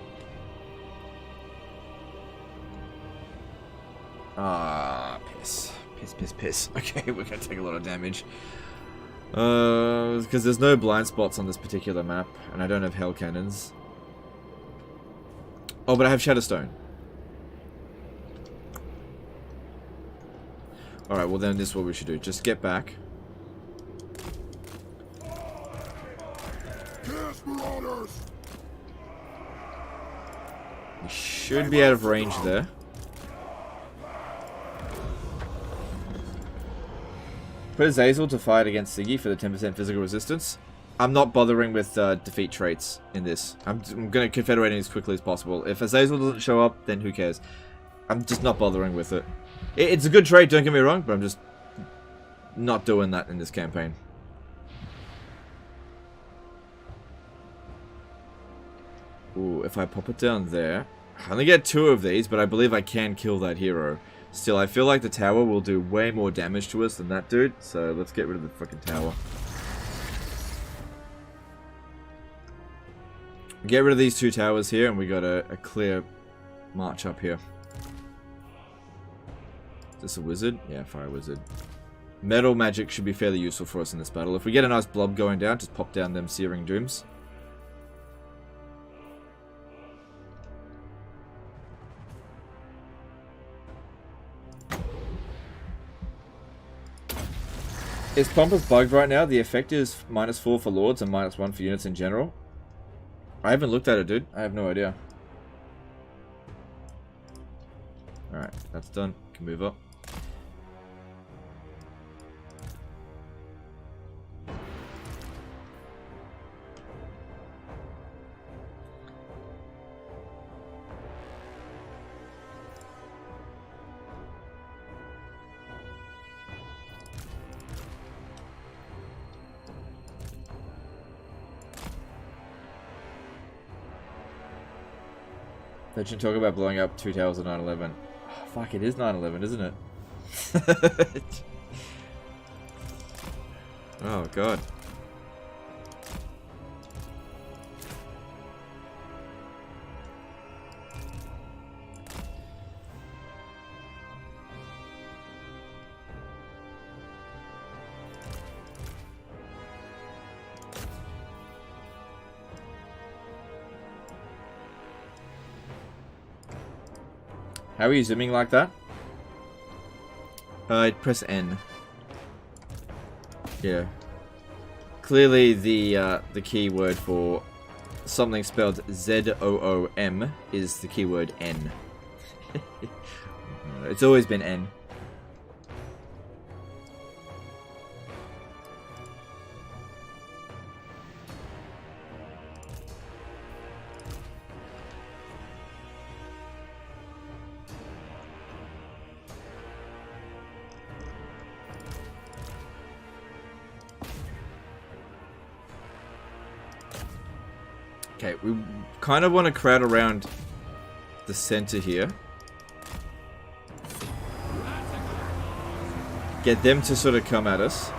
Ah, piss. Piss. Okay, we're gonna take a lot of damage. Because there's no blind spots on this particular map, and I don't have hell cannons. Oh, but I have Shadowstone. Alright, well then this is what we should do. Just get back. Marauders! We should be out of range there. Put Azazel to fight against Siggy for the 10% physical resistance. I'm not bothering with defeat traits in this. I'm going to confederate as quickly as possible. If Azazel doesn't show up, then who cares? I'm just not bothering with it. It's a good trait, don't get me wrong, but I'm just not doing that in this campaign. Ooh, if I pop it down there, I only get 2 of these, but I believe I can kill that hero. Still, I feel like the tower will do way more damage to us than that dude, so let's get rid of the fucking tower. Get rid of these 2 towers here, and we got a clear march up here. Is this a wizard? Yeah, fire wizard. Metal magic should be fairly useful for us in this battle. If we get a nice blob going down, just pop down them searing dooms. Is Pompous bugged right now? The effect is -4 for lords and -1 for units in general. I haven't looked at it, dude. I have no idea. Alright, that's done. Can move up. Legend talk about blowing up 2 towers at 9/11. Oh, fuck, it is 9/11, isn't it? Oh, God. How are you zooming like that? Press N. Yeah. Clearly the keyword for something spelled ZOOM is the keyword N. It's always been N. Okay, we kind of want to crowd around the center here. Get them to sort of come at us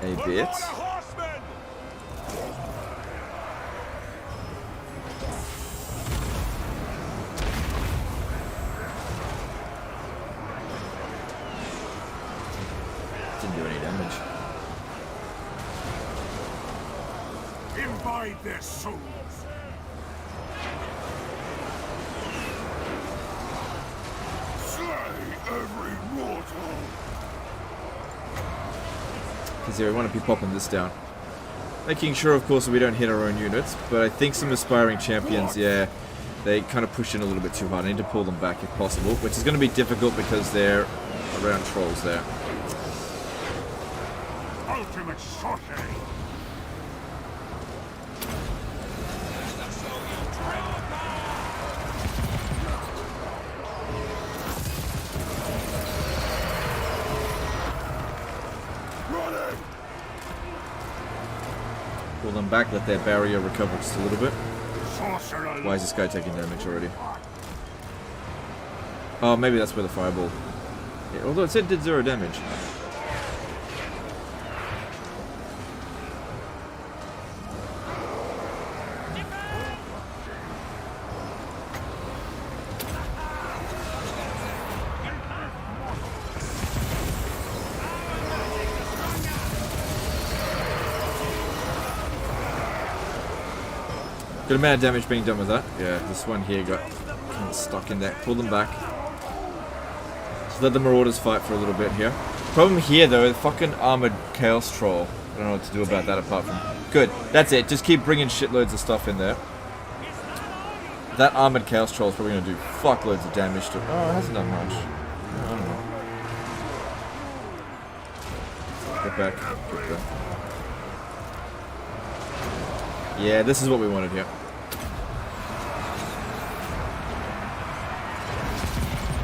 a bit. Didn't do any damage. Imbibe their souls. Slay every mortal. Because yeah, we want to be popping this down. Making sure, of course, that we don't hit our own units. But I think some aspiring champions, yeah, they kind of push in a little bit too hard. I need to pull them back if possible, which is going to be difficult because they're around trolls there. Ultimate sorcery. Pull them back, let their barrier recover just a little bit. Sorcerer. Why is this guy taking damage already? Oh, maybe that's where the fireball... Yeah, although it said it did 0 damage. Good amount of damage being done with that. Yeah, this one here got kind of stuck in there. Pull them back. Just let the Marauders fight for a little bit here. Problem here, though, the fucking armored Chaos Troll. I don't know what to do about that apart from... Good. That's it. Just keep bringing shitloads of stuff in there. That armored Chaos Troll is probably going to do fuckloads of damage to... Oh, it hasn't done much. I don't know. Get back. Get back. Yeah, this is what we wanted here.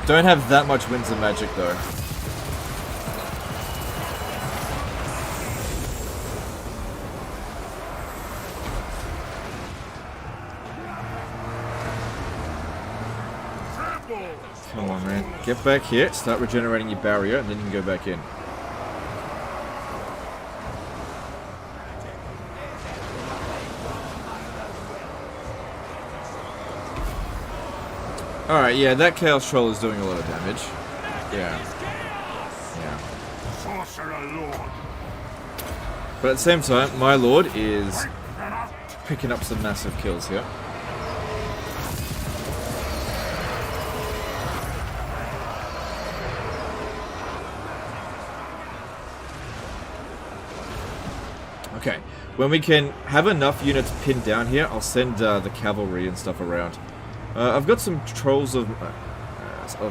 Don't have that much winds of magic though. on, man. Get back here, start regenerating your barrier, and then you can go back in. Alright, yeah, that Chaos Troll is doing a lot of damage. Yeah. Sorcerer Lord. But at the same time, my Lord is picking up some massive kills here. Okay, when we can have enough units pinned down here, I'll send the cavalry and stuff around. I've got some trolls of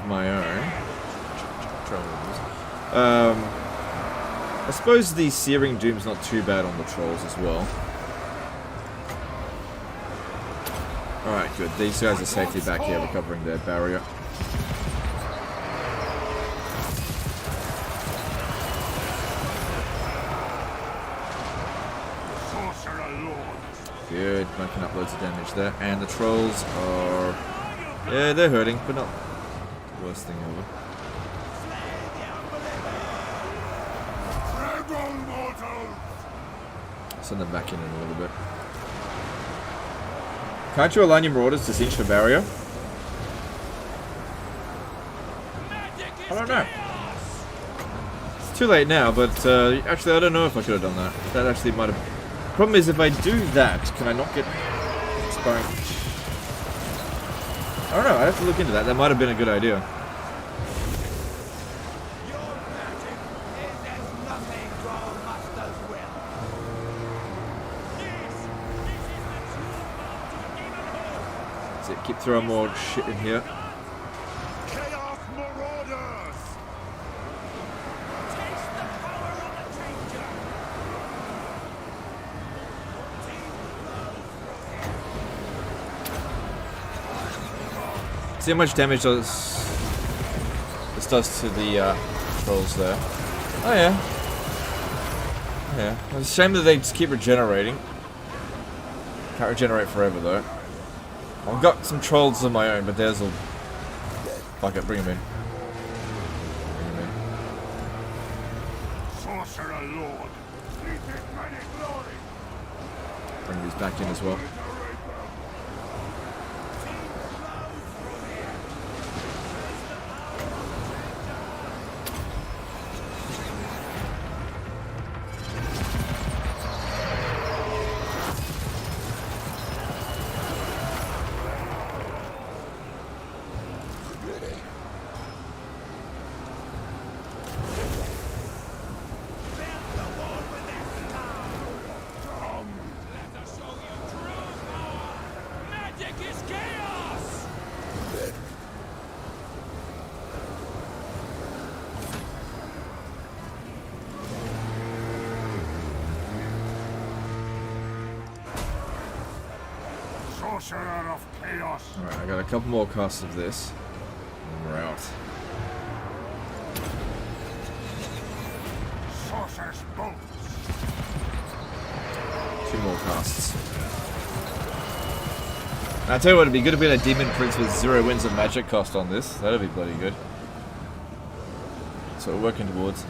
my own. I suppose the Searing Doom's not too bad on the trolls as well. Alright, good. These guys are safely back here recovering their barrier. Good, making up loads of damage there. And the trolls are... yeah, they're hurting, but not the worst thing ever. Send them back in a little bit. Can't you align your marauders to cinch the barrier? I don't know. It's too late now, but actually I don't know if I could have done that. That actually might have... Problem is, if I do that, can I not get exposed? I don't know, I have to look into that. That might have been a good idea. That's it, keep throwing more shit in here. Chaos Marauders! See how much damage this does to the trolls there. Oh yeah. Oh yeah. It's a shame that they just keep regenerating. Can't regenerate forever though. I've got some trolls of my own, but theirs will... fuck it, bring them in. Bring them in. Sorcerer Lord! Bring these back in as well. Sorcerer of Chaos. Alright, I got a couple more casts of this. And we're out. Sorcerer's bolts. 2 more casts. Now, I tell you what, it'd be good if we had a Demon Prince with 0 wins of magic cost on this. That'd be bloody good. So we're working towards.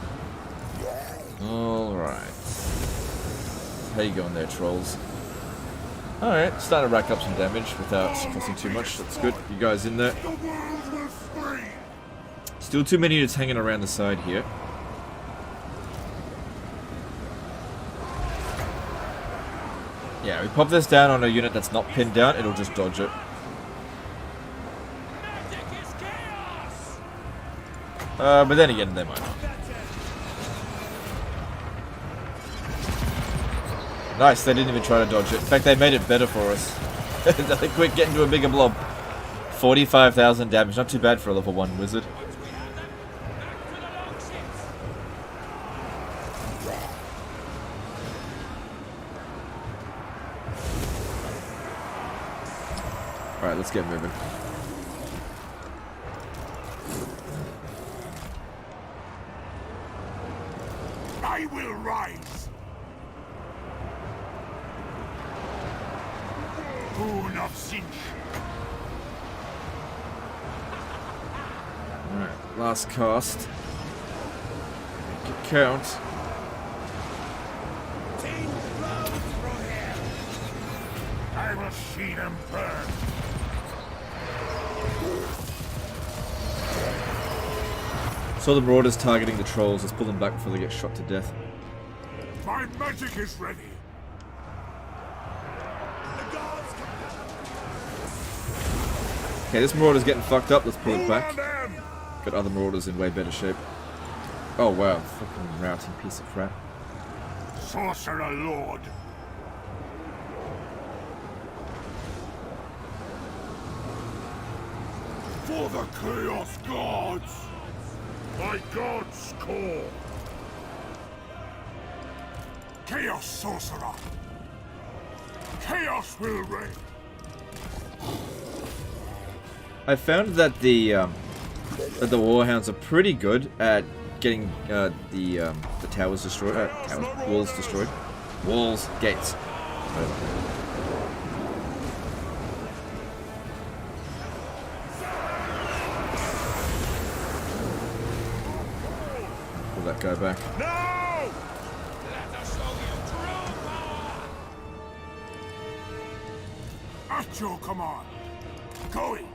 Alright. How you going there, trolls? Alright, starting to rack up some damage without costing too much. That's good. You guys in there. Still too many units hanging around the side here. Yeah, we pop this down on a unit that's not pinned down, it'll just dodge it. But then again, they might not. Nice, they didn't even try to dodge it. In fact, they made it better for us. They quick, get into a bigger blob. 45,000 damage, not too bad for a level 1 wizard. Alright, let's get moving. I will rise. Boon of Cinch. last cast. Good count. I will see them burn. So the Marauders targeting the trolls. Let's pull them back before they get shot to death. My magic is ready. Okay, this Marauder's getting fucked up. Let's pull it back. Got other Marauders in way better shape. Oh wow, fucking routing piece of crap. Sorcerer Lord. For the Chaos Gods! My gods call! Chaos Sorcerer! Chaos will reign! I found that the Warhounds are pretty good at getting the towers destroyed. Walls destroyed. Walls, gates. Pull that guy back. No! Let us show you true power! At your command! Going!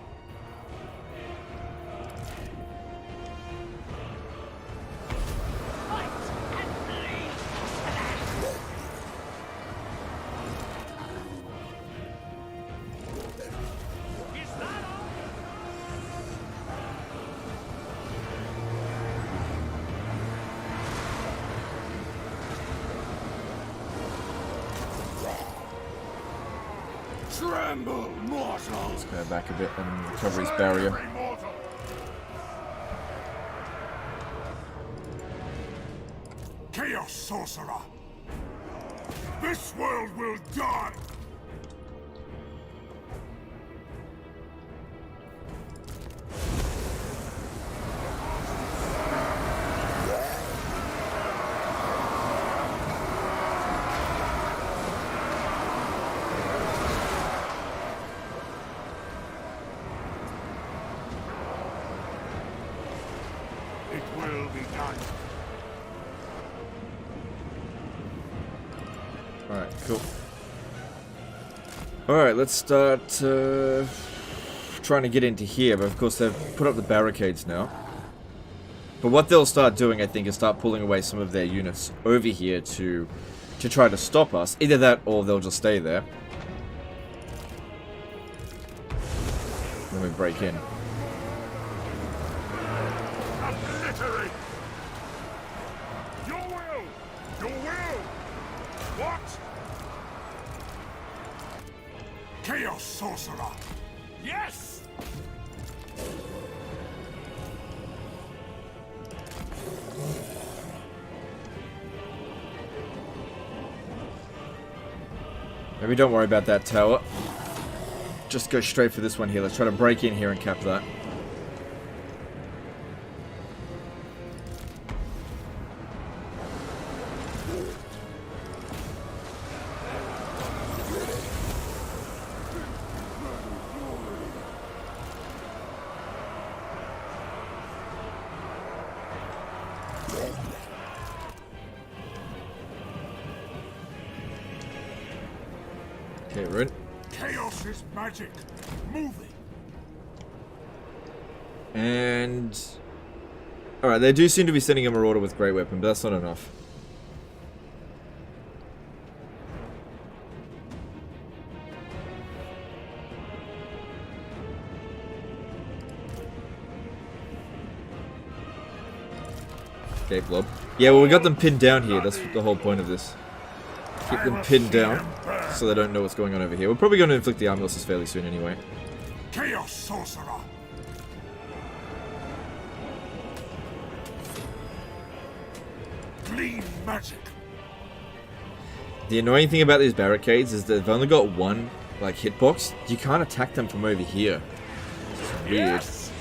Tremble, mortal! Let's go back a bit and recover his barrier. Mortal. Chaos Sorcerer! This world will die! It will be done. Alright, cool. Alright, let's start trying to get into here, but of course they've put up the barricades now. But what they'll start doing, I think, is start pulling away some of their units over here to try to stop us. Either that, or they'll just stay there when we break in. Obliterate! Your will! Your will! What? Chaos Sorcerer! Yes! Maybe don't worry about that tower. Just go straight for this one here. Let's try to break in here and cap that. Okay, Ruin. Chaos is magic. Moving. And... Alright, they do seem to be sending a Marauder with Great Weapon, but that's not enough. Gate Blob. Yeah, well, we got them pinned down here. That's the whole point of this. Keep them pinned down, so they don't know what's going on over here. We're probably going to inflict the arm losses fairly soon anyway. Chaos Sorcerer. Clean magic. The annoying thing about these barricades is that they've only got one, like, hitbox. You can't attack them from over here. It's weird. Yes.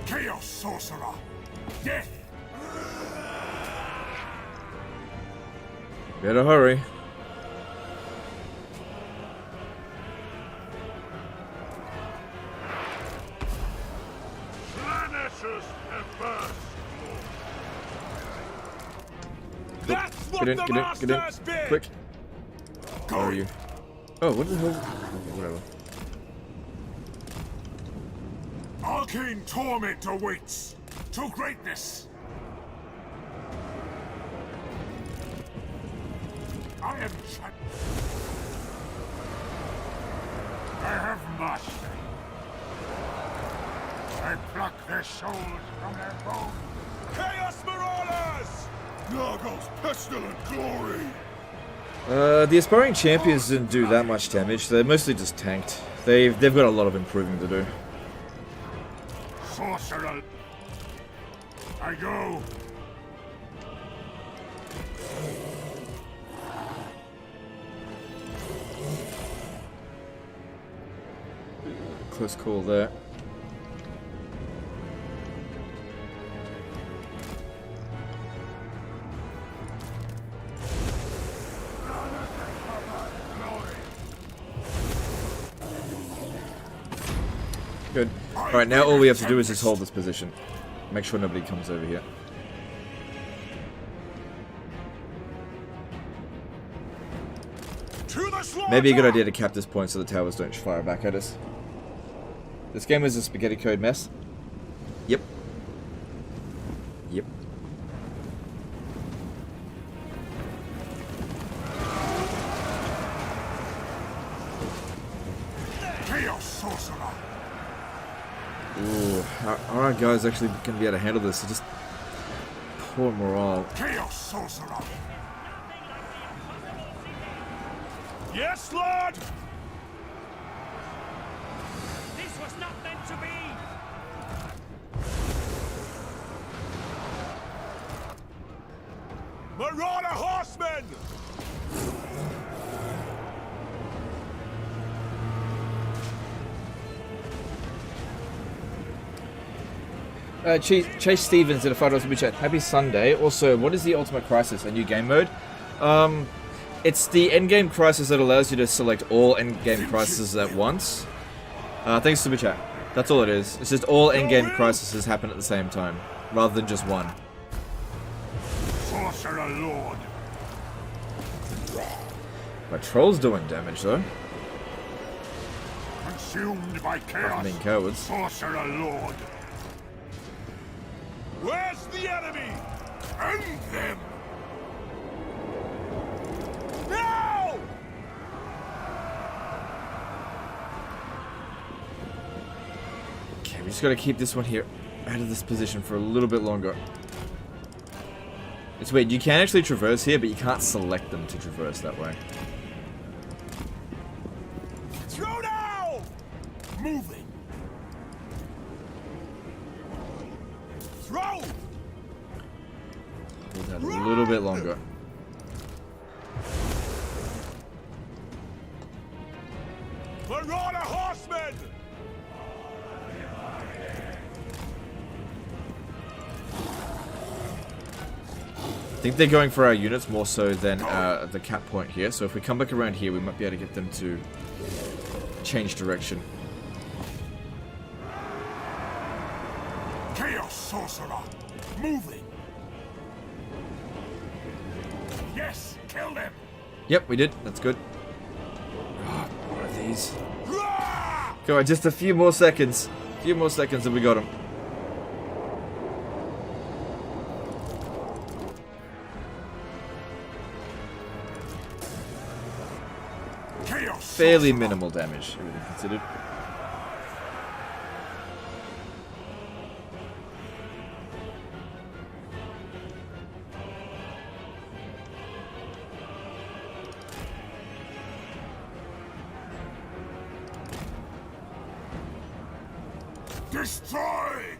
Chaos Sorcerer. Death. Better hurry. That's what Get in, the get in, get in. masters bid! Quick. Where are you? Oh, what the hell? Okay, whatever. Arcane torment awaits to greatness. I am I have mastery. I pluck their souls from their bones. Chaos Marauders! Nargos pestilent glory. The aspiring champions didn't do that much damage. They're mostly just tanked. They've got a lot of improving to do. Sorcerer. I go. Close call there. Good. Alright, now all we have to do is just hold this position. Make sure nobody comes over here. Maybe a good idea to cap this point so the towers don't fire back at us. This game is a spaghetti code mess. Yep. Yep. Chaos sorcerer. Ooh, our guys actually gonna be able to handle this. So just poor morale. Chaos sorcerer. Yes, Lord! This was not meant to be! Marauder Horsemen! Chase Stevens in a $5 super chat. Happy Sunday. Also, what is the Ultimate Crisis? A new game mode? It's the endgame crisis that allows you to select all endgame crises at once. Thanks super chat. That's all it is. It's just all endgame crises happen at the same time, rather than just one. Sorcerer Lord. My troll's doing damage though. Consumed by chaos. Being cowards. Sorcerer Lord. Where's the enemy? End them. No! Okay, we just gotta keep this one here out of this position for a little bit longer. It's weird, you can actually traverse here, but you can't select them to traverse that way. Throw now! Moving. Throw! Hold that a little bit longer. Marauder Horsemen! I think they're going for our units more so than the cap point here. So if we come back around here, we might be able to get them to change direction. Chaos sorcerer. Moving. Yes, kill them. Yep, we did. That's good. Oh, what are these? Go on, just a few more seconds. A few more seconds and we got them. Chaos. Fairly minimal damage, everything considered. Destroy.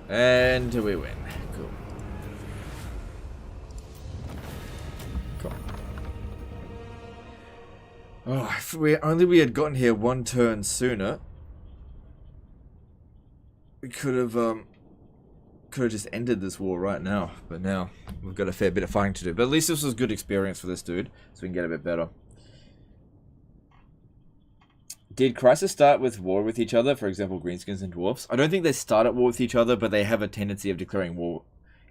And we win. Cool. Cool. Oh, if we had gotten here one turn sooner, we could have just ended this war right now. But now we've got a fair bit of fighting to do. But at least this was good experience for this dude, so we can get a bit better. Did Crisis start with war with each other? For example, Greenskins and Dwarfs? I don't think they start at war with each other, but they have a tendency of declaring war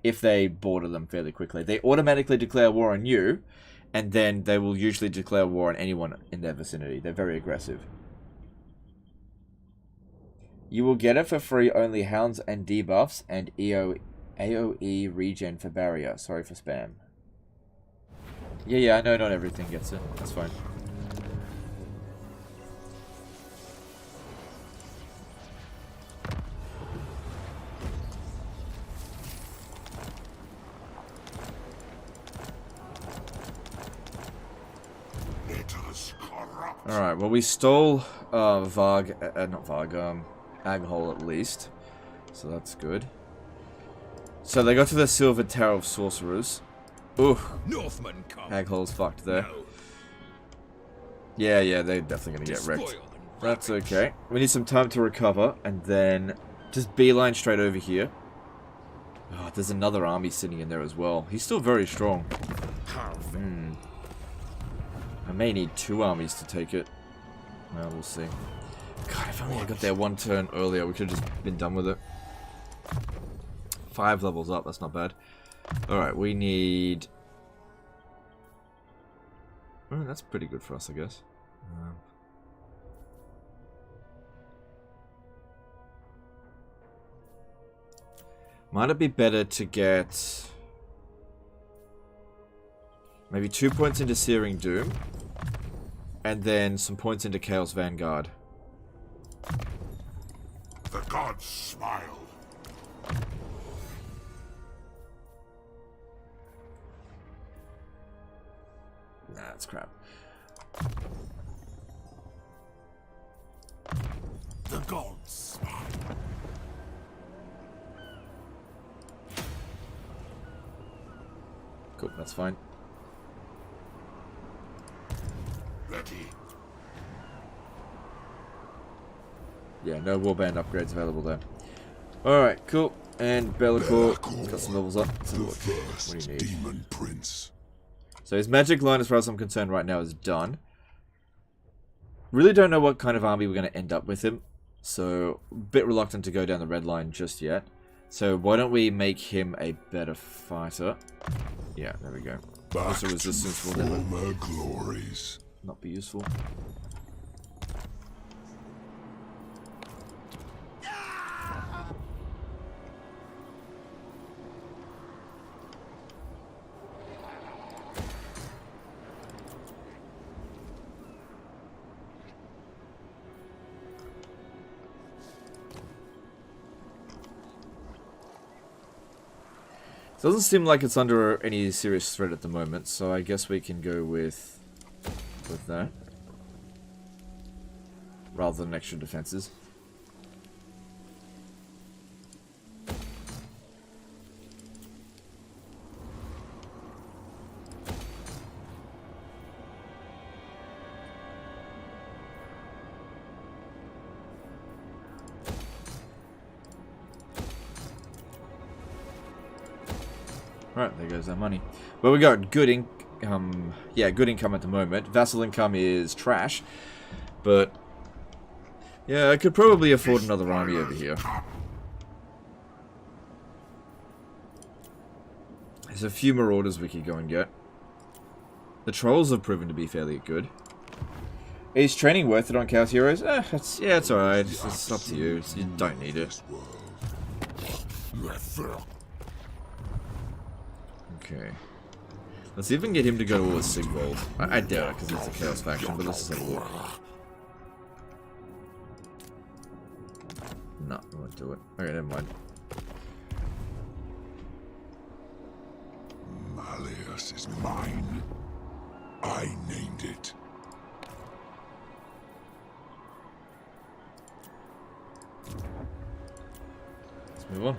if they border them fairly quickly. They automatically declare war on you, and then they will usually declare war on anyone in their vicinity. They're very aggressive. You will get it for free, only hounds and debuffs, and AoE regen for barrier. Sorry for spam. Yeah, I know not everything gets it. That's fine. Alright, well we stole not Varg, Aghole at least. So that's good. So they got to the Silver Tower of Sorcerers. Ooh. Northmen come. Aghole's fucked there. No. Yeah, they're definitely gonna get wrecked. That's okay. We need some time to recover, and then just beeline straight over here. Oh, there's another army sitting in there as well. He's still very strong. I may need 2 armies to take it. Well, we'll see. God, if only I got there 1 turn earlier, we could have just been done with it. 5 levels up, that's not bad. Alright, we need... Oh, that's pretty good for us, I guess. Might it be better to get... maybe 2 points into Searing Doom, and then some points into Chaos Vanguard. The gods smiled. Nah, that's crap. The gods smiled. Cool, that's fine. Ready. Yeah, no warband upgrades available there. Alright, cool. And Be'lakor got some levels up. Let's have a look. What do you need? Demon Prince. So his magic line, as far as I'm concerned right now, is done. Really don't know what kind of army we're going to end up with him. So, a bit reluctant to go down the red line just yet. So why don't we make him a better fighter? Yeah, there we go. Also resistance will never former glories. not be useful. Doesn't seem like it's under any serious threat at the moment, so I guess we can go with that. Rather than extra defenses. Right, there goes our money. Well, we got good income. Yeah, good income at the moment. Vassal income is trash, but yeah, I could probably afford another army over here. There's a few marauders we could go and get. The trolls have proven to be fairly good. Is training worth it on Chaos Heroes? It's alright. It's up to you. You don't need it. Okay. Let's see if we can get him to go to war with Sigvold. I doubt it because it's a Chaos faction, but let's just have a look. No, I won't do it. Okay, never mind. Malleus is mine. I named it. Let's move on.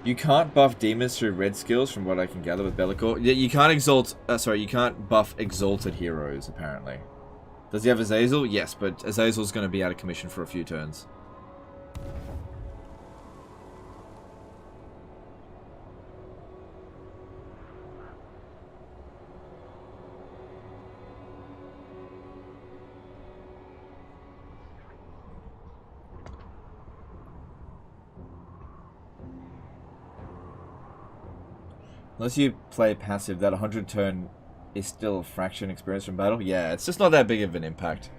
You can't buff demons through red skills, from what I can gather with Be'lakor. You can't you can't buff exalted heroes, apparently. Does he have Azazel? Yes, but Azazel's going to be out of commission for a few turns. Unless you play passive, that 100 turn is still a fraction experience from battle. Yeah, it's just not that big of an impact.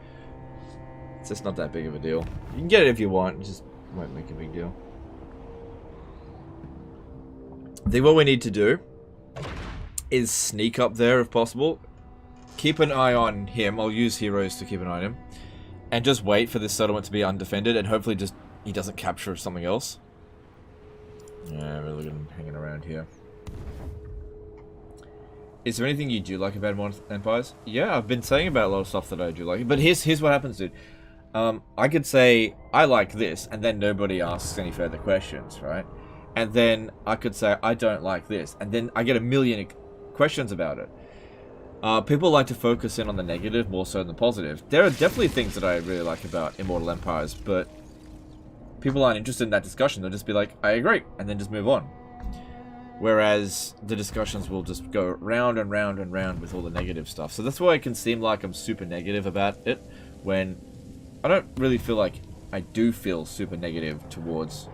It's just not that big of a deal. You can get it if you want, it just won't make a big deal. I think what we need to do is sneak up there if possible. Keep an eye on him. I'll use heroes to keep an eye on him. And just wait for this settlement to be undefended and hopefully just he doesn't capture something else. Yeah, really good hanging around here. Is there anything you do like about Immortal Empires? Yeah, I've been saying about a lot of stuff that I do like. But here's what happens, dude. I could say, I like this, and then nobody asks any further questions, right? And then I could say, I don't like this, and then I get a million questions about it. People like to focus in on the negative more so than the positive. There are definitely things that I really like about Immortal Empires, but people aren't interested in that discussion. They'll just be like, I agree, and then just move on. Whereas the discussions will just go round and round and round with all the negative stuff. So that's why it can seem like I'm super negative about it, when I don't really feel like I do feel super negative towards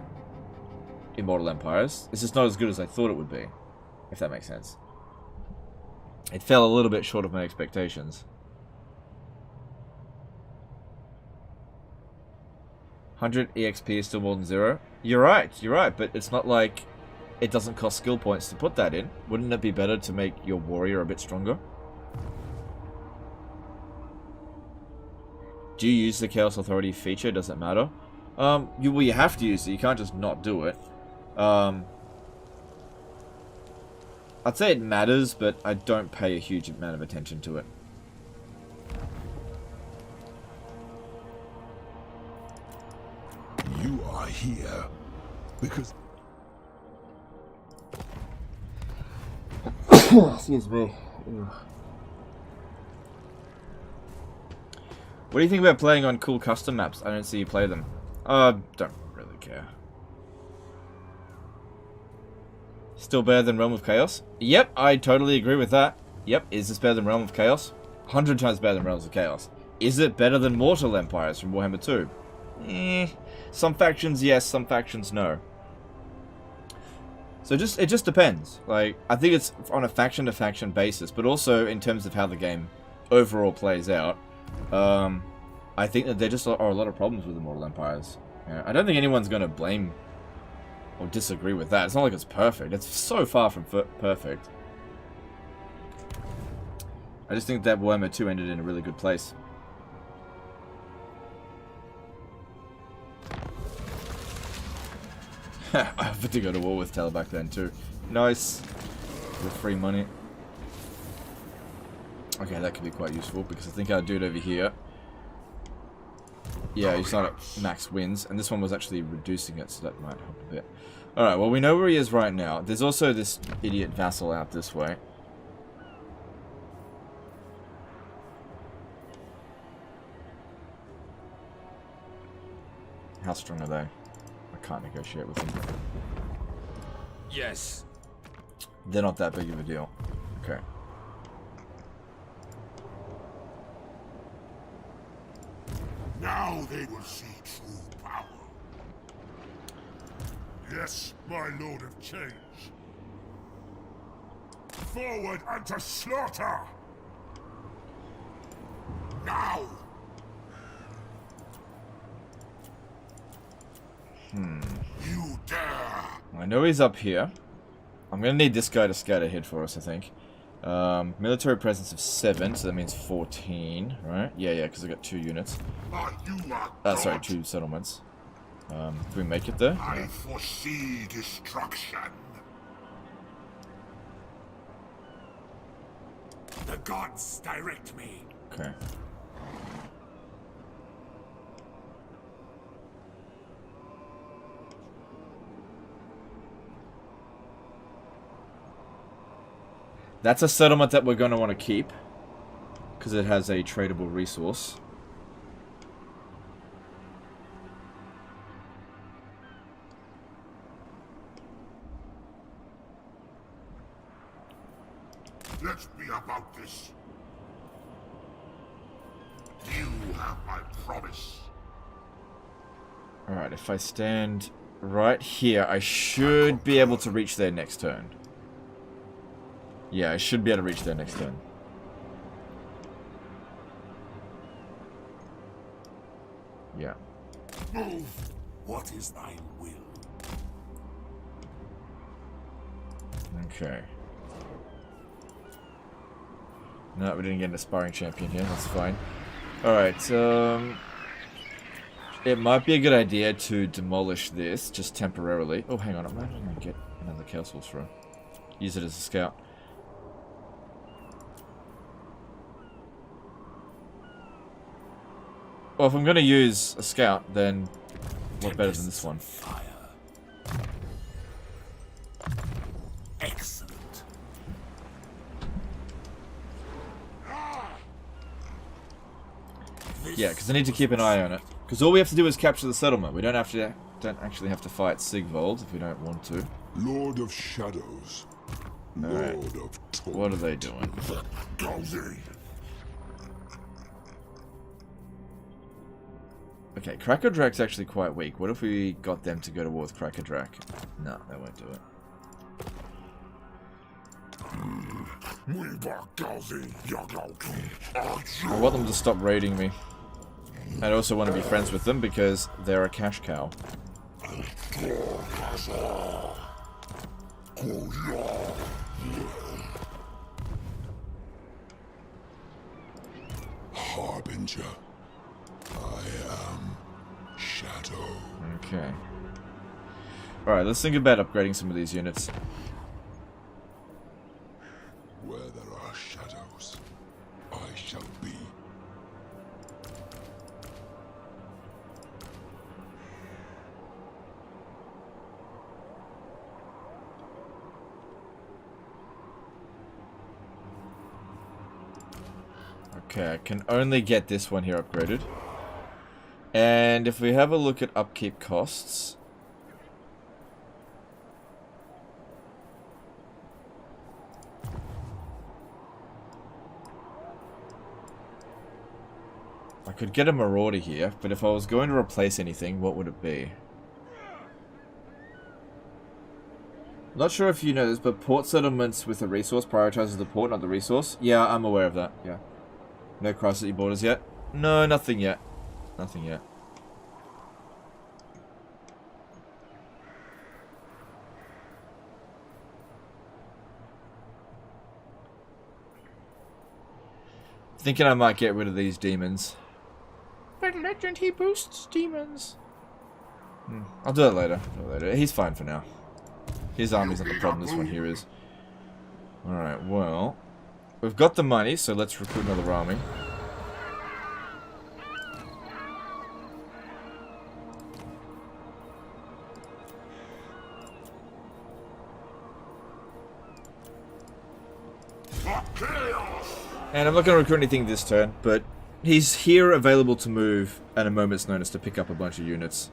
Immortal Empires. It's just not as good as I thought it would be, if that makes sense. It fell a little bit short of my expectations. 100 EXP is still more than 0. You're right, but it's not like it doesn't cost skill points to put that in. Wouldn't it be better to make your warrior a bit stronger? Do you use the Chaos Authority feature? Does it matter? You have to use it. You can't just not do it. I'd say it matters, but I don't pay a huge amount of attention to it. You are here because... Excuse me. Ugh. What do you think about playing on cool custom maps? I don't see you play them. Don't really care. Still better than Realm of Chaos? Yep, I totally agree with that. Yep, is this better than Realm of Chaos? 100 times better than Realms of Chaos. Is it better than Mortal Empires from Warhammer 2? Some factions yes, some factions no. So it just depends. Like, I think it's on a faction to faction basis, but also in terms of how the game overall plays out. I think that there just are a lot of problems with Immortal Empires. Yeah, I don't think anyone's going to blame or disagree with that. It's not like it's perfect. It's so far from perfect. I just think that Warhammer 2 ended in a really good place. I offered to go to war with Taylor back then too. Nice. With free money. Okay, that could be quite useful because I think our dude over here... Yeah, he's not at max wins, and this one was actually reducing it, so that might help a bit. Alright, well we know where he is right now. There's also this idiot vassal out this way. How strong are they? I can't negotiate with them. Yes. They're not that big of a deal. Okay. Now they will see true power. Yes, my lord of change. Forward unto slaughter! Now! You dare! I know he's up here. I'm gonna need this guy to scout ahead for us, I think. Military presence of 7, so that means 14, right? Yeah, because I got 2 units. Sorry, 2 settlements. Can we make it there? I foresee destruction. The gods direct me. Okay. That's a settlement that we're going to want to keep, because it has a tradable resource. Let's be about this. You have my promise. Alright, if I stand right here, I should be able to reach there next turn. Yeah, I should be able to reach there next turn. Yeah. Move. What is thine will? Okay. No, we didn't get an aspiring champion here. That's fine. Alright, it might be a good idea to demolish this, just temporarily. Oh, hang on. I'm not going to get another Chaos Wolf throw. Use it as a scout. Well, if I'm going to use a scout, then what better than this one? Fire. Excellent. Yeah, because I need to keep an eye on it. Because all we have to do is capture the settlement. We don't actually have to fight Sigvold if we don't want to. Lord of Shadows. Alright. Lord of Torment. What are they doing? Cozy. Okay, Krakadrak's actually quite weak. What if we got them to go to war with Krakadrak? No, they won't do it. I want them to stop raiding me. I also want to be friends with them because they're a cash cow. Harbinger. I am Shadow. Okay. Alright, let's think about upgrading some of these units. Where there are shadows, I shall be. Okay, I can only get this one here upgraded. And if we have a look at upkeep costs... I could get a Marauder here, but if I was going to replace anything, what would it be? Not sure if you know this, but port settlements with a resource prioritizes the port, not the resource. Yeah, I'm aware of that, yeah. No crisis at your borders yet? No, nothing yet. Nothing yet. Thinking I might get rid of these demons. But legend, he boosts demons. I'll do it later. He's fine for now. His army's not the problem, this one here is. Alright, well... We've got the money, so let's recruit another army. And I'm not going to recruit anything this turn, but he's here available to move at a moment's notice to pick up a bunch of units.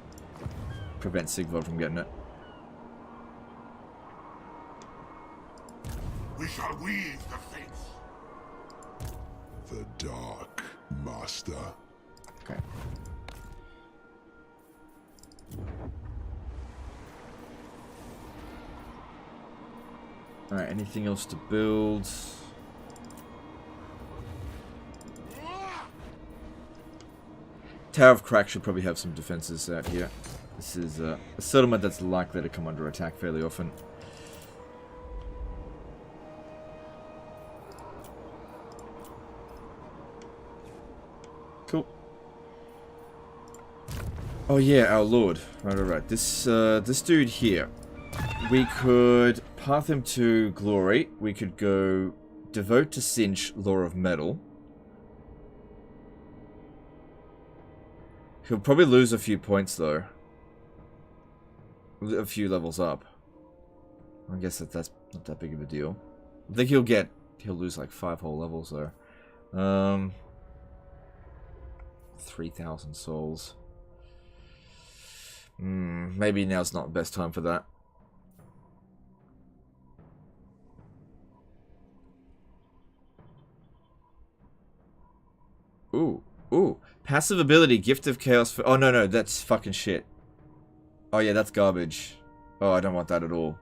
Prevent Sigvold from getting it. We shall weave the fates. The Dark Master. Okay. Alright, anything else to build? Tower of Crack should probably have some defenses out here. This is a settlement that's likely to come under attack fairly often. Cool. Oh yeah, our lord. Right. This dude here. We could path him to glory. We could go devote to Cinch, Lore of Metal. He'll probably lose a few points though. A few levels up. I guess that's not that big of a deal. I think he'll lose like 5 whole levels though. 3,000 souls. Maybe now's not the best time for that. Ooh. Passive ability, Gift of Chaos for... Oh, no, that's fucking shit. Oh, yeah, that's garbage. Oh, I don't want that at all.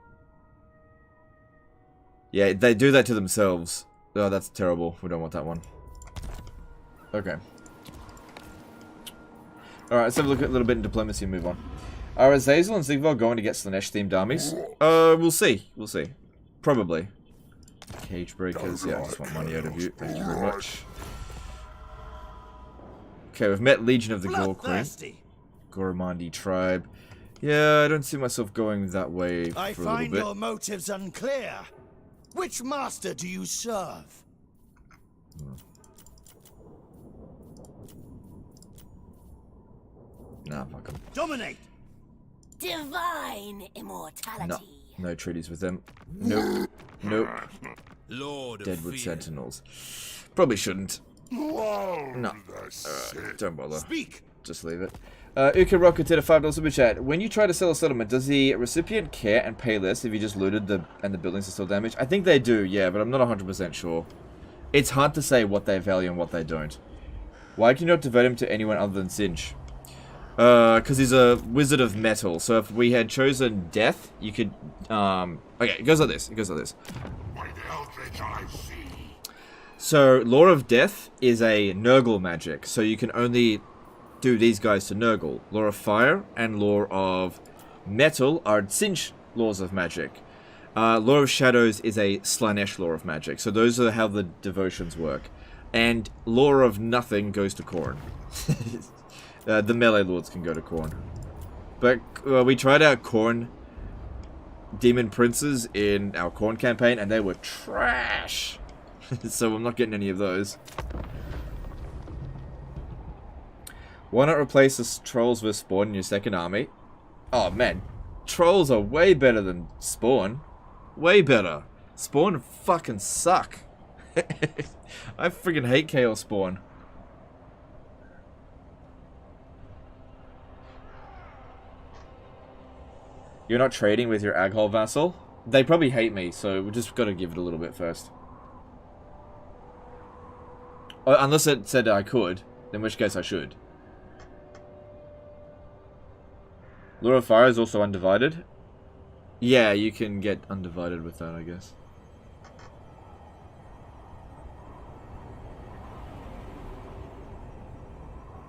Yeah, they do that to themselves. Oh, that's terrible. We don't want that one. Okay. Alright, let's have a look at a little bit in diplomacy and move on. Are Azazel and Zigval going to get Slanesh-themed armies? We'll see. We'll see. Probably. Cage breakers. Yeah, I just want money out of you. Thank you very much. Okay, we've met Legion of the Gore Queen. Goromandi tribe. Yeah, I don't see myself going that way for a little bit. I find your motives unclear. Which master do you serve? Nah, fuck 'em. Dominate! Divine immortality. No treaties with them. Nope. Nope. Lord of Deadwood Fear. Sentinels. Probably shouldn't. Whoa, No. that's it. Don't bother. Speak! Just leave it. Uka Rocket did a $5 super chat. When you try to sell a settlement, does the recipient care and pay less if you just looted the buildings are still damaged? I think they do, yeah, but I'm not 100% sure. It's hard to say what they value and what they don't. Why can you not devote him to anyone other than Sinch? Because he's a wizard of metal. So if we had chosen death, you could, okay, it goes like this. It goes like this. By the eldritch I see. So, Law of Death is a Nurgle magic. So you can only do these guys to Nurgle. Law of Fire and Law of Metal are Sinch laws of magic. Law of Shadows is a Slanesh law of magic. So those are how the devotions work. And Law of Nothing goes to Khorne. The melee lords can go to Khorne. But we tried out Khorne Demon Princes in our Khorne campaign, and they were trash. So I'm not getting any of those. Why not replace the trolls with Spawn in your second army? Oh man, trolls are way better than Spawn. Way better. Spawn fucking suck. I freaking hate Chaos Spawn. You're not trading with your Aghol vassal? They probably hate me, so we just gotta give it a little bit first. Unless it said I could, in which case I should. Lure of Fire is also undivided. Yeah, you can get undivided with that, I guess.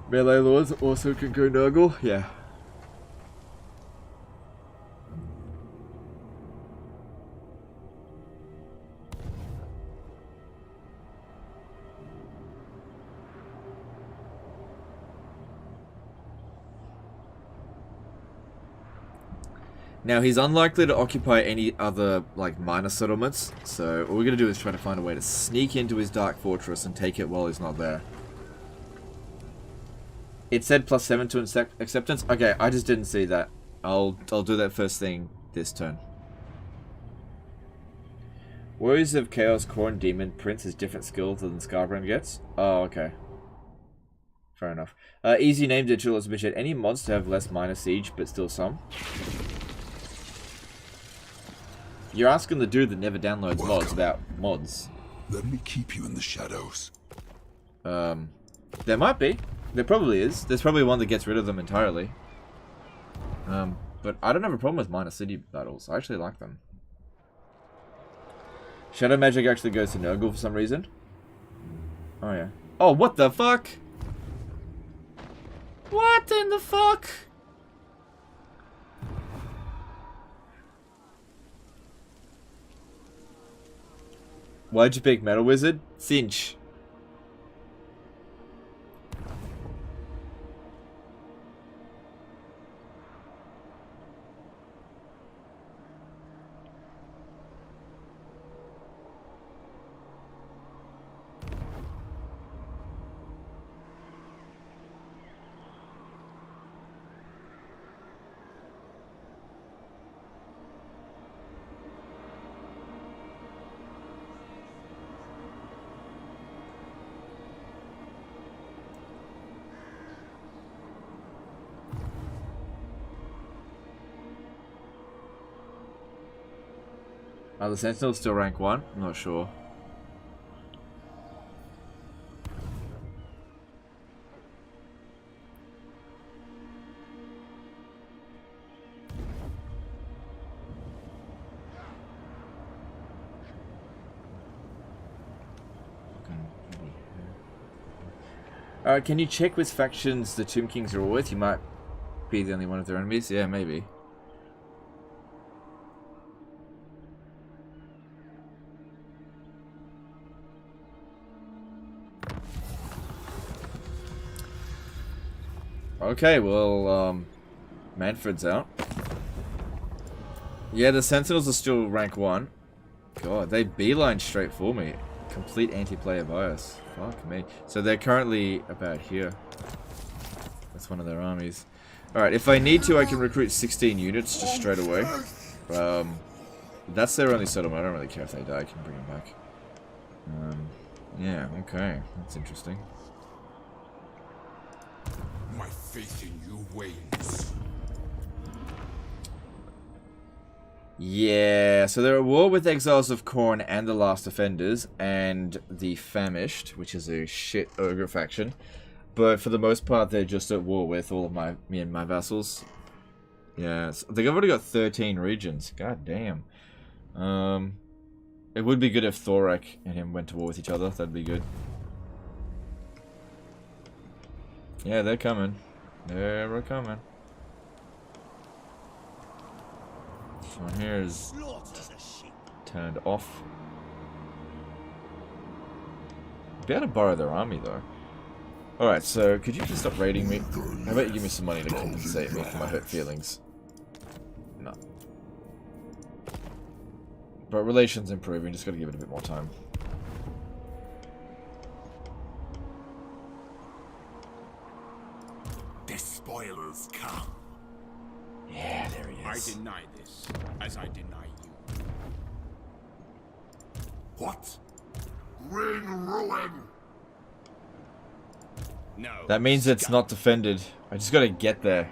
Melee Lords also can go Nurgle? Yeah. Now, he's unlikely to occupy any other, like, minor settlements, so all we're going to do is try to find a way to sneak into his Dark Fortress and take it while he's not there. It said +7 to acceptance? Okay, I just didn't see that. I'll do that first thing this turn. Warriors of Chaos Khorne Demon Prince has different skills than Scarbrand gets? Oh, okay. Fair enough. Easy name digital as a bitch. Any mods to have less minor siege, but still some? You're asking the dude that never downloads mods about mods. Let me keep you in the shadows. There might be. There probably is. There's probably one that gets rid of them entirely. But I don't have a problem with minor city battles. I actually like them. Shadow magic actually goes to Nurgle for some reason. Oh yeah. Oh, what the fuck? What in the fuck? Why'd you pick Metal Wizard? Sinch. Are the Sentinels still rank 1? I'm not sure. Can you check which factions the Tomb Kings are all with? You might be the only one of their enemies. Yeah, maybe. Okay, well, Manfred's out. Yeah, the Sentinels are still rank 1. God, they beeline straight for me. Complete anti-player bias. Fuck me. So they're currently about here. That's one of their armies. Alright, if I need to, I can recruit 16 units just straight away. That's their only settlement. I don't really care if they die. I can bring them back. Yeah, okay. That's interesting. My faith in you wanes. Yeah, so they're at war with Exiles of Khorne and the Last Offenders and the Famished, which is a shit ogre faction. But for the most part, they're just at war with all of me and my vassals. Yeah, so they've already got 13 regions. God damn. It would be good if Thorak and him went to war with each other. That'd be good. Yeah, they're coming. They're coming. This one here is turned off. Be able to borrow their army though. Alright, so could you just stop raiding me? How about you give me some money to compensate me for my hurt feelings? No. But relations improving, just gotta give it a bit more time. The spoilers come. Yeah, there he I is. deny this, as I deny you. What? Ring ruin! No. That means it's not defended. I just gotta get there.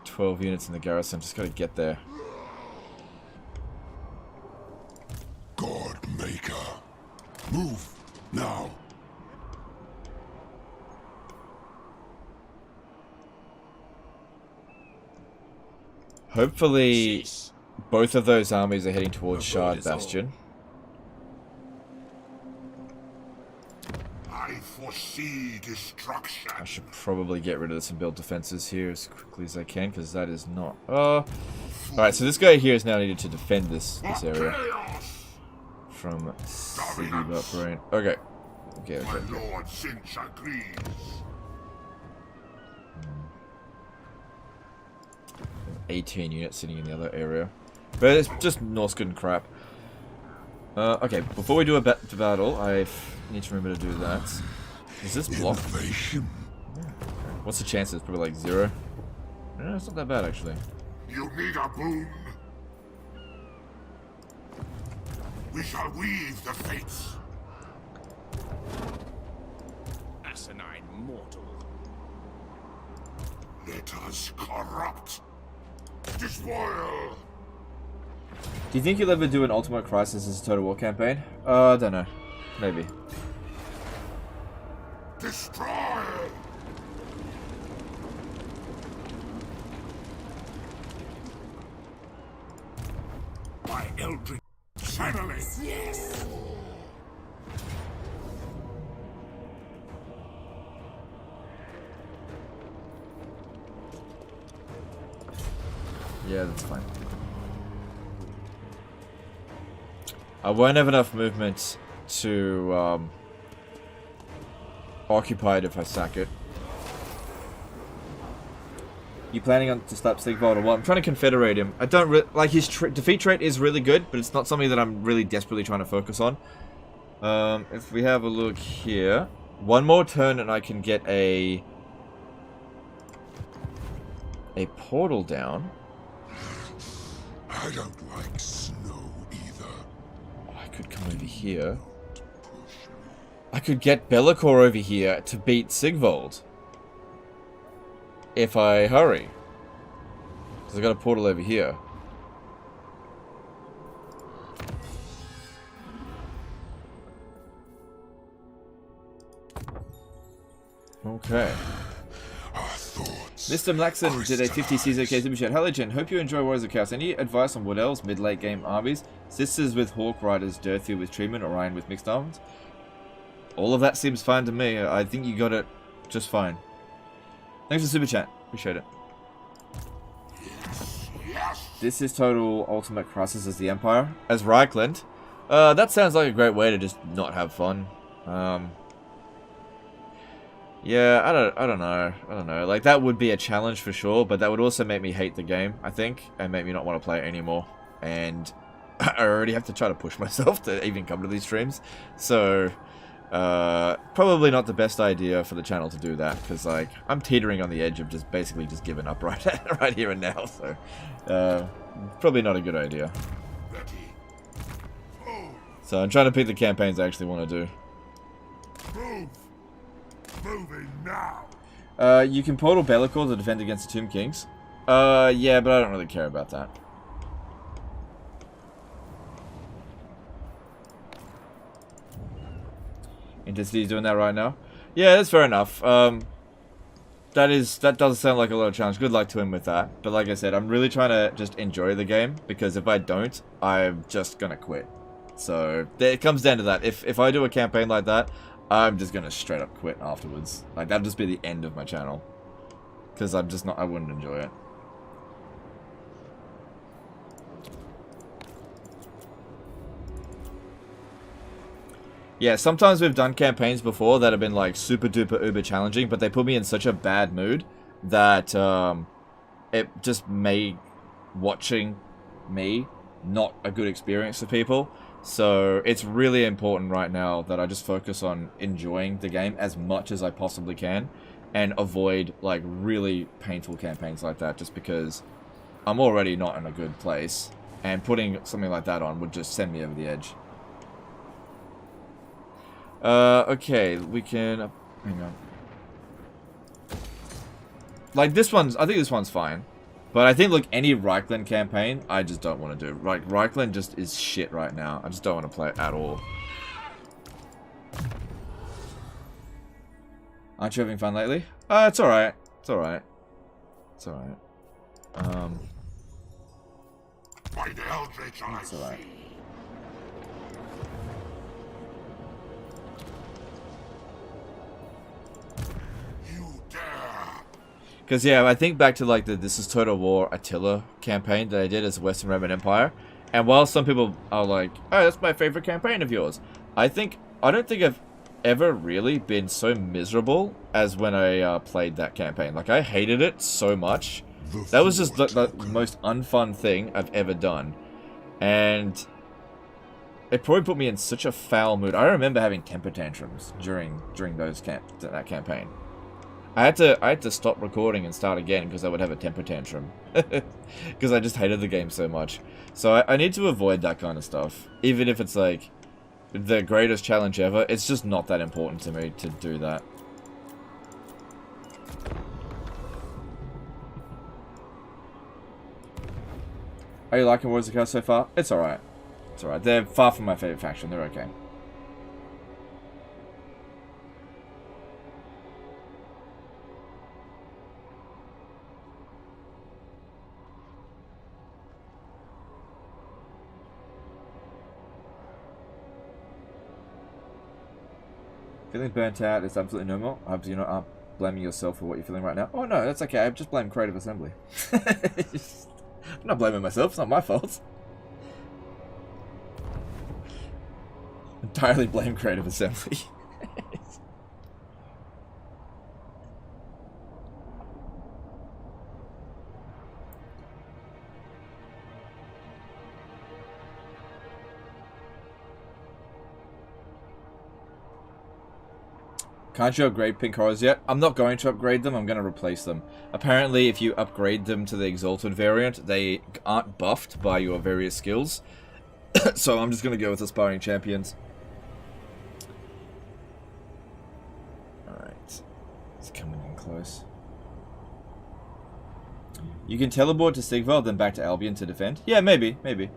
12 units in the garrison, just gotta get there. God Maker. Move now. Hopefully, both of those armies are heading towards Shard Bastion. I foresee destruction. I should probably get rid of this and build defenses here as quickly as I can, because that is not... Alright, so this guy here is now needed to defend this area. From City Brain. Okay. Okay, My okay. Lord Sinch agrees. 18 units sitting in the other area. But it's just Norscan crap. Okay, before we do a battle, I need to remember to do that. Is this blocked? Innovation. What's the chances? Probably like 0. No, it's not that bad actually. You need a boon. We shall weave the fates. Asinine mortal. Let us corrupt. Despoil. Do you think you'll ever do an Ultimate Crisis as a Total War campaign? I don't know. Maybe. Destroy. My eldritch family. Yes. Yeah, that's fine. I won't have enough movement to occupy it if I sack it. You planning on to stop Sigvald or what? I'm trying to confederate him. I don't like his defeat trait is really good, but it's not something that I'm really desperately trying to focus on. If we have a look here, one more turn and I can get a portal down. I don't like snow either. I could come over here. I could get Be'lakor over here to beat Sigvald. If I hurry. Because I got a portal over here. Okay. Mr. Mlaxon did a 50 CZK Super Chat. Hello, Jen. Hope you enjoy Warriors of Chaos. Any advice on what else mid-late game armies? Sisters with Hawk Riders, Dirthiel with Treatment, Orion with Mixed Arms? All of that seems fine to me. I think you got it just fine. Thanks for Super Chat. Appreciate it. This is total ultimate crisis as the Empire. As Reichland. That sounds like a great way to just not have fun. Yeah, I don't know. Like, that would be a challenge for sure, but that would also make me hate the game, I think, and make me not want to play it anymore. And I already have to try to push myself to even come to these streams. So, probably not the best idea for the channel to do that, because, like, I'm teetering on the edge of just basically just giving up right here and now, so, probably not a good idea. So I'm trying to pick the campaigns I actually want to do. Move! Moving now! You can portal Bellicor to defend against the Tomb Kings. Yeah, but I don't really care about that. Intensity doing that right now. Yeah, that's fair enough. That does sound like a lot of challenge. Good luck to him with that. But like I said, I'm really trying to just enjoy the game, because if I don't, I'm just gonna quit. So it comes down to that. If I do a campaign like that, I'm just gonna straight up quit afterwards. Like, that'll just be the end of my channel, because I'm just not. I wouldn't enjoy it. Yeah, sometimes we've done campaigns before that have been like super duper uber challenging, but they put me in such a bad mood that it just made watching me not a good experience for people. So it's really important right now that I just focus on enjoying the game as much as I possibly can and avoid like really painful campaigns like that, just because I'm already not in a good place, and putting something like that on would just send me over the edge. Okay, we can... hang on. Like, this one's... I think this one's fine. But I think, look, any Reichland campaign, I just don't want to do. Like, Reichland just is shit right now. I just don't want to play it at all. Aren't you having fun lately? It's alright. It's alright. It's alright. By the Eldritch I It's alright. Because, yeah, I think back to, like, the This is Total War Attila campaign that I did as Western Roman Empire. And while some people are like, oh, that's my favorite campaign of yours, I don't think I've ever really been so miserable as when I played that campaign. Like, I hated it so much. That was just the most unfun thing I've ever done. And it probably put me in such a foul mood. I remember having temper tantrums during that campaign. I had to stop recording and start again because I would have a temper tantrum. Because I just hated the game so much. So I need to avoid that kind of stuff. Even if it's like the greatest challenge ever, it's just not that important to me to do that. Are you liking Warriors of Chaos so far? It's alright. It's alright. They're far from my favorite faction. They're okay. Feeling burnt out is absolutely normal. I hope you're not blaming yourself for what you're feeling right now. Oh no, that's okay. I just blame Creative Assembly. I'm not blaming myself. It's not my fault. Entirely blame Creative Assembly. Can't you upgrade pink horrors yet? I'm not going to upgrade them, I'm going to replace them. Apparently, if you upgrade them to the Exalted variant, they aren't buffed by your various skills. So I'm just going to go with Aspiring Champions. Alright. It's coming in close. You can teleport to Sigvald, then back to Albion to defend? Yeah, maybe, maybe.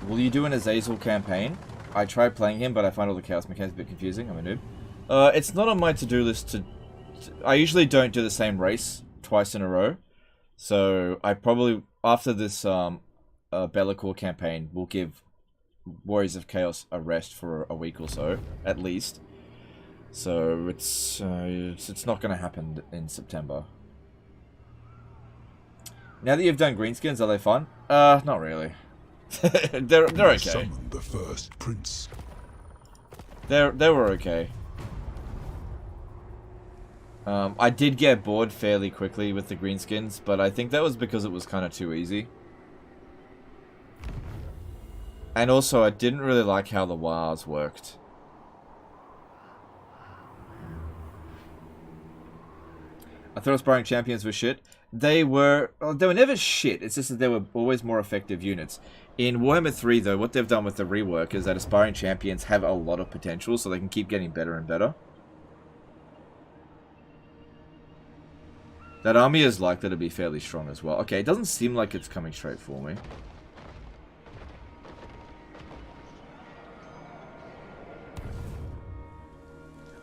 Will you do an Azazel campaign? I tried playing him, but I find all the chaos mechanics a bit confusing. I'm a noob. It's not on my to-do list to I usually don't do the same race twice in a row. So I probably, after this Be'lakor campaign, will give Warriors of Chaos a rest for a week or so, at least. So it's not going to happen in September. Now that you've done greenskins, are they fun? Not really. they're okay. Summon the first prince. They were okay. I did get bored fairly quickly with the greenskins, but I think that was because it was kind of too easy. And also, I didn't really like how the wars worked. I thought Aspiring Champions were shit. They were never shit, it's just that they were always more effective units. In Warhammer 3, though, what they've done with the rework is that Aspiring Champions have a lot of potential, so they can keep getting better and better. That army is likely to be fairly strong as well. Okay, it doesn't seem like it's coming straight for me.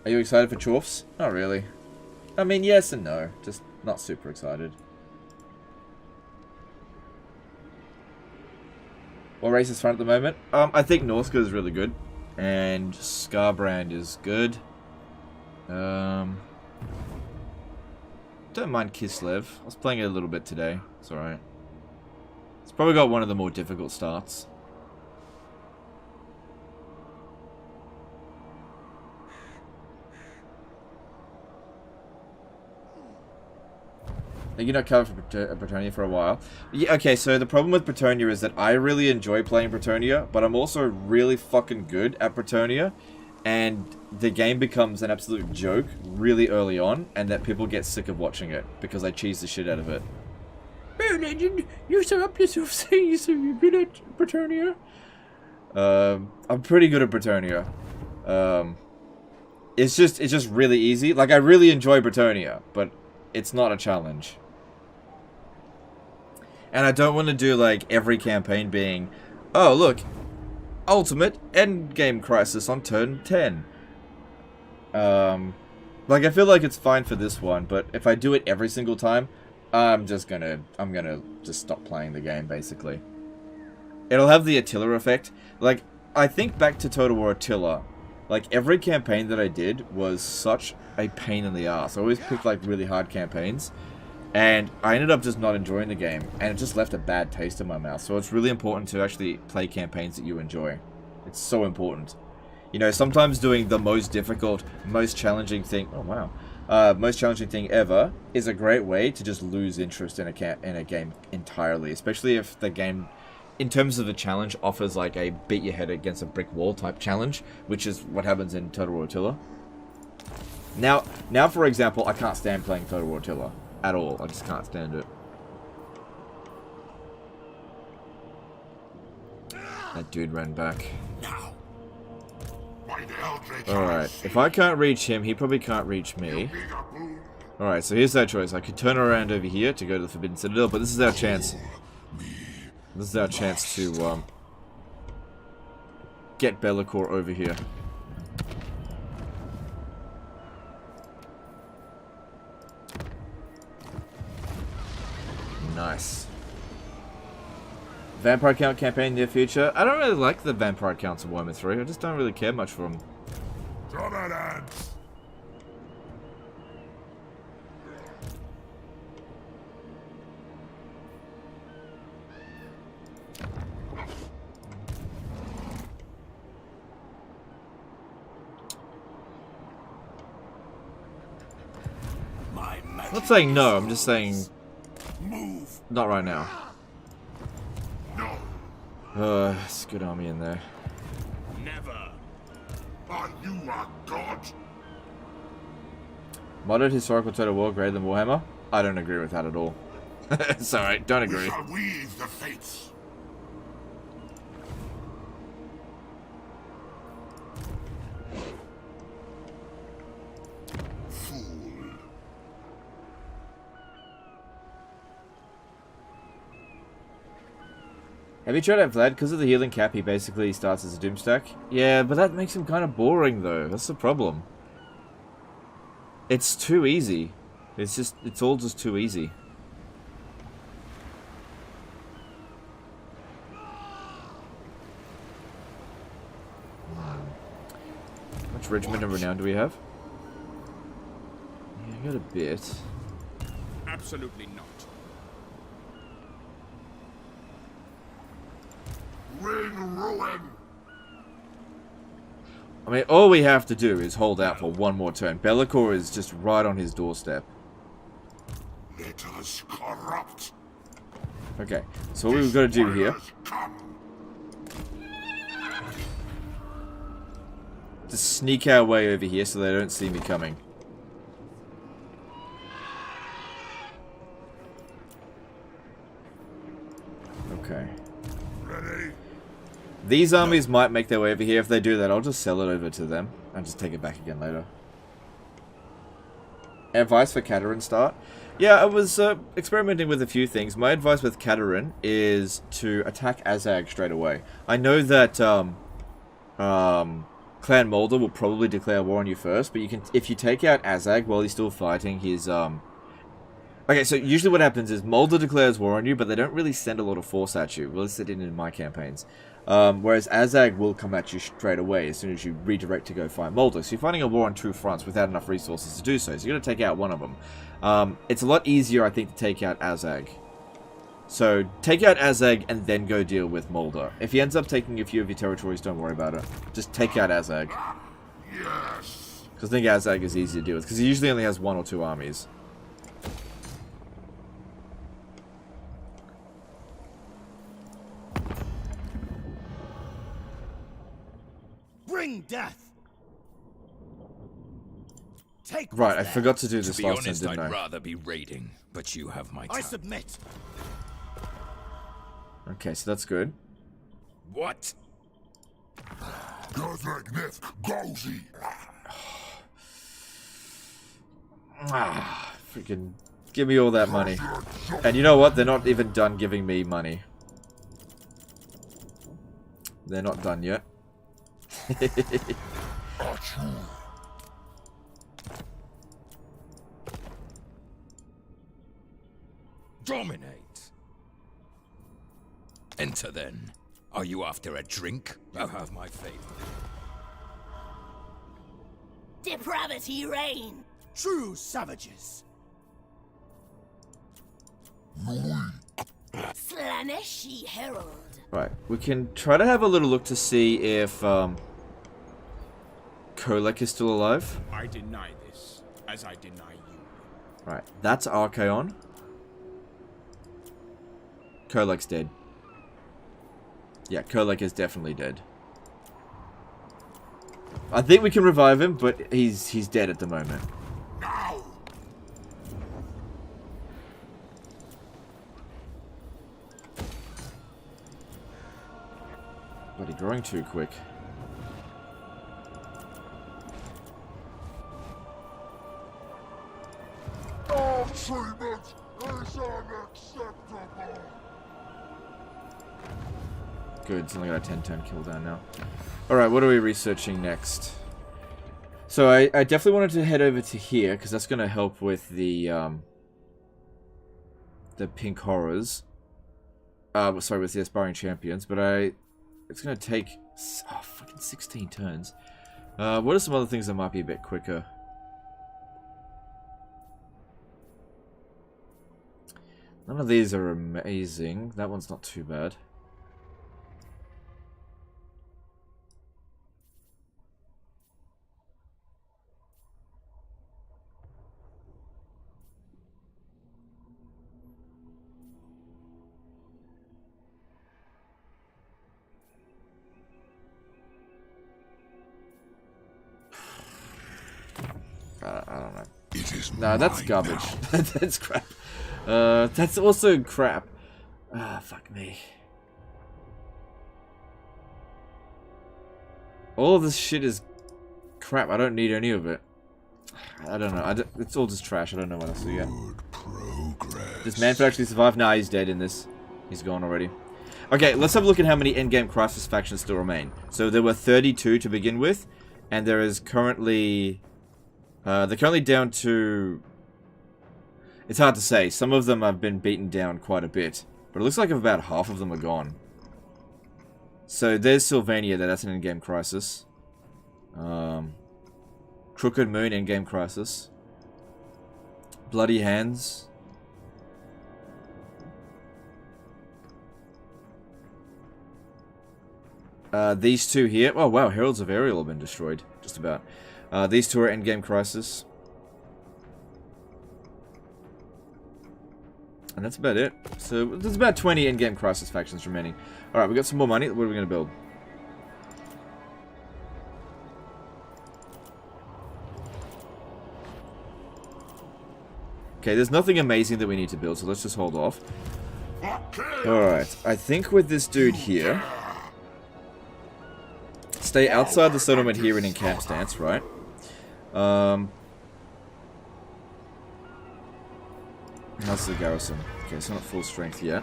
Are you excited for Chorfs? Not really. I mean, yes and no. Just not super excited. What race is fun at the moment? I think Norsko is really good. And Scarbrand is good. Don't mind Kislev. I was playing it a little bit today. It's alright. It's probably got one of the more difficult starts. You're not covered for Bretonnia for a while. Yeah, okay, so the problem with Bretonnia is that I really enjoy playing Bretonnia, but I'm also really fucking good at Bretonnia, and the game becomes an absolute joke really early on, and that people get sick of watching it, because I cheese the shit out of it. Oh, Legend, you so up yourself saying you're so good at Bretonnia. I'm pretty good at Bretonnia. It's just really easy. Like, I really enjoy Bretonnia, but it's not a challenge. And I don't want to do, like, every campaign being, oh, look, ultimate endgame crisis on turn 10. Like, I feel like it's fine for this one, but if I do it every single time, I'm gonna just stop playing the game, basically. It'll have the Attila effect. Like, I think back to Total War Attila. Like, every campaign that I did was such a pain in the ass. I always picked, like, really hard campaigns. And I ended up just not enjoying the game. And it just left a bad taste in my mouth. So it's really important to actually play campaigns that you enjoy. It's so important. You know, sometimes doing the most difficult, most challenging thing... Oh, wow. Most challenging thing ever is a great way to just lose interest in a game entirely. Especially if the game, in terms of the challenge, offers like a beat your head against a brick wall type challenge. Which is what happens in Total War Attila. Now, for example, I can't stand playing Total War Attila. At all. I just can't stand it. That dude ran back. Alright, if I can't reach him, he probably can't reach me. Alright, so here's our choice. I could turn around over here to go to the Forbidden Citadel, but this is our chance. This is our chance to, get Be'lakor over here. Nice. Vampire Count campaign near future. I don't really like the Vampire Counts in Warhammer 3. I just don't really care much for them. Draw that ants. I'm not saying no, I'm just saying... Move. Not right now. No. It's a good army in there. Never. Are you a god? Modded historical Total War greater than Warhammer? I don't agree with that at all. Sorry, don't We agree. shall weave the fates. Fool. Have you tried out Vlad? Because of the healing cap, he basically starts as a Doomstack. Yeah, but that makes him kind of boring, though. That's the problem. It's too easy. It's all just too easy. How much regiment and renown do we have? Yeah, I got a bit. Absolutely not. Ring ruin! I mean, all we have to do is hold out for one more turn. Be'lakor is just right on his doorstep. Let us corrupt. Okay, so what we've got to do here... to sneak our way over here so they don't see me coming. Okay. Ready? These armies might make their way over here. If they do that, I'll just sell it over to them and just take it back again later. Advice for Katarin start? Yeah, I was experimenting with a few things. My advice with Katarin is to attack Azag straight away. I know that Clan Molder will probably declare war on you first, but you can, if you take out Azag while he's still fighting his Okay, so usually what happens is Molder declares war on you, but they don't really send a lot of force at you. Well, at least they didn't in my campaigns. Whereas Azag will come at you straight away as soon as you redirect to go fight Molder. So you're fighting a war on two fronts without enough resources to do so. So you're going to take out one of them. It's a lot easier, I think, to take out Azag. So take out Azag and then go deal with Molder. If he ends up taking a few of your territories, don't worry about it. Just take out Azag. Yes. Because I think Azag is easy to deal with. Because he usually only has 1 or 2 armies. Bring death. Take Right, I forgot to do this To be last time, honest, didn't I'd I? rather be raiding, but you have my I time. submit. Okay, so that's good. What? Gozregnith Gozi. Ah, freaking give me all that money. And you know what? They're not even done giving me money. They're not done yet. Dominate. Enter then. Are you after a drink? I have my favor. Depravity reign. True savages. Slaneshi herald. Right, we can try to have a little look to see if Kolek is still alive. I deny this, as I deny you. Right, that's Archaon. Kolek's dead. Yeah, Kolek is definitely dead. I think we can revive him, but he's dead at the moment. Now. Bloody growing too quick. All treatment is unacceptable. Good, it's only got a 10-turn cooldown now. Alright, what are we researching next? So I definitely wanted to head over to here, because that's going to help with the Pink Horrors. Sorry, with the Aspiring Champions, but it's going to take fucking 16 turns. What are some other things that might be a bit quicker? None of these are amazing. That one's not too bad. I don't know. It is No, that's mine garbage. now. That's crap. That's also crap. Ah, fuck me. All of this shit is crap. I don't need any of it. I don't know. It's all just trash. I don't know what else to get. Good progress. Does Manfred actually survive? Nah, he's dead in this. He's gone already. Okay, let's have a look at how many endgame crisis factions still remain. So there were 32 to begin with, and there is currently They're currently down to... It's hard to say. Some of them have been beaten down quite a bit. But it looks like about half of them are gone. So there's Sylvania there. That's an in-game crisis. Crooked Moon, in-game crisis. Bloody Hands. These two here. Oh wow, Heralds of Ariel have been destroyed. Just about. These two are in-game crisis. And that's about it. So there's about 20 in-game crisis factions remaining. Alright, we got some more money. What are we going to build? Okay, there's nothing amazing that we need to build, so let's just hold off. Alright, I think with this dude here... Stay outside the settlement here and in camp stance, right? How's the garrison? Okay, it's not full strength yet.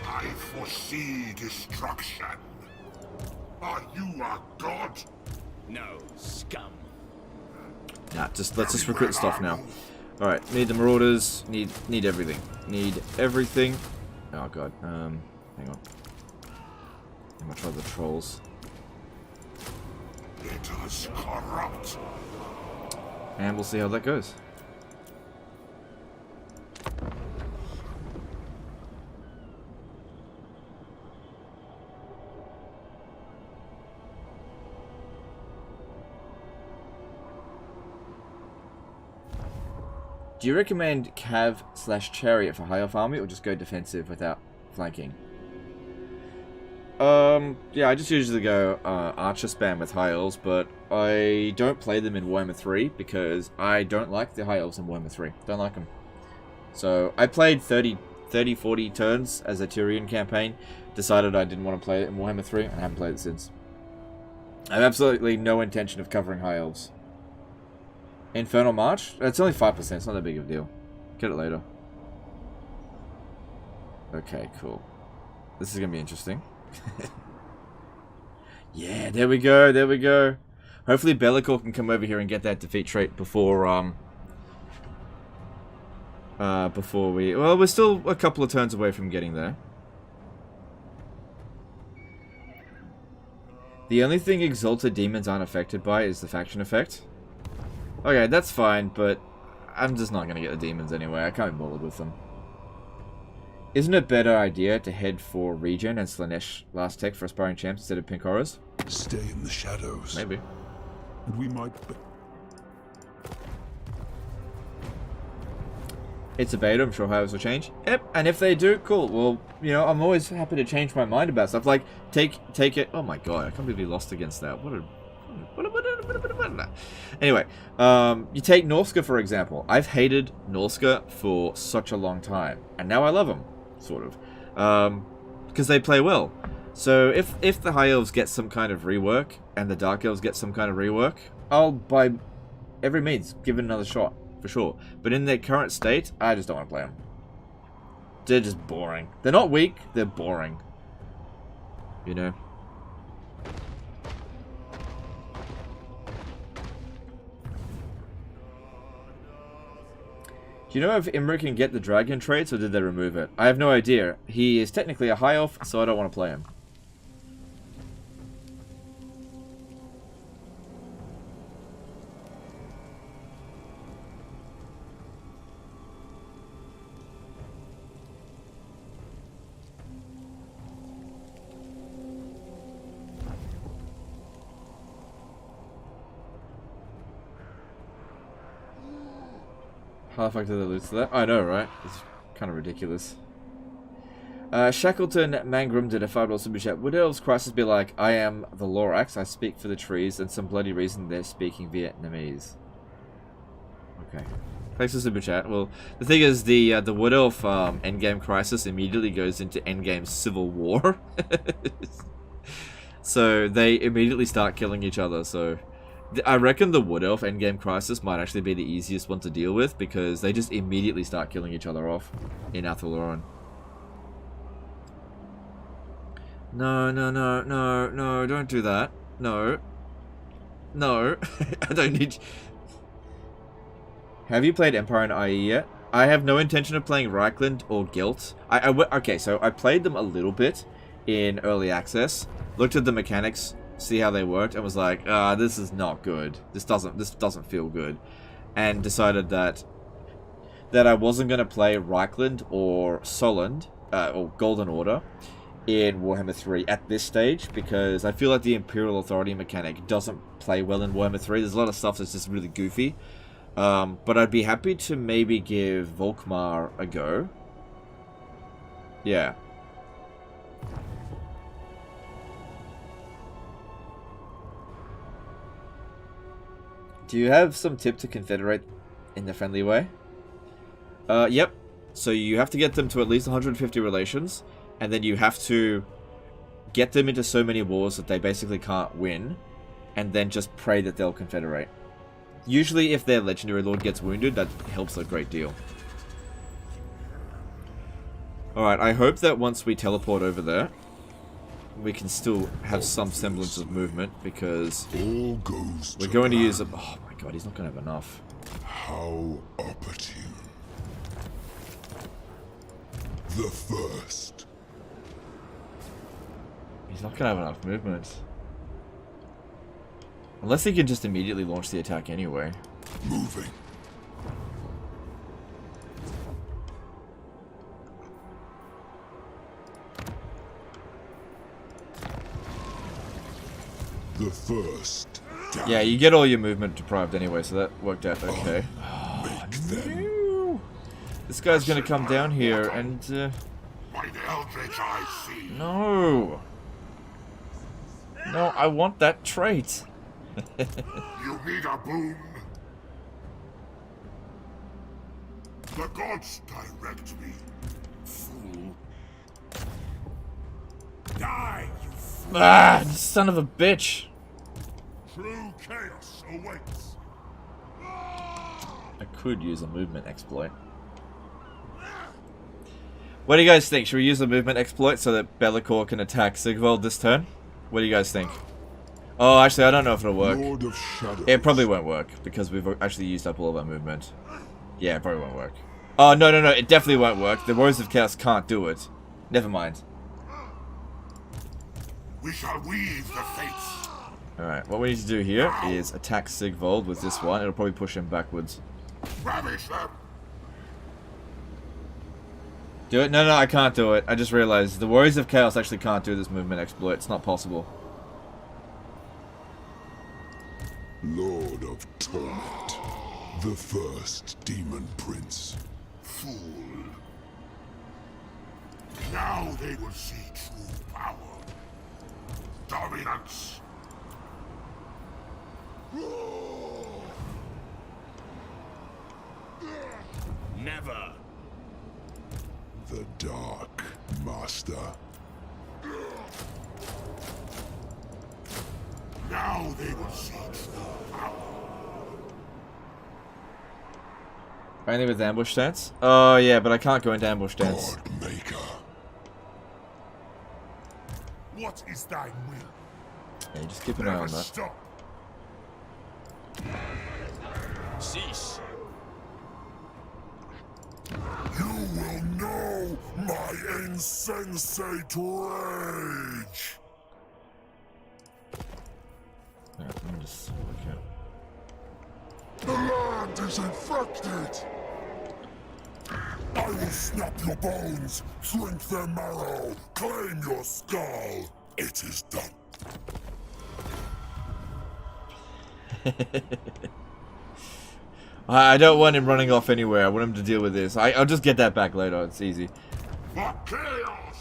I foresee destruction. Are you a god? No, scum. Nah, let's just recruit stuff now. Alright, need the marauders, need everything. Need everything. Oh god, hang on. I'm gonna try the trolls. It is corrupt. And we'll see how that goes. Do you recommend Cav/Chariot for high elf army, or just go defensive without flanking? Yeah, I just usually go Archer spam with high elves, but I don't play them in Warhammer 3 because I don't like the high elves in Warhammer 3. Don't like them. So I played 30-40 turns as a Tyrion campaign, decided I didn't want to play it in Warhammer 3, and I haven't played it since. I have absolutely no intention of covering high elves. Infernal March? It's only 5%, it's not that big of a deal. Get it later. Okay, cool. This is gonna be interesting. Yeah, there we go, there we go. Hopefully Bellicor can come over here and get that defeat trait before we... Well, we're still a couple of turns away from getting there. The only thing Exalted Demons aren't affected by is the faction effect. Okay, that's fine, but I'm just not going to get the demons anyway. I can't be bothered with them. Isn't it a better idea to head for Regen and Slanesh last tech for Aspiring Champs instead of Pink Horrors? Stay in the shadows. Maybe. And we might... It's a beta, I'm sure Hives will change. Yep, and if they do, cool. Well, you know, I'm always happy to change my mind about stuff. Like, take it... Oh my god, I can't believe we lost against that. Anyway, you take Norsko, for example. I've hated Norsko for such a long time. And now I love them, sort of. Because they play well. So, if the High Elves get some kind of rework, and the Dark Elves get some kind of rework, I'll, by every means, give it another shot. For sure. But in their current state, I just don't want to play them. They're just boring. They're not weak, they're boring. You know? Do you know if Imra can get the dragon traits, or did they remove it? I have no idea. He is technically a high elf, so I don't want to play him. How the fuck did they lose to that? I know, right? It's kind of ridiculous. Shackleton Mangrum did a $5 super chat. Would Elves Crisis be like, I am the Lorax, I speak for the trees, and some bloody reason they're speaking Vietnamese? Okay. Thanks for super chat. Well, the thing is, the Wood Elf endgame crisis immediately goes into endgame civil war. So they immediately start killing each other, so... I reckon the Wood Elf endgame crisis might actually be the easiest one to deal with, because they just immediately start killing each other off in Athaloran. No, no, no, no, no, don't do that. No. No. I don't need... Have you played Empire and IE yet? I have no intention of playing Reichland or Guilt. Okay, so I played them a little bit in early access, looked at the mechanics, see how they worked, and was like, this is not good. This doesn't feel good, and decided that I wasn't going to play Reichland or Solent or Golden Order in Warhammer 3 at this stage, because I feel like the Imperial Authority mechanic doesn't play well in Warhammer 3. There's a lot of stuff that's just really goofy. But I'd be happy to maybe give Volkmar a go. Yeah. Do you have some tip to confederate in the friendly way? Yep. So you have to get them to at least 150 relations, and then you have to get them into so many wars that they basically can't win, and then just pray that they'll confederate. Usually if their legendary lord gets wounded, that helps a great deal. Alright, I hope that once we teleport over there, we can still have some semblance of movement, because All goes we're to going to use plan. a... Oh my god, he's not going to have enough. How opportune. The first. He's not going to have enough movement. Unless he can just immediately launch the attack anyway. Moving. The first. Yeah, you get all your movement deprived anyway, so that worked out okay. Make them. No. This guy's gonna come down here and... By the eldritch I see. No! No, I want that trait. You need a boon? The gods direct me, fool. Die, you fool. Ah, you son of a bitch! True chaos awaits. I could use a movement exploit. What do you guys think? Should we use the movement exploit so that Be'lakor can attack Sigvald this turn? What do you guys think? Oh, actually, I don't know if it'll work. Lord of Shadows. It probably won't work, because we've actually used up all of our movement. Yeah, it probably won't work. Oh, no, it definitely won't work. The Warriors of Chaos can't do it. Never mind. We shall weave the fates. Alright, what we need to do here is attack Sigvald with this one. It'll probably push him backwards. Ravish them. Do it? No, I can't do it. I just realized the Warriors of Chaos actually can't do this movement exploit. It's not possible. Lord of Torment. The first demon prince. Fool. Now they will see true power. Dominance. Never. The Dark Master. Now they will see true power. Only with ambush stance? Oh, yeah, but I can't go into ambush stance. God Maker. What is thy will? Yeah, just keep an eye on Never that. stop. Cease. You will know my insensate rage. Yeah, let me just look at. The land is infected. I will snap your bones, drink their marrow, claim your skull. It is done. I don't want him running off anywhere. I want him to deal with this. I'll just get that back later. It's easy. For chaos.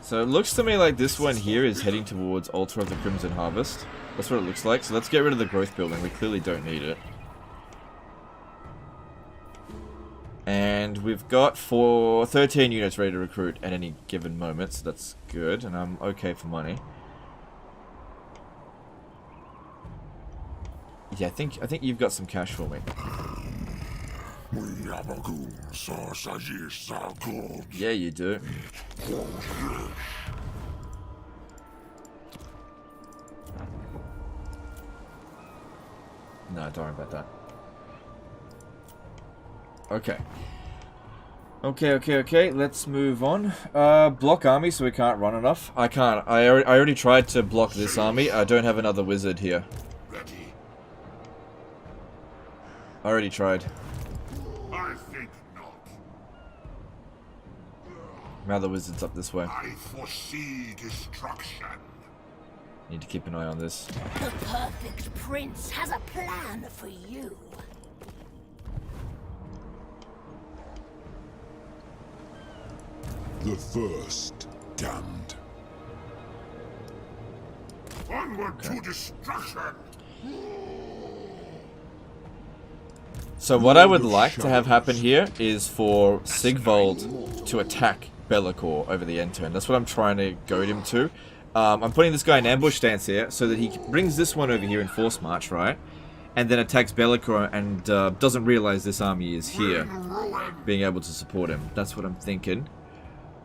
So it looks to me like this one here is heading towards Altar of the Crimson Harvest. That's what it looks like. So let's get rid of the growth building. We clearly don't need it. And we've got 13 units ready to recruit at any given moment, so that's good, and I'm okay for money. Yeah, I think you've got some cash for me. Yeah, you do. No, don't worry about that. Okay. Okay. Let's move on. Block army, so we can't run enough. I can't. I already tried to block this army. I don't have another wizard here. Ready. I already tried. I think not. Now the wizard's up this way. I foresee destruction. Need to keep an eye on this. The perfect prince has a plan for you. The first damned. Onward to destruction. So what I would like to have happen here is for Sigvold to attack Be'lakor over the end turn. That's what I'm trying to goad him to. I'm putting this guy in ambush stance here so that he brings this one over here in force march, right? And then attacks Be'lakor and doesn't realize this army is here, being able to support him. That's what I'm thinking.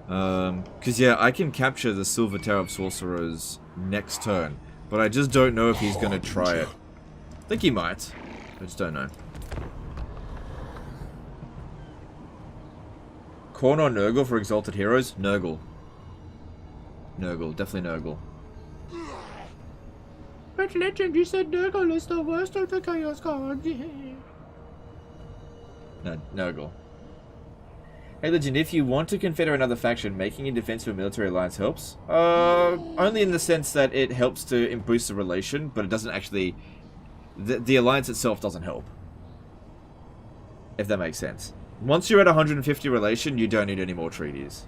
Because yeah, I can capture the Silver Tower of Sorcerers next turn, but I just don't know if he's going to try it. I think he might. I just don't know. Khorne or Nurgle for Exalted Heroes? Nurgle. Nurgle, definitely Nurgle. But Legend, you said Nurgle is the worst of the Chaos cards. No, Nurgle. Hey Legend, if you want to confederate another faction, making a defensive military alliance helps. Only in the sense that it helps to boost the relation, but it doesn't actually... The alliance itself doesn't help. If that makes sense. Once you're at 150 relation, you don't need any more treaties.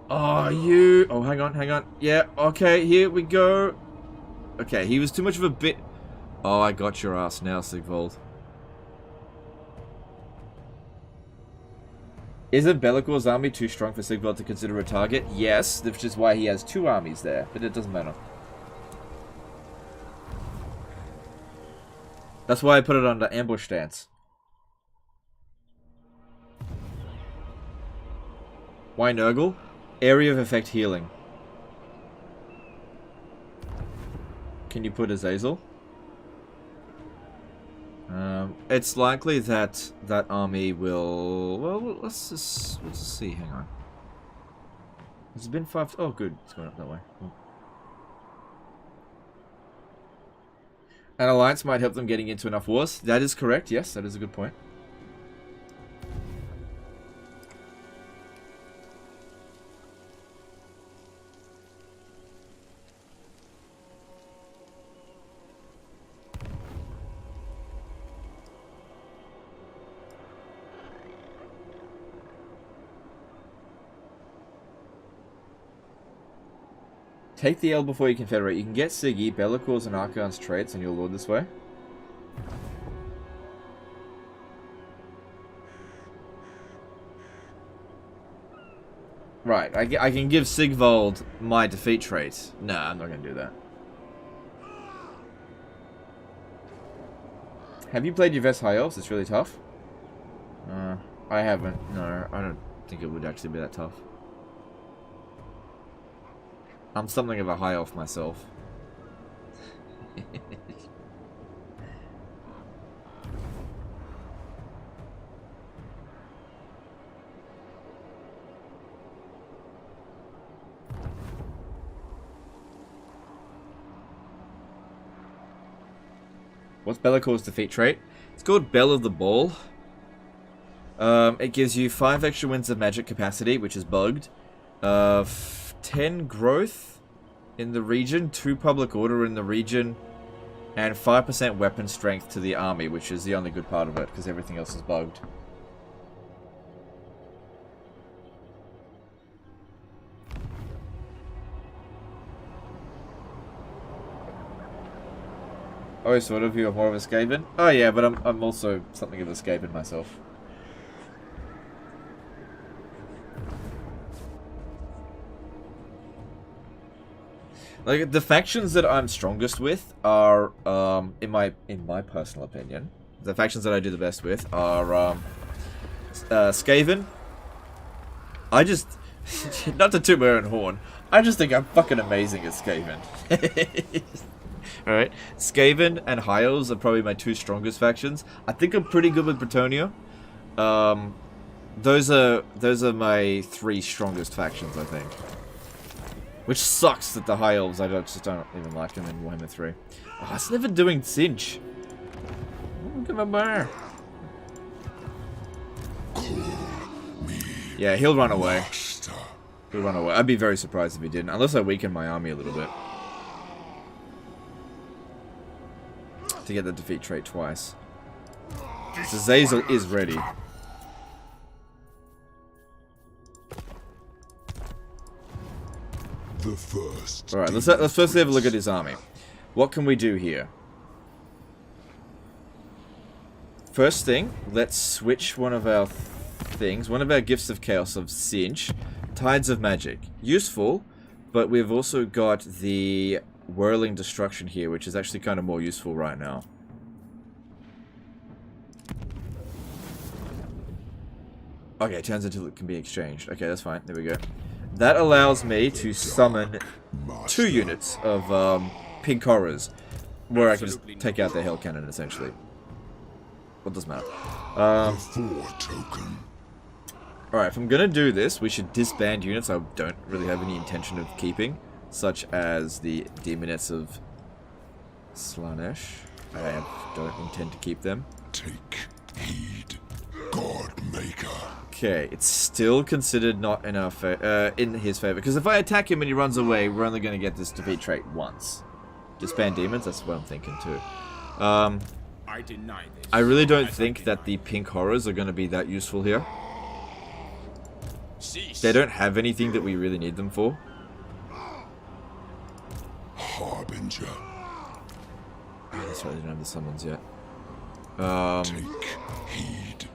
Oh, you... Oh, hang on. Yeah, okay, here we go. Okay, he was too much of a bit... Oh, I got your ass now, Sigvold. Isn't Be'lakor's army too strong for Sigvold to consider a target? Yes, which is why he has two armies there, but it doesn't matter. That's why I put it under ambush stance. Why Nurgle? Area of effect healing. Can you put Azazel? It's likely that that army will... Well, let's just see. Hang on. Has it been 5... Oh, good. It's going up that way. Cool. An alliance might help them getting into enough wars. That is correct. Yes, that is a good point. Take the L before you confederate. You can get Siggy, Be'lakor's, and Archon's traits on your lord this way. Right, I can give Sigvold my defeat trait. Nah, I'm not going to do that. Have you played your Vest High Elves? It's really tough. I haven't. No, I don't think it would actually be that tough. I'm something of a high elf myself. What's Be'lakor's defeat trait? It's called Bell of the Ball. It gives you 5 extra winds of magic capacity, which is bugged. 10 growth in the region, 2 public order in the region, and 5% weapon strength to the army, which is the only good part of it, because everything else is bugged. Oh, sort of. You're more of a Skaven? Oh yeah, but I'm also something of a Skaven myself. Like, the factions that I'm strongest with are, in my personal opinion, the factions that I do the best with are, Skaven. I just, not to toot my own horn, I just think I'm fucking amazing at Skaven. Alright, Skaven and High Elves are probably my two strongest factions. I think I'm pretty good with Bretonnia. Those are my three strongest factions, I think. Which sucks that the High Elves, I just don't even like them in Warhammer 3. Oh, it's never doing Cinch. Look at my bar. Yeah, he'll run away. He'll run away. I'd be very surprised if he didn't, unless I weaken my army a little bit. To get the defeat trait twice. So Zazel is ready. Alright, let's first have a look at his army. What can we do here? First thing, let's switch one of our things. One of our Gifts of Chaos of Cinch. Tides of Magic. Useful, but we've also got the Whirling Destruction here, which is actually kind of more useful right now. Okay, turns until it can be exchanged. Okay, that's fine. There we go. That allows me to summon 2 units of Pink Horrors, where I can just take out their Hell Cannon, essentially. What doesn't matter. Alright, if I'm gonna do this, we should disband units I don't really have any intention of keeping, such as the Demonettes of Slanesh. I don't intend to keep them. Take heed, Godmaker. Okay, it's still considered not in our in his favor, because if I attack him and he runs away, we're only going to get this defeat trait once. Disband demons, that's what I'm thinking too. I deny this. I really don't think that the Pink Horrors are going to be that useful here. They don't have anything that we really need them for. Harbinger. That's right, they don't have the summons yet. Take heed.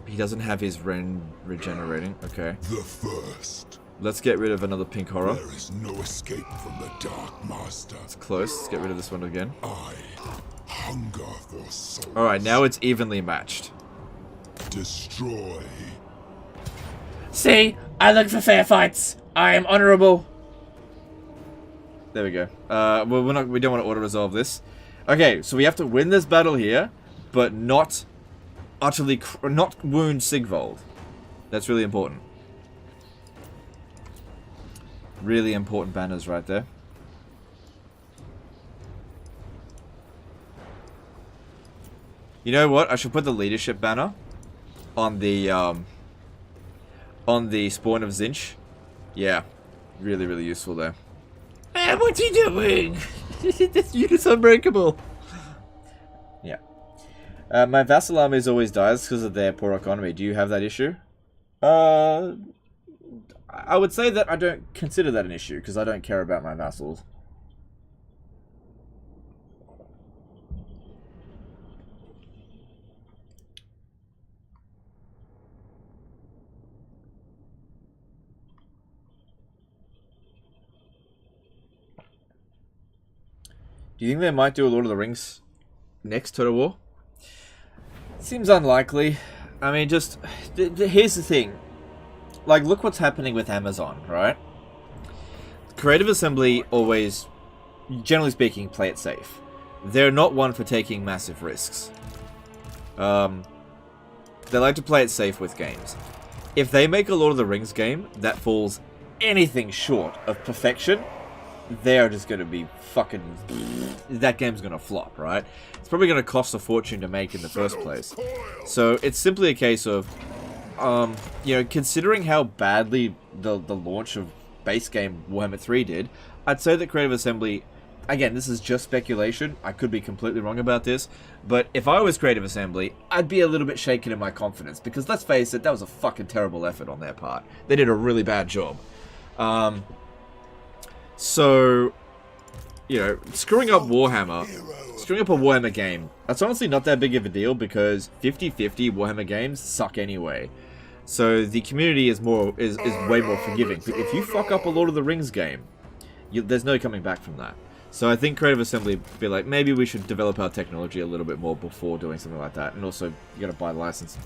He doesn't have his regenerating. Okay. The first. Let's get rid of another Pink Horror. There is no escape from the Dark Master. It's close. Let's get rid of this one again. I hunger for souls. Alright, now it's evenly matched. Destroy. See, I look for fair fights. I am honorable. There we go. Well, we don't want to auto-resolve this. Okay, so we have to win this battle here, but not utterly, not wound Sigvold. That's really important. Really important banners right there. You know what? I should put the leadership banner on the spawn of Zinch. Yeah, really, really useful there. What's he doing? This unit's unbreakable. Yeah. My vassal armies always dies because of their poor economy. Do you have that issue? I would say that I don't consider that an issue because I don't care about my vassals. Do you think they might do a Lord of the Rings next Total War? Seems unlikely. I mean, just... here's the thing. Like, look what's happening with Amazon, right? Creative Assembly always, generally speaking, play it safe. They're not one for taking massive risks. They like to play it safe with games. If they make a Lord of the Rings game that falls anything short of perfection, they're just going to be fucking... that game's going to flop, right? It's probably going to cost a fortune to make in the first place. So it's simply a case of, you know, considering how badly the launch of base game Warhammer 3 did, I'd say that Creative Assembly... Again, this is just speculation. I could be completely wrong about this. But if I was Creative Assembly, I'd be a little bit shaken in my confidence. Because let's face it, that was a fucking terrible effort on their part. They did a really bad job. So, you know, screwing up Warhammer, screwing up a Warhammer game, that's honestly not that big of a deal because 50-50 Warhammer games suck anyway. So the community is way more forgiving. But if you fuck up a Lord of the Rings game, there's no coming back from that. So I think Creative Assembly would be like, maybe we should develop our technology a little bit more before doing something like that. And also, you gotta buy the license.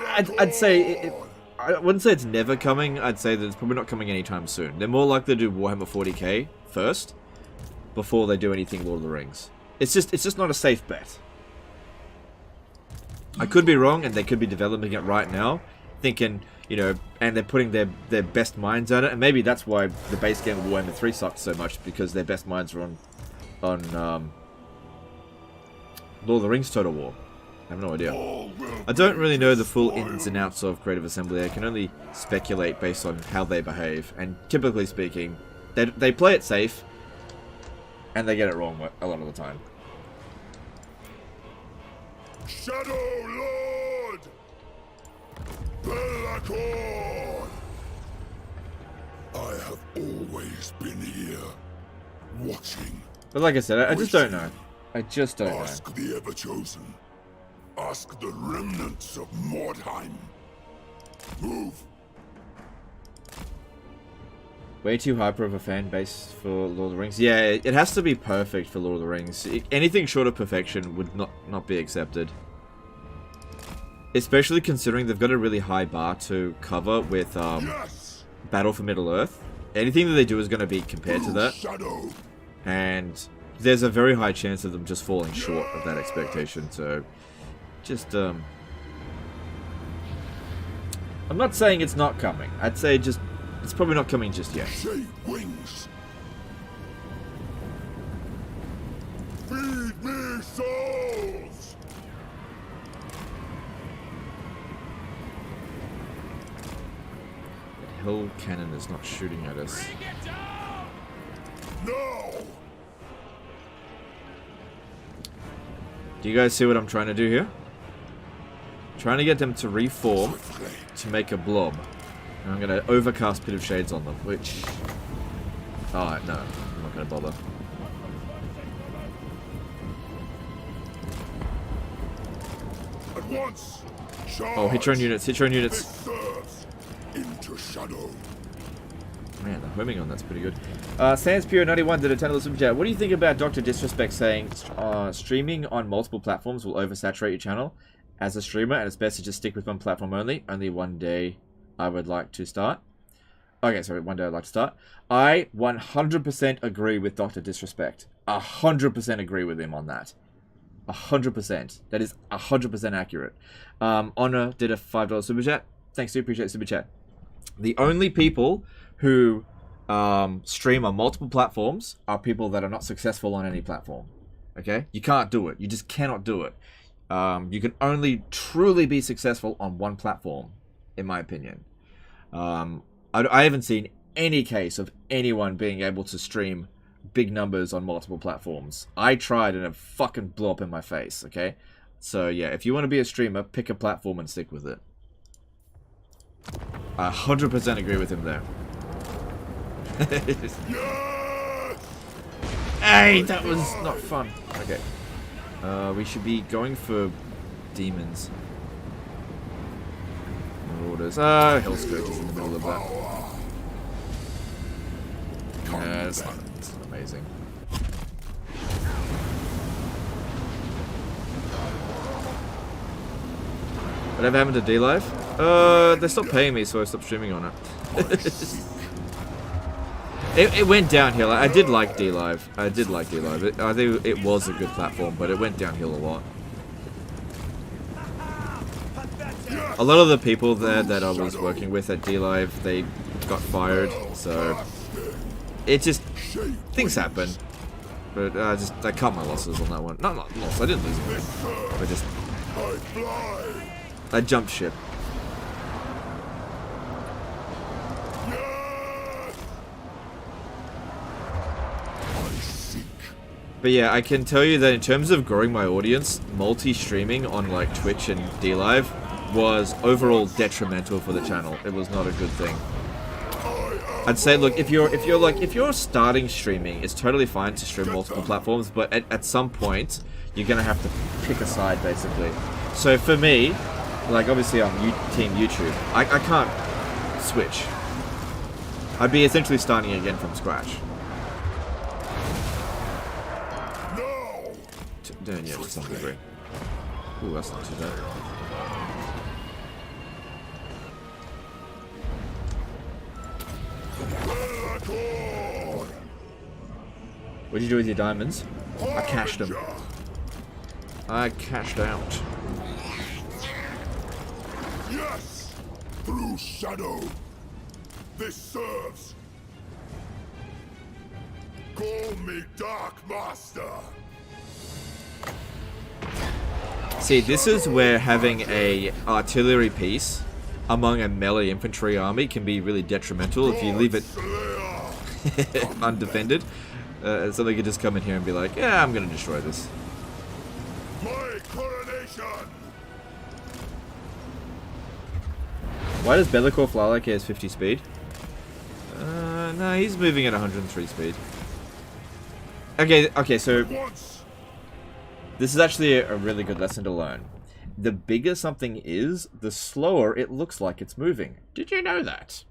I'd say I wouldn't say it's never coming. I'd say that it's probably not coming anytime soon. They're more likely to do Warhammer 40k first before they do anything Lord of the Rings. It's just not a safe bet. I could be wrong, and they could be developing it right now, thinking, you know, and they're putting their best minds at it, and maybe that's why the base game of Warhammer 3 sucked so much, because their best minds are on Lord of the Rings Total War. I have no idea. I don't really know the full ins and outs of Creative Assembly. I can only speculate based on how they behave, and typically speaking, they play it safe, and they get it wrong a lot of the time. Shadow Lord! Bellacorn! I have always been here, watching. But like I said, I just don't know. I just don't know. Ask the Ever-Chosen. Ask the remnants of Mordheim. Move! Way too hyper of a fan base for Lord of the Rings. Yeah, it has to be perfect for Lord of the Rings. Anything short of perfection would not be accepted. Especially considering they've got a really high bar to cover with Yes! Battle for Middle-earth. Anything that they do is going to be compared to that. Shadow! And there's a very high chance of them just falling short of that expectation. So, just, I'm not saying it's not coming. I'd say just... It's probably not coming just yet. Shape wings! Feed me souls! The hill cannon is not shooting at us. Bring it down! No! Do you guys see what I'm trying to do here? Trying to get them to reform Swiftly. to make a blob. And I'm going to overcast Pit of Shades on them, which... Oh, no. I'm not going to bother. At once! Charge! Oh, hit your own units, hit your own This units. serves into shadow. Man, the homing on that's pretty good. Sanspure91 did a 10 super chat. What do you think about Dr. Disrespect saying streaming on multiple platforms will oversaturate your channel? As a streamer, and it's best to just stick with one platform only. Only one day I would like to start. Okay, sorry, one day I'd like to start. I 100% agree with Dr. Disrespect. 100% agree with him on that. 100%. That is 100% accurate. Honor did a $5 super chat. Thanks, dude. Appreciate super chat. The only people who stream on multiple platforms are people that are not successful on any platform. Okay? You can't do it. You just cannot do it. You can only truly be successful on one platform, in my opinion. I haven't seen any case of anyone being able to stream big numbers on multiple platforms. I tried and it fucking blew up in my face, okay? So yeah, if you want to be a streamer, pick a platform and stick with it. I 100% agree with him there. Hey, that was not fun. Okay. We should be going for demons. Marauders. Hellscourge is in the middle of that. Yeah, it's not amazing. Whatever happened to D-Live? They stopped paying me, so I stopped streaming on it. It went downhill. I did like D-Live. I did like D-Live. I think it was a good platform, but it went downhill a lot. A lot of the people there that I was working with at D-Live, they got fired, so it just, things happen. But I cut my losses on that one. Not loss, I didn't lose them. I just, I jumped ship. But yeah, I can tell you that in terms of growing my audience, multi-streaming on like Twitch and D-Live was overall detrimental for the channel. It was not a good thing. I'd say, look, if you're starting streaming, it's totally fine to stream multiple platforms, but at some point, you're gonna have to pick a side, basically. So for me, like obviously I'm Team YouTube, I can't switch. I'd be essentially starting again from scratch. Yeah, to some degree. Ooh, that's not too bad. What'd you do with your diamonds? I cashed them. I cashed out. Yes! Through shadow. This serves. Call me Dark Master. See, this is where having a artillery piece among a melee infantry army can be really detrimental if you leave it undefended. So they could just come in here and be like, yeah, I'm gonna destroy this. My coronation. Why does Bellicor fly like he has 50 speed? No, he's moving at 103 speed. Okay, so this is actually a really good lesson to learn. The bigger something is, the slower it looks like it's moving. Did you know that?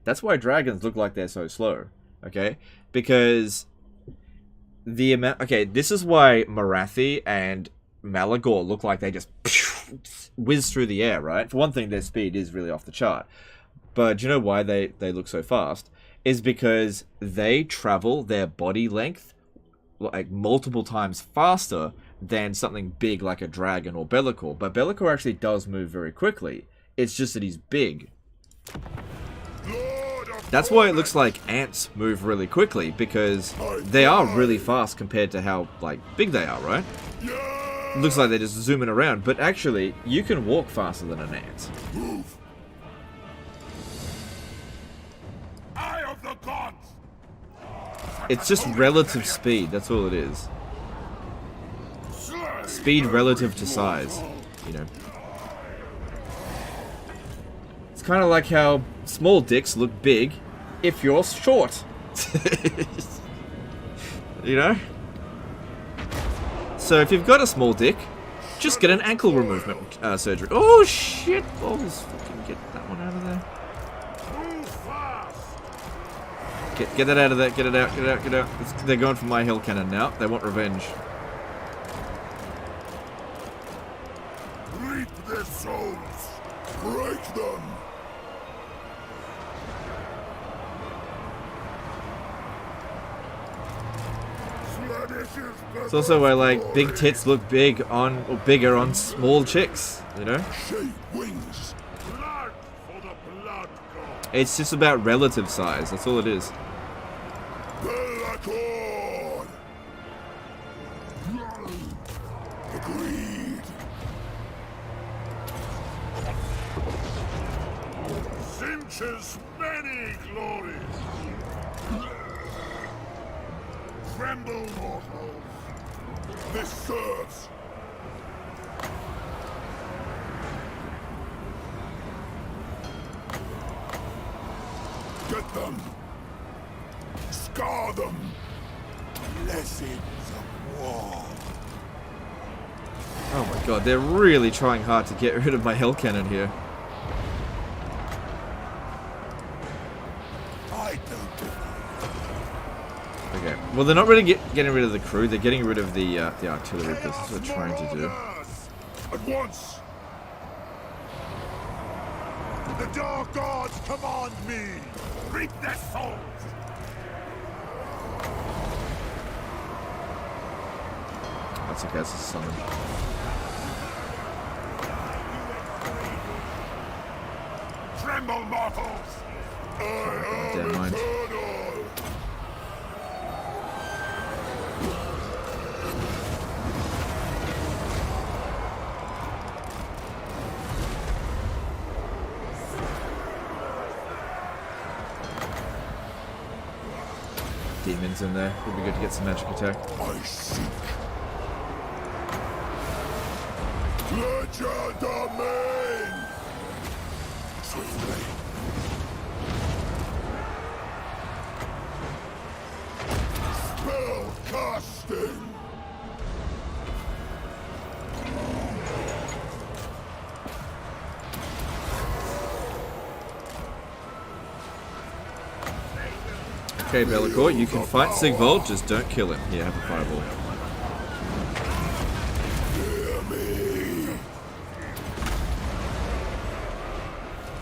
That's why dragons look like they're so slow. Okay? Because the amount... Okay, this is why Marathi and Malagor look like they just whiz through the air, right? For one thing, their speed is really off the chart. But do you know why they look so fast? Is because they travel their body length like multiple times faster than something big like a dragon or Bellicor. But Bellicor actually does move very quickly. It's just that he's big. That's why it looks like ants move really quickly, because they are really fast compared to how like big they are, right? It looks like they're just zooming around, but actually you can walk faster than an ant. Eye of the gods! It's just relative speed, that's all it is. Speed relative to size, you know. It's kind of like how small dicks look big if you're short. You know? So if you've got a small dick, just get an ankle removal surgery. Oh shit! Balls, fucking get that one out of there. Get that out of there. Get it out. Get it out. Get it out. They're going for my hill cannon now. They want revenge. Reap their souls. Break them. It's also why like big tits look big on or bigger on small chicks. You know. Shape wings. Blood for the blood god. It's just about relative size. That's all it is. Bellicor. Agreed. Cinches many glories. Tremble, mortals. This serves. Get them. Scar them. Blessings of war. Oh my god, they're really trying hard to get rid of my hell cannon here. I don't. Okay, well they're not really getting rid of the crew, they're getting rid of the artillery, because that's what they're trying to do. At once. The dark gods command me. Reap their souls! That's okay, that's a summon. Tremble, mortals! Damn mind. Demons in there. Would be good to get some magic attack. I seek. Legend domain. Swiftly. Spell casting. Okay, Bellicor, you can fight Sigvold, just don't kill him. Here, have a fireball. Hear me.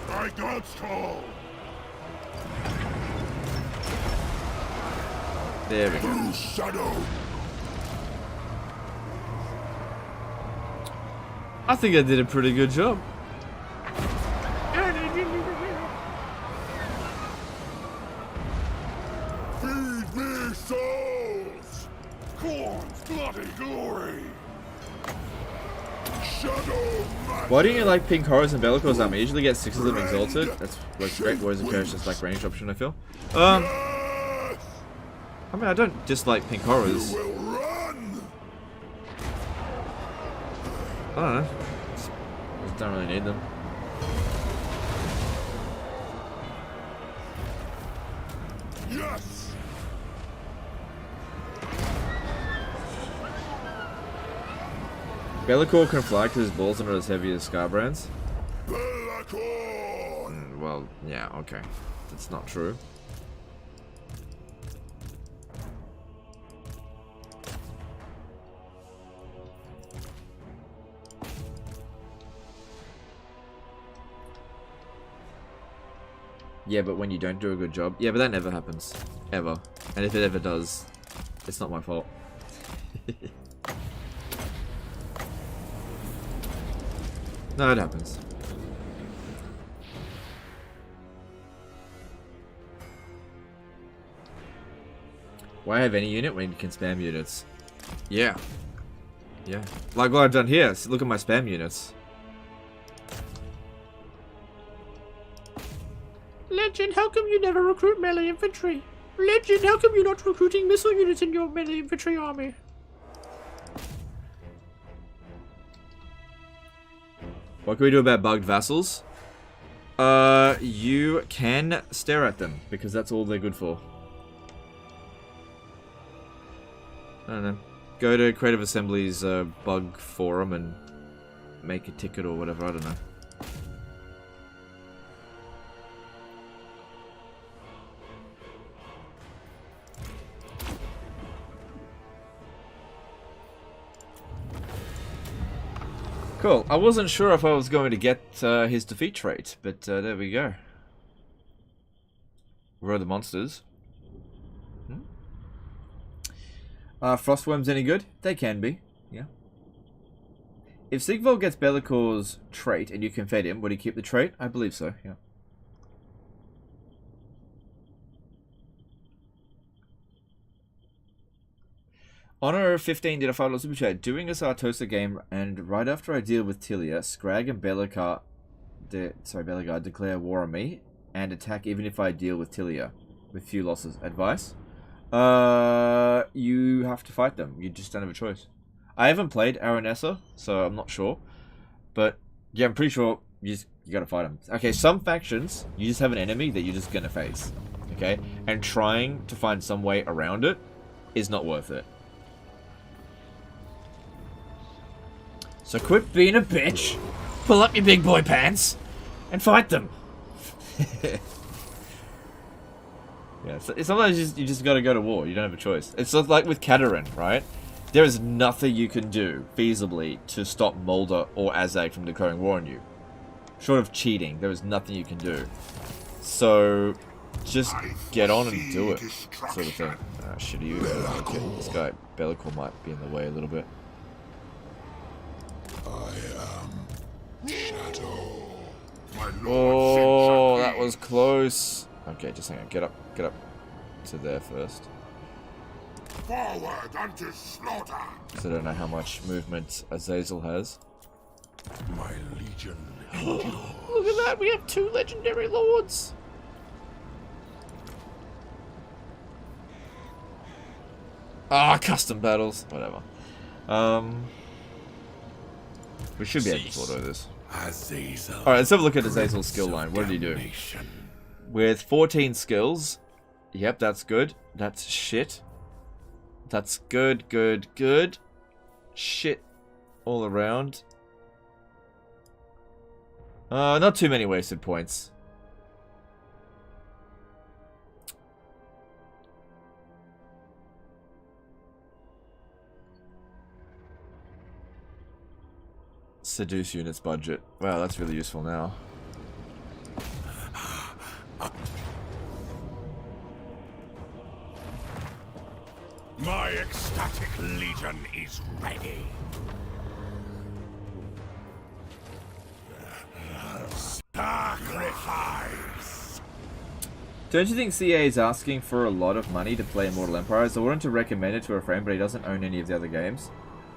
My gods call. There we go. Through shadow. I think I did a pretty good job. Feed me souls. Corn's bloody glory. Shadow magic. Why do you like pink horrors and bellicose armor? You usually get 6 of them exalted. That's works great. Warriors and Paris just like ranged option, I feel. Yes. I mean, I don't dislike pink horrors. Will run. I don't know. Just don't really need them. Yes. Bellicore can fly because his balls are not as heavy as Scarbrands. Bellicore. Well, yeah, okay. That's not true. Yeah, but when you don't do a good job... Yeah, but that never happens. Ever. And if it ever does, it's not my fault. No, it happens. Why have any unit when you can spam units? Yeah. Yeah. Like what I've done here. So look at my spam units. Legend, how come you never recruit melee infantry? Legend, how come you're not recruiting missile units in your melee infantry army? What can we do about bugged vassals? You can stare at them, because that's all they're good for. I don't know. Go to Creative Assembly's bug forum and make a ticket or whatever, I don't know. Cool. I wasn't sure if I was going to get his defeat trait, but there we go. Where are the monsters? Frostworms any good? They can be, yeah. If Sigvald gets Bellicore's trait and you can fed him, would he keep the trait? I believe so, yeah. Honor 15 did a $5 super chat. Doing a Sartosa game, and right after I deal with Tilia, Scrag and Belligar declare war on me and attack even if I deal with Tilia with few losses. Advice? You have to fight them. You just don't have a choice. I haven't played Aranessa, so I'm not sure. But yeah, I'm pretty sure you gotta fight them. Okay, some factions, you just have an enemy that you're just gonna face. Okay? And trying to find some way around it is not worth it. So quit being a bitch, pull up your big boy pants, and fight them. Yeah, so sometimes you just gotta go to war. You don't have a choice. It's like with Katarin, right? There is nothing you can do feasibly to stop Mulder or Azag from declaring war on you. Short of cheating, there is nothing you can do. So just get on and do it, sort of thing. Ah, shit, you. Okay, this guy Bellicore might be in the way a little bit. I am shadow. Oh, that was close. Okay, just hang on. Get up to there first. Forward unto slaughter. Because I don't know how much movement Azazel has. My legion. Look at that, we have 2 legendary lords. Ah, custom battles. Whatever. We should be able to auto this. Azazel. Alright, let's have a look at Azazel's skill line. What did he do? With 14 skills. Yep, that's good. That's shit. That's good. Shit all around. Not too many wasted points. Seduce units budget. Wow, that's really useful now. My ecstatic legion is ready. Sacrifice! Don't you think CA is asking for a lot of money to play Immortal Empires? I wanted to recommend it to a friend, but he doesn't own any of the other games.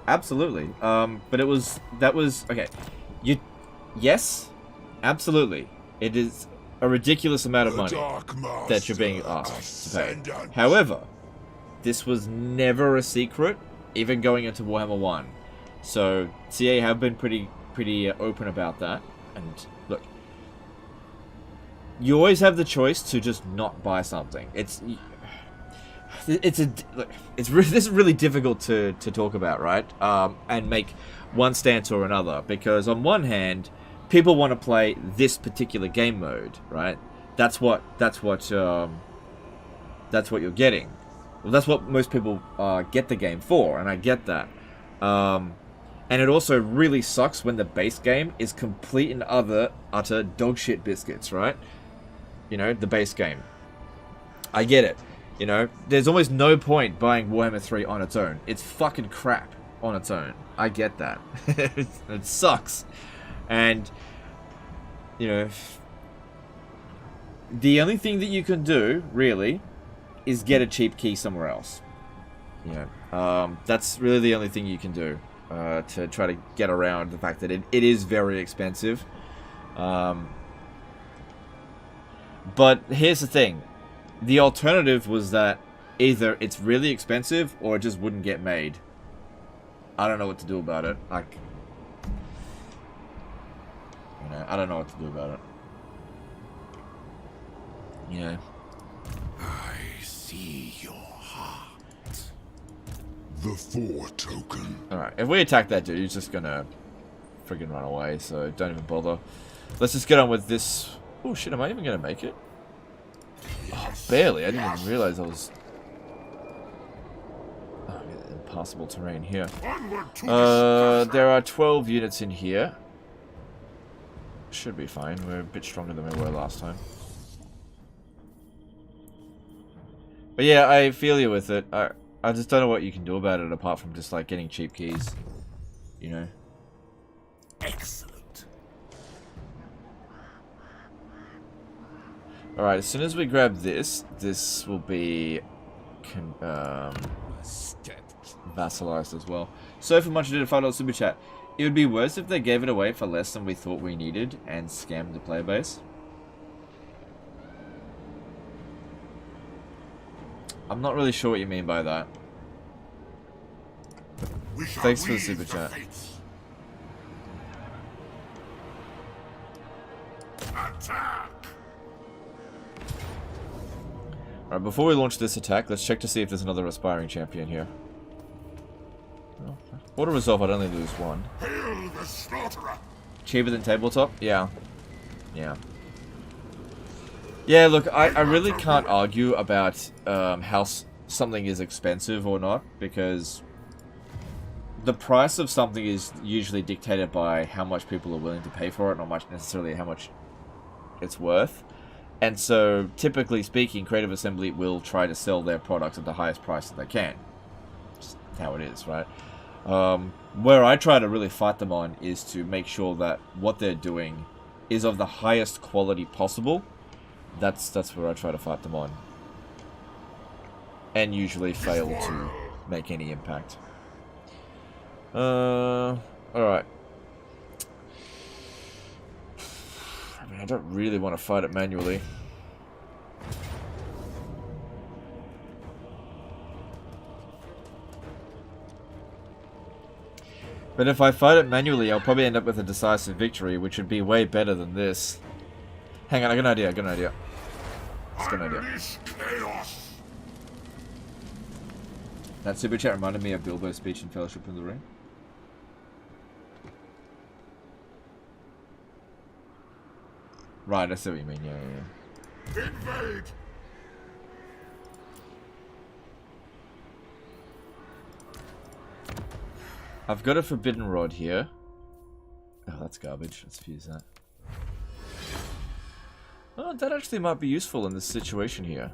Absolutely. But that was okay. Yes, absolutely. It is a ridiculous amount of money that you're being asked to pay. However, this was never a secret, even going into Warhammer 1. So CA have been pretty open about that. And look, you always have the choice to just not buy something. This is really difficult to talk about, right? And make one stance or another, because on one hand, people want to play this particular game mode, right? That's what you're getting. Well, that's what most people get the game for, and I get that. And it also really sucks when the base game is complete and utter dogshit biscuits, right? You know, the base game. I get it. You know, there's almost no point buying Warhammer 3 on its own. It's fucking crap on its own. I get that. It sucks. And, you know, the only thing that you can do, really, is get a cheap key somewhere else. You know, that's really the only thing you can do to try to get around the fact that it is very expensive. But here's the thing. The alternative was that either it's really expensive or it just wouldn't get made. I don't know what to do about it. Like, you know, I don't know what to do about it. You know. I see your heart. The 4 token. Alright, if we attack that dude, he's just gonna friggin' run away, so don't even bother. Let's just get on with this. Oh shit, am I even gonna make it? Oh, barely. I didn't even realize I was... Oh, impossible terrain here. There are 12 units in here. Should be fine. We're a bit stronger than we were last time. But yeah, I feel you with it. I just don't know what you can do about it apart from just like getting cheap keys. You know? Excellent. Alright, as soon as we grab this, this will be vassalized as well. So for much did a $5 super chat. It would be worse if they gave it away for less than we thought we needed and scammed the player base. I'm not really sure what you mean by that. Thanks for the super chat. Attack! Alright, before we launch this attack, let's check to see if there's another aspiring champion here. Oh, Order resolve, I'd only lose one. Hail the slaughterer! Cheaper than tabletop? Yeah. Yeah. Yeah, look, I really can't argue about how something is expensive or not, because the price of something is usually dictated by how much people are willing to pay for it, not much necessarily how much it's worth. And so, typically speaking, Creative Assembly will try to sell their products at the highest price that they can. Just how it is, right? Where I try to really fight them on is to make sure that what they're doing is of the highest quality possible. That's where I try to fight them on. And usually fail to make any impact. Alright. I mean, I don't really want to fight it manually. But if I fight it manually, I'll probably end up with a decisive victory, which would be way better than this. Hang on, I got an idea, It's a good idea. That super chat reminded me of Bilbo's speech in Fellowship in the Ring. Right, I see what you mean, yeah. Invade! I've got a forbidden rod here. Oh, that's garbage. Let's fuse that. Oh, that actually might be useful in this situation here.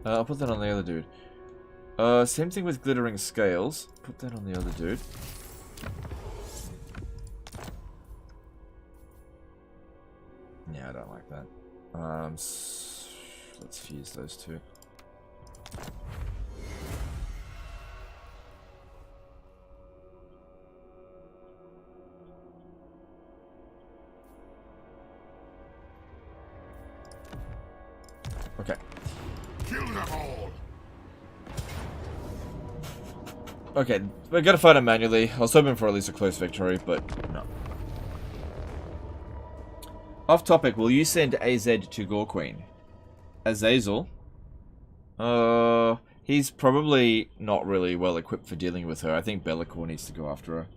I'll put that on the other dude. Same thing with glittering scales. Put that on the other dude. Yeah, I don't like that. Let's fuse those two. Okay. Kill them all. Okay, we gotta fight him manually. I was hoping for at least a close victory, but no. Off topic, will you send AZ to Gore Queen? Azazel? He's probably not really well equipped for dealing with her. I think Bellicor needs to go after her.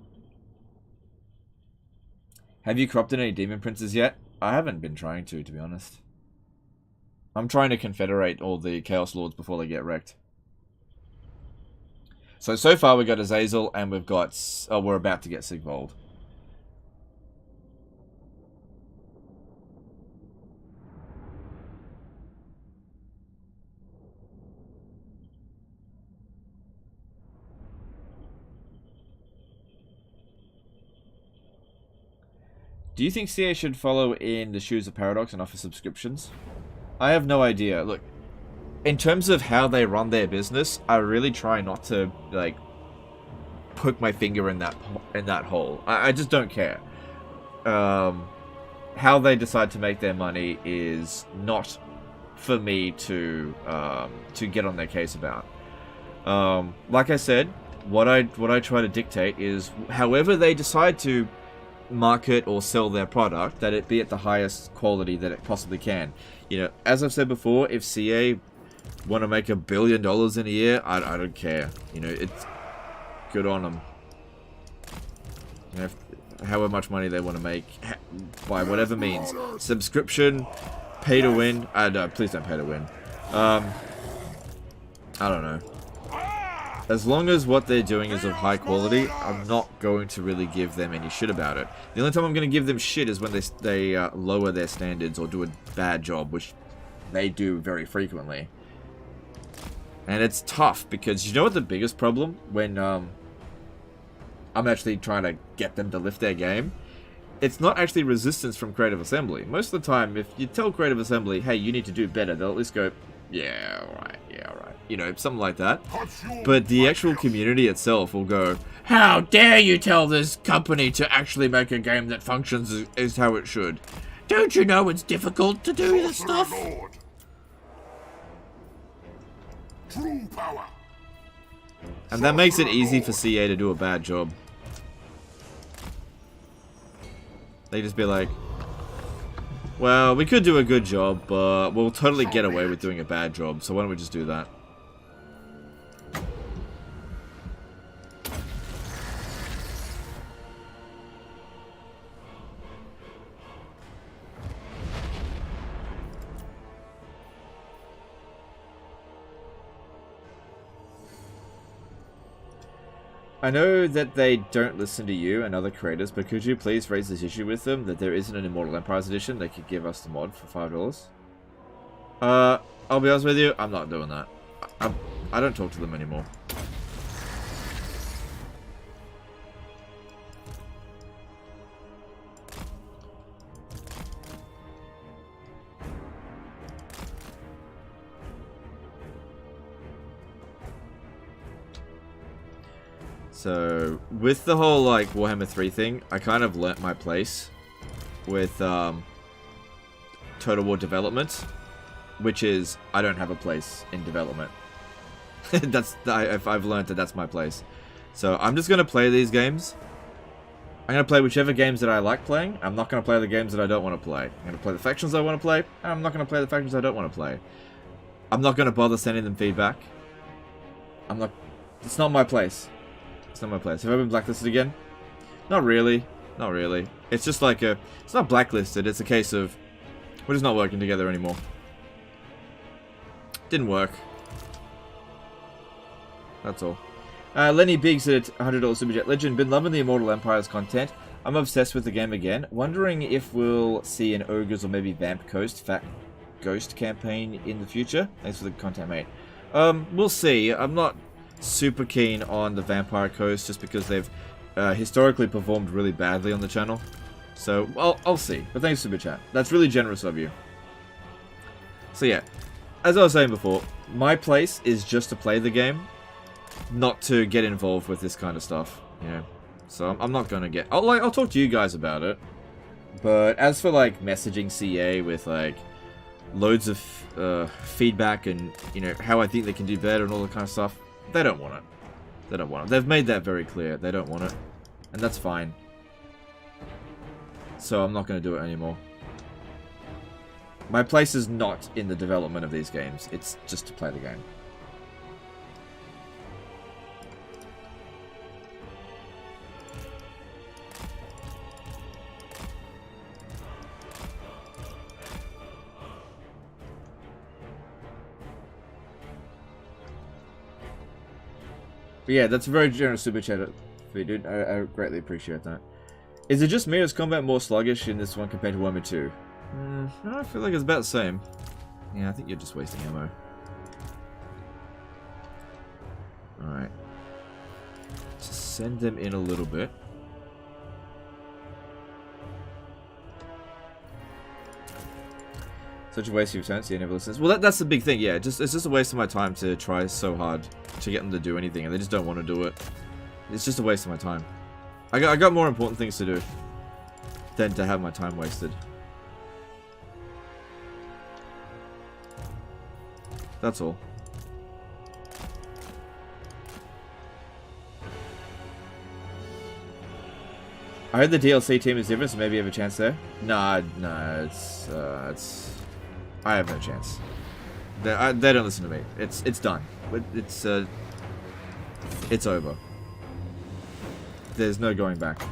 Have you corrupted any demon princes yet? I haven't been trying to be honest. I'm trying to confederate all the Chaos Lords before they get wrecked. So far we got Azazel and we've got... Oh, we're about to get Sigvold. Do you think CA should follow in the shoes of Paradox and offer subscriptions? I have no idea. Look, in terms of how they run their business, I really try not to, like, poke my finger in that hole. I just don't care. How they decide to make their money is not for me to get on their case about. Like I said, what I try to dictate is however they decide to market or sell their product, that it be at the highest quality that it possibly can. You know, as I've said before, if CA want to make $1 billion in a year, I don't care. You know, it's good on them. You know, however much money they want to make, by whatever means. Subscription, pay to win. No, please don't pay to win. I don't know. As long as what they're doing is of high quality, I'm not going to really give them any shit about it. The only time I'm going to give them shit is when they lower their standards or do a bad job, which they do very frequently. And it's tough, because you know what the biggest problem when I'm actually trying to get them to lift their game? It's not actually resistance from Creative Assembly. Most of the time, if you tell Creative Assembly, hey, you need to do better, they'll at least go, yeah, alright, yeah, alright. You know, something like that. But the actual community itself will go, how dare you tell this company to actually make a game that functions is how it should. Don't you know it's difficult to do this stuff? True power. And that makes it easy for CA to do a bad job. They just be like, well, we could do a good job, but we'll totally get away with doing a bad job, so why don't we just do that? I know that they don't listen to you and other creators, but could you please raise this issue with them that there isn't an Immortal Empires edition they could give us the mod for $5? I'll be honest with you, I'm not doing that. I don't talk to them anymore. So, with the whole, like, Warhammer 3 thing, I kind of learnt my place with, Total War development, which is, I don't have a place in development. I've learnt that that's my place. So, I'm just going to play these games. I'm going to play whichever games that I like playing. I'm not going to play the games that I don't want to play. I'm going to play the factions I want to play, and I'm not going to play the factions I don't want to play. I'm not going to bother sending them feedback. It's not my place. It's not my place. Have I been blacklisted again? Not really. Not really. It's just like a... It's not blacklisted. It's a case of... We're just not working together anymore. Didn't work. That's all. Lenny Biggs at $100 Superchat. Legend, been loving the Immortal Empires content. I'm obsessed with the game again. Wondering if we'll see an Ogres or maybe Vamp Coast Fat Ghost campaign in the future. Thanks for the content, mate. We'll see. I'm not super keen on the Vampire Coast just because they've historically performed really badly on the channel. So, I'll see. But thanks, Superchat. That's really generous of you. So yeah, as I was saying before, my place is just to play the game, not to get involved with this kind of stuff, you know. So I'm not gonna get... I'll talk to you guys about it. But as for, like, messaging CA with, like, loads of feedback and, you know, how I think they can do better and all that kind of stuff, they don't want it. They don't want it. They've made that very clear. They don't want it. And that's fine. So I'm not going to do it anymore. My place is not in the development of these games. It's just to play the game. But yeah, that's a very generous super chat for you, dude. I greatly appreciate that. Is it just me or is combat more sluggish in this one compared to Warhammer 2? No, I feel like it's about the same. Yeah, I think you're just wasting ammo. Alright. Just send them in a little bit. Such a waste of your time, so you never listens. Well, that's the big thing, yeah. It's just a waste of my time to try so hard to get them to do anything, and they just don't want to do it. It's just a waste of my time. I got more important things to do than to have my time wasted. That's all. I heard the DLC team is different, so maybe you have a chance there. Nah, it's I have no chance. They don't listen to me. It's done. It's over. There's no going back.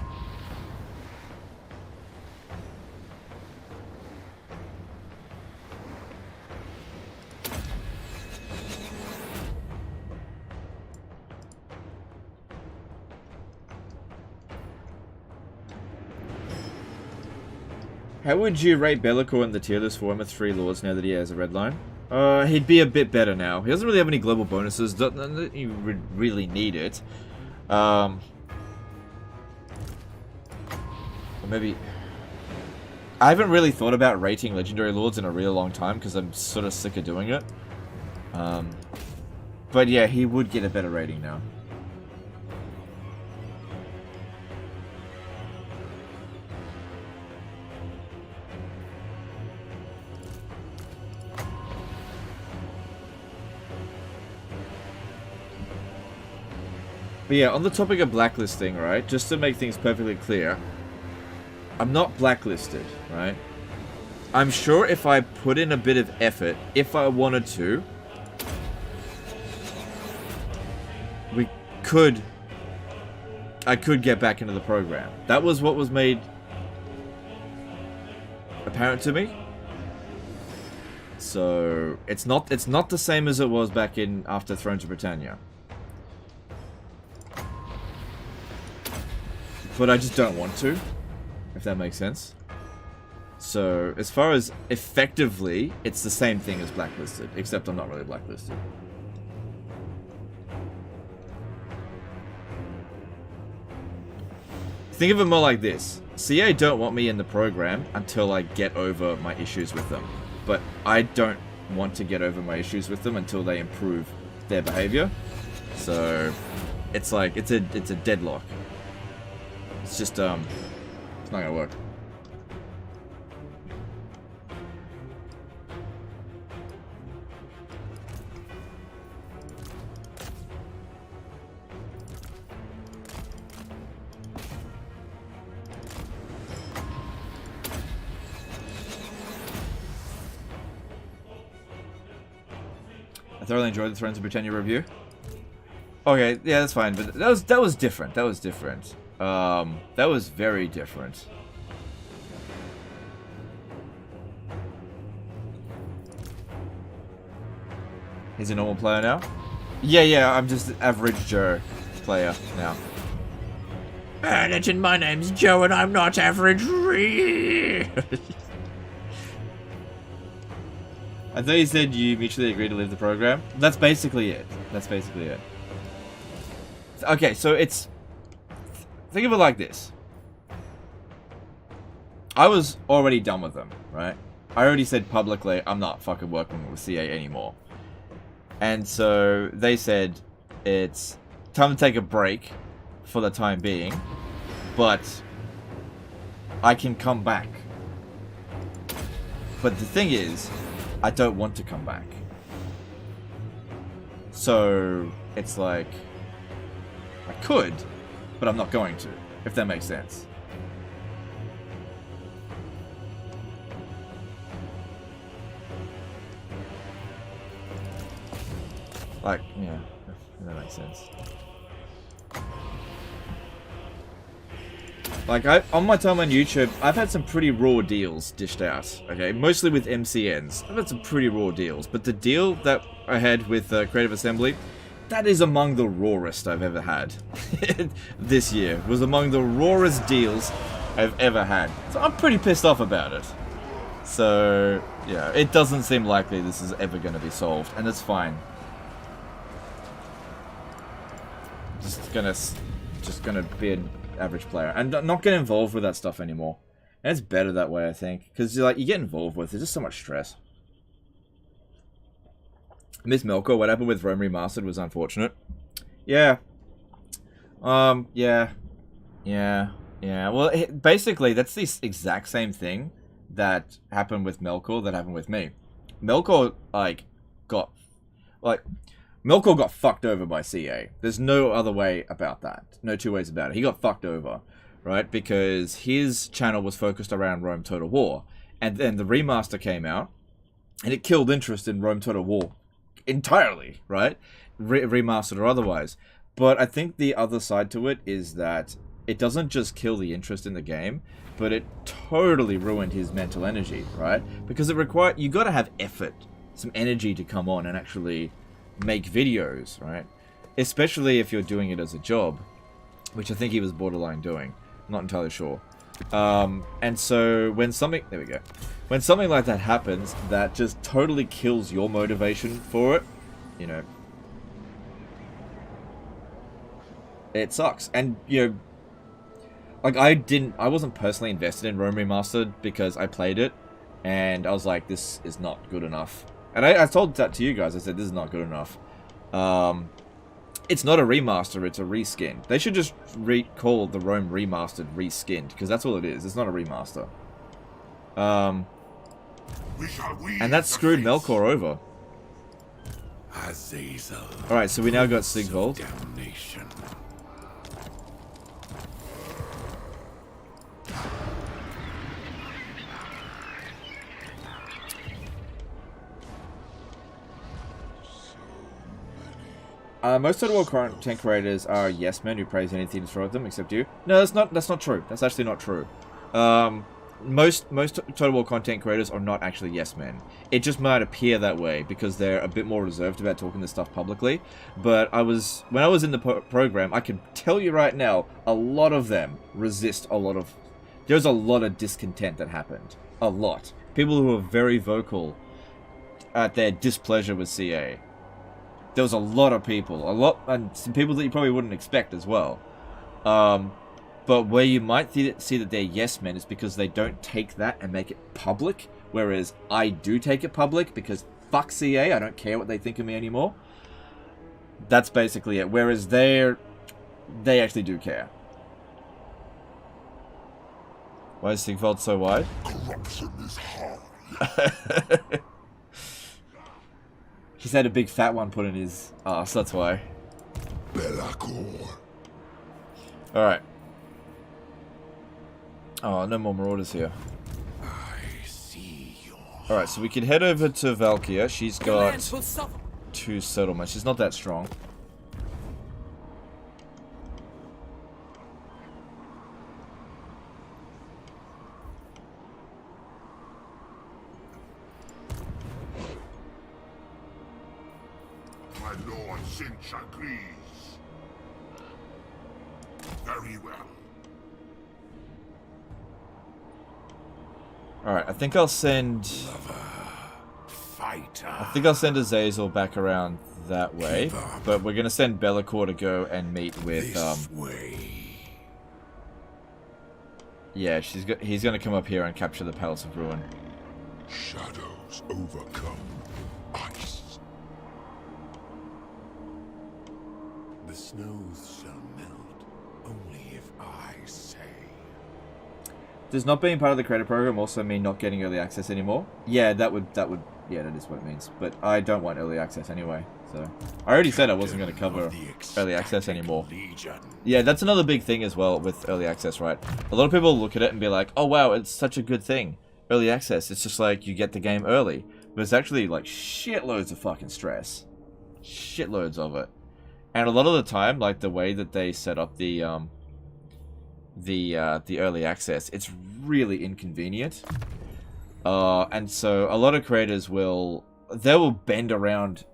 How would you rate Bellicor in the tier list for Warhammer 3 Lords now that he has a red line? He'd be a bit better now. He doesn't really have any global bonuses. Doesn't you really need it. Or maybe... I haven't really thought about rating Legendary Lords in a really long time because I'm sort of sick of doing it. But yeah, he would get a better rating now. But yeah, on the topic of blacklisting, right, just to make things perfectly clear, I'm not blacklisted, right? I'm sure if I put in a bit of effort, if I wanted to, I could get back into the program. That was what was made apparent to me. So, it's not the same as it was back in after Thrones of Britannia. But I just don't want to, if that makes sense. So, as far as effectively, it's the same thing as blacklisted, except I'm not really blacklisted. Think of it more like this. CA don't want me in the program until I get over my issues with them. But I don't want to get over my issues with them until they improve their behavior. So, it's like, it's a deadlock. It's just, it's not gonna work. I thoroughly enjoyed the Thrones of Britannia review. Okay, yeah, that's fine, but that was different. That was different. That was very different. He's a normal player now? Yeah, I'm just an average Joe player now. Legend, my name's Joe and I'm not average. I thought you said you mutually agreed to leave the program. That's basically it. That's basically it. Okay, so it's... Think of it like this. I was already done with them, right? I already said publicly, I'm not fucking working with CA anymore. And so they said, it's time to take a break for the time being, but I can come back. But the thing is, I don't want to come back. So it's like, I could, but I'm not going to, if that makes sense. Like, yeah, if that makes sense. Like, on my time on YouTube, I've had some pretty raw deals dished out, okay? Mostly with MCNs. I've had some pretty raw deals, but the deal that I had with Creative Assembly, that is among the rawest I've ever had. This year. It was among the rawest deals I've ever had. So I'm pretty pissed off about it. So, yeah, it doesn't seem likely this is ever going to be solved, and it's fine. Just gonna be an average player and not get involved with that stuff anymore. And it's better that way, I think, because like you get involved with, there's just so much stress. Miss Melkor, what happened with Rome Remastered was unfortunate. Yeah. Yeah. Well, basically, that's the exact same thing that happened with Melkor that happened with me. Melkor, Melkor got fucked over by CA. There's no other way about that. No two ways about it. He got fucked over, right? Because his channel was focused around Rome Total War. And then the remaster came out, and it killed interest in Rome Total War entirely, right? Remastered or otherwise. But I think the other side to it is that it doesn't just kill the interest in the game, but it totally ruined his mental energy, right? Because it required... You gotta have effort, some energy to come on and actually... make videos, right? Especially if you're doing it as a job, which I think he was borderline doing. I'm not entirely sure. And so when something... There we go. When something like that happens, that just totally kills your motivation for it, you know, it sucks. And, you know, like I wasn't personally invested in Rome Remastered because I played it, and I was like, this is not good enough. And I told that to you guys. I said, this is not good enough. It's not a remaster, it's a reskin. They should just call the Rome Remastered reskinned, because that's all it is. It's not a remaster. And that screwed Melkor over. Alright, so we now got Sigvold. Most Total War content creators are yes men who praise anything to throw at them, except you. No, that's not true. That's actually not true. Most Total War content creators are not actually yes men. It just might appear that way because they're a bit more reserved about talking this stuff publicly. But when I was in the program, I can tell you right now, a lot of them resist a lot of... There's a lot of discontent that happened. A lot. People who are very vocal at their displeasure with CA. There was a lot of people, and some people that you probably wouldn't expect as well. But where you might see that they're yes men is because they don't take that and make it public, whereas I do take it public because fuck CA, I don't care what they think of me anymore. That's basically it. Whereas they actually do care. Why is Sigvald so wide? Corruption is hard. He's had a big fat one put in his ass, that's why. Belacor. Alright. Oh, no more marauders here. I see you. Alright, so we can head over to Valkyria. She's got 2 settlements. She's not that strong. My lord Sinch agrees. Very well. Alright, I think I'll send... fighter. I think I'll send Azazel back around that way, but we're gonna send Be'lakor to go and meet with This way. yeah, he's gonna come up here and capture the Palace of Ruin. Shadows overcome ice. The snows shall melt only if I say. Does not being part of the creator program also mean not getting early access anymore? Yeah, that would yeah, that is what it means. But I don't want early access anyway. So I already said I wasn't going to cover early access anymore. Yeah, that's another big thing as well with early access, right? A lot of people look at it and be like, "Oh wow, it's such a good thing. Early access, it's just like you get the game early." But it's actually like shitloads of fucking stress. Shitloads of it. And a lot of the time, like the way that they set up the early access, it's really inconvenient. And so a lot of creators will bend around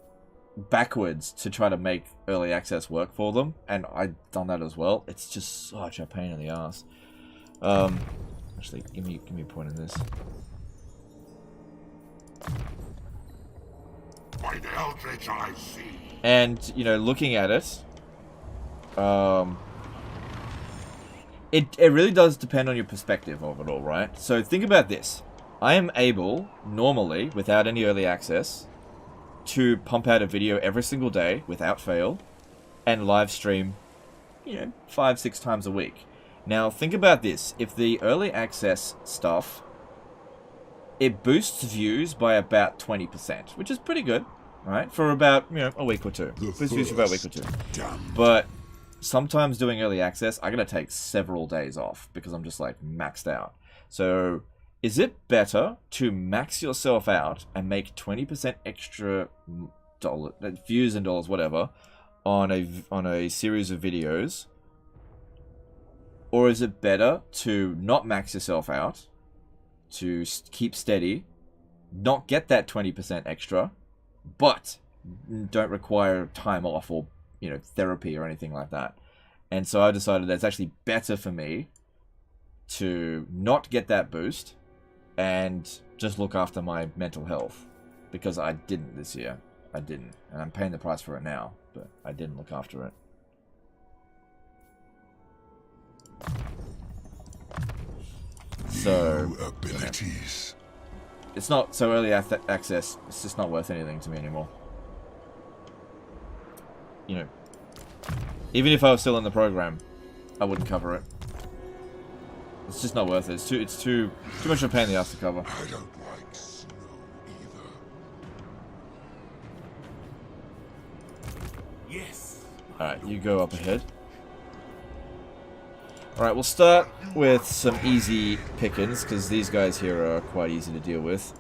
backwards to try to make early access work for them, and I've done that as well. It's just such a pain in the ass. Actually, give me a point in this. By the eldritch I see. And you know, looking at it, it really does depend on your perspective of it all, right? So think about this. I am able, normally, without any early access, to pump out a video every single day, without fail, and live stream, you know, 5-6 times a week. Now, think about this. If the early access stuff, it boosts views by about 20%, which is pretty good, right? For about, you know, a week or two. Boosts views for about a week or two. But sometimes doing early access, I gotta take several days off because I'm just, like, maxed out. So is it better to max yourself out and make 20% extra views and dollars, whatever, on a series of videos? Or is it better to not max yourself out, to keep steady, not get that 20% extra, but don't require time off or, you know, therapy or anything like that? And so I decided that it's actually better for me to not get that boost and just look after my mental health, because I didn't this year. I didn't, and I'm paying the price for it now, but I didn't look after it. So abilities. It's not so early access. It's just not worth anything to me anymore. You know, even if I was still in the program, I wouldn't cover it. It's just not worth it. It's too much of a pain in the ass to cover. I don't like snow either. Yes. Alright, you go up ahead. Alright, we'll start with some easy pickings, because these guys here are quite easy to deal with.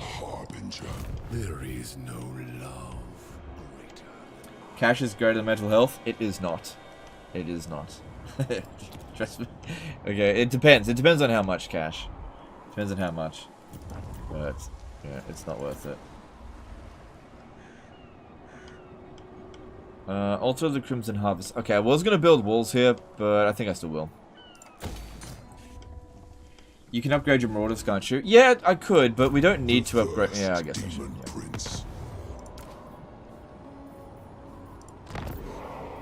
Harbinger. There is no love greater. Cash is greater than mental health? It is not. It is not. Trust me. Okay, it depends. It depends on how much cash. Depends on how much. But, yeah, it's not worth it. Altar of the Crimson Harvest. Okay, I was going to build walls here, but I think I still will. You can upgrade your Marauders, can't you? Yeah, I could, but we don't need to upgrade. Yeah, I guess I should. Yeah.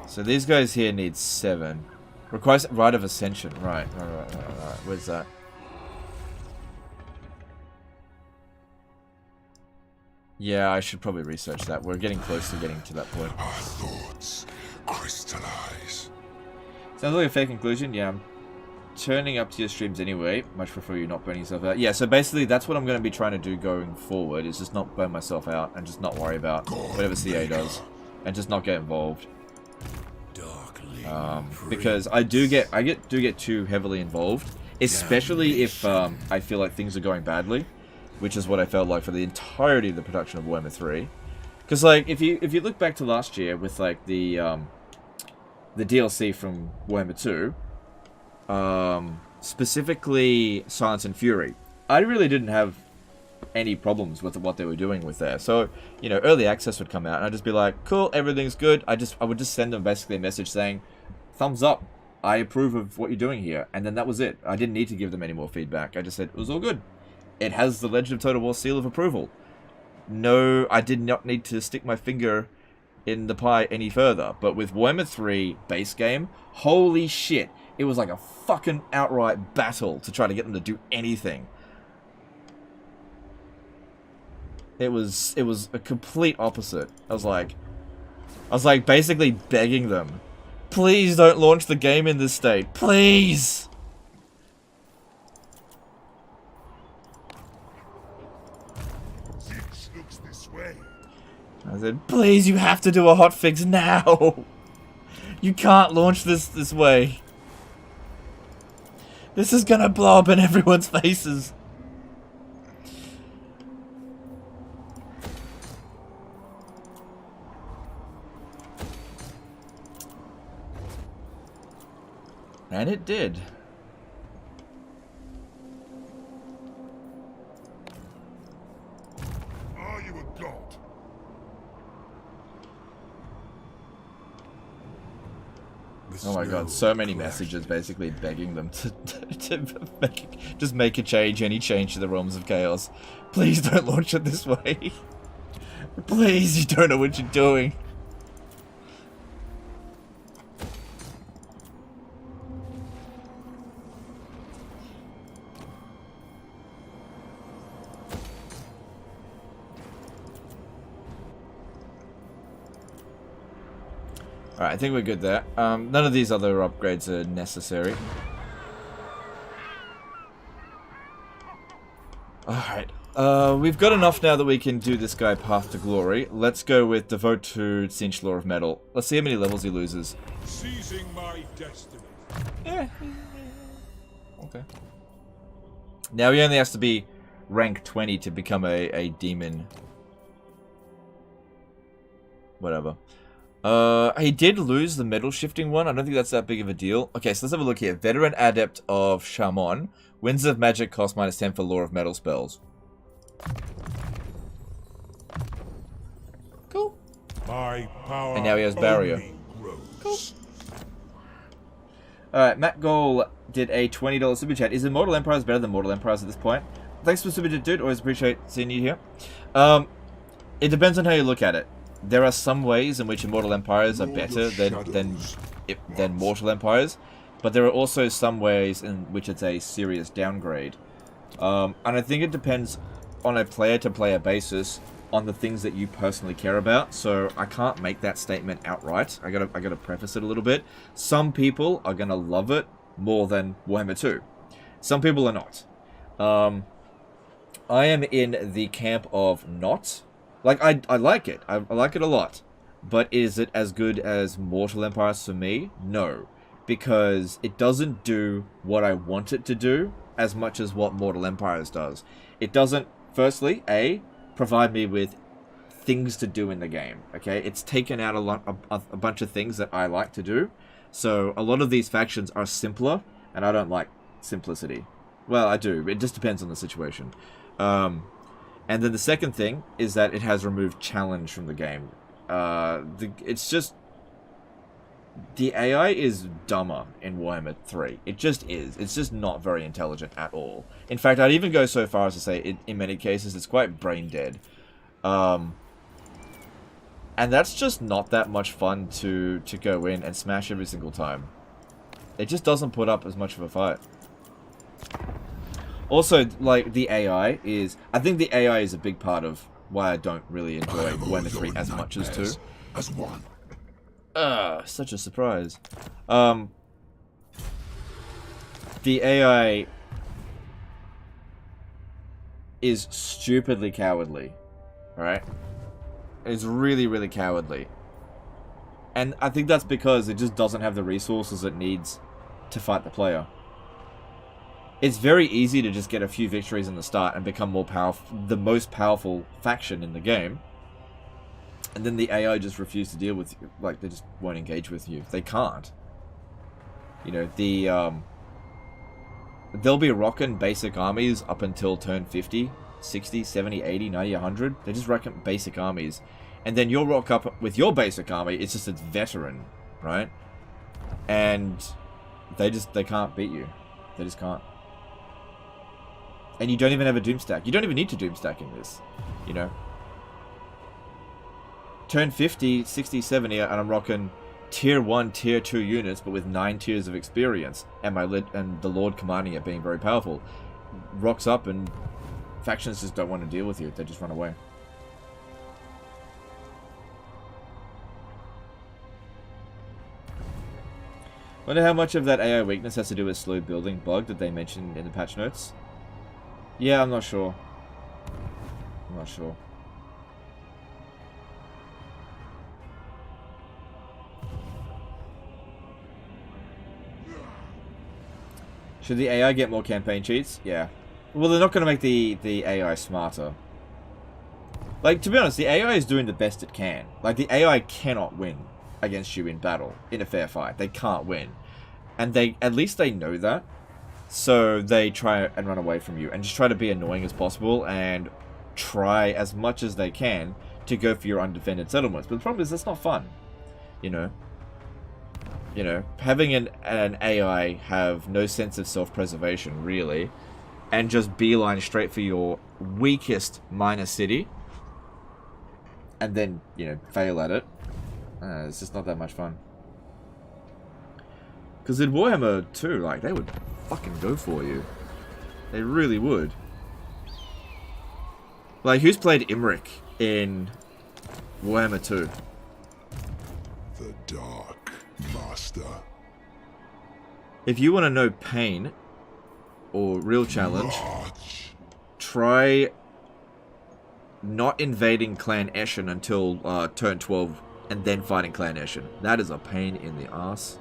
So these guys here need 7. Requires Rite of Ascension. Right. Where's that? Yeah, I should probably research that. We're getting close to getting to that point. Our thoughts crystallize. Sounds like a fair conclusion. Yeah, I'm turning up to your streams anyway. Much prefer you not burning yourself out. Yeah, so basically that's what I'm going to be trying to do going forward, is just not burn myself out and just not worry about whatever CA does. And just not get involved. Because I do get too heavily involved, especially if I feel like things are going badly, which is what I felt like for the entirety of the production of Warhammer 3. Because like if you look back to last year with like the DLC from Warhammer 2, specifically Silence and Fury, I really didn't have any problems with what they were doing with there. So, you know, early access would come out and I'd just be like, cool, everything's good. I would just send them basically a message saying, thumbs up, I approve of what you're doing here. And then that was it. I didn't need to give them any more feedback. I just said, it was all good. It has the Legend of Total War seal of approval. no, I did not need to stick my finger in the pie any further. But with Warhammer 3 base game, holy shit, it was like a fucking outright battle to try to get them to do anything. It was a complete opposite. I was like basically begging them, please don't launch the game in this state, please. This looks this way. I said, please, you have to do a hotfix now. You can't launch this way. This is gonna blow up in everyone's faces. And it did. Are you a god? Oh my god, so many messages basically begging them to just make a change, any change to the Realms of Chaos. Please don't launch it this way. Please, you don't know what you're doing. Alright, I think we're good there. None of these other upgrades are necessary. Alright, we've got enough now that we can do this guy Path to Glory. Let's go with Devote to Cinch Lore of Metal. Let's see how many levels he loses. Seizing my destiny. Yeah. Okay. Now he only has to be rank 20 to become a demon. Whatever. He did lose the metal shifting one. I don't think that's that big of a deal. Okay, so let's have a look here. Veteran Adept of Shaman. Winds of Magic cost -10 for Lore of Metal spells. Cool. My power. And now he has Barrier. Cool. Alright, Matt Goal did a $20 super chat. Is Immortal Empires better than Mortal Empires at this point? Thanks for super chat, dude. Always appreciate seeing you here. It depends on how you look at it. There are some ways in which Immortal Empires are better than Mortal Empires, but there are also some ways in which it's a serious downgrade. And I think it depends on a player-to-player basis on the things that you personally care about. So I can't make that statement outright. I gotta preface it a little bit. Some people are gonna love it more than Warhammer 2. Some people are not. I am in the camp of not. Like, I like it. I like it a lot. But is it as good as Mortal Empires for me? No. Because it doesn't do what I want it to do as much as what Mortal Empires does. It doesn't, firstly, provide me with things to do in the game. Okay? It's taken out a bunch of things that I like to do. So, a lot of these factions are simpler, and I don't like simplicity. Well, I do. It just depends on the situation. And then the second thing is that it has removed challenge from the game. It's just... The AI is dumber in Warhammer 3. It just is. It's just not very intelligent at all. In fact, I'd even go so far as to say, in many cases, it's quite brain dead. And that's just not that much fun to go in and smash every single time. It just doesn't put up as much of a fight. Also, like, the AI is... I think the AI is a big part of why I don't really enjoy Warhammer 3 as much as 2. As one. Such a surprise. The AI is stupidly cowardly. Alright? It's really, really cowardly. And I think that's because it just doesn't have the resources it needs to fight the player. It's very easy to just get a few victories in the start and become more powerful, the most powerful faction in the game. And then the AI just refuse to deal with you. Like, they just won't engage with you. They can't. You know, they'll be rocking basic armies up until turn 50, 60, 70, 80, 90, 100. They just rocking basic armies. And then you'll rock up with your basic army, it's just a veteran, right? And they can't beat you. They just can't. And you don't even have a doom stack. You don't even need to doom stack in this, you know? turn 50, 60, 70, and I'm rocking tier 1, tier 2 units, but with 9 tiers of experience, and the Lord commanding it being very powerful. Rocks up, and factions just don't want to deal with you. They just run away. Wonder how much of that AI weakness has to do with slow building bug that they mentioned in the patch notes? Yeah, I'm not sure. I'm not sure. Should the AI get more campaign cheats? Yeah. Well, they're not going to make the AI smarter. Like, to be honest, the AI is doing the best it can. Like, the AI cannot win against you in battle, in a fair fight. They can't win. And at least they know that. So they try and run away from you and just try to be annoying as possible and try as much as they can to go for your undefended settlements. But the problem is that's not fun. You know, having an AI have no sense of self-preservation, really, and just beeline straight for your weakest minor city, and then, fail at it, it's just not that much fun. Because in Warhammer 2, like, they would fucking go for you. They really would. Like, who's played Imric in Warhammer 2? The Dark Master. If you want to know pain or real challenge, try not invading Clan Eshin until turn 12 and then fighting Clan Eshin. That is a pain in the ass.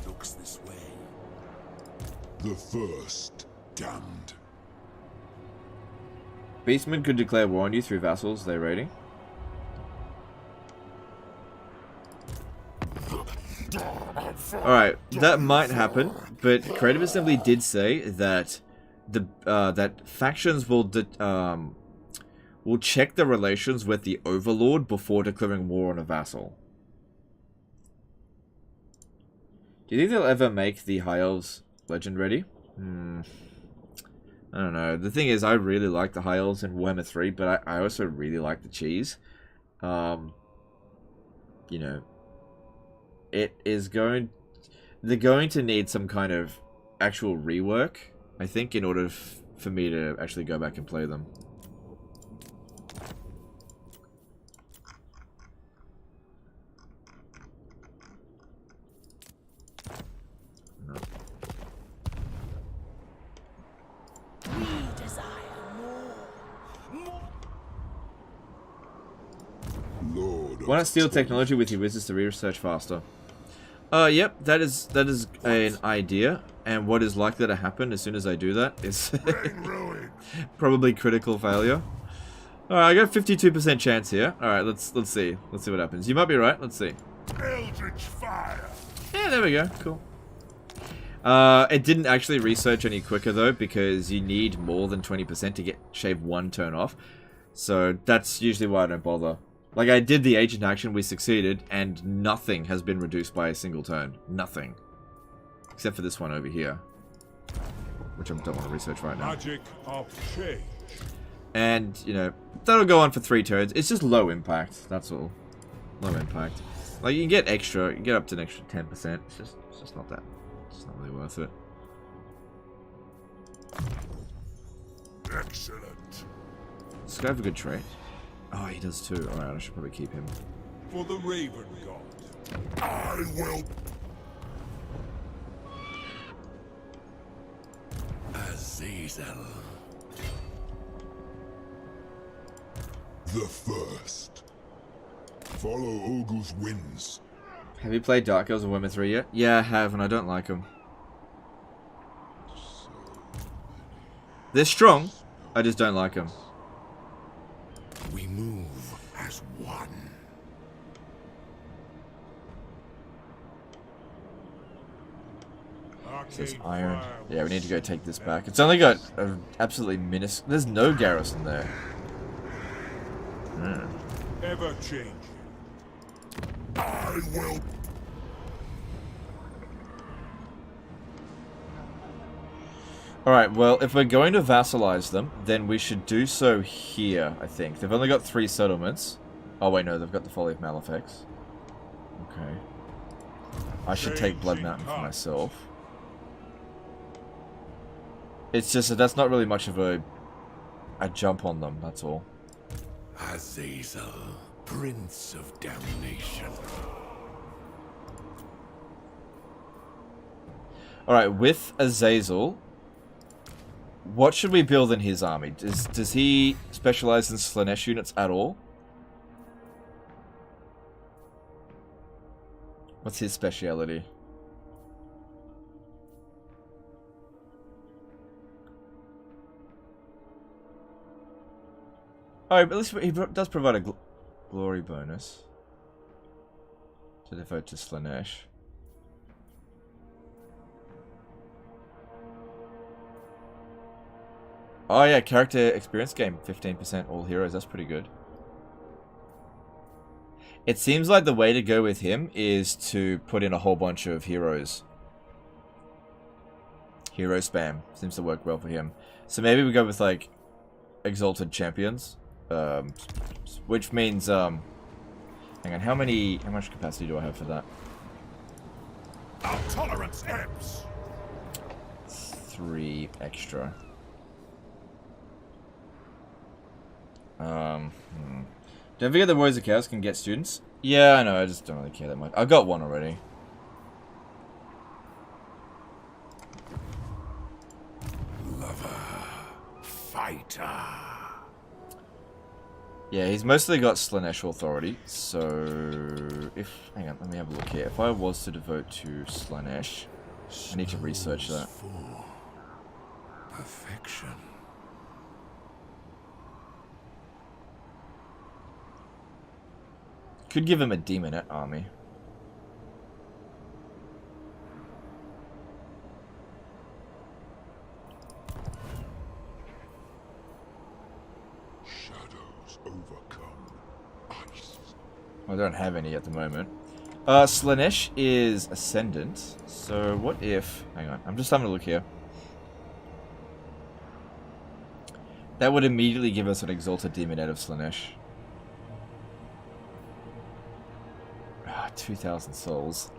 Looks this way. The first damned. Beastmen could declare war on you through vassals they're raiding. Alright, that might happen, but Creative Assembly did say that that factions will check the relations with the Overlord before declaring war on a vassal. Do you think they'll ever make the High Elves legend ready? I don't know. The thing is, I really like the High Elves in Warhammer 3, but I also really like the cheese. It is they're going to need some kind of actual rework, I think, in order for me to actually go back and play them. No. We desire more. Lord. Why not steal technology with your wizards to research faster? Yep, that is an idea, and what is likely to happen as soon as I do that is probably critical failure. Alright, I got 52% chance here. Alright, let's see. Let's see what happens. You might be right, let's see. Eldritch fire. Yeah, there we go, cool. It didn't actually research any quicker though, because you need more than 20% to shave one turn off. So that's usually why I don't bother. Like, I did the agent action, we succeeded, and nothing has been reduced by a single turn. Nothing. Except for this one over here. Which I don't want to research right now. Magic of change. And, that'll go on for 3 turns. It's just low impact, that's all. Low impact. Like, you can get extra, you can get up to an extra 10%. It's just not that. It's not really worth it. Excellent. This guy have a good trait. Oh, he does too. Alright, I should probably keep him. For the Raven God. I will. Azazel. The first. Follow Ogul's winds. Have you played Dark Elves of Warhammer 3 yet? Yeah, I have, and I don't like them. They're strong, I just don't like them. We move as one. This iron. Yeah, we need to go take this back. It's only got an absolutely minuscule. There's no garrison there. Ever changing. I will. Alright, well, if we're going to vassalize them, then we should do so here, I think. They've only got 3 settlements. Oh wait, no, they've got the Folly of Malefics. Okay. I should take Blood Mountain for myself. It's just that that's not really much of a jump on them, that's all. Azazel, Prince of Damnation. Alright, with Azazel, what should we build in his army? Does he specialize in Slanesh units at all? What's his speciality? Alright, but at least he does provide a glory bonus to devote to Slanesh. Oh yeah, character experience gain, 15% all heroes, that's pretty good. It seems like the way to go with him is to put in a whole bunch of heroes. Hero spam seems to work well for him. So maybe we go with like Exalted Champions. Which means, hang on, how much capacity do I have for that? Our tolerance ebbs. 3 extra. Don't forget the Warriors of Chaos can get students. Yeah, I know, I just don't really care that much. I've got one already. Lover. Fighter. Yeah, he's mostly got Slanesh authority, so hang on, let me have a look here. If I was to devote to Slanesh, I need to research that. Perfection. Could give him a Demonette army. Shadows overcome ice. I don't have any at the moment. Slanesh is Ascendant, so what if... Hang on, I'm just having a look here. That would immediately give us an Exalted Demonette of Slanesh. 2,000 souls.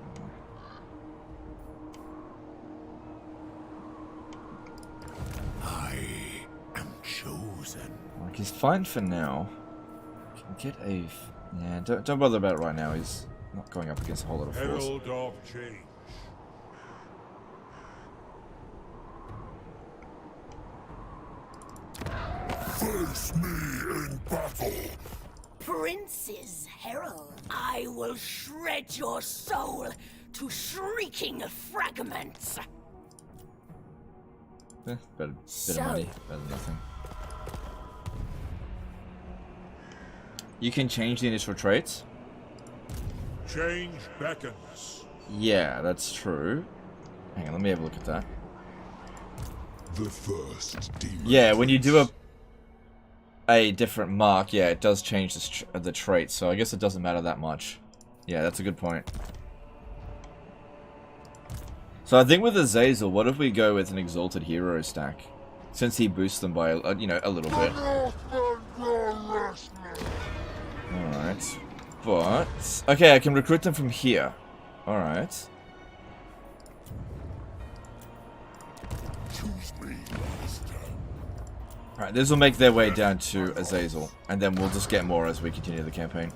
I am chosen. Like, he's fine for now. Can get a... Yeah, don't bother about it right now. He's not going up against a whole lot of force. Herald of change. Face me in battle. Prince's Herald, I will shred your soul to shrieking fragments. Bit of money, better than nothing. You can change the initial traits. Change beckons. Yeah, that's true. Hang on, let me have a look at that. The first demon. Yeah, when you do a different mark, yeah, it does change the trait, so I guess it doesn't matter that much. Yeah, that's a good point. So I think with Azazel, what if we go with an Exalted Hero stack? Since he boosts them by, you know, a little bit. Alright. But... okay, I can recruit them from here. Alright. Choose me, master. Alright, this will make their way down to Azazel. And then we'll just get more as we continue the campaign.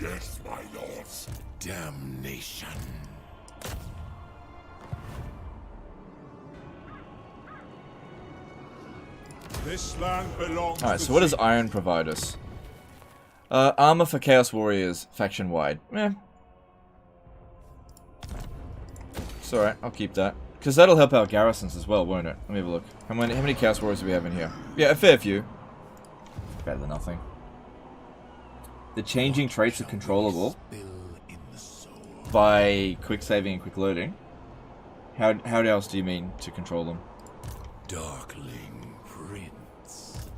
Yes, my lords. Damnation. This land belongs Alright, to so what does Zeus. Iron provide us? Armor for Chaos Warriors, faction-wide. Eh. It's alright, I'll keep that. Because that'll help our garrisons as well, won't it? Let me have a look. How many Chaos Warriors do we have in here? Yeah, a fair few. Better than nothing. The changing traits are controllable by quick saving and quick loading. How else do you mean to control them? Darkling Prince.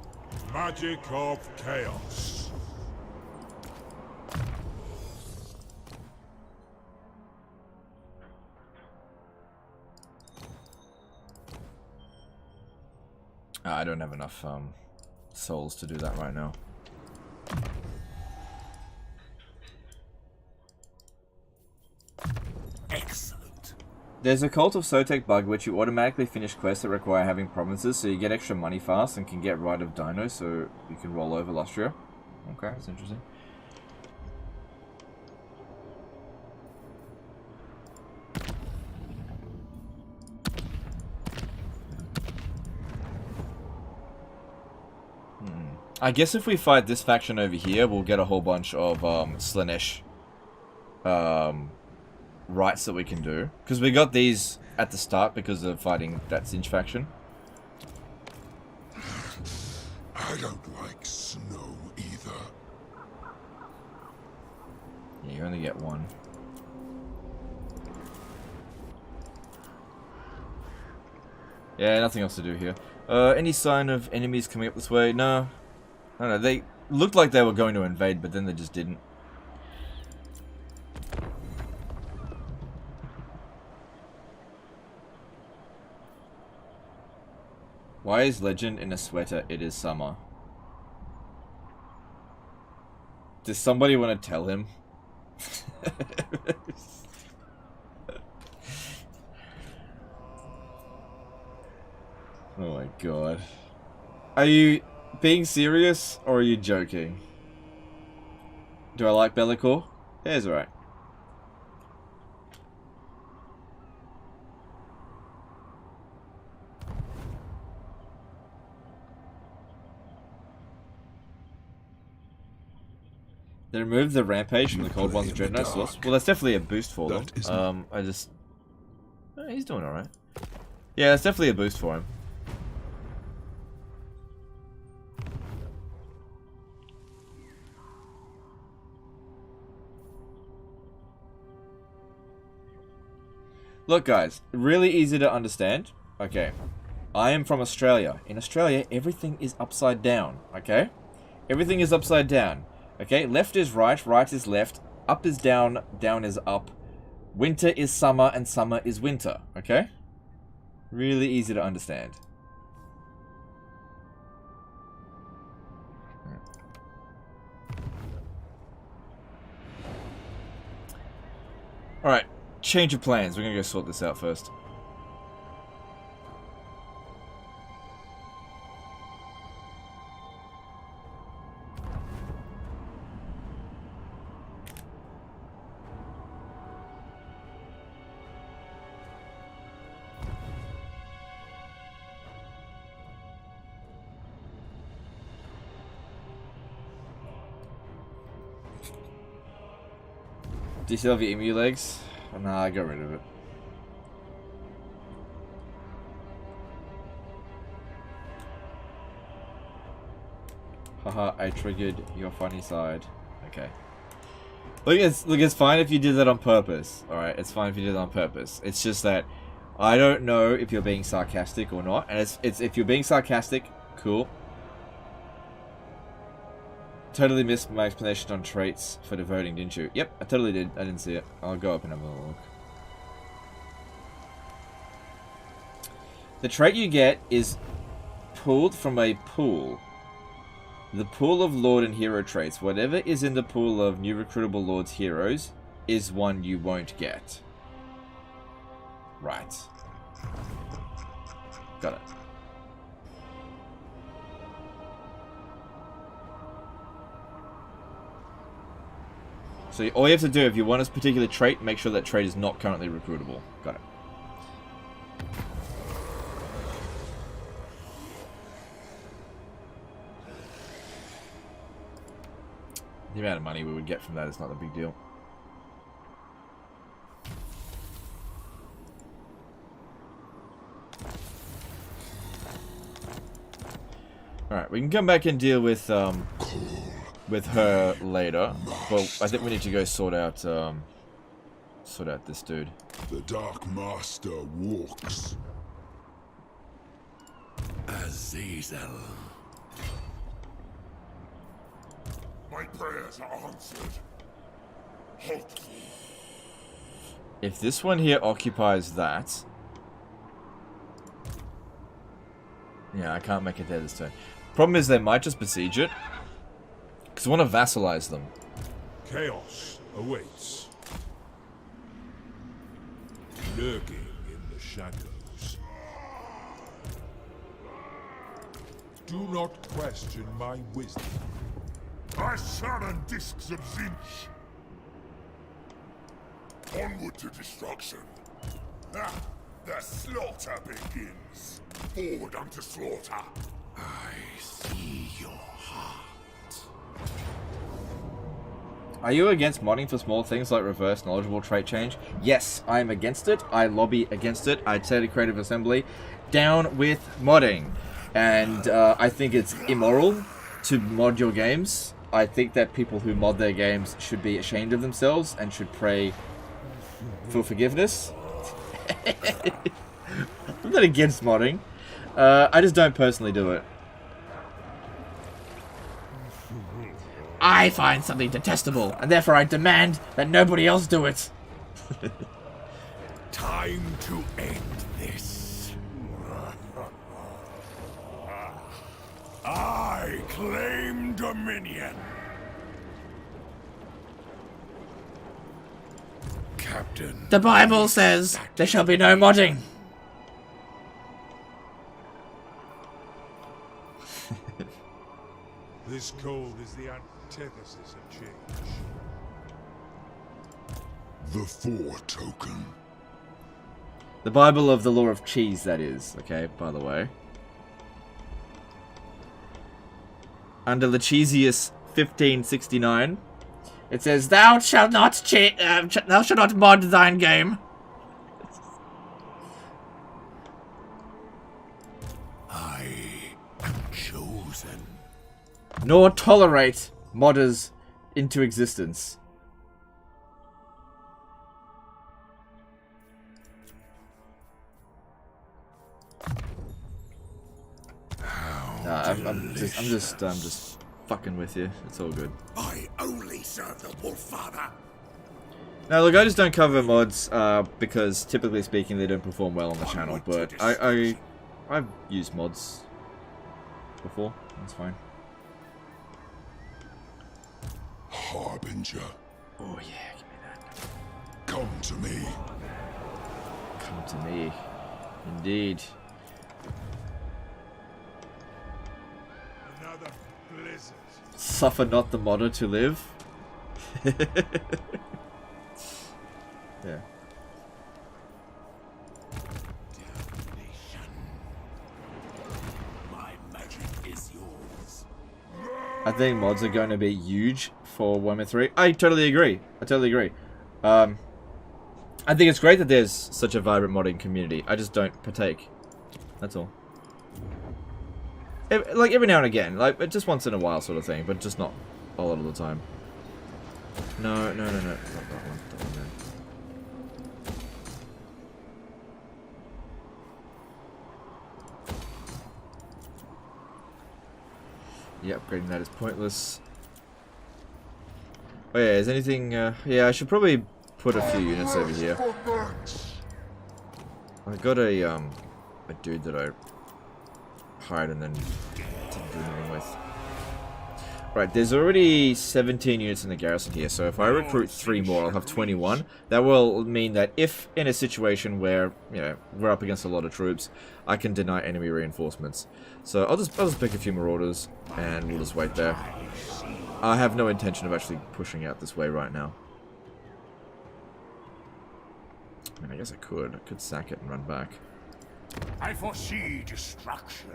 Magic of chaos. I don't have enough souls to do that right now. There's a Cult of Sotek bug which you automatically finish quests that require having provinces, so you get extra money fast and can get Rite of Dino, so you can roll over Lustria. Okay, that's interesting. I guess if we fight this faction over here, we'll get a whole bunch of Slaanesh rights that we can do. Because we got these at the start because of fighting that Singe faction. I don't like snow either. Yeah, you only get one. Yeah, nothing else to do here. Any sign of enemies coming up this way? No. I don't know, they looked like they were going to invade, but then they just didn't. Why is Legend in a sweater? It is summer. Does somebody want to tell him? Oh my god. Are you being serious or are you joking? Do I like Bellicor? Yeah, it's alright. They removed the rampage from the Cold Ones of Dreadnought source. Well, that's definitely a boost for them. I just... Oh, he's doing alright. Yeah, that's definitely a boost for him. Look, guys, really easy to understand. Okay, I am from Australia. In Australia, everything is upside down, okay? Everything is upside down. Okay, left is right, right is left, up is down, down is up. Winter is summer, and summer is winter, okay? Really easy to understand. Alright, change of plans. We're gonna go sort this out first. Do you still have your emu legs? Nah, I got rid of it. Haha, I triggered your funny side. Okay. Look, it's fine if you did that on purpose. Alright, it's fine if you did that on purpose. It's just that I don't know if you're being sarcastic or not. And it's if you're being sarcastic, cool. Totally missed my explanation on traits for devoting, didn't you? Yep, I totally did. I didn't see it. I'll go up and have a look. The trait you get is pulled from a pool. The pool of Lord and Hero traits. Whatever is in the pool of new recruitable Lords Heroes is one you won't get. Right. Got it. So all you have to do, if you want a particular trait, make sure that trait is not currently recruitable. Got it. The amount of money we would get from that is not a big deal. Alright, we can come back and deal with her later. Well, I think we need to go sort out this dude. The Dark Master walks. Azazel. My prayers are answered. Hopeful. If this one here occupies that... Yeah, I can't make it there this turn. Problem is they might just besiege it. Because I want to vassalize them. Chaos awaits. Lurking shadows. Do not question my wisdom. I summon discs of Zinch. Onward to destruction. Ah, the slaughter begins. Forward unto slaughter. I see your heart. Are you against modding for small things like reverse knowledgeable trait change? Yes, I am against it. I lobby against it. I'd say to Creative Assembly, down with modding. And I think it's immoral to mod your games. I think that people who mod their games should be ashamed of themselves and should pray for forgiveness. I'm not against modding. I just don't personally do it. I find something detestable, and therefore I demand that nobody else do it. Time to end this. I claim dominion. Captain. The Bible says there shall be no modding. This code is the antithesis of change. The 4 token. The Bible of the Law of Cheese, that is. Okay, by the way. Under Lechesius 1569, it says, "Thou shalt not mod thine game." I am chosen. Nor tolerate modders into existence. I'm just fucking with you. It's all good. I only serve the Wolf Father. Now, look, I just don't cover mods because, typically speaking, they don't perform well on the channel. But I've used mods before. That's fine. Harbinger. Oh yeah, give me that. Come to me. Come to me. Indeed. Another blizzard. Suffer not the modder to live. Yeah. My magic is yours. I think mods are going to be huge for Warhammer 3. I totally agree. I think it's great that there's such a vibrant modding community. I just don't partake. That's all. Like, every now and again. Like, just once in a while sort of thing. But just not a lot of the time. No. Not that one. That one there. Yeah, upgrading that is pointless. Oh yeah, is anything... yeah, I should probably put a few units over here. I got a dude that I hired and then didn't do anything with. Right, there's already 17 units in the garrison here, so if I recruit 3 more, I'll have 21. That will mean that if in a situation where, you know, we're up against a lot of troops, I can deny enemy reinforcements. So I'll just pick a few marauders, and we'll just wait there. I have no intention of actually pushing out this way right now. I mean, I guess I could. I could sack it and run back. I foresee destruction.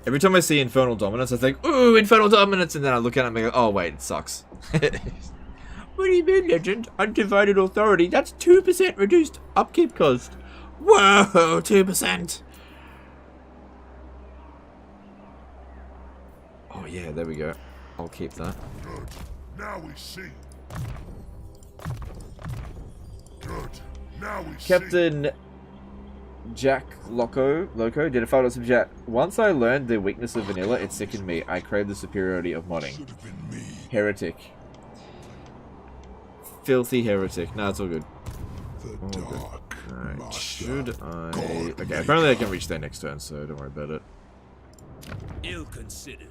Every time I see Infernal Dominance, I think, ooh, Infernal Dominance, and then I look at it and go, oh wait, it sucks. What do you mean, Legend? Undivided authority? That's 2% reduced upkeep cost. Whoa, 2%. Oh yeah, there we go. I'll keep that. Good. Now we see. Good. Now we see. Captain Jack Loco did a photo sub chat. Once I learned the weakness of vanilla, it sickened me. I crave the superiority of modding. Should have been me. Heretic. Filthy heretic. No, it's all good. The dark. Alright, Master. should I... God Okay, apparently I can reach there next turn, so don't worry about it. Ill considered.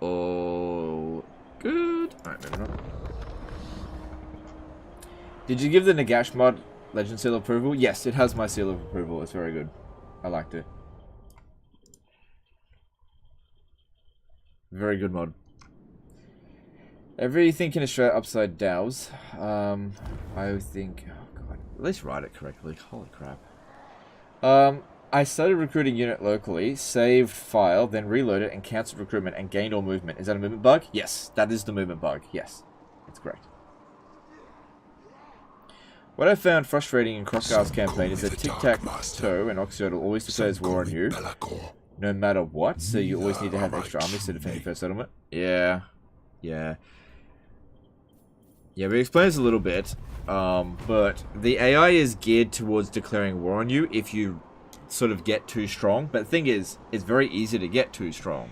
All good. Alright, moving on. Did you give the Nagash mod Legend seal of approval? Yes, it has my seal of approval. It's very good. I liked it. Very good mod. Everything in Australia upside downs. I think... Oh god. At least write it correctly. Holy crap. I started recruiting unit locally, saved file, then reloaded and cancelled recruitment and gained all movement. Is that a movement bug? Yes, that is the movement bug. Yes, that's correct. What I found frustrating in Crossgar's campaign is that Tic-Tac-Toe and Oxyodal always declares war on you, no matter what, so you always need to have extra armies to defend your first settlement. Yeah. Yeah, we explained this a little bit, but the AI is geared towards declaring war on you if you sort of get too strong. But the thing is, it's very easy to get too strong.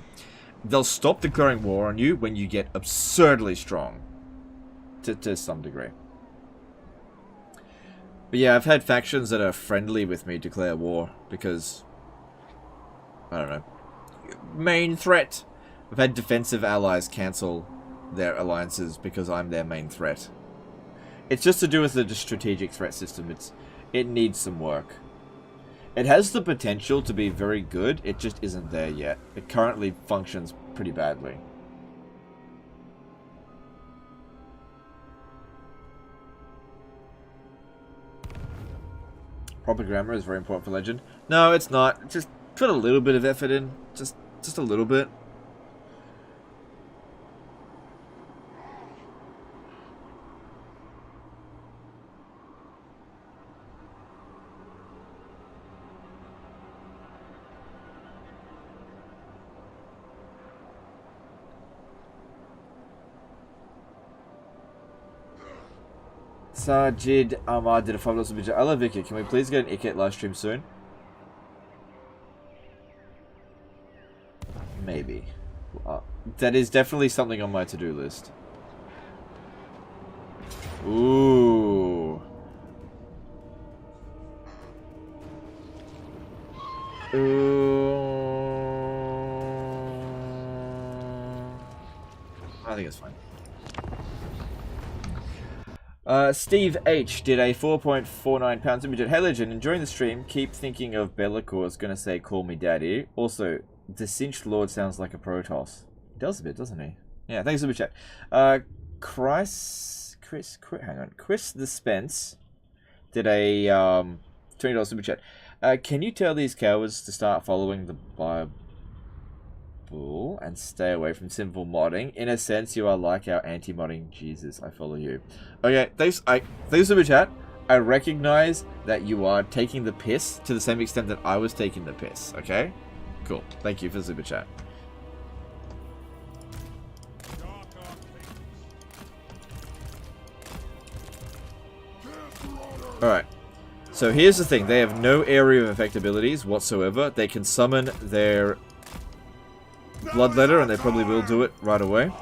They'll stop declaring war on you when you get absurdly strong, to some degree. But yeah, I've had factions that are friendly with me declare war because, I don't know, main threat. I've had defensive allies cancel their alliances because I'm their main threat. It's just to do with the strategic threat system. It needs some work. It has the potential to be very good, it just isn't there yet. It currently functions pretty badly. Proper grammar is very important for Legend. No, it's not. Just put a little bit of effort in. Just a little bit. Sajid Ahmad did a fabulous video. I love Vicky. Can we please get an Icket live stream soon? Maybe. That is definitely something on my to-do list. Ooh. I think it's fine. Steve H did a 4.49 pounds image. Hey Legend, enjoying the stream. Keep thinking of Bellicor. I was gonna say call me daddy. Also, the Cinched Lord sounds like a Protoss. He does a bit, doesn't he? Yeah, thanks for the chat. Chris the Spence did a $20 super chat. Can you tell these cowards to start following the Bible and stay away from simple modding? In a sense, you are like our anti-modding Jesus. I follow you. Okay, thanks super chat. I recognize that you are taking the piss to the same extent that I was taking the piss. Okay, cool. Thank you for the super chat. Alright, so here's the thing. They have no area of effect abilities whatsoever. They can summon their Bloodletter, and they probably will do it right away.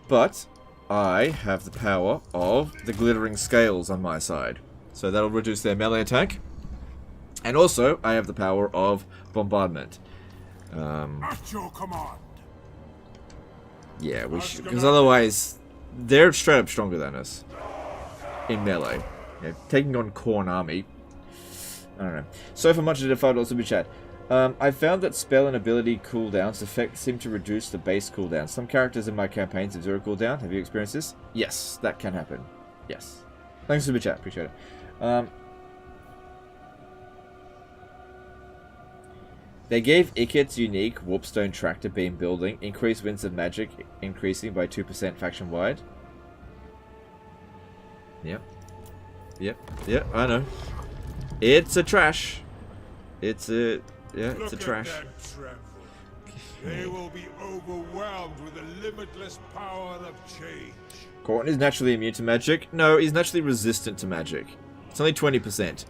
But I have the power of the Glittering Scales on my side. So that'll reduce their melee attack. And also, I have the power of Bombardment. At your command. Yeah, we should, because otherwise, they're straight up stronger than us in melee. Yeah, taking on Khorne army. I don't know. So for much of the $5 super chat. I found that spell and ability cooldowns seem to reduce the base cooldown. Some characters in my campaigns have 0 cooldown. Have you experienced this? Yes, that can happen. Yes. Thanks for the chat. Appreciate it. They gave Icket's unique Warpstone Tractor Beam building increased winds of magic, increasing by 2% faction wide. Yep. Yep, I know. It's a trash. It's a... Yeah, it's a trash. They will be overwhelmed with the limitless power of change. Khorne is naturally immune to magic. No, he's naturally resistant to magic. It's only 20%.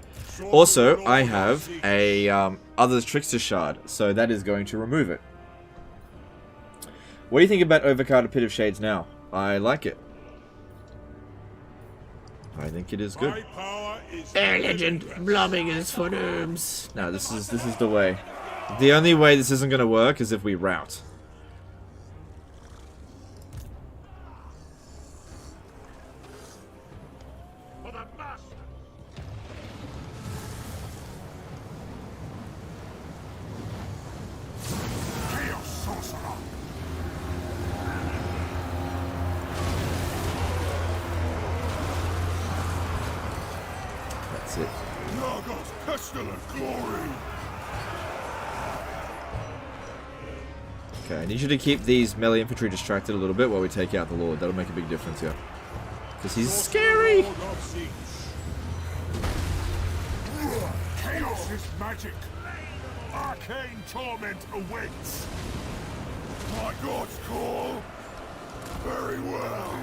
Also, I have a Other's Trickster Shard, so that is going to remove it. What do you think about Overcarded Pit of Shades now? I like it. I think it is good. Legend, blobbing is for noobs. No, this is the way. The only way this isn't going to work is if we rout. For the master. Chaos Sorcerer! That's it. Nargos pestilent glory! Okay, I need you to keep these melee infantry distracted a little bit while we take out the Lord. That'll make a big difference here. Because he's scary! Chaos is magic! Arcane torment awaits! My God's call! Very well.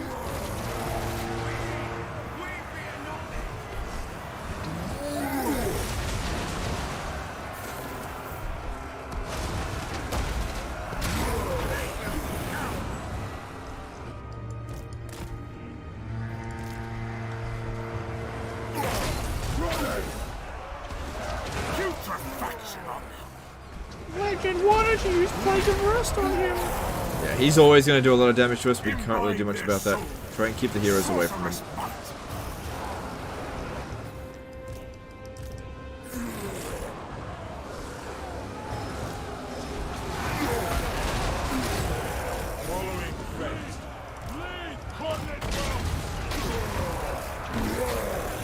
Putrefaction on them! Legend, why don't you use Plague of Rust on him? Yeah, he's always going to do a lot of damage to us. We can't really do much about that. Try and keep the heroes away from him. Following fate. Lead coordinate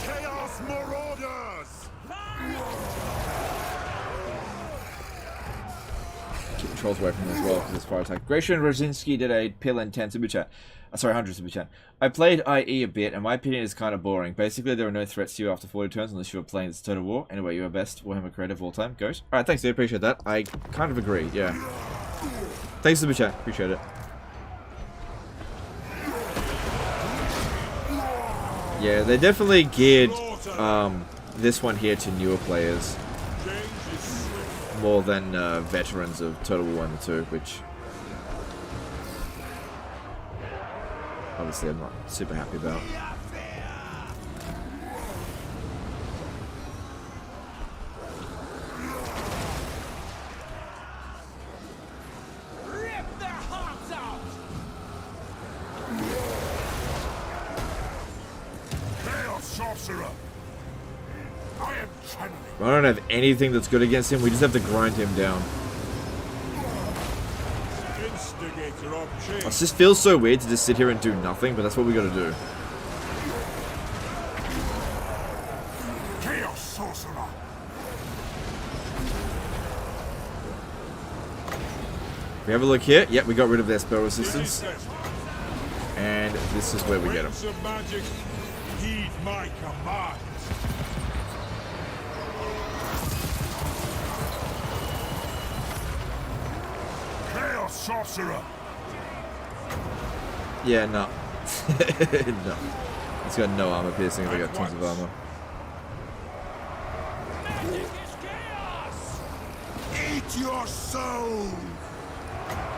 Chaos Marauders! Keep the trolls away from him as well, because it's fire attack. Gratian Rosinski did a pill and 10 super chat. Sorry, 100 super chat. I played IE a bit, and my opinion is kind of boring. Basically, there are no threats to you after 40 turns unless you are playing this Total War. Anyway, you are best Warhammer creator of all time. Goat. Alright, thanks, dude. Appreciate that. I kind of agree, yeah. Thanks, super chat. Appreciate it. Yeah, they definitely geared this one here to newer players more than veterans of Total War 1 and 2, which obviously I'm not super happy about. Rip their hearts out! Chaos Sorcerer! I am channeling. I don't have anything that's good against him, we just have to grind him down. Instigator of change. It just feels so weird to just sit here and do nothing, but that's what we gotta do. Chaos Sorcerer! If we have a look here, yep, we got rid of their spell resistance. And this is where we get them. Prince of Magic, heed my command. Chaos Sorcerer! Yeah, no. No. It's got no armor piercing, they got tons of armor. Magic is chaos! Eat your soul!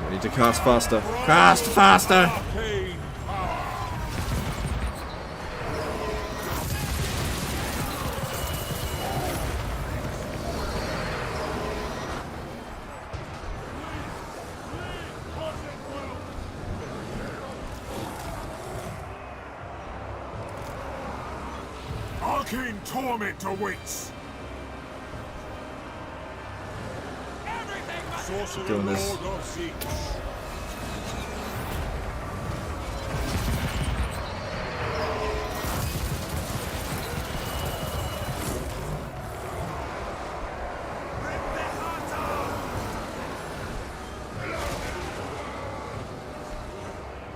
We need to cast faster. Cast faster! Arcane power. Arcane torment awaits! Everything must Sorcerer Doing this. Lord of Siege.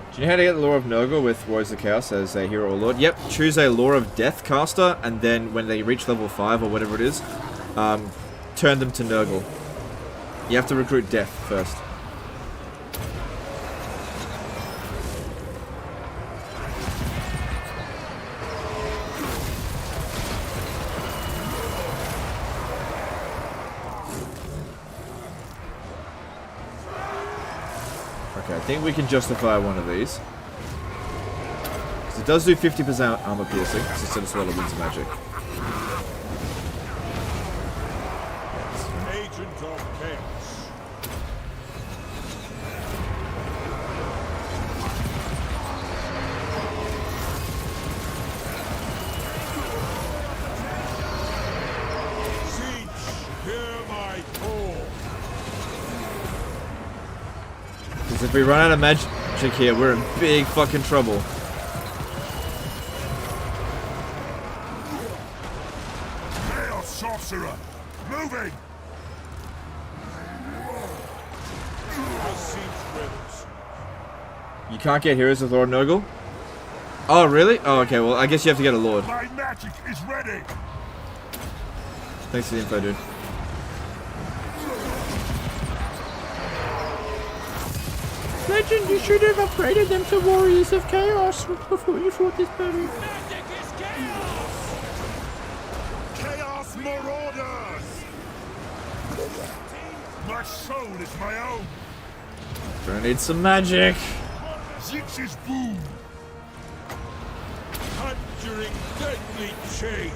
Do you know how to get the Lore of Nurgle with Warriors of Chaos as a hero or lord? Yep, choose a Lore of Death caster, and then when they reach level 5 or whatever it is, turn them to Nurgle. You have to recruit Death first. Okay, I think we can justify one of these. Because it does do 50% armor piercing, so instead of swallow winds of magic. Agent of chaos. Because if we run out of magic here, we're in big fucking trouble. Chaos Sorcerer! Moving! You can't get heroes with Lord Nurgle? Oh, really? Oh, okay, well, I guess you have to get a Lord. My magic is ready! Thanks for the info, dude. Legend, you should have upgraded them to Warriors of Chaos before you fought this battle. Magic is chaos! Chaos Marauders! My soul is my own! Gonna need some magic. Zix's boom! Conjuring deadly change.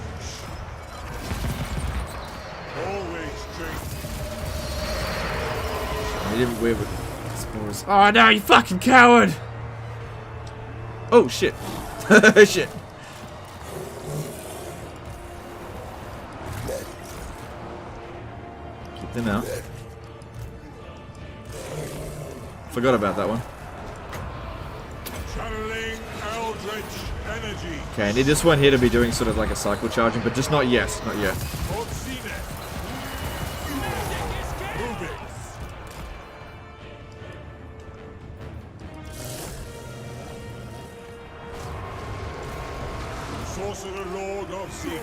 Always change. He didn't wear with spores. Oh no, you fucking coward! Oh shit. Shit. Keep them out. Forgot about that one. Channeling Eldritch energy. Okay, I need this one here to be doing sort of like a cycle charging, but just not yet. Not yet. Obscene. Moving. Sorcerer Lord of Siege.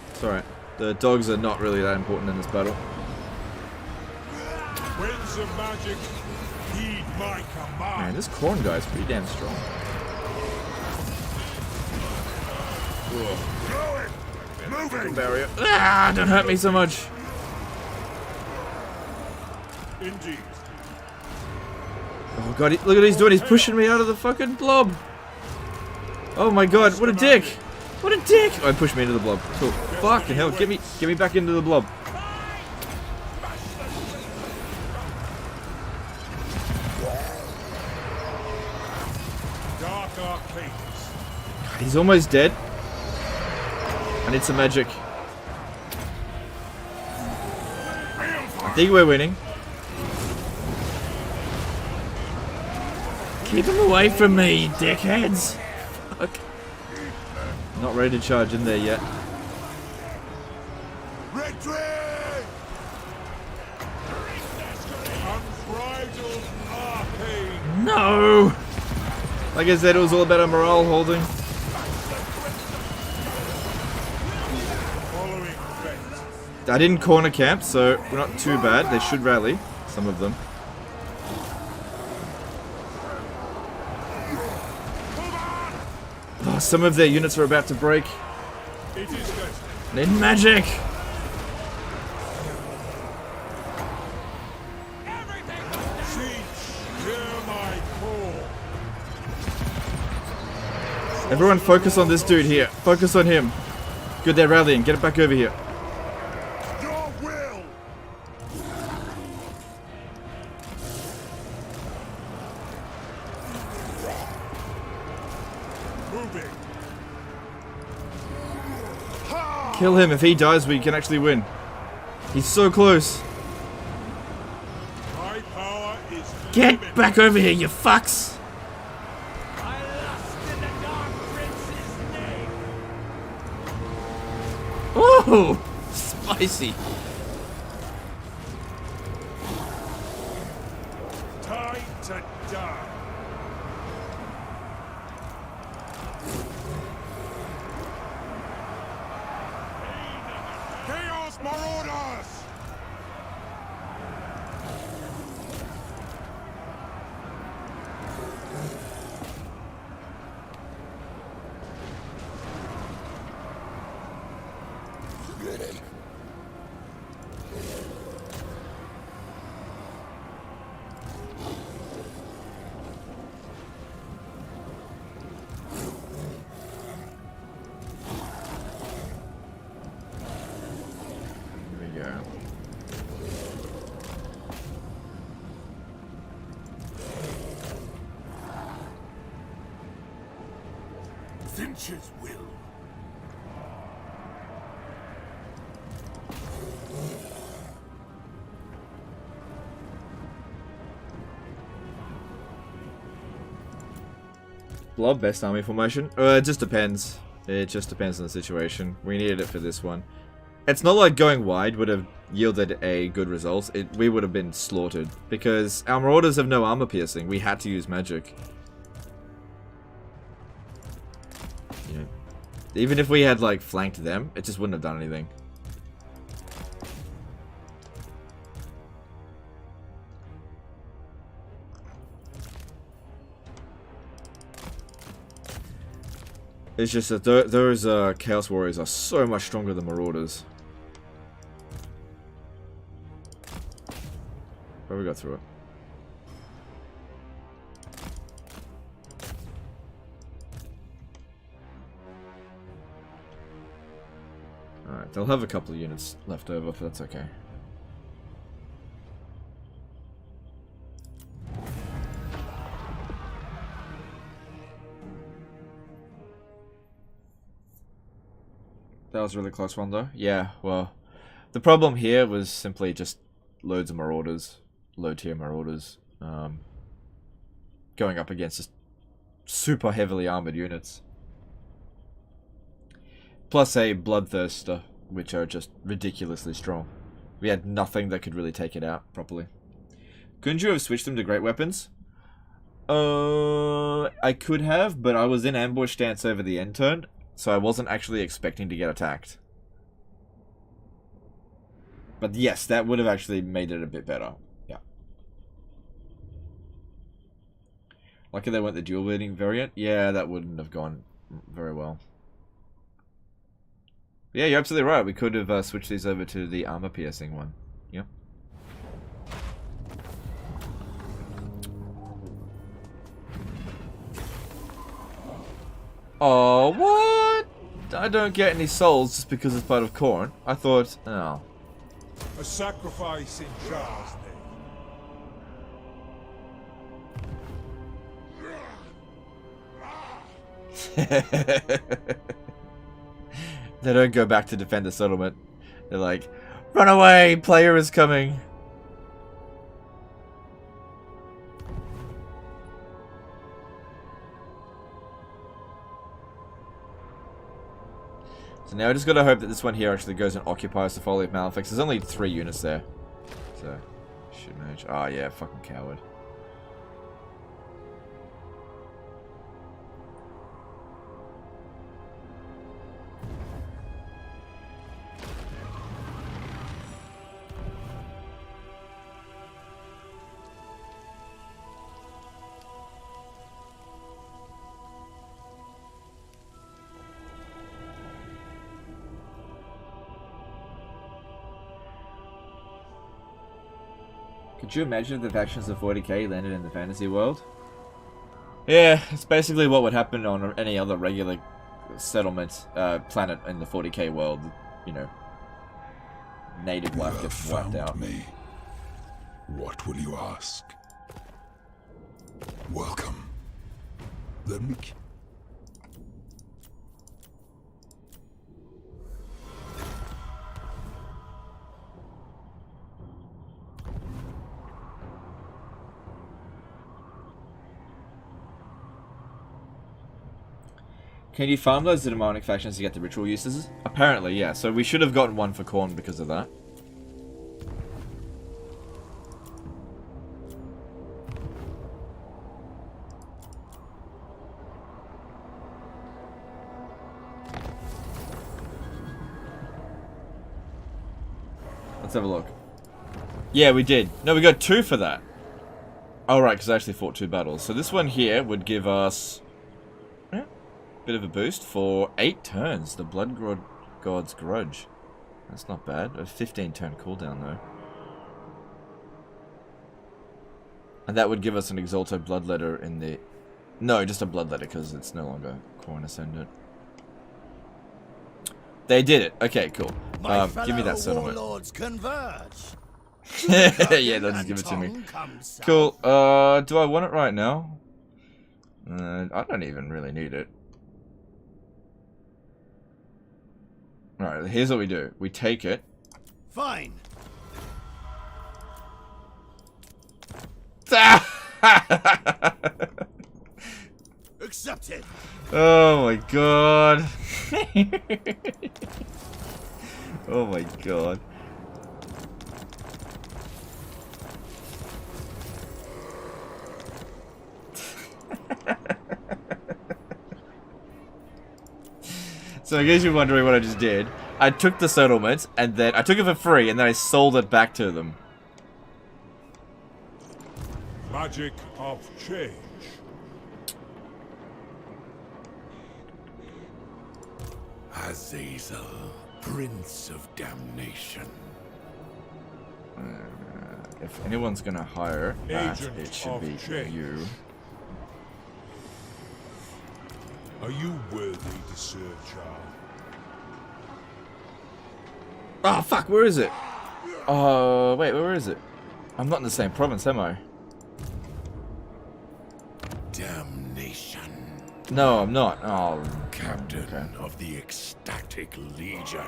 It's alright. The dogs are not really that important in this battle. Winds of magic, heed my command. Man, this corn guy's pretty damn strong. Going! Moving! Barrier. Ah, don't hurt me so much. Indeed. Oh god, look at what he's doing. He's pushing me out of the fucking blob. Oh my god, what a dick. What a dick. Oh, he pushed me into the blob. Cool. Fucking hell, get me back into the blob. Dark arcades. He's almost dead. I need some magic. I think we're winning. Keep them away from me, you dickheads. Fuck. Not ready to charge in there yet. Retreat! Unbridled arcane. No! Like I said, it was all about a morale holding. Following fate. I didn't corner camp, so we're not too bad. They should rally, some of them. Oh, some of their units are about to break. It is destined. Need magic! Siege, hear my call. Everyone focus on this dude here. Focus on him. Good, they're rallying. Get it back over here. Your will! Moving. Kill him. If he dies, we can actually win. He's so close. My power is Get limited. back over here, you fucks! I lust in the Dark Prince's name! Oh! Spicy. Time to die. Chaos Marauders! Here we go. Finch's will. Blob, best army formation? It just depends. It just depends on the situation. We needed it for this one. It's not like going wide would have yielded a good result. We would have been slaughtered. Because our Marauders have no armor piercing. We had to use magic. You know, even if we had, like, flanked them, it just wouldn't have done anything. It's just that those Chaos Warriors are so much stronger than Marauders. But we got through it. Alright, they'll have a couple of units left over, but that's okay. That was a really close one though. Yeah, well, the problem here was simply just loads of Marauders, low tier Marauders, going up against just super heavily armored units. Plus a Bloodthirster, which are just ridiculously strong. We had nothing that could really take it out properly. Couldn't you have switched them to great weapons? I could have, but I was in ambush stance over the end turn, so I wasn't actually expecting to get attacked. But yes, that would have actually made it a bit better. Yeah. Lucky they went the dual wielding variant. Yeah, that wouldn't have gone very well. Yeah, you're absolutely right. We could have switched these over to the armor piercing one. Yep. Oh, what? I don't get any souls just because it's part of Khorne. I thought, oh. A sacrifice in Jar's name. They don't go back to defend the settlement. They're like, run away, player is coming. So now I just gotta hope that this one here actually goes and occupies the Folly of Malefics. There's only 3 units there. So, shit mage. Oh yeah, fucking coward. Could you imagine if the factions of 40k landed in the fantasy world? Yeah, it's basically what would happen on any other regular settlement planet in the 40k world. You know, native life gets wiped out. Me. What will you ask? Welcome. Let me. Can you farm those demonic factions to get the ritual uses? Apparently, yeah. So we should have gotten one for Khorne because of that. Let's have a look. Yeah, we did. No, we got 2 for that. Oh, right, because I actually fought 2 battles. So this one here would give us bit of a boost for 8 turns. The Blood God's Grudge. That's not bad. A 15 turn cooldown though. And that would give us an Exalted Bloodletter in the... No, just a Bloodletter because it's no longer Khorne Ascendant. They did it. Okay, cool. Give me that settlement. Yeah, they'll just give it to me. Cool. Do I want it right now? I don't even really need it. Alright, here's what we do. We take it. Fine. Alright, defeated. Oh my god. Oh my god. So I guess you're wondering what I just did. I took the settlement, and then I took it for free, and then I sold it back to them. Magic of change. Azazel, Prince of Damnation. If anyone's gonna hire that, Agent it should of be change. you. Are you worthy to search our? Oh fuck, where is it? Wait, where is it? I'm not in the same province, am I? Damnation. No, I'm not. Oh, Captain okay. of the Ecstatic Legion.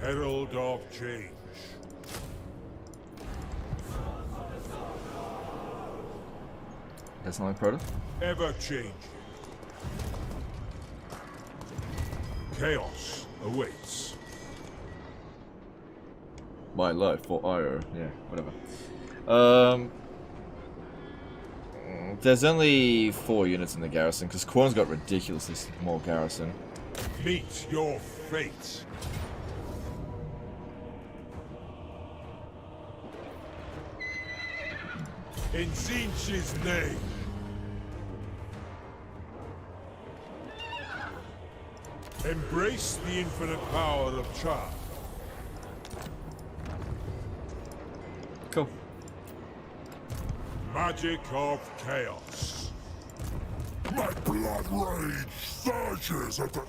Herald of change. That's not like Proto? Ever changing. Chaos awaits. My life for ire. Yeah, whatever. There's only 4 units in the garrison, because Korn's got ridiculously small garrison. Meet your fate. In Zinch's name. Embrace the infinite power of Char. Cool. Magic of chaos. My blood rage surges at the...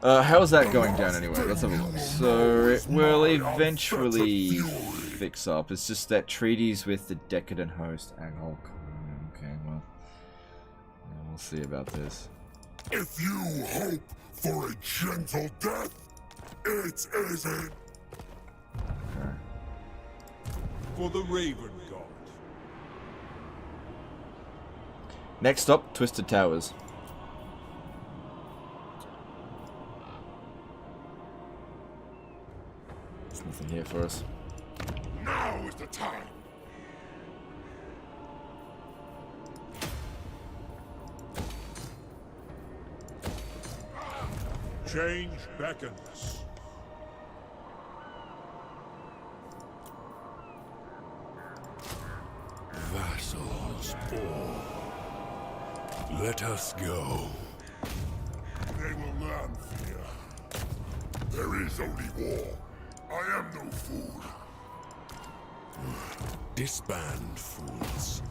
How's that going down anyway? Let's have a look. So, it will eventually fix up. It's just that treaties with the Decadent Host and Hulk. Okay, well. We'll see about this. If you hope for a gentle death, it isn't. Okay. For the Raven God. Next stop, Twisted Towers. There's nothing here for us. Now is the time. Change beckons. Vassals all. Let us go. They will learn fear. There is only war. I am no fool. Disband, fools.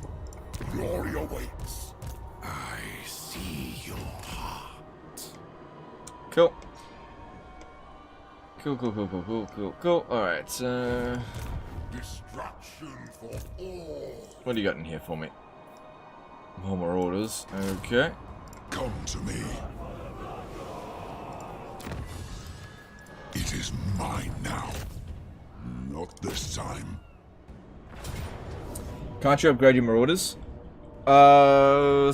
Glory awaits. I see your heart. Cool. Cool. Alright, Destruction for all. what do you got in here for me? More orders. Okay. Come to me. It is mine now. Not this time. Can't you upgrade your Marauders? No.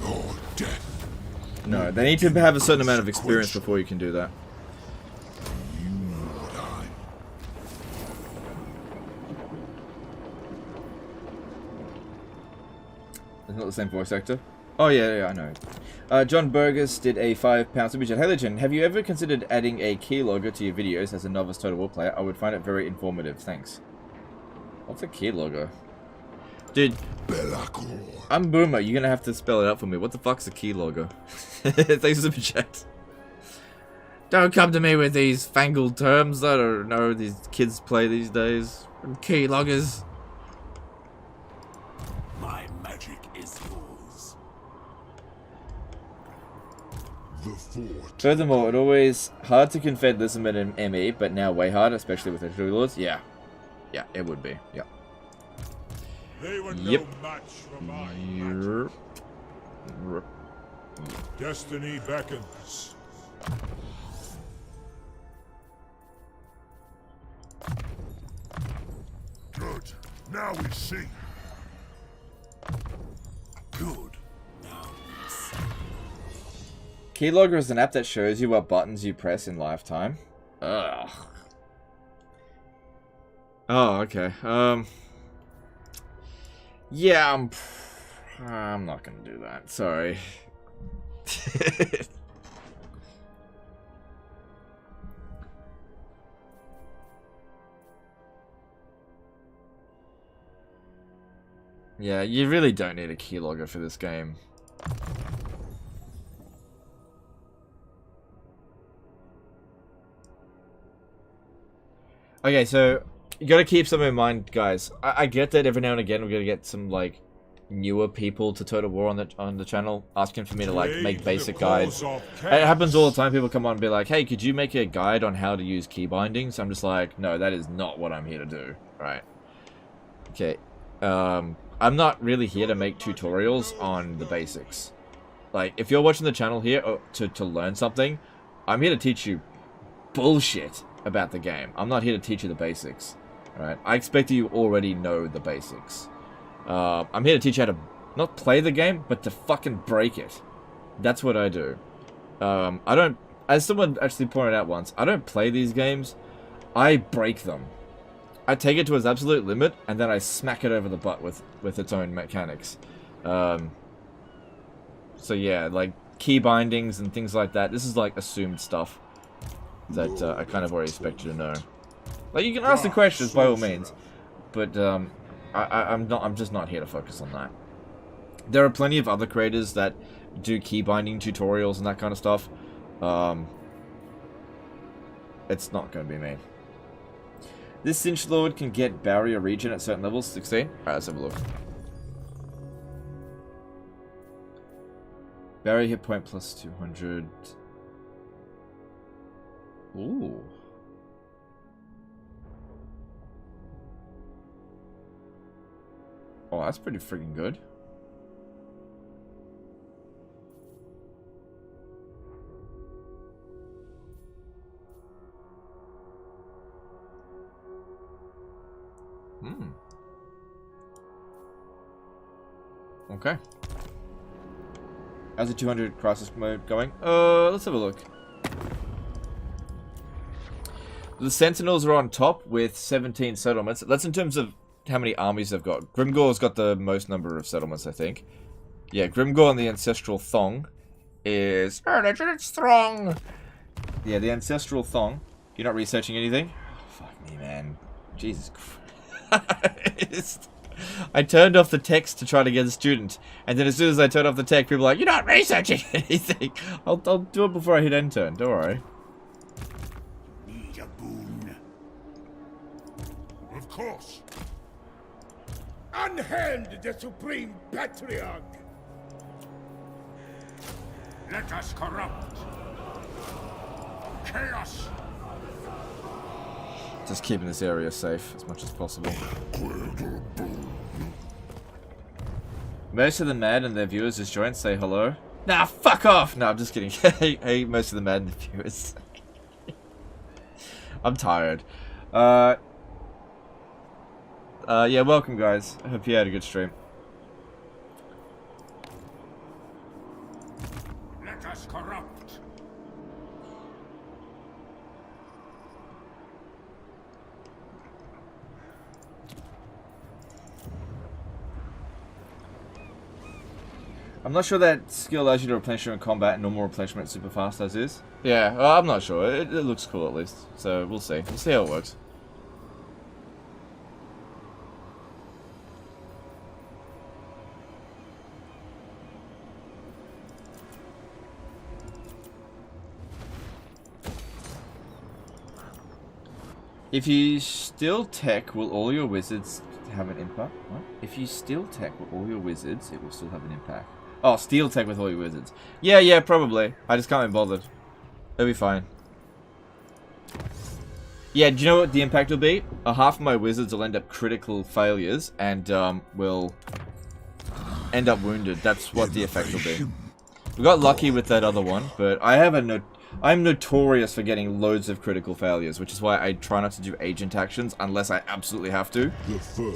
Your death. No, they need to have a certain amount of experience before you can do that. You know what I... It's not the same voice actor. Oh yeah, I know. John Burgess did a £5 super chat. Hey Legend, have you ever considered adding a keylogger to your videos as a novice Total War player? I would find it very informative. Thanks. What's a keylogger? Dude, Belacor. I'm Boomer. You're gonna have to spell it out for me. What the fuck's a keylogger? Thanks for super chat. Don't come to me with these fangled terms. I don't know these kids play these days. Keyloggers. My magic is yours. The fort. Furthermore, it always hard to confed Lissaman and ME, but now way harder, especially with the True Lords. Yeah. Yeah, it would be. Yeah. They were Yep. no match for my magic. Yep. Destiny beckons. Good. Now we see. Good. Keylogger is an app that shows you what buttons you press in lifetime. Ugh. Oh, okay. Yeah, I'm not gonna do that. Sorry. Yeah, you really don't need a keylogger for this game. Okay, so you gotta keep something in mind, guys. I get that every now and again we're gonna get some like newer people to Total War on the channel asking for me to like make basic guides. It happens all the time. People come on and be like, "Hey, could you make a guide on how to use key bindings?" I'm just like, "No, that is not what I'm here to do." Right? Okay. I'm not really here to make tutorials on the basics. Like, if you're watching the channel here to learn something, I'm here to teach you bullshit about the game. I'm not here to teach you the basics. Alright? I expect you already know the basics. I'm here to teach you how to not play the game, but to fucking break it. That's what I do. I don't... As someone actually pointed out once, I don't play these games. I break them. I take it to its absolute limit, and then I smack it over the butt with its own mechanics. So yeah, like, key bindings and things like that. This is like assumed stuff that I kind of already expect you to know. Like, you can ask the questions by all means, but I'm just not here to focus on that. There are plenty of other creators that do key binding tutorials and that kind of stuff. It's not going to be me. This Cinch Lord can get barrier regen at certain levels, 16. Alright, let's have a look. Barrier hit point plus 200. Ooh. Oh, that's pretty freaking good. Okay. How's the 200 crisis mode going? Let's have a look. The Sentinels are on top with 17 settlements. That's in terms of how many armies they've got. Grimgor's got the most number of settlements, I think. Yeah, Grimgor and the Ancestral Thong is... It's strong! Yeah, the Ancestral Thong. You're not researching anything? Oh, fuck me, man. Jesus Christ. I turned off the text to try to get a student, and then as soon as I turned off the text, people are like, "You're not researching anything." I'll do it before I hit enter. Don't worry. Need a boon. Of course. Unhand the Supreme Patriarch. Let us corrupt. Chaos. Just keeping this area safe as much as possible. Most of the mad and their viewers just joined. Say hello. Nah, fuck off! No, I'm just kidding. Hey, most of the mad and the viewers. I'm tired. Yeah, welcome guys. I hope you had a good stream. Let us corrupt. I'm not sure that skill allows you to replenish your combat and normal replenishment super fast as is. Yeah, well, I'm not sure. It looks cool at least. So we'll see. We'll see how it works. If you steal tech, will all your wizards have an impact? What? If you steal tech with all your wizards, it will still have an impact. Oh, steal tech with all your wizards. Yeah, probably. I just can't be bothered. It'll be fine. Yeah, do you know what the impact will be? Half of my wizards will end up critical failures and will end up wounded. That's what the effect will be. We got lucky with that other one, but I'm notorious for getting loads of critical failures, which is why I try not to do agent actions unless I absolutely have to.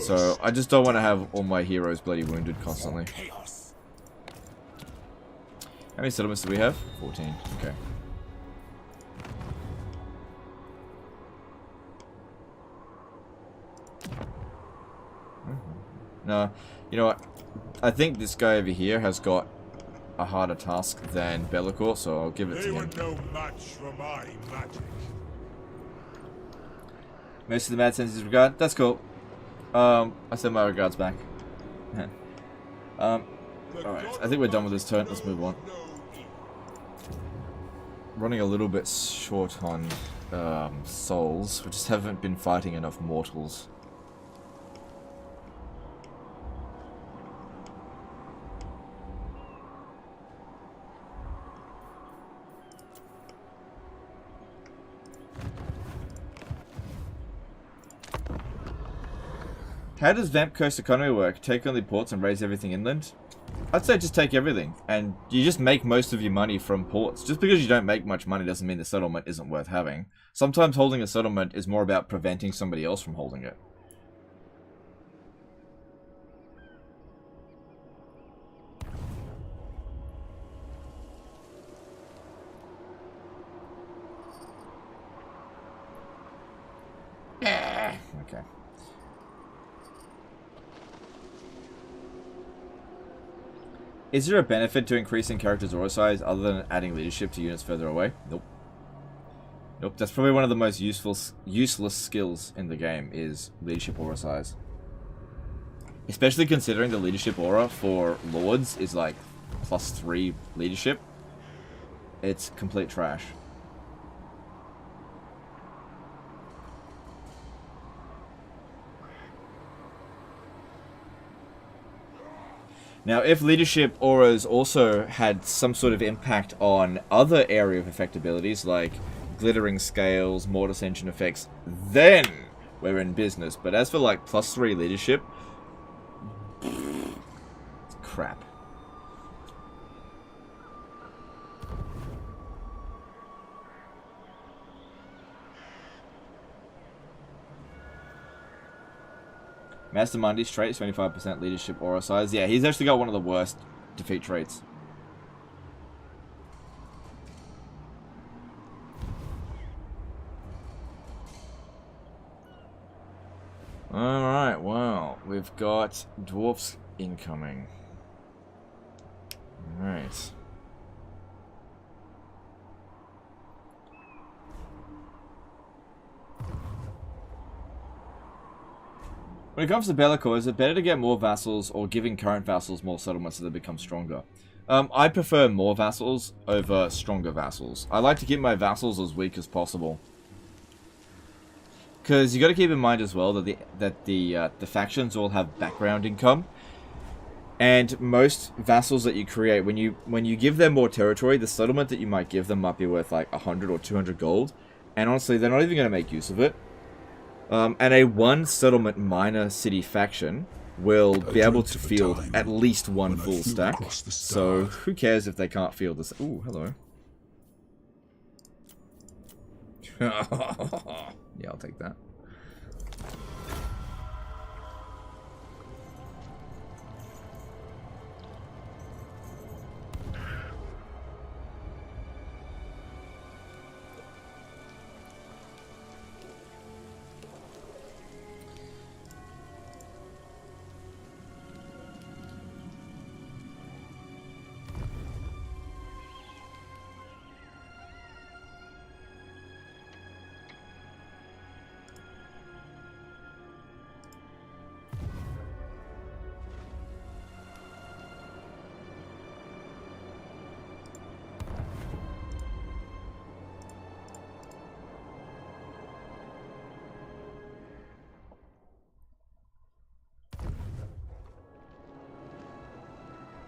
So I just don't want to have all my heroes bloody wounded constantly. How many settlements do we have? 14. Okay. No, you know what? I think this guy over here has got a harder task than Bellicor, so I'll give it to him. No match for my magic. Most of the mad senses regard. That's cool. I send my regards back. Alright, I think we're done with this turn. Let's move on. Running a little bit short on souls. We just haven't been fighting enough mortals. How does Vamp Coast economy work? Take only ports and raise everything inland? I'd say just take everything, and you just make most of your money from ports. Just because you don't make much money doesn't mean the settlement isn't worth having. Sometimes holding a settlement is more about preventing somebody else from holding it. Okay. Is there a benefit to increasing characters' aura size other than adding leadership to units further away? Nope. Nope, that's probably one of the most useless skills in the game, is leadership aura size. Especially considering the leadership aura for Lords is like +3 leadership. It's complete trash. Now, if leadership auras also had some sort of impact on other area of effect abilities, like glittering scales, mortis engine effects, then we're in business. But as for like +3 leadership, it's crap. Master Mundy's trait is 25% leadership aura size. Yeah, he's actually got one of the worst defeat traits. Alright, well, we've got dwarfs incoming. Alright. When it comes to Bellicor, is it better to get more vassals or giving current vassals more settlements so they become stronger? I prefer more vassals over stronger vassals. I like to keep my vassals as weak as possible. Because you got to keep in mind as well that the factions all have background income. And most vassals that you create, when you give them more territory, the settlement that you might give them might be worth like 100 or 200 gold. And honestly, they're not even going to make use of it. And a one settlement minor city faction will be able to field at least one full stack. So who cares if they can't field this? Ooh, hello. Yeah, I'll take that.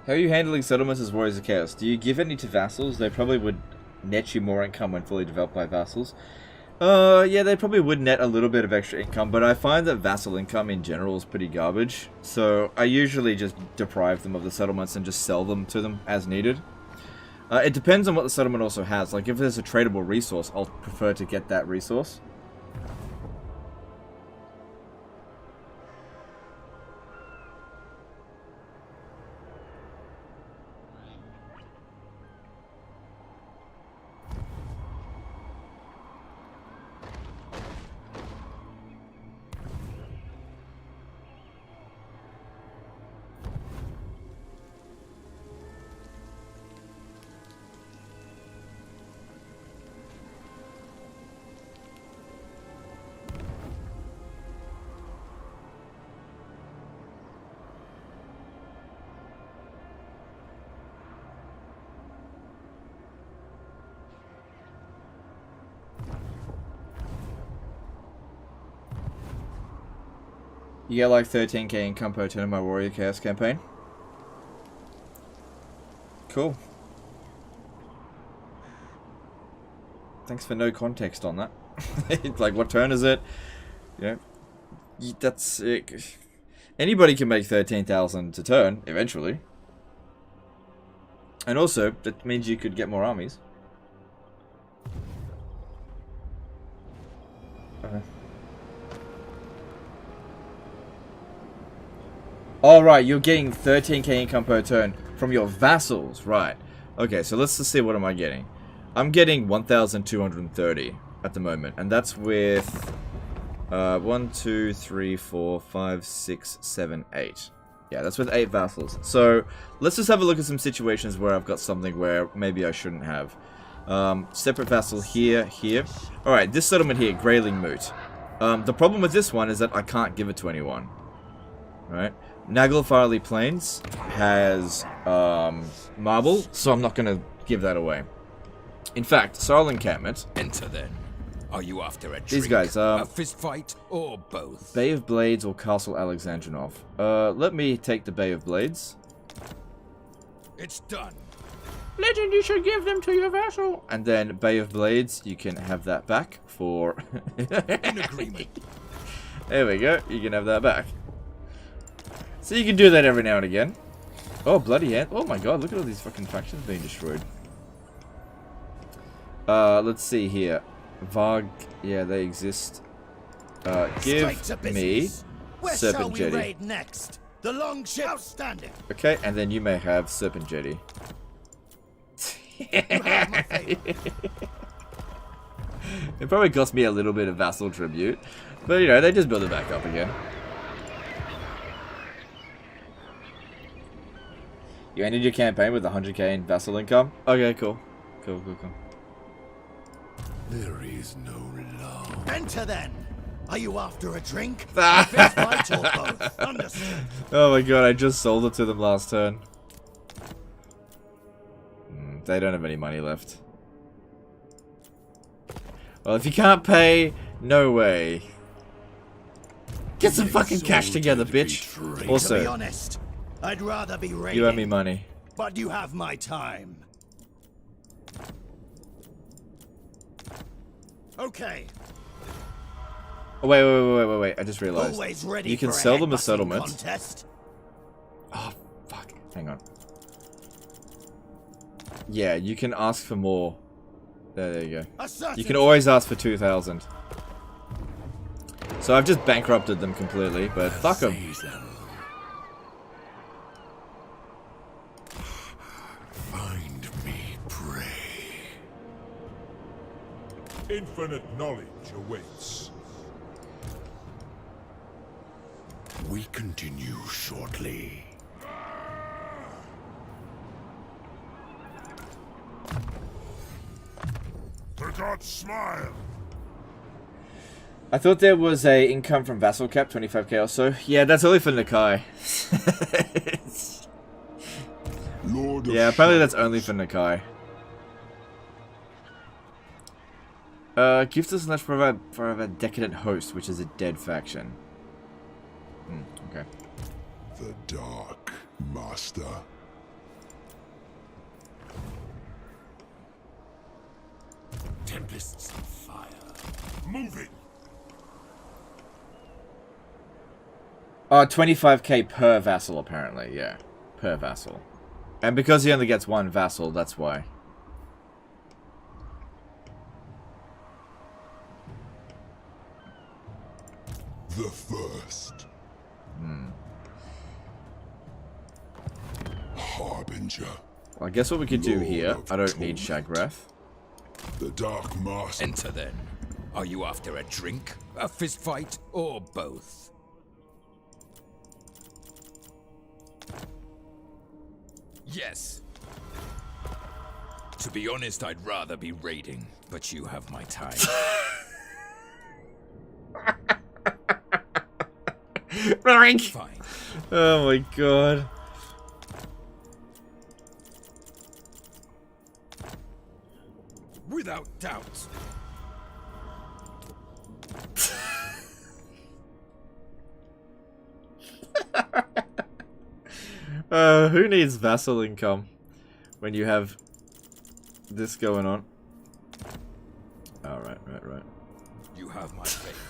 How are you handling settlements as Warriors of Chaos? Do you give any to vassals? They probably would net you more income when fully developed by vassals. Yeah, they probably would net a little bit of extra income, but I find that vassal income in general is pretty garbage. So I usually just deprive them of the settlements and just sell them to them as needed. It depends on what the settlement also has. Like, if there's a tradable resource, I'll prefer to get that resource. You get like 13k income per turn in my Warrior Chaos campaign. Cool. Thanks for no context on that. Like, what turn is it? You know, that's anybody can make 13,000 a turn eventually, and also that means you could get more armies. All right, you're getting 13k income per turn from your vassals, right? Okay, so let's just see, what am I getting? I'm getting 1,230 at the moment, and that's with 1, 2, 3, 4, 5, 6, 7, 8. Yeah, that's with 8 vassals. So let's just have a look at some situations where I've got something where maybe I shouldn't have. Separate vassal here, here. All right, this settlement here, Grayling Moot. The problem with this one is that I can't give it to anyone. All right. Naglfarley Plains has marble, so I'm not going to give that away. In fact, Sorrel Encampment. Enter then. Are you after a drink, these guys, a fist fight, or both? Bay of Blades or Castle Alexandrinov. Let me take the Bay of Blades. It's done. Legend, you should give them to your vassal. And then Bay of Blades, you can have that back for... In agreement. There we go, you can have that back. So you can do that every now and again. Oh, bloody hell. Oh my god, look at all these fucking factions being destroyed. Let's see here. Varg, yeah, they exist. Give me Serpent Jetty. Next? The longship outstanding. Okay, and then you may have Serpent Jetty. It probably cost me a little bit of vassal tribute, but you know, they just build it back up again. You ended your campaign with 100k in vassal income? Okay, cool. Cool. There is no love. Enter then. Are you after a drink? A fist fight or both? Understood. Oh my god, I just sold it to them last turn. They don't have any money left. Well, if you can't pay, no way. Get some fucking cash together, bitch. Also, to be honest, I'd rather be raiding. You owe me money. But you have my time. Okay. Oh, wait. I just realized. Always ready you can for sell a them a headbutting settlement. Contest. Oh, fuck. Hang on. Yeah, you can ask for more. There you go. You can always ask for 2,000. So I've just bankrupted them completely, but fuck them. Find me prey. Infinite knowledge awaits. We continue shortly. The gods smile. I thought there was a income from vassal cap, 25k or so. Yeah, that's only for Nakai. Yeah, apparently that's only for Nakai. Gift us left for a decadent host, which is a dead faction. Okay. The Dark Master. Tempests of fire. Moving. 25k per vassal, apparently. Yeah, per vassal. And because he only gets one vassal, that's why. The first. Harbinger. Well, I guess what we could do here, I don't need Shagrath. The Dark Master. Enter then. Are you after a drink, a fist fight, or both? Yes. To be honest, I'd rather be raiding, but you have my time. Fine. Oh my god. Without doubt. Who needs vassal income when you have this going on? Oh, right. You have my faith.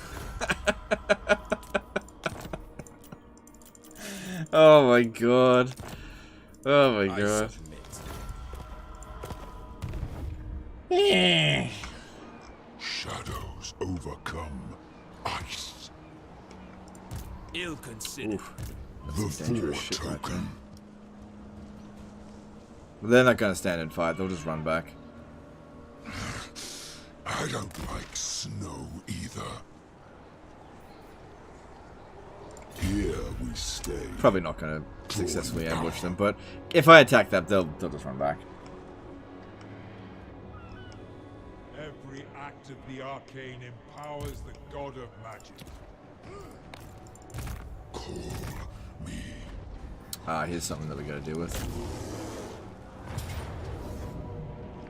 Oh my god. Oh my I god. submit. Shadows overcome ice. Ill considered. The dangerous Four shit right Token. They're not gonna stand and fight, they'll just run back. I don't like snow either. Here we stay. Probably not gonna successfully ambush them, but if I attack that, they'll just run back. Every act of the arcane empowers the god of magic. Call me. Ah, here's something that we gotta deal with.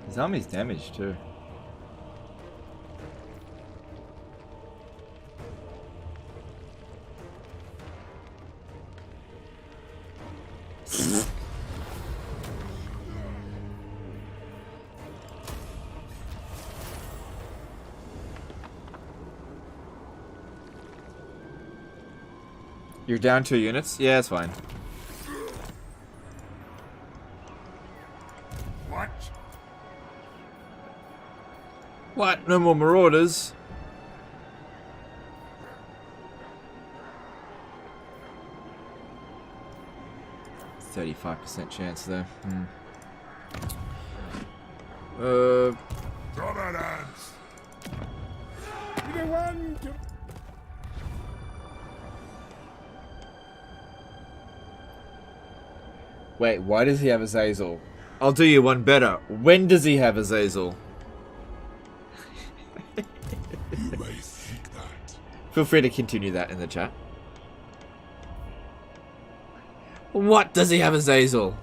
His army's damaged too. You're down 2 units? Yeah, it's fine. What? What? No more marauders? %35% chance there. Dominance. Wait, why does he have Azazel? I'll do you one better. When does he have Azazel? You may think that. Feel free to continue that in the chat. What does he have Azazel?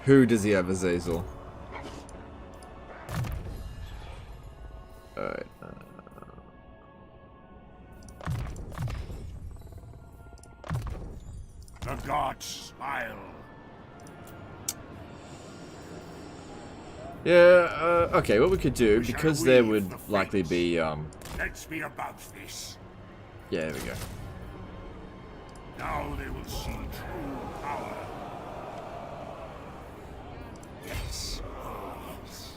Who does he have Azazel? Alright. The gods smile. Yeah, okay, what we could do, We shall because there weave would the likely fates. be, Let's be about this. yeah, there we go. Now they will see true power. Yes. Oh, yes.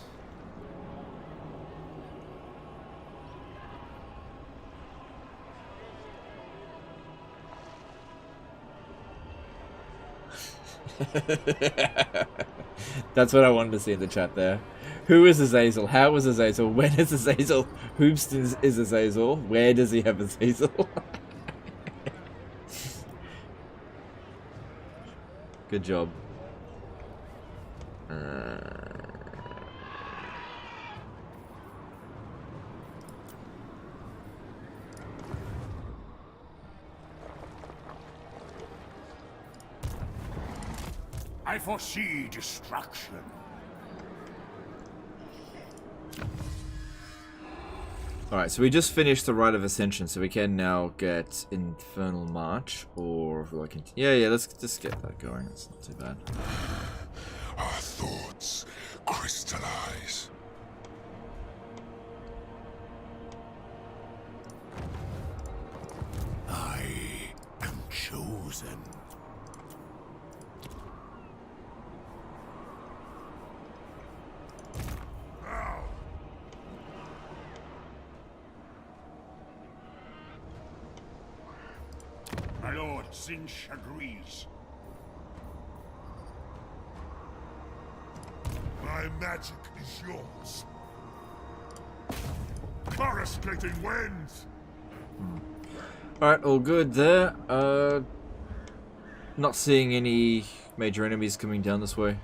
That's what I wanted to see in the chat there. Who is Azazel? How is Azazel? When is Azazel? Whoops is Azazel? Where does he have Azazel? Good job. I foresee destruction. Alright, so we just finished the Rite of Ascension, so we can now get Infernal March, or if we like, yeah, let's just get that going. It's not too bad. Our thoughts crystallize. I am chosen. My lord Zinch agrees. My magic is yours. Coruscating winds! Alright, all good there. Not seeing any major enemies coming down this way.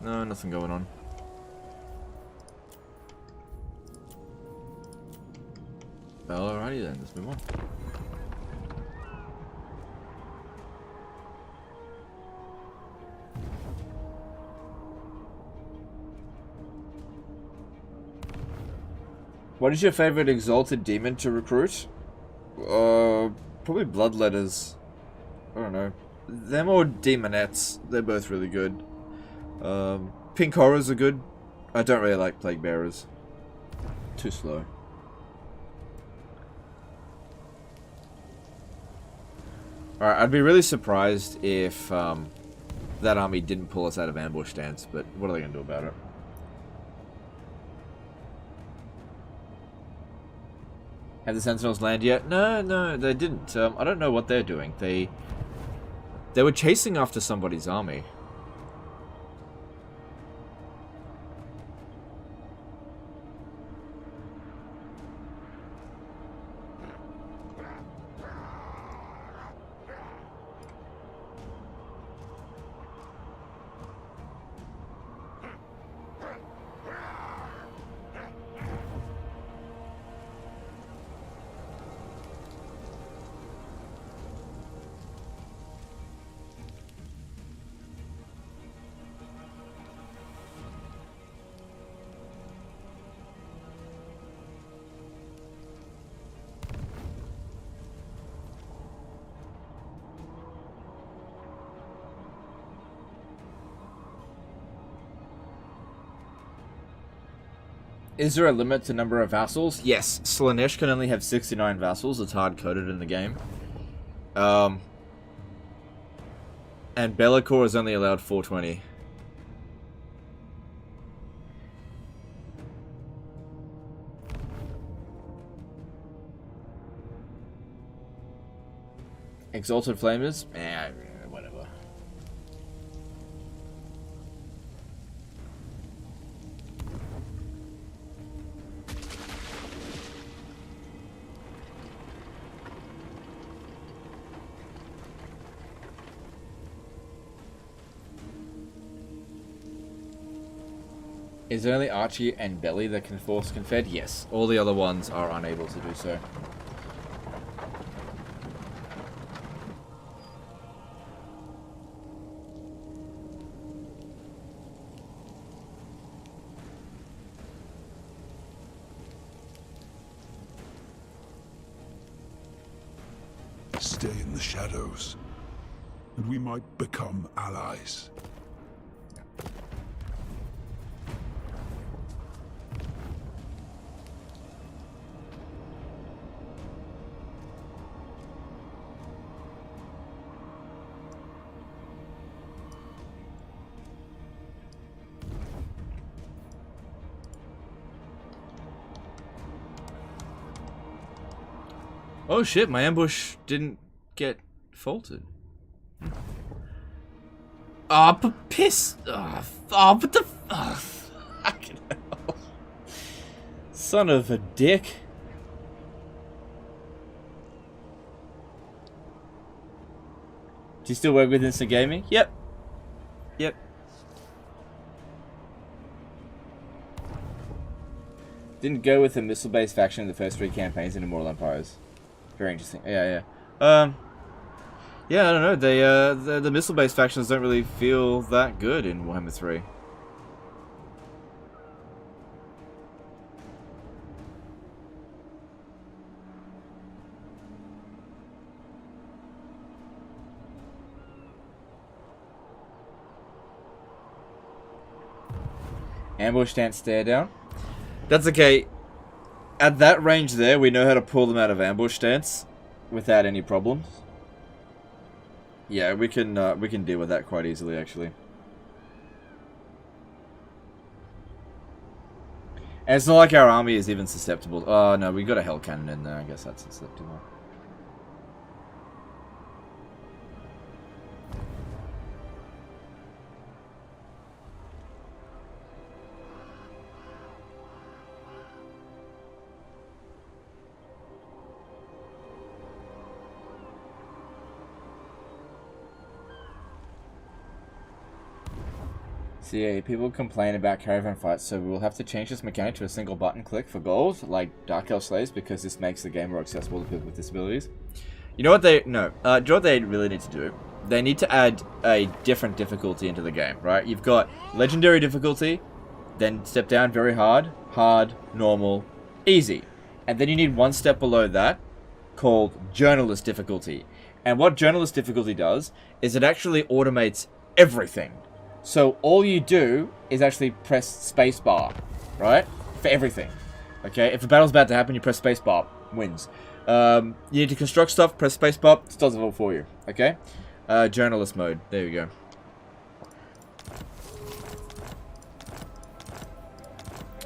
No, nothing going on. Alrighty then, let's move on. What is your favorite exalted demon to recruit? Probably Bloodletters. I don't know. Them or Demonettes. They're both really good. Pink Horrors are good. I don't really like Plague Bearers. Too slow. Alright, I'd be really surprised if that army didn't pull us out of ambush stance, but what are they going to do about it? Have the Sentinels land yet? No, they didn't. I don't know what they're doing. They were chasing after somebody's army. Is there a limit to number of vassals? Yes, Slaanesh can only have 69 vassals. It's hard-coded in the game. And Be'lakor is only allowed 420. Exalted Flamers? Whatever. Is there only Archie and Belly that can force Confed? Yes. All the other ones are unable to do so. Stay in the shadows, and we might become allies. Oh shit, my ambush didn't get faulted. Ah, but piss! But the... fucking hell. Son of a dick. Do you still work with Instant Gaming? Yep. Yep. Didn't go with the missile-based faction in the first 3 campaigns in Immortal Empires. Very interesting. Yeah. Yeah, I don't know. They the missile-based factions don't really feel that good in Warhammer 3. Ambush stance stare down. That's okay. At that range there, we know how to pull them out of ambush stance without any problems. Yeah, we can deal with that quite easily, actually. And it's not like our army is even susceptible. Oh no, we got a hell cannon in there. I guess that's susceptible. So yeah, people complain about caravan fights, so we'll have to change this mechanic to a single button click for gold, like Dark Elf Slaves, because this makes the game more accessible to people with disabilities. You know what they... No. Do you know what they really need to do? They need to add a different difficulty into the game, right? You've got Legendary difficulty, then step down very hard, hard, normal, easy. And then you need one step below that, called Journalist difficulty. And what Journalist difficulty does, is it actually automates everything. So all you do is actually press spacebar, right? For everything. Okay? If a battle's about to happen, you press spacebar. Wins. You need to construct stuff, press spacebar, it does it all for you. Okay? Journalist mode. There you go.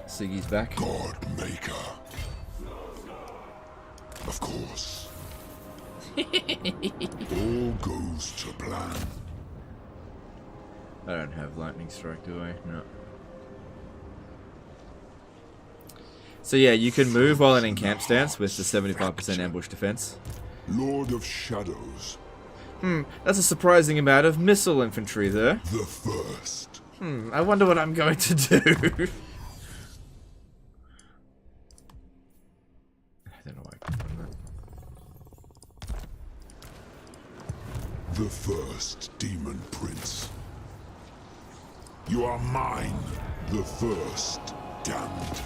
Siggy's back. God Maker. Of course. All goes to plan. I don't have lightning strike, do I? No. So yeah, you can move while in camp stance with the 75% ambush defense. Lord of Shadows. That's a surprising amount of missile infantry there. The first. I wonder what I'm going to do. I don't know why I clicked on that. The first Demon Prince. You are mine, the first damned.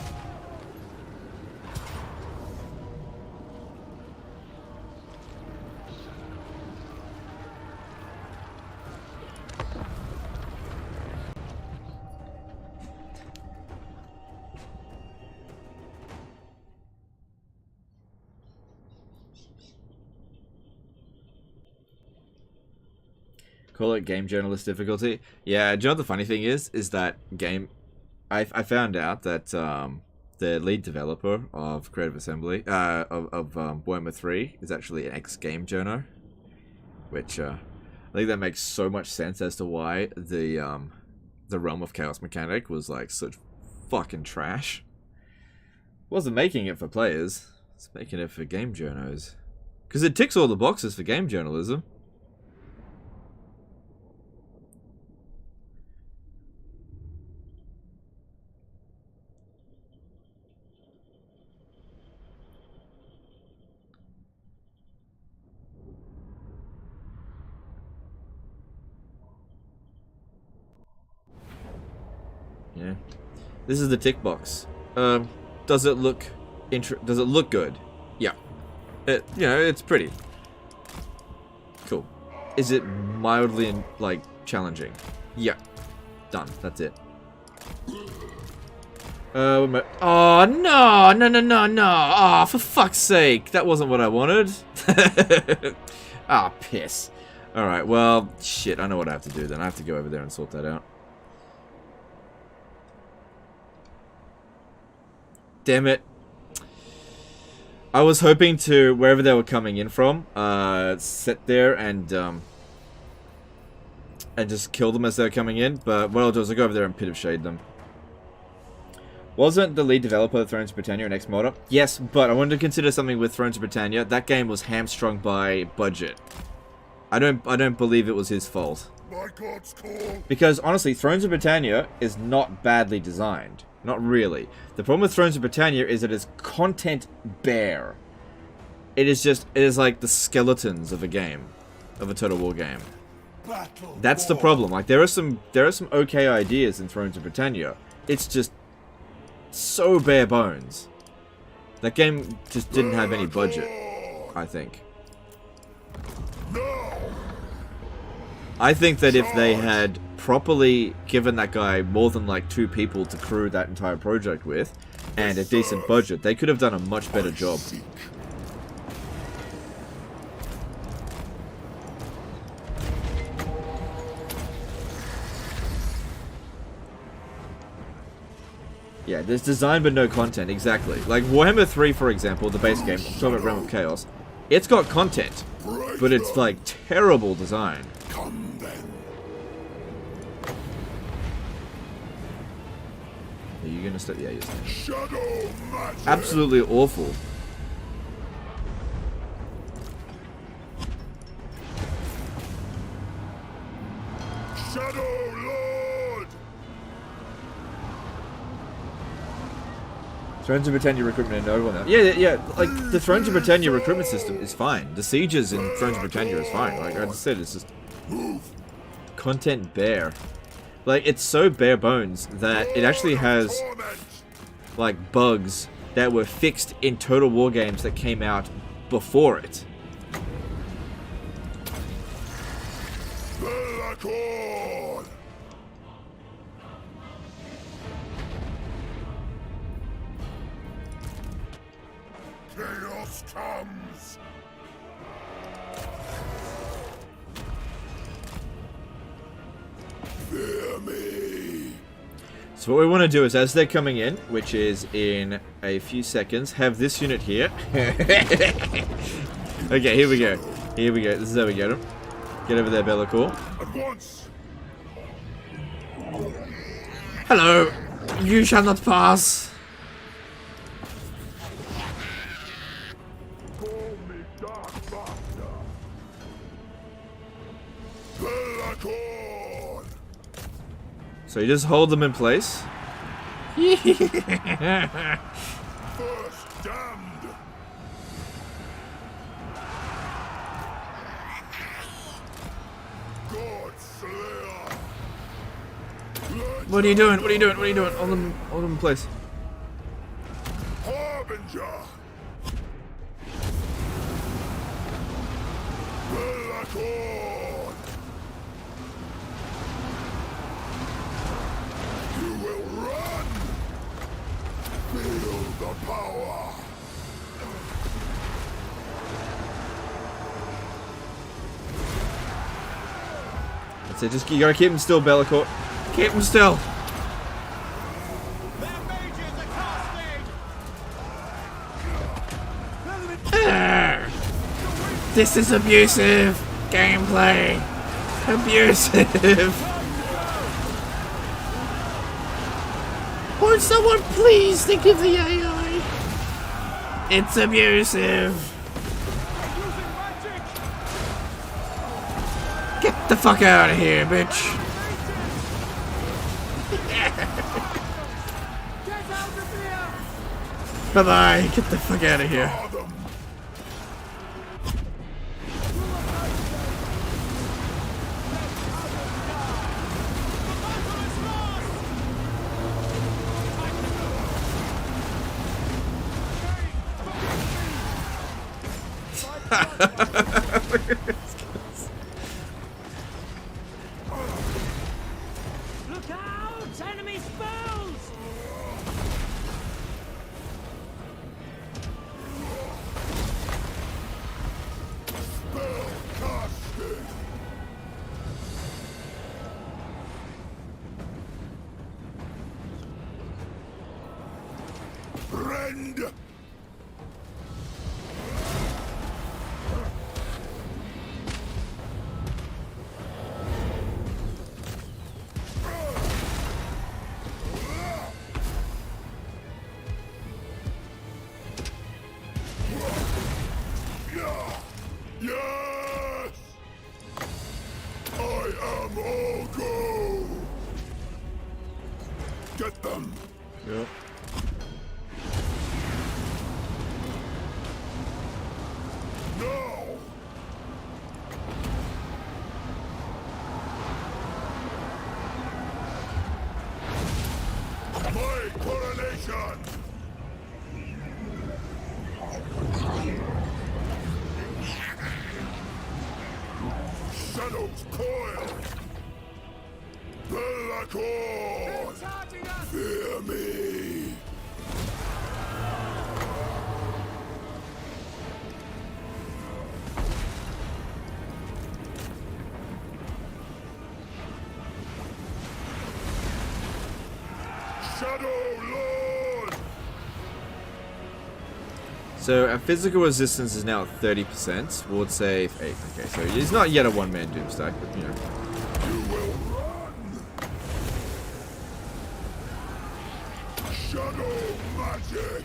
Call it game journalist difficulty. Yeah, do you know what the funny thing is that game... I found out that the lead developer of Creative Assembly, of Warhammer 3, is actually an ex-game journo. Which, I think that makes so much sense as to why the Realm of Chaos mechanic was, like, such fucking trash. Wasn't making it for players, it's making it for game journos. Because it ticks all the boxes for game journalism. Yeah, this is the tick box. Does it look good? Yeah. It's pretty. Cool. Is it mildly like challenging? Yeah. Done. That's it. Oh no! Oh, for fuck's sake! That wasn't what I wanted. Ah, piss. All right. Well, shit. I know what I have to do then. I have to go over there and sort that out. Damn it. I was hoping to, wherever they were coming in from, sit there and just kill them as they're coming in, but what I'll do is I'll go over there and Pit of Shade them. Wasn't the lead developer of Thrones of Britannia an ex-modder? Yes, but I wanted to consider something with Thrones of Britannia. That game was hamstrung by budget. I don't believe it was his fault. My God's call. Because, honestly, Thrones of Britannia is not badly designed. Not really. The problem with Thrones of Britannia is it is content bare. It is like the skeletons of a game. Of a Total War game. That's the problem. Like, there are some okay ideas in Thrones of Britannia. It's just so bare bones. That game just didn't have any budget, I think. I think that if they had properly given that guy more than like 2 people to crew that entire project with, and a decent budget, they could have done a much better job. Yeah, there's design but no content, exactly. Like Warhammer 3, for example, the base game, I'm talking about Realm of Chaos, it's got content, but it's like terrible design. Come Are you gonna stop? Yeah, you're staying. Shadow magic. Absolutely awful. Shadow Lord. Thrones of Britannia recruitment are noble now. Yeah. Like the Thrones of Britannia recruitment system is fine. The sieges in Thrones of Britannia is fine. Like I just said, it's just content bare. Like it's so bare bones that it actually has like bugs that were fixed in Total War games that came out before it. Belacon. Chaos comes. Fear me. So what we want to do is, as they're coming in, which is in a few seconds, have this unit here. Okay, here we go. Here we go. This is how we get them. Get over there, Bellicor. At once. Hello. You shall not pass. Call me Dark Master. Belacon. So you just hold them in place. First damned. God Slayer. What are you doing? What are you doing? What are you doing? Hold them in place. Harbinger. Belacon. You will run. Feel the power. That's it. Just you gotta keep them still, Bellicor. Keep him still. This is abusive gameplay. Abusive. Won't someone please think of the AI? It's abusive. Get the fuck out of here, bitch. Bye-bye. Get the fuck out of here. Look out! Enemy spells! Casting. Rend. Yes! I am all go! Get them! Yep. Now! My coronation! Shadows coil! Belacon! Fear me! Shadow Lord! So our physical resistance is now at 30%. We'll say 8. Okay, so he's not yet a one-man doomstack, but you know. You will run! magic!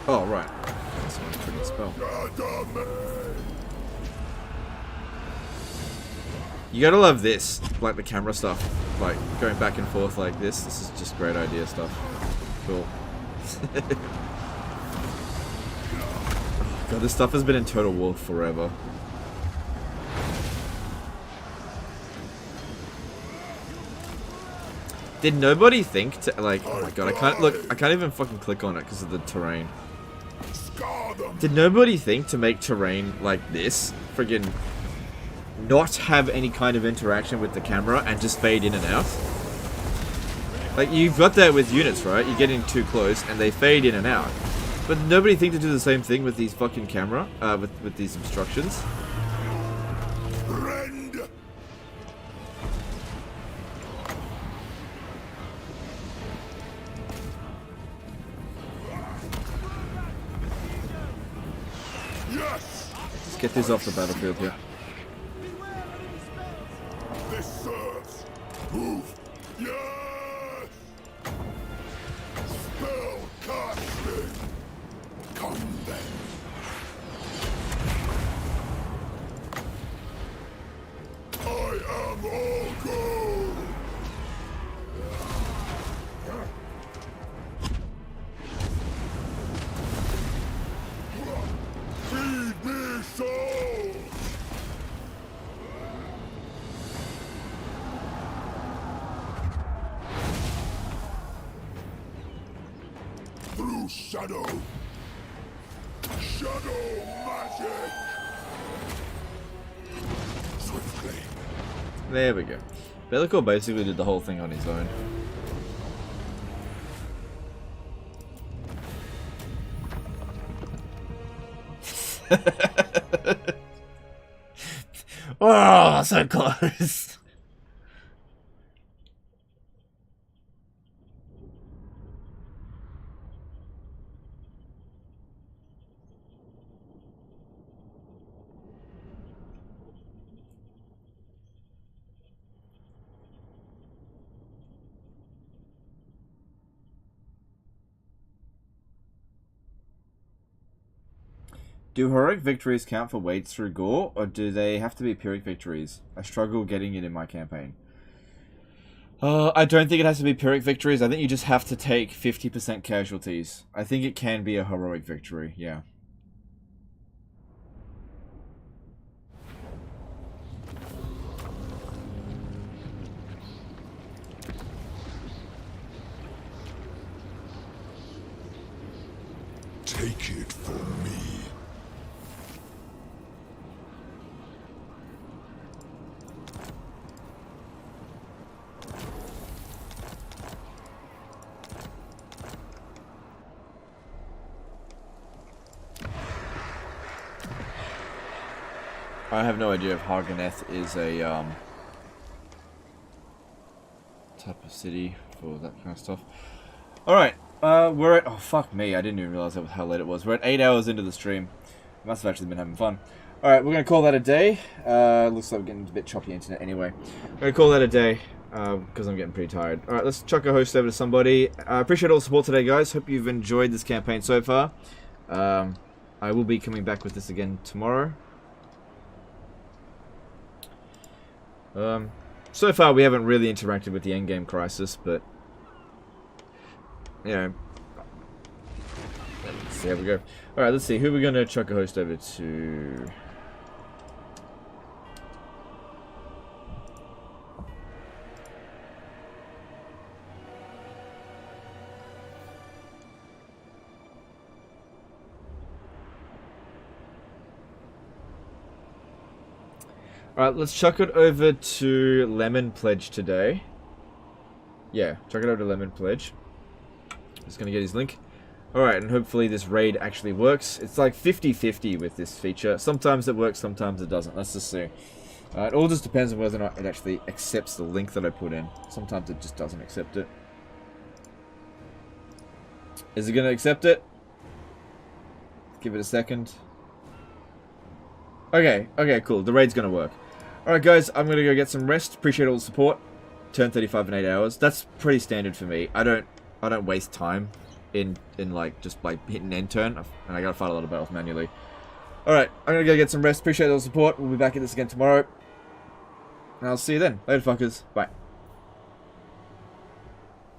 Oh, right. That's one freaking spell. You gotta love this, like the camera stuff, like going back and forth like this. This is just great idea stuff. Cool. God, this stuff has been in Total War forever. Did nobody think to, like, oh my god, I can't even fucking click on it because of the terrain. Did nobody think to make terrain like this, friggin' not have any kind of interaction with the camera and just fade in and out? Like, you've got that with units, right? You're getting too close and they fade in and out. But nobody think to do the same thing with these fucking camera, with these obstructions? Let's get this off the battlefield here. This serves. Move. Yes. Spell casting. Come then. I am all gold. Feed me souls. Through shadow. Shadow magic. Swiftly. There we go. Bellicle basically did the whole thing on his own. Oh, so close. Do heroic victories count for wades through gore, or do they have to be Pyrrhic victories? I struggle getting it in my campaign. I don't think it has to be Pyrrhic victories. I think you just have to take 50% casualties. I think it can be a heroic victory, yeah. Take it from me. I have no idea if Haganeth is a type of city for that kind of stuff. Alright, we're at... Oh, fuck me. I didn't even realize how late it was. We're at 8 hours into the stream. Must have actually been having fun. Alright, we're going to call that a day. Looks like we're getting a bit choppy internet anyway. We're going to call that a day, because I'm getting pretty tired. Alright, let's chuck a host over to somebody. I appreciate all the support today, guys. Hope you've enjoyed this campaign so far. I will be coming back with this again tomorrow. So far we haven't really interacted with the endgame crisis, but you know, let's see how we go. Alright, let's see, who are we going to chuck a host over to? Alright, let's chuck it over to Lemon Pledge today. Yeah, chuck it over to Lemon Pledge. Just gonna get his link. Alright, and hopefully this raid actually works. It's like 50-50 with this feature. Sometimes it works, sometimes it doesn't. Let's just see. It all just depends on whether or not it actually accepts the link that I put in. Sometimes it just doesn't accept it. Is it gonna accept it? Give it a second. Okay, cool. The raid's gonna work. Alright guys, I'm gonna go get some rest. Appreciate all the support. Turn 35 in 8 hours. That's pretty standard for me. I don't waste time in like just like hitting end turn, and I gotta fight a lot of battles manually. Alright, I'm gonna go get some rest. Appreciate all the support. We'll be back at this again tomorrow. And I'll see you then. Later fuckers. Bye.